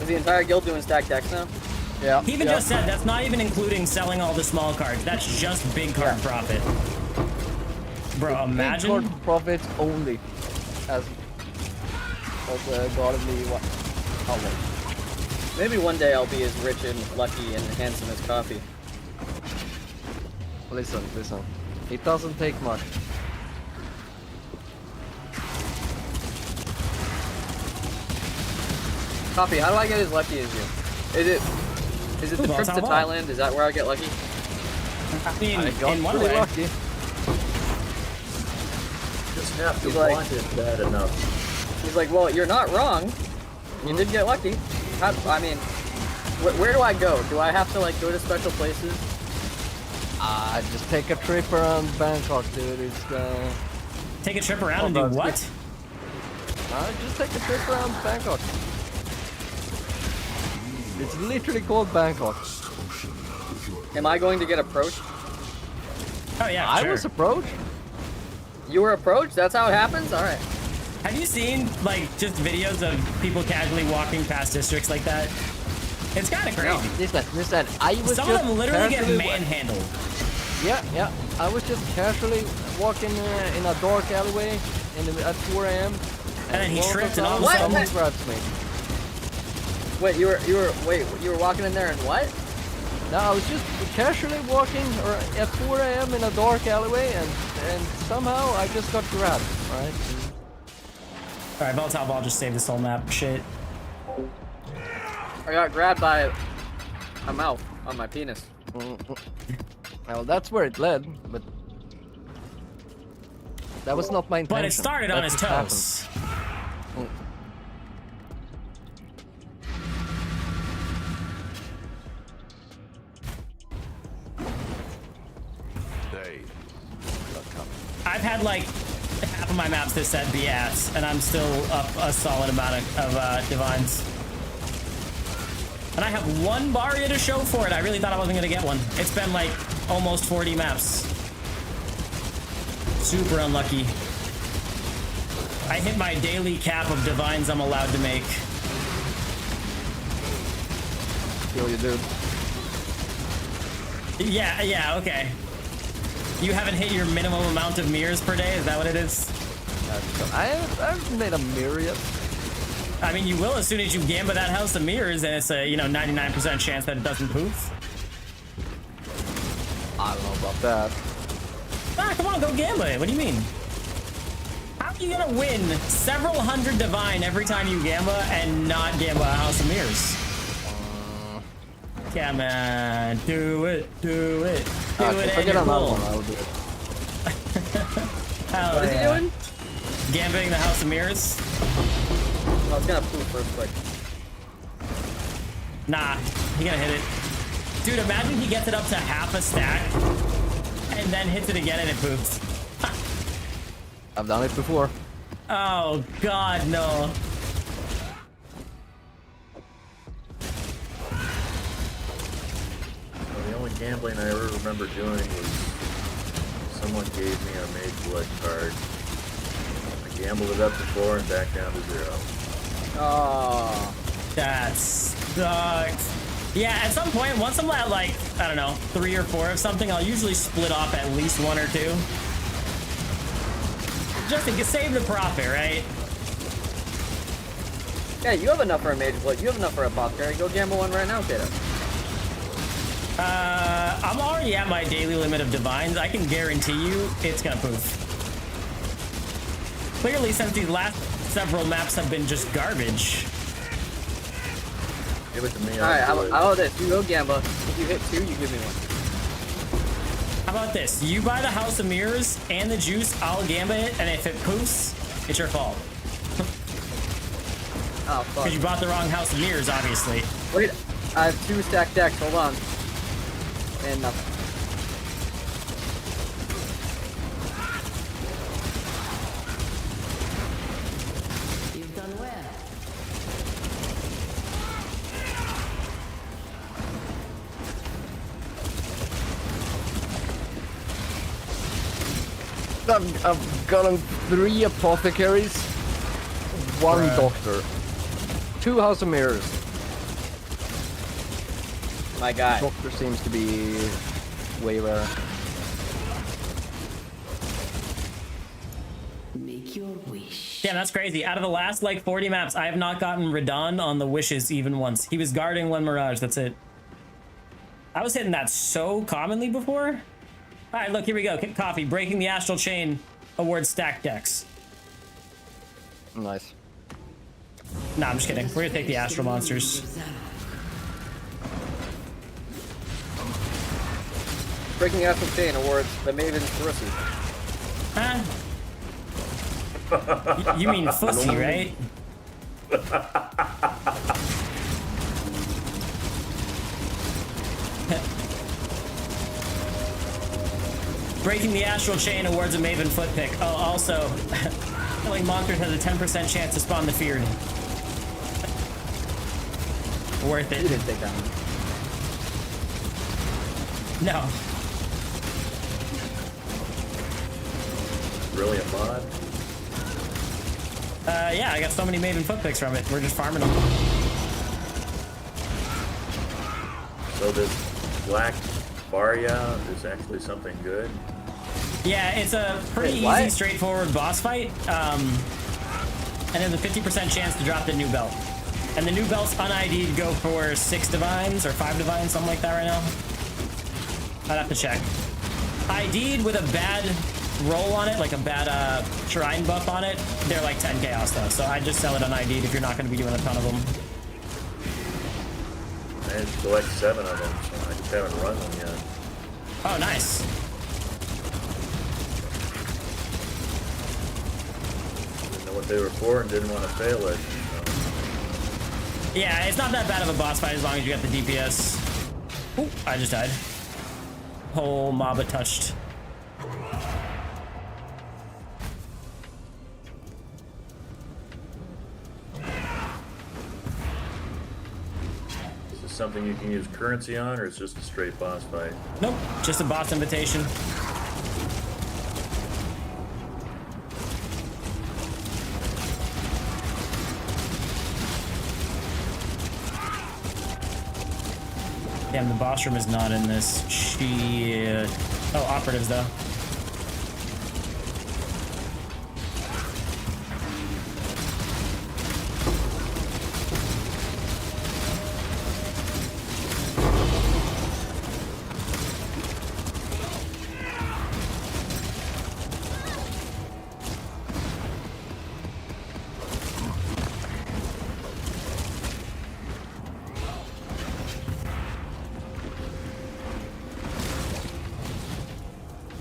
Is the entire guild doing stack decks now? Yeah. He even just said that's not even including selling all the small cards. That's just big card profit. Bro, imagine. Big card profit only. As gotta be what? How much? Maybe one day I'll be as rich and lucky and handsome as coffee. Listen. It doesn't take much. Coffee, how do I get as lucky as you? Is it the trip to Thailand? Is that where I get lucky? I mean, I got in one pretty way. lucky. just have to He's like- want it bad enough. He's like, well, you're not wrong. You did get lucky. I mean, where do I go? Do I have to like go to special places? Just take a trip around Bangkok, dude. It's Take a trip around and do what? just take a trip around Bangkok. It's literally called Bangkok. Am I going to get approached? Oh yeah, I sure. was approached. You were approached? That's how it happens? Alright. Have you seen like just videos of people casually walking past districts like that? It's kind of crazy. Listen, I was Some just of them literally get casually manhandled. Yeah. I was just casually walking in a dark alleyway at 4 a.m. And then he tripped and all of a What? sudden... What? grabs me. Wait, you were walking in there and what? No, I was just casually walking at 4 a.m. in a dark alleyway, and somehow I just got grabbed. Right? Alright, Volatile Ball just saved this whole map. Shit. I got grabbed by a mouth on my penis. Well, that's where it led, but that was not my intention. But it started on his toes. I've had like half of my maps this set be ass, and I'm still up a solid amount of divines. And I have one Barria to show for it. I really thought I wasn't gonna get one. It's been like almost 40 maps. Super unlucky. I hit my daily cap of divines I'm allowed to make. Kill you, dude. Yeah, okay. You haven't hit your minimum amount of mirrors per day? Is that what it is? I haven't made a mirror yet. I mean, you will as soon as you gamba that house of mirrors, and it's a 99% chance that it doesn't poof. I don't know about that. Ah, come on, go gamba it. What do you mean? How are you gonna win several hundred divine every time you gamba and not gamba a house of mirrors? Come on, do it, do it, do it. If I get on that one, I'll do it. What is he doing? Gambling the house of mirrors? I was gonna poop real quick. Nah, he gonna hit it. Dude, imagine he gets it up to half a stack and then hits it again and it poops. I've done it before. Oh god, no. The only gambling I ever remember doing was someone gave me a Mage Blood card. I gambled it up to 4 and back down to 0. Oh. That sucks. Yeah, at some point, once I'm at like, I don't know, 3 or 4 of something, I'll usually split off at least 1 or 2. Just to save the profit, right? Yeah, you have enough for a Mage Blood. You have enough for a Apothecary. Go gamble one right now, kiddo. I'm already at my daily limit of divines. I can guarantee you it's gonna poof. Clearly, since these last several maps have been just garbage. Give it to me. Alright, how about this? You go gamba. If you hit 2, you give me 1. How about this? You buy the House of Mirrors and the juice, I'll gamba it, and if it poofs, it's your fault. Oh, fuck. Because you bought the wrong House of Mirrors, obviously. Wait, I have 2 stacked decks. Hold on. And nothing. You've done well. I've gotten 3 apothecaries, 1 doctor, 2 House of Mirrors. My guy. Doctor seems to be way rare. Make your wish. Damn, that's crazy. Out of the last like 40 maps, I have not gotten Radon on the wishes even once. He was guarding one Mirage, that's it. I was hitting that so commonly before. All right, look, here we go. Coffee, breaking the astral chain awards stack decks. Nice. Nah, I'm just kidding. We're gonna take the astral monsters. Breaking Astral Chain awards the Maven's Pussy. Huh? You mean fussy, right? Breaking the astral chain awards a Maven foot pick. Oh, also, killing monsters has a 10% chance to spawn the feared. Worth it. You didn't take that one. No. Really a mod? Yeah, I got so many Maven foot picks from it. We're just farming them. So this black Varia is actually something good? Yeah, it's a pretty easy, straightforward boss fight. And there's a 50% chance to drop the new belt. And the new belts un-ID'd go for 6 divines or 5 divines, something like that right now. I'd have to check. ID'd with a bad roll on it, like a bad shrine buff on it, they're like 10 chaos though. So I'd just sell it un-ID'd if you're not going to be doing a ton of them. I had to collect 7 of them, so I just haven't run them yet. Oh, nice. Didn't know what they were for and didn't want to fail it. So. Yeah, it's not that bad of a boss fight as long as you got the DPS. Ooh, I just died. Whole mob touched. Is this something you can use currency on, or it's just a straight boss fight? Nope, just a boss invitation. Damn, the boss room is not in this. Shit. Oh, operatives though.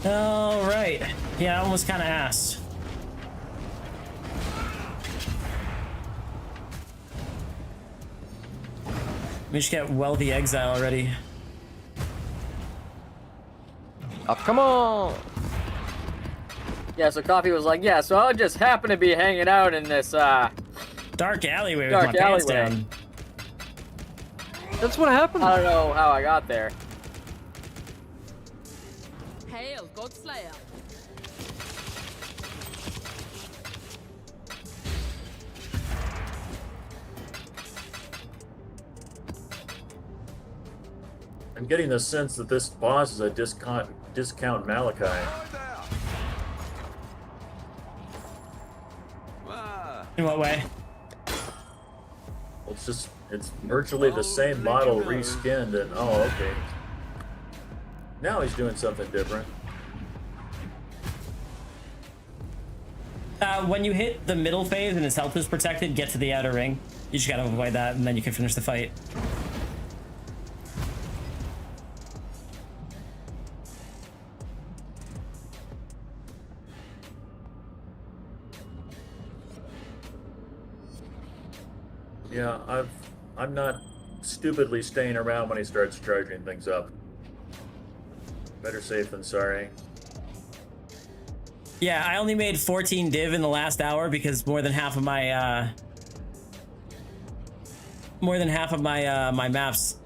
All right. Yeah, I almost kind of asked. We just get wealthy exile already. Oh, come on! Yeah, so Coffee was like, yeah, so I'll just happen to be hanging out in this, dark alleyway with my pants down. That's what happened. I don't know how I got there. Hail, Godslayer. I'm getting the sense that this boss is a discount Malachi. In what way? Well, it's virtually the same model reskinned, and oh, okay. Now he's doing something different. When you hit the middle phase and his health is protected, get to the outer ring. You just gotta avoid that, and then you can finish the fight. Yeah, I'm not stupidly staying around when he starts charging things up. Better safe than sorry. Yeah, I only made 14 div in the last hour because more than half of my my maps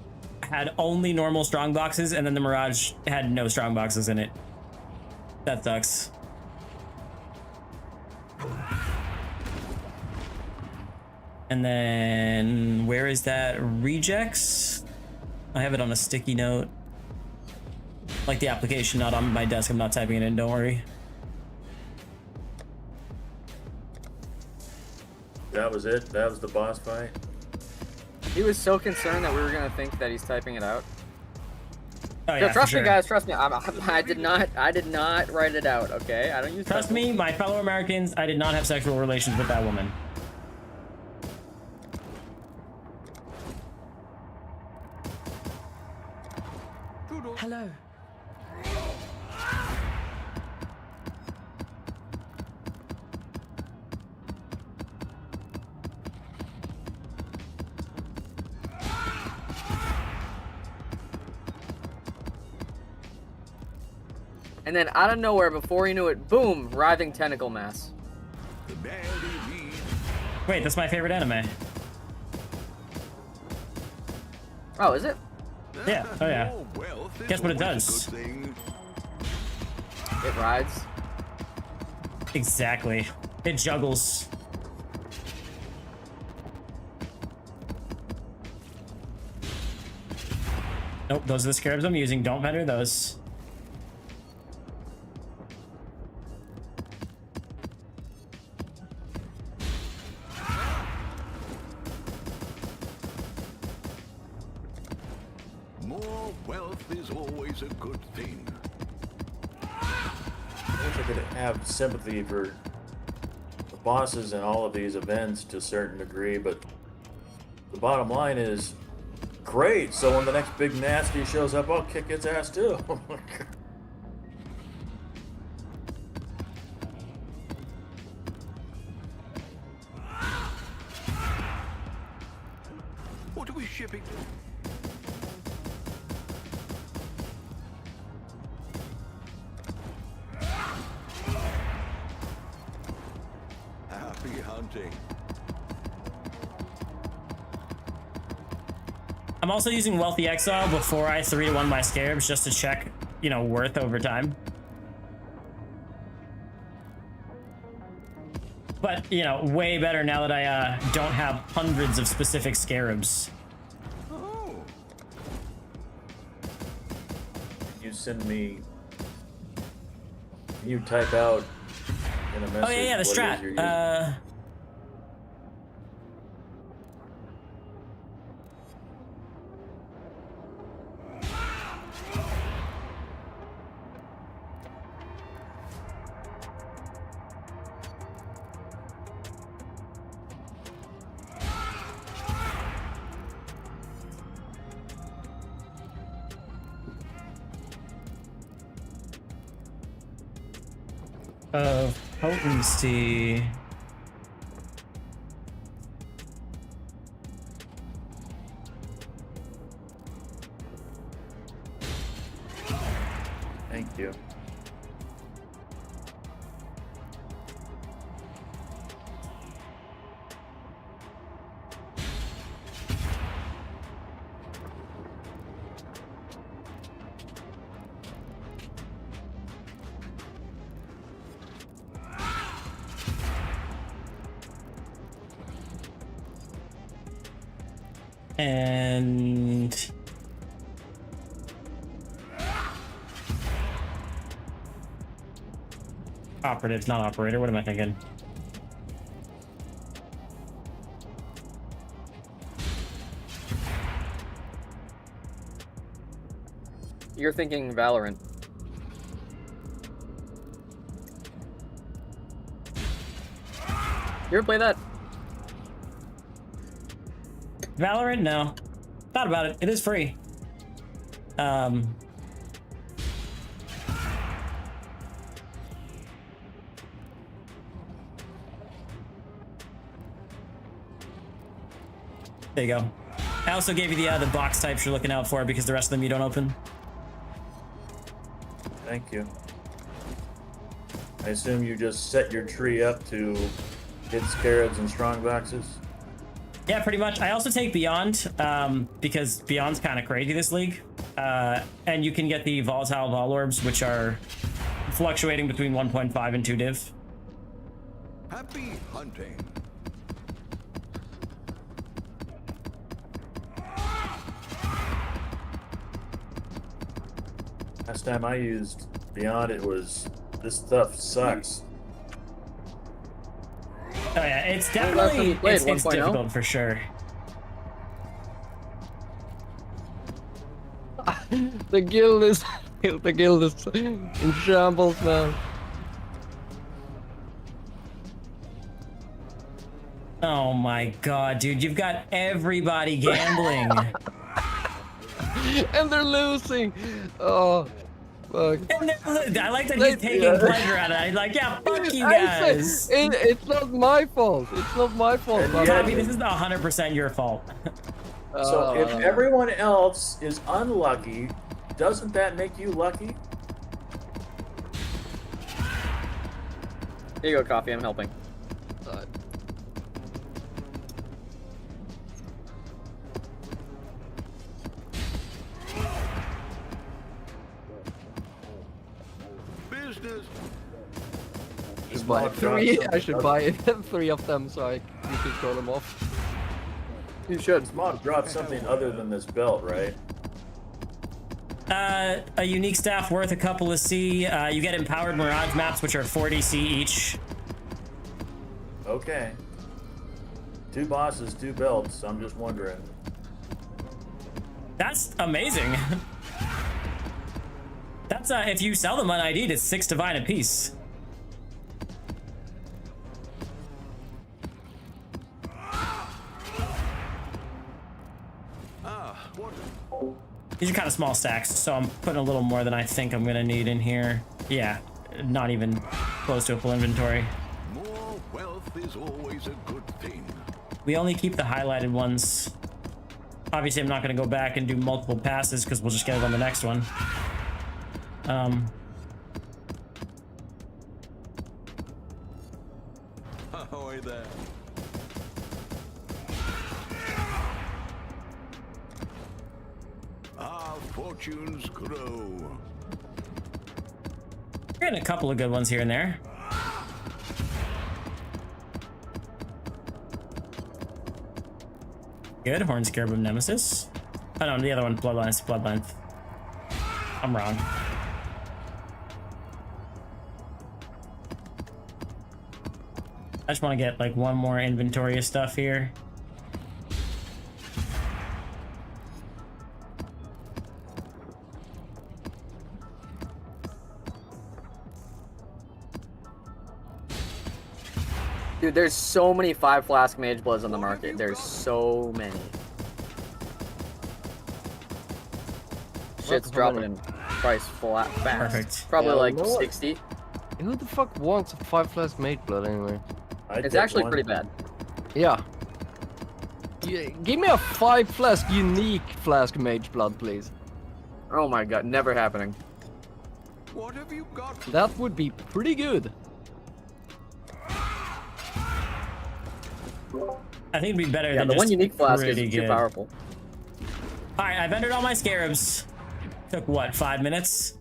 had only normal strong boxes, and then the Mirage had no strong boxes in it. That sucks. And then where is that rejects? I have it on a sticky note. Like the application, not on my desk. I'm not typing it in, don't worry. That was it? That was the boss fight? He was so concerned that we were gonna think that he's typing it out. Oh yeah, trust for sure. me, guys. Trust me. I did not write it out. Okay, I don't use. Trust me, my fellow Americans. I did not have sexual relations with that woman. Hello. And then out of nowhere, before you knew it, boom, writhing tentacle mass. Wait, that's my favorite anime. Oh, is it? Yeah, oh yeah. Guess what it does? It rides. Exactly. It juggles. Nope, those are the scarabs I'm using. Don't vendor those. More wealth is always a good thing. I wish I could have sympathy for the bosses in all of these events to a certain degree, but the bottom line is, great, so when the next big nasty shows up, I'll kick its ass too. What are we shipping? Happy hunting. I'm also using Wealthy Exile before I 3-1 my scarabs just to check, you know, worth over time. But, you know, way better now that I don't have hundreds of specific scarabs. Oh. You send me. You type out in a message. Oh yeah, the what it is you're strat. using. Potency. Thank you. And operative, not operator. What am I thinking? You're thinking Valorant. You ever play that? Valorant? No. Thought about it. It is free. There you go. I also gave you the box types you're looking out for because the rest of them you don't open. Thank you. I assume you just set your tree up to hit scarabs and strong boxes? Yeah, pretty much. I also take Beyond, because Beyond's kind of crazy this league. And you can get the volatile Vol Orbs, which are fluctuating between 1.5 and 2 div. Happy hunting. Last time I used Beyond, it was, this stuff sucks. Oh yeah, it's definitely, it's difficult for sure. The guild is in shambles, man. Oh my god, dude, you've got everybody gambling. And they're losing. Oh, fuck. I like that he's taking pleasure out of it. He's like, yeah, fuck you guys. It's not my fault. It's not my fault. Copy, this is 100% your fault. So if everyone else is unlucky, doesn't that make you lucky? Here you go, coffee. I'm helping. Business. Just buy three. I should buy 3 of them so you can throw them off. You should. Smog dropped something other than this belt, right? A unique staff worth a couple of C. You get empowered Mirage maps, which are 40 C each. Okay. 2 bosses, 2 belts. I'm just wondering. That's amazing. That's if you sell them un-ID'd, it's 6 divine apiece. These are kind of small stacks, so I'm putting a little more than I think I'm gonna need in here. Yeah, not even close to a full inventory. More wealth is always a good thing. We only keep the highlighted ones. Obviously, I'm not gonna go back and do multiple passes because we'll just get it on the next one. Ahoy there. Our fortunes grow. We're getting a couple of good ones here and there. Good, Horn Scarab of Nemesis. Oh no, the other one, Bloodlines. I'm wrong. I just want to get like one more inventory of stuff here. Dude, there's so many 5 flask mage bloods on the market. There's so many. Shit's dropping in price flat fast. Perfect. Probably like you know what? 60. Who the fuck wants a 5 flask mage blood anyway? It's actually pretty bad. Yeah. Give me a 5 flask unique flask mage blood, please. Oh my god, never happening. What have you got? That would be pretty good. I think it'd be better Yeah, than the just one unique flask is pretty too good. powerful. Alright, I've entered all my scarabs. Took what, 5 minutes?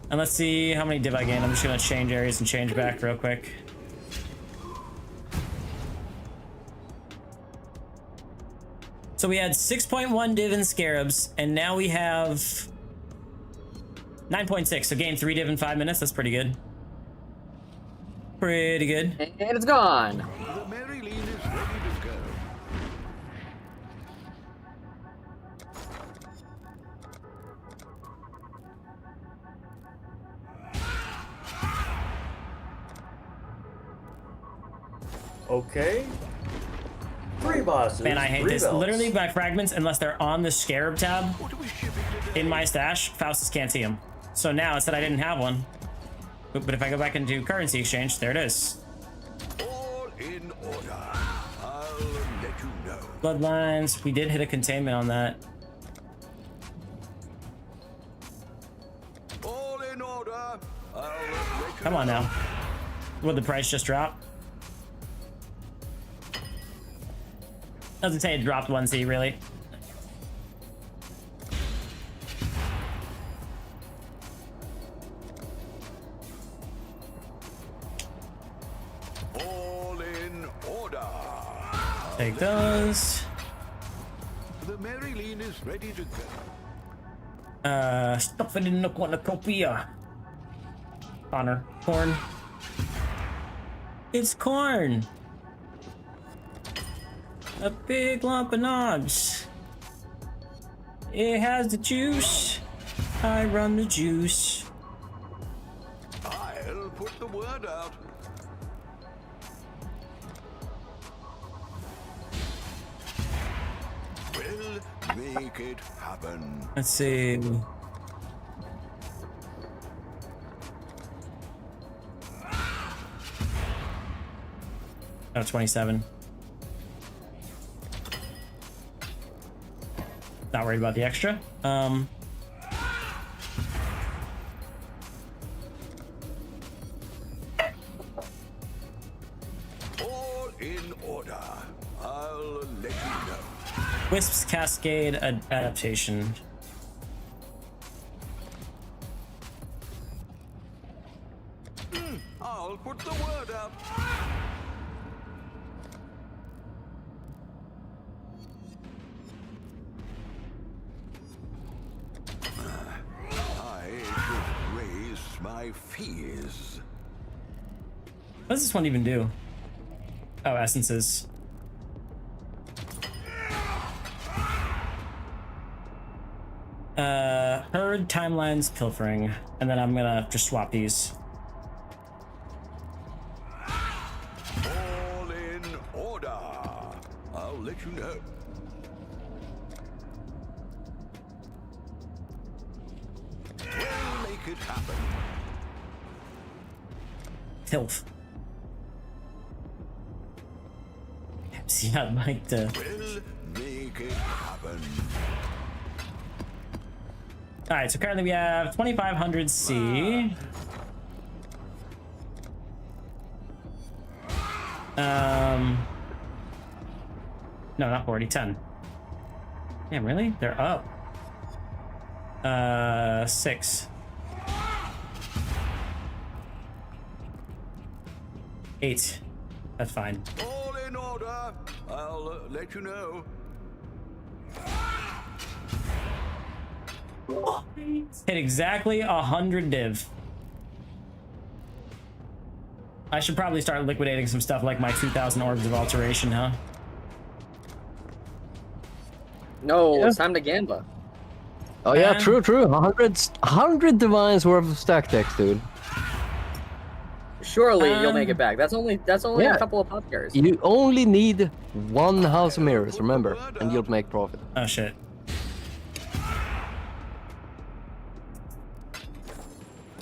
And let's see how many div I gained. I'm just gonna change areas and change back real quick. So we had 6.1 div in scarabs, and now we have 9.6. So gained 3 div in 5 minutes. That's pretty good. Pretty good. And it's gone. The Mary Lean is ready to go. Okay. 3 bosses. Man, I hate 3 this. belts. Literally, my fragments, unless they're on the scarab tab in my stash, Faustus can't see them. So now it said I didn't have one. But if I go back into currency exchange, there it is. All in order. I'll let you know. Bloodlines. We did hit a containment on that. All in order. I'll let you Come on know. now. Would the price just drop? Doesn't say it dropped 1C, really. All in order. Take those. The Mary Lean is ready to go. Stuff it in the cornucopia. Connor. Corn. It's corn. A big lump of knobs. It has the juice. I run the juice. I'll put the word out. We'll make it happen. Let's see. Oh, 27. Not worried about the extra. Wisp's Cascade adaptation. I'll put the word out. I should raise my fears. What does this one even do? Oh, essences. Herd, timelines, pilfering. And then I'm gonna just swap these. All in order. I'll let you know. We'll make it happen. Tilth. See, I'd like to. We'll make it happen. Alright, so currently we have 2500 C. No, not 40, 10. Damn, really? They're up. 6. 8. That's fine. All in order. I'll let you know. Hit exactly 100 div. I should probably start liquidating some stuff like my 2000 orbs of alteration, huh? No, it's time to gamble. Oh yeah, true. 100 divines worth of stack decks, dude. Surely you'll make it back. That's only Yeah. a couple of pop cards. You only need one House of Mirrors, remember, and you'll make profit. Oh shit.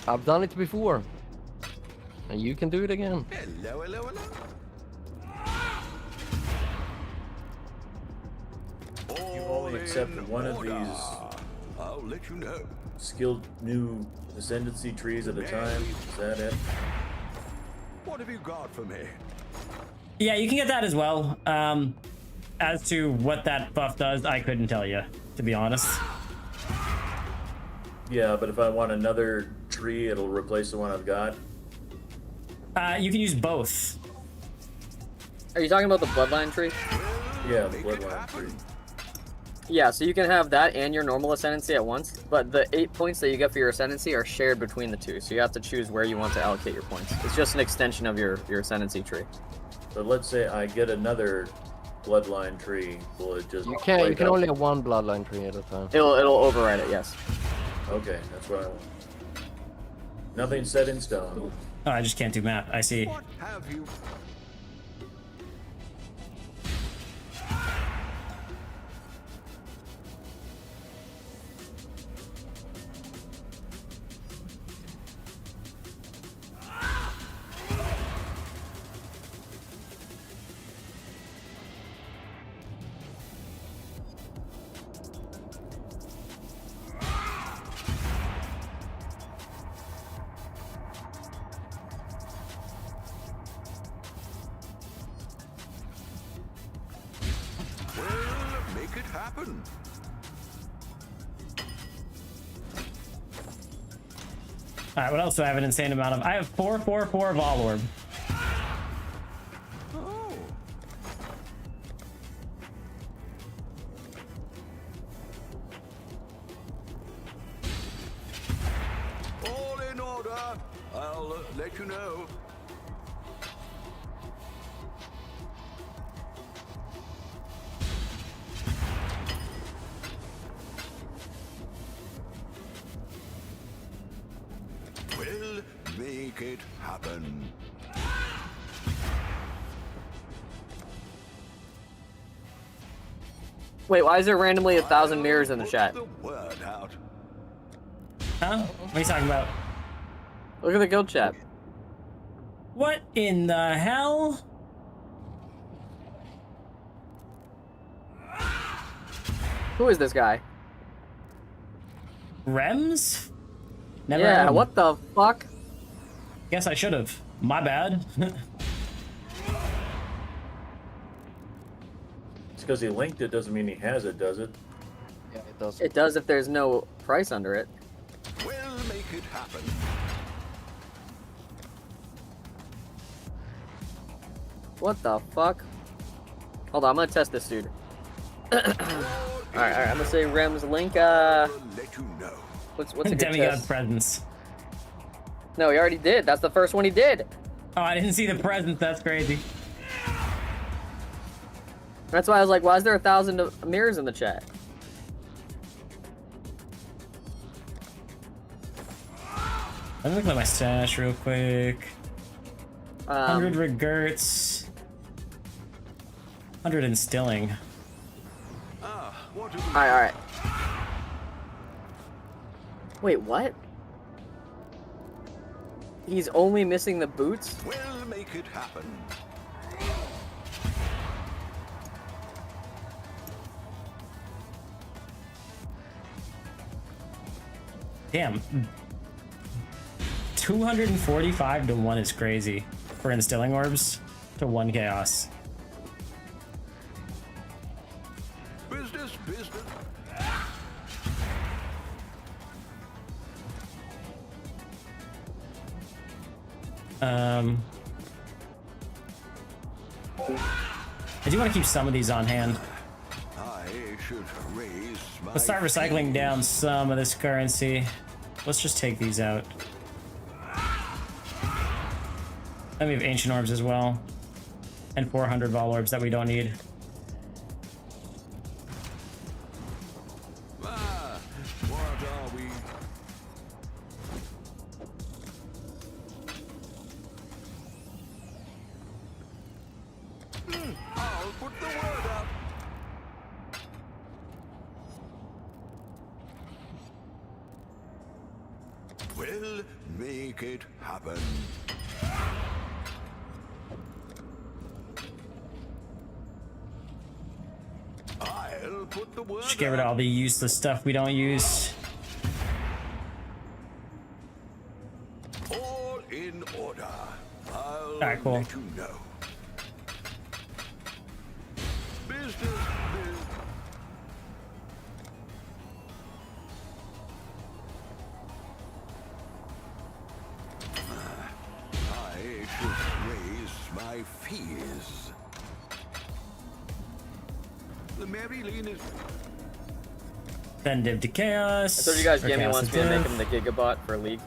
I've done it before. And you can do it again. Hello, hello, hello. You've only accepted one of these I'll let you know. skilled new ascendancy trees at a time. Is that it? What have you got for me? Yeah, you can get that as well. As to what that buff does, I couldn't tell you, to be honest. Yeah, but if I want another tree, it'll replace the one I've got. You can use both. Are you talking about the bloodline tree? Yeah, the bloodline tree. Yeah, so you can have that and your normal ascendancy at once, but the 8 points that you get for your ascendancy are shared between the two, so you have to choose where you want to allocate your points. It's just an extension of your ascendancy tree. But let's say I get another bloodline tree. Will it just? You can only have one bloodline tree at a time. It'll override it, yes. Okay, that's what I want. Nothing set in stone. Oh, I just can't do map. I see. What have you? Make it happen. Alright, what else do I have an insane amount of? I have 444 of all orb. Oh. All in order. I'll let you know. We'll make it happen. Wait, why is there randomly 1,000 mirrors in the chat? The word out. Huh? What are you talking about? Look at the guild chat. What in the hell? Who is this guy? Rems? Never Yeah, heard of him. what the fuck? Guess I should have. My bad. because he linked it doesn't mean he has it, does it? Yeah, it does. It does if there's no price under it. We'll make it happen. What the fuck? Hold on, I'm gonna test this dude. Alright, I'm gonna say Rem's link, Let you know. what's a good Demigod test? presence. No, he already did. That's the first one he did. Oh, I didn't see the presence. That's crazy. That's why I was like, why is there 1,000 mirrors in the chat? Let me look at my stash real quick. 100 regerts. 100 instilling. Alright. Wait, what? He's only missing the boots? We'll make it happen. Damn. 245 to 1 is crazy for instilling orbs to 1 chaos. Business. I do want to keep some of these on hand. I should raise my Let's start recycling down some of this currency. Let's just take these out. Then we have ancient orbs as well. And 400 vol orbs that we don't need. What are we? I'll put the word out. We'll make it happen. I'll put the word Just get rid of all the useless stuff we don't use. all in order. I'll Alright, cool. let you know. Business. I should raise my fears. The Mary Lane is Then div to chaos. I told you guys Or Gimme chaos wants to me to div. make him the Gigabot for League.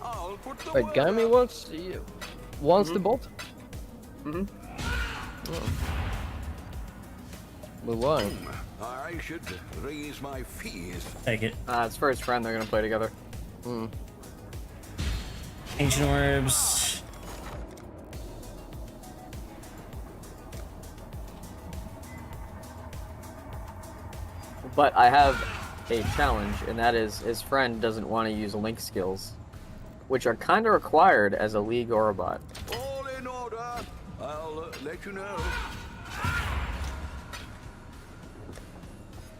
I'll put the Wait, word Gami out. wants the bot? Mm-hmm. But why? I should raise my fears. Take it. It's for his friend, they're gonna play together. Ancient orbs. But I have a challenge, and that is his friend doesn't want to use link skills, which are kind of required as a League or a bot. All in order. I'll let you know.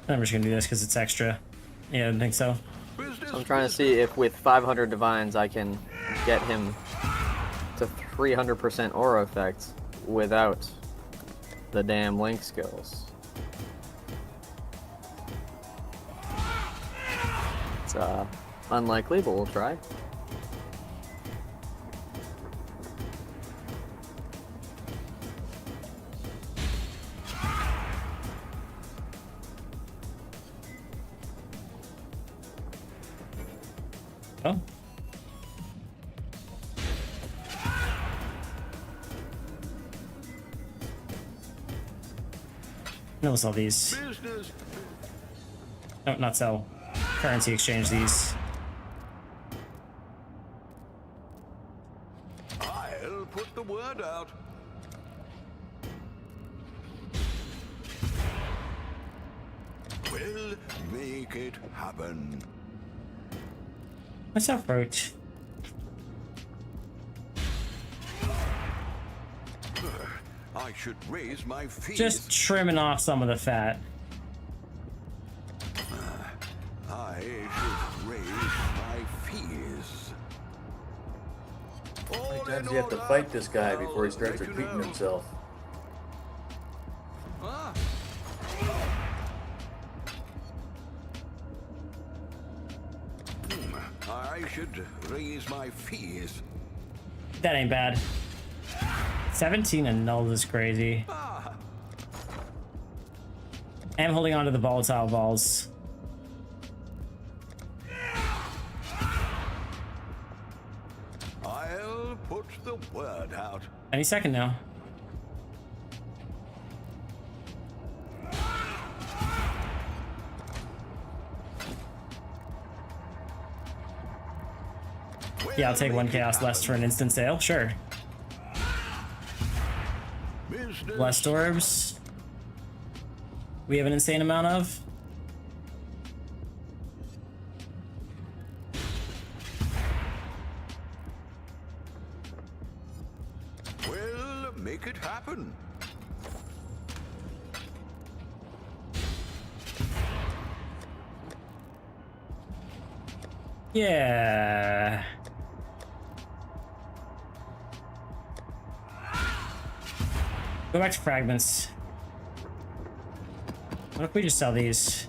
I'm just gonna do this because it's extra. Yeah, I don't think so. Business. I'm trying to see if with 500 divines I can get him to 300% aura effect without the damn link skills. It's unlikely, but we'll try. Oh. No, sell these. Business. No, not sell. Currency exchange these. I'll put the word out. We'll make it happen. What's up, Roach? I should raise my fees. Just trimming off some of the fat. I should raise my fees. How many times do you have to fight this guy before he starts repeating himself? I should raise my fees. That ain't bad. 17 and null is crazy. I'm holding on to the volatile balls. I'll put the word out. Any second now. Yeah, I'll take 1 chaos less for an instant sale. Sure. Blessed orbs. We have an insane amount of. Well, make it happen. Yeah. Go back to fragments. What if we just sell these?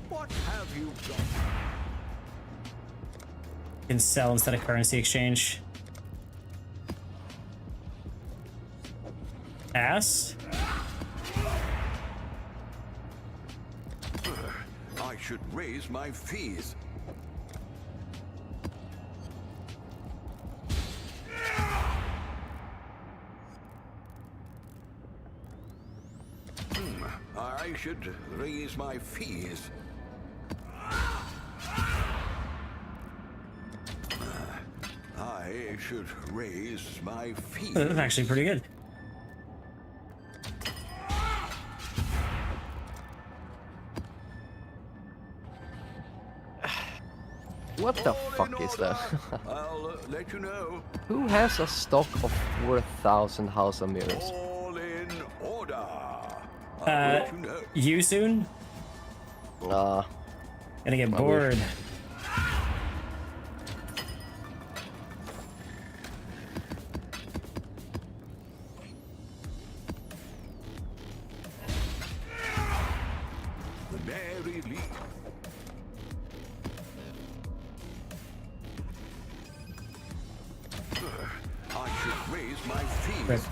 What have you got? Can sell instead of currency exchange. Ass? I should raise my fees. I should raise my fees. I should raise my fees. That's actually pretty good. What the fuck is that? I'll let you know. Who has a stock of 4,000 House of Mirrors? All in order. You soon? Gonna get bored. The Mary Lee. I should raise my fees.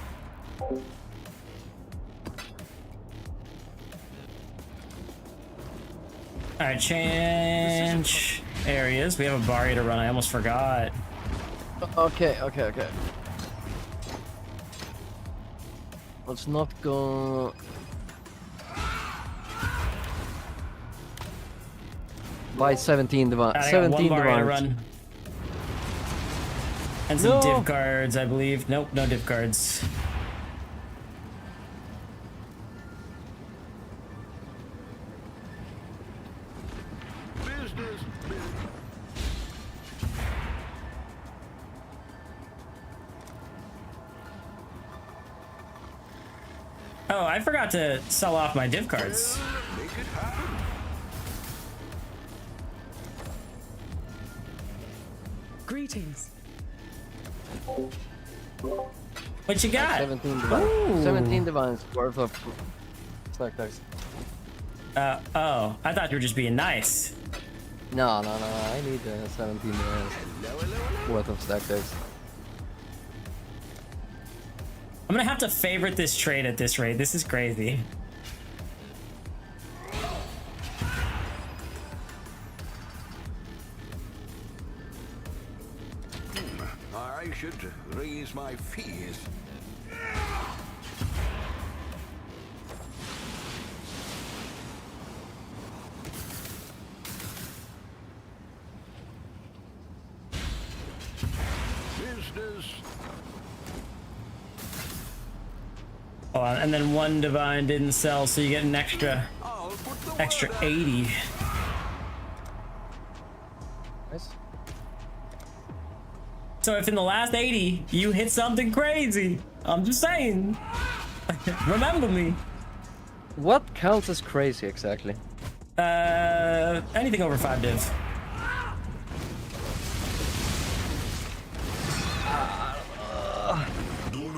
Alright, change areas. We have a Bari to run. I almost forgot. Okay. Let's not go... By 17 divine. I got 17 one Bari to divine. run. And some div cards, I believe. Nope, no div cards. Oh, I forgot to sell off my div cards. Greetings. What you got? 17 divines. 17 divines worth of stack dice. Oh, I thought you were just being nice. No. I need 17 divines worth of stack dice. I'm gonna have to favorite this trade at this rate. This is crazy. I should raise my fees. Business. Hold on, and then one divine didn't sell, so you get an extra 80. Nice. So if in the last 80 you hit something crazy, I'm just saying. Remember me. What counts as crazy exactly? Anything over 5 div.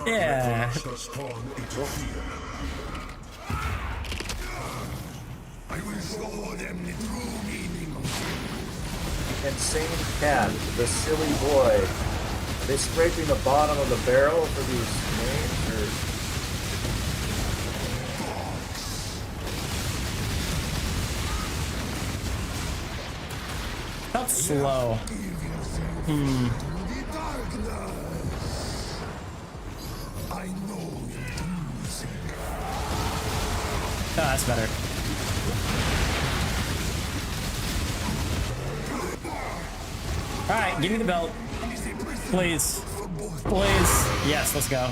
Yeah. Insane cat, the silly boy. Are they scraping the bottom of the barrel for these names, or? Felt slow. Oh, that's better. Alright, give me the belt. Please. Please. Yes, let's go.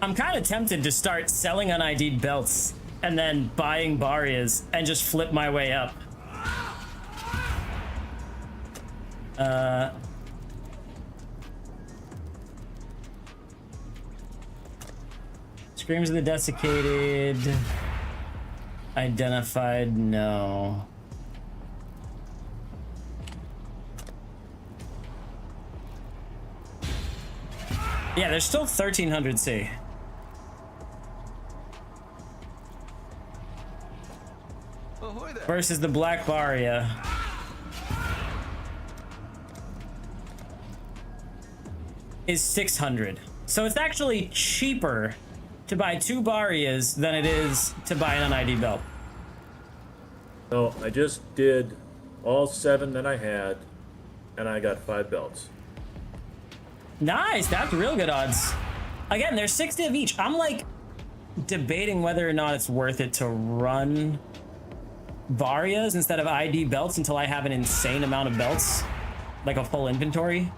I'm kind of tempted to start selling unID'd belts and then buying Barrias and just flip my way up. Screams of the Desiccated. Identified, no. Yeah, there's still 1300 C. Versus the Black Baria. Is 600. So it's actually cheaper to buy 2 Barias than it is to buy an unID belt. No, I just did all 7 that I had, and I got 5 belts. Nice, that's real good odds. Again, there's 60 of each. I'm like debating whether or not it's worth it to run Barias instead of ID belts until I have an insane amount of belts, like a full inventory.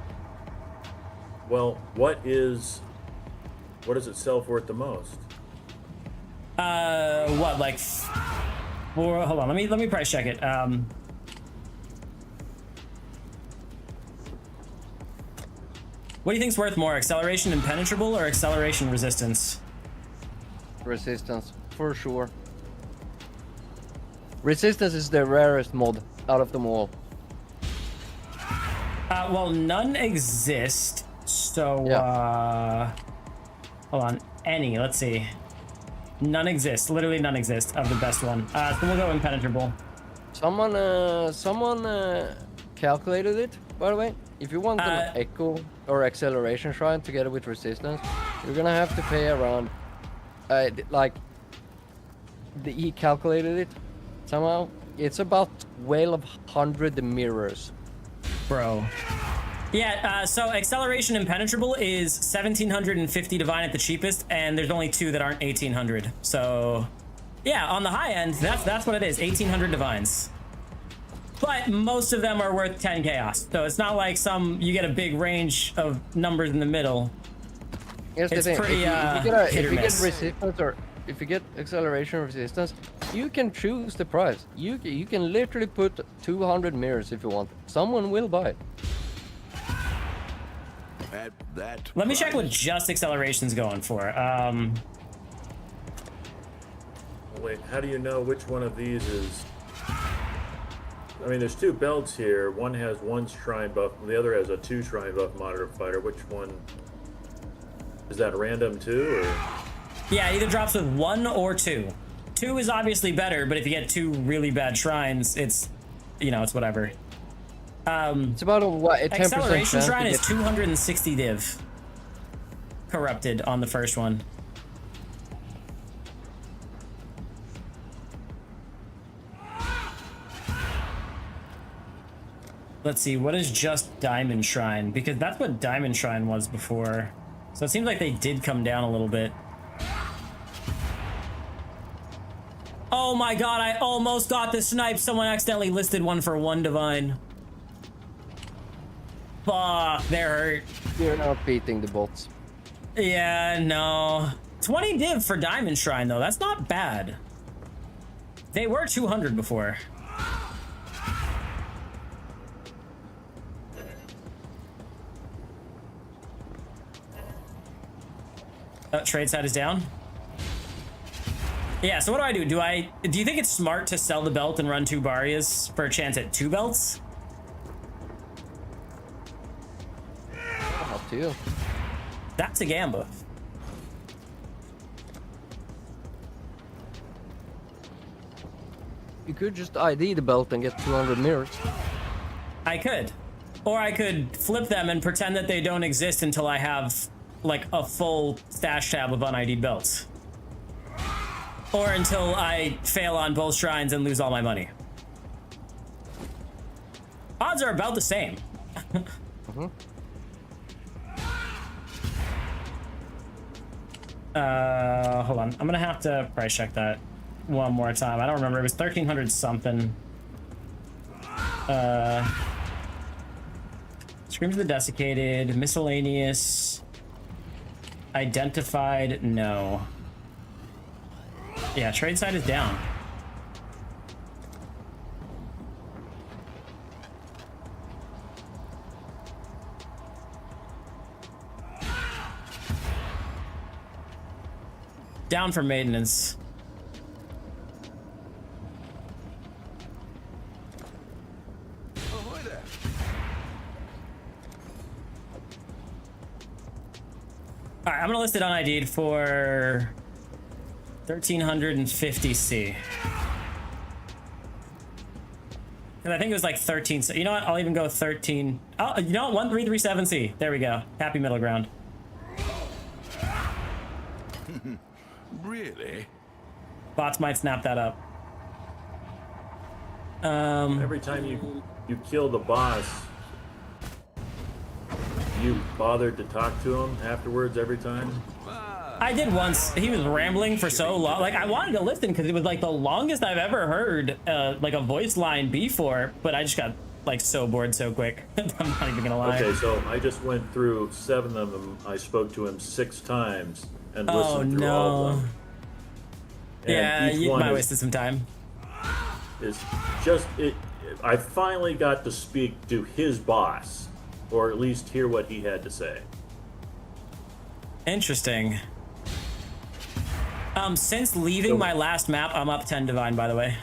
Well, what does it sell for at the most? What, like, hold on, let me price check it. What do you think's worth more, acceleration impenetrable or acceleration resistance? Resistance, for sure. Resistance is the rarest mod out of them all. Well, none exist, so, yeah. Hold on, let's see. None exist, literally none exist of the best one. So we'll go impenetrable. Someone calculated it, by the way. If you want an echo or acceleration shrine together with resistance, you're gonna have to pay around, he calculated it somehow. It's about 1,200 mirrors. Bro. Yeah, so acceleration impenetrable is 1,750 divine at the cheapest, and there's only 2 that aren't 1,800. So, yeah, on the high end, that's what it is, 1,800 divines. But most of them are worth 10 chaos, so it's not like you get a big range of numbers in the middle. Here's it's the thing. pretty if you get resistance or if you get acceleration resistance, you can choose the price. You can literally put 200 mirrors if you want. Someone will buy it. Let me check what just acceleration's going for. Wait, how do you know which one of these is... I mean, there's 2 belts here. One has 1 shrine buff, and the other has a 2 shrine buff modifier. Which one? Is that random too, or? Yeah, it either drops with 1 or 2. 2 is obviously better, but if you get 2 really bad shrines, it's, it's whatever. It's about a 10% acceleration shrine is 260 div. Corrupted on the first one. Let's see, what is just Diamond Shrine? Because that's what Diamond Shrine was before. So it seems like they did come down a little bit. Oh my god, I almost got the snipe. Someone accidentally listed one for 1 divine. Fuck, they're hurt. You're not beating the bots. Yeah, no. 20 div for Diamond Shrine, though. That's not bad. They were 200 before. Trade side is down. Yeah, so what do? Do you think it's smart to sell the belt and run 2 Barias for a chance at 2 belts? too. That's a gamble. You could just ID the belt and get 200 mirrors. I could. Or I could flip them and pretend that they don't exist until I have, like, a full stash tab of un-ID'd belts. Or until I fail on both shrines and lose all my money. Odds are about the same. Hold on. I'm gonna have to price check that one more time. I don't remember. It was 1,300 something. Screams of the Desiccated, miscellaneous, identified, no. Yeah, trade side is down. Down for maintenance. All right, I'm gonna list it on ID'd for 1,350C. And I think it was like 13. So you know what? I'll even go 13. Oh, you know what? 1,337C. There we go. Happy middle ground. Really? Bots might snap that up. Every time you kill the boss, you bothered to talk to him afterwards every time? I did once. He was rambling for so long. Like, I wanted to listen because it was like the longest I've ever heard like a voice line before, but I just got like so bored so quick. I'm not even gonna lie. Okay, so I just went through 7 of them. I spoke to him 6 times and listened through all of them. And yeah, each you one might have is wasted some time. just it. I finally got to speak to his boss, or at least hear what he had to say. Interesting. Since leaving my last map, I'm up 10 divine, by the way.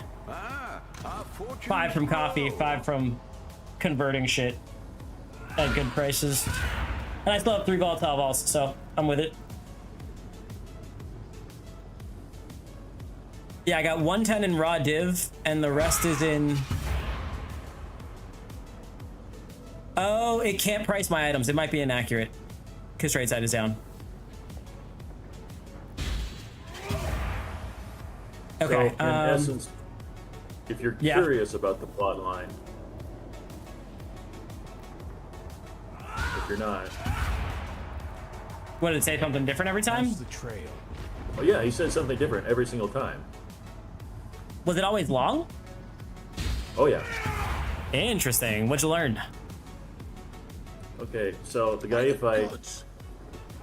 5 from coffee, 5 from converting shit at good prices. And I still have 3 volatile balls, so I'm with it. Yeah, I got 110 in raw div, and the rest is in... Oh, it can't price my items. It might be inaccurate, because trade side is down. Okay. So, in essence, if you're curious about the plot line, if you're not, what did it say? Something different every time? the trail. Oh yeah, he said something different every single time. Was it always long? Oh yeah. Interesting. What'd you learn? Okay, so the guy you fight,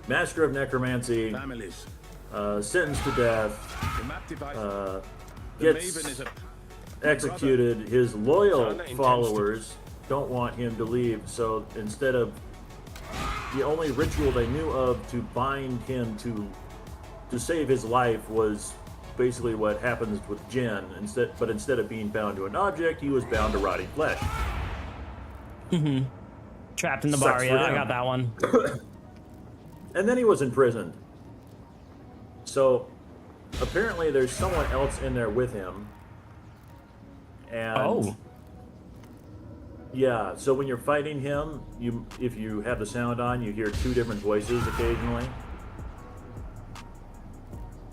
Master of Necromancy, sentenced to death, gets executed. His loyal followers don't want him to leave, so instead of the only ritual they knew of to bind him to save his life was basically what happens with Jin. Instead of being bound to an object, he was bound to rotting flesh. Mm-hmm. Trapped in the bar, yeah, I got that one. And then he was imprisoned. So apparently there's someone else in there with him. And yeah, so when you're fighting him, if you have the sound on, you hear 2 different voices occasionally.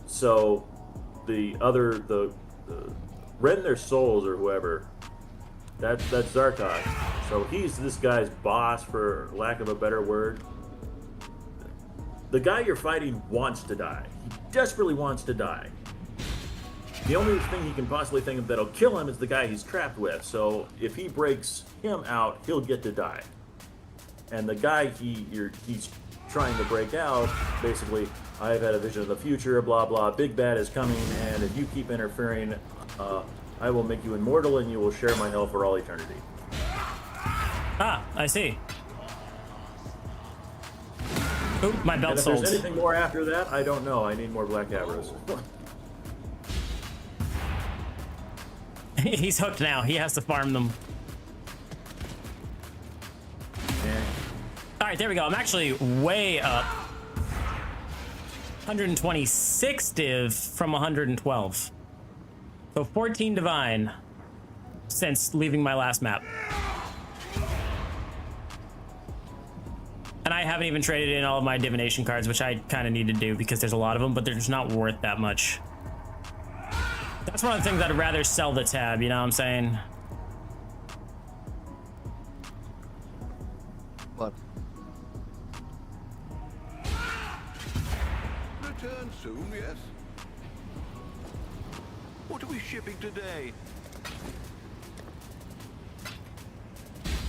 So the Rend Their Souls or whoever, that's Zarkos. So he's this guy's boss, for lack of a better word. The guy you're fighting wants to die. He desperately wants to die. The only thing he can possibly think of that'll kill him is the guy he's trapped with. So if he breaks him out, he'll get to die. And the guy he's trying to break out, basically, I've had a vision of the future, blah blah, big bad is coming, and if you keep interfering, I will make you immortal and you will share my hell for all eternity. Ah, I see. Oop, my belt and if sold. there's anything more after that, I don't know. I need more black arrows. He's hooked now. He has to farm them. right, there we go. I'm actually way up. 126 div from 112. So 14 divine since leaving my last map. And I haven't even traded in all of my divination cards, which I kind of need to do because there's a lot of them, but they're just not worth that much. That's one of the things I'd rather sell the tab, you know what I'm saying? What? Return soon, yes? What are we shipping today?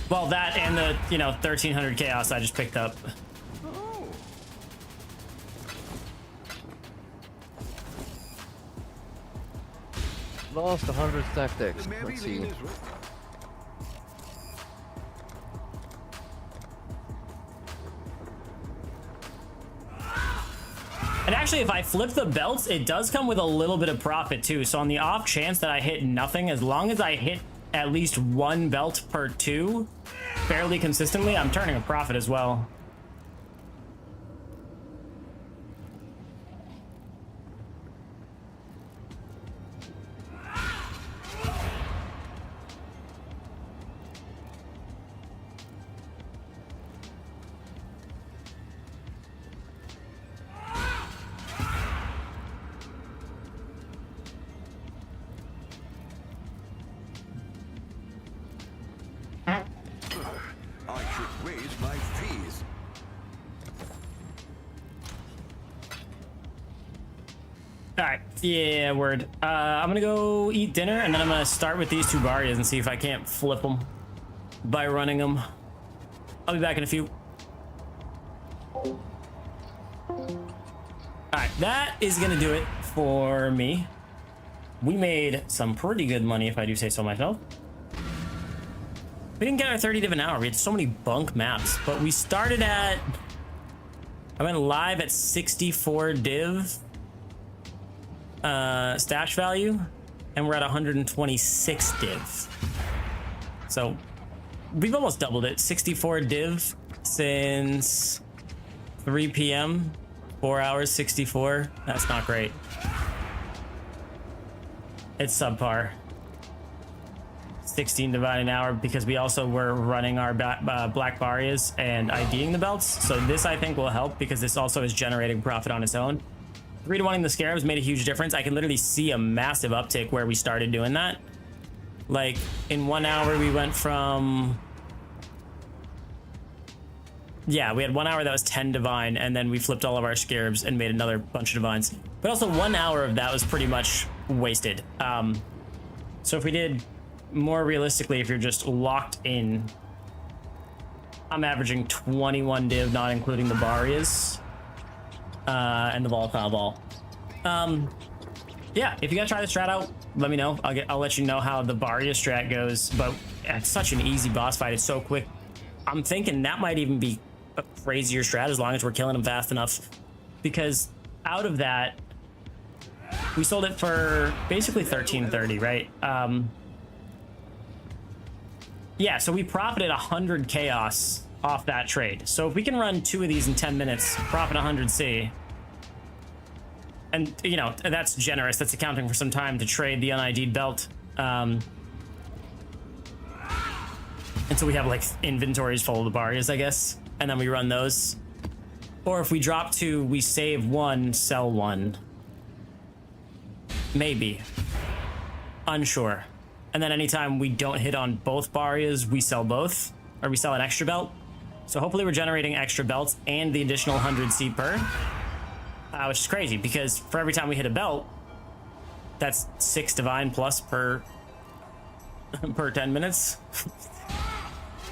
Well, that and the, 1300 chaos I just picked up. Oh. Lost 100 tactics. Let's see. And actually, if I flip the belts, it does come with a little bit of profit too. So on the off chance that I hit nothing, as long as I hit at least one belt per two fairly consistently, I'm turning a profit as well. I should raise my fees. All right, yeah, word. I'm gonna go eat dinner, and then I'm gonna start with these two Barrias and see if I can't flip them by running them. I'll be back in a few. All right, that is gonna do it for me. We made some pretty good money, if I do say so myself. We didn't get our 30 div an hour. We had so many bunk maps, but we started at, I went live at 64 div stash value, and we're at 126 div. So we've almost doubled it. 64 div since 3 p.m. 4 hours, 64. That's not great. It's subpar. 16 divine an hour because we also were running our black Barrias and IDing the belts. So this, I think, will help because this also is generating profit on its own. 3-to-1ing the scarabs made a huge difference. I can literally see a massive uptick where we started doing that. Like in 1 hour, we went from, yeah, we had 1 hour that was 10 divine, and then we flipped all of our scarabs and made another bunch of divines. But also 1 hour of that was pretty much wasted. So if we did more realistically, if you're just locked in, I'm averaging 21 div, not including the Barrias and the volatile ball. Yeah, if you gotta try the strat out, let me know. I'll let you know how the Barrias strat goes. But it's such an easy boss fight. It's so quick. I'm thinking that might even be a crazier strat as long as we're killing them fast enough. Because out of that, we sold it for basically 1330, right? Yeah, so we profited 100 chaos off that trade. So if we can run 2 of these in 10 minutes, profit 100C, and that's generous. That's accounting for some time to trade the unID'd belt. And so we have like inventories full of the Barrias, I guess, and then we run those. Or if we drop 2, we save 1, sell 1. Maybe. Unsure. And then anytime we don't hit on both Barrias, we sell both, or we sell an extra belt. So hopefully we're generating extra belts and the additional 100C per, which is crazy because for every time we hit a belt, that's 6 divine plus per 10 minutes.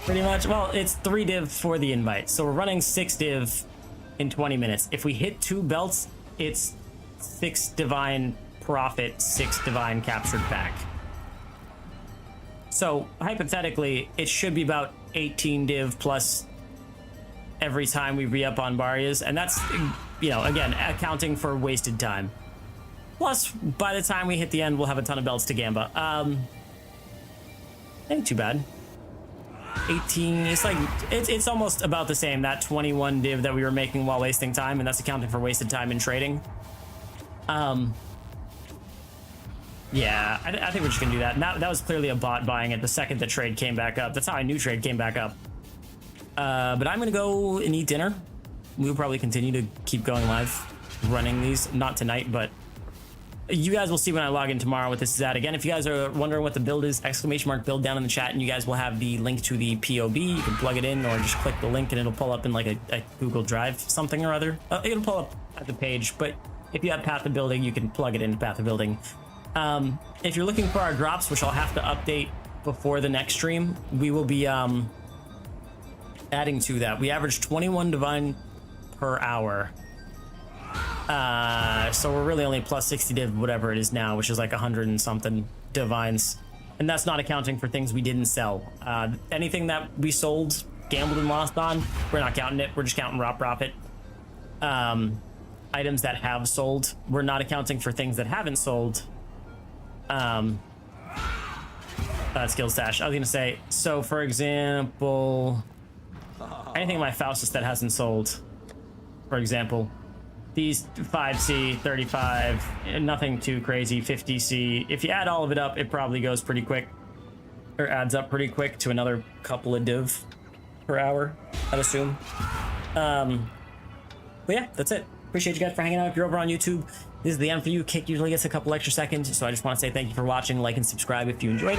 Pretty much. Well, it's 3 div for the invite. So we're running 6 div in 20 minutes. If we hit 2 belts, it's 6 divine profit, 6 divine captured back. So hypothetically, it should be about 18 div plus every time we re-up on Barrias. And that's, again, accounting for wasted time. Plus, by the time we hit the end, we'll have a ton of belts to Gamba. Ain't too bad. 18. It's like it's almost about the same. That 21 div that we were making while wasting time, and that's accounting for wasted time in trading. Yeah, I think we're just gonna do that. And that was clearly a bot buying it the second the trade came back up. That's how I knew trade came back up. But I'm gonna go and eat dinner. We'll probably continue to keep going live, running these. Not tonight, but you guys will see when I log in tomorrow what this is at. Again, if you guys are wondering what the build is, !build down in the chat, and you guys will have the link to the POB. You can plug it in or just click the link and it'll pull up in like a Google Drive something or other. It'll pull up at the page, but if you have Path of Building, you can plug it into Path of Building. If you're looking for our drops, which I'll have to update before the next stream, we will be adding to that. We average 21 divine per hour. So we're really only plus 60 div, whatever it is now, which is like 100 and something divines. And that's not accounting for things we didn't sell. Anything that we sold, gambled and lost on, we're not counting it. We're just counting raw profit. Items that have sold, we're not accounting for things that haven't sold. Skill stash. I was gonna say, so for example, anything in my Faustus that hasn't sold, for example, these 5C, 35, nothing too crazy, 50C. If you add all of it up, it probably goes pretty quick, or adds up pretty quick to another couple of div per hour, I'd assume. But yeah, that's it. Appreciate you guys for hanging out. If you're over on YouTube, this is the end for you. Kick usually gets a couple extra seconds, so I just want to say thank you for watching, like and subscribe if you enjoyed it.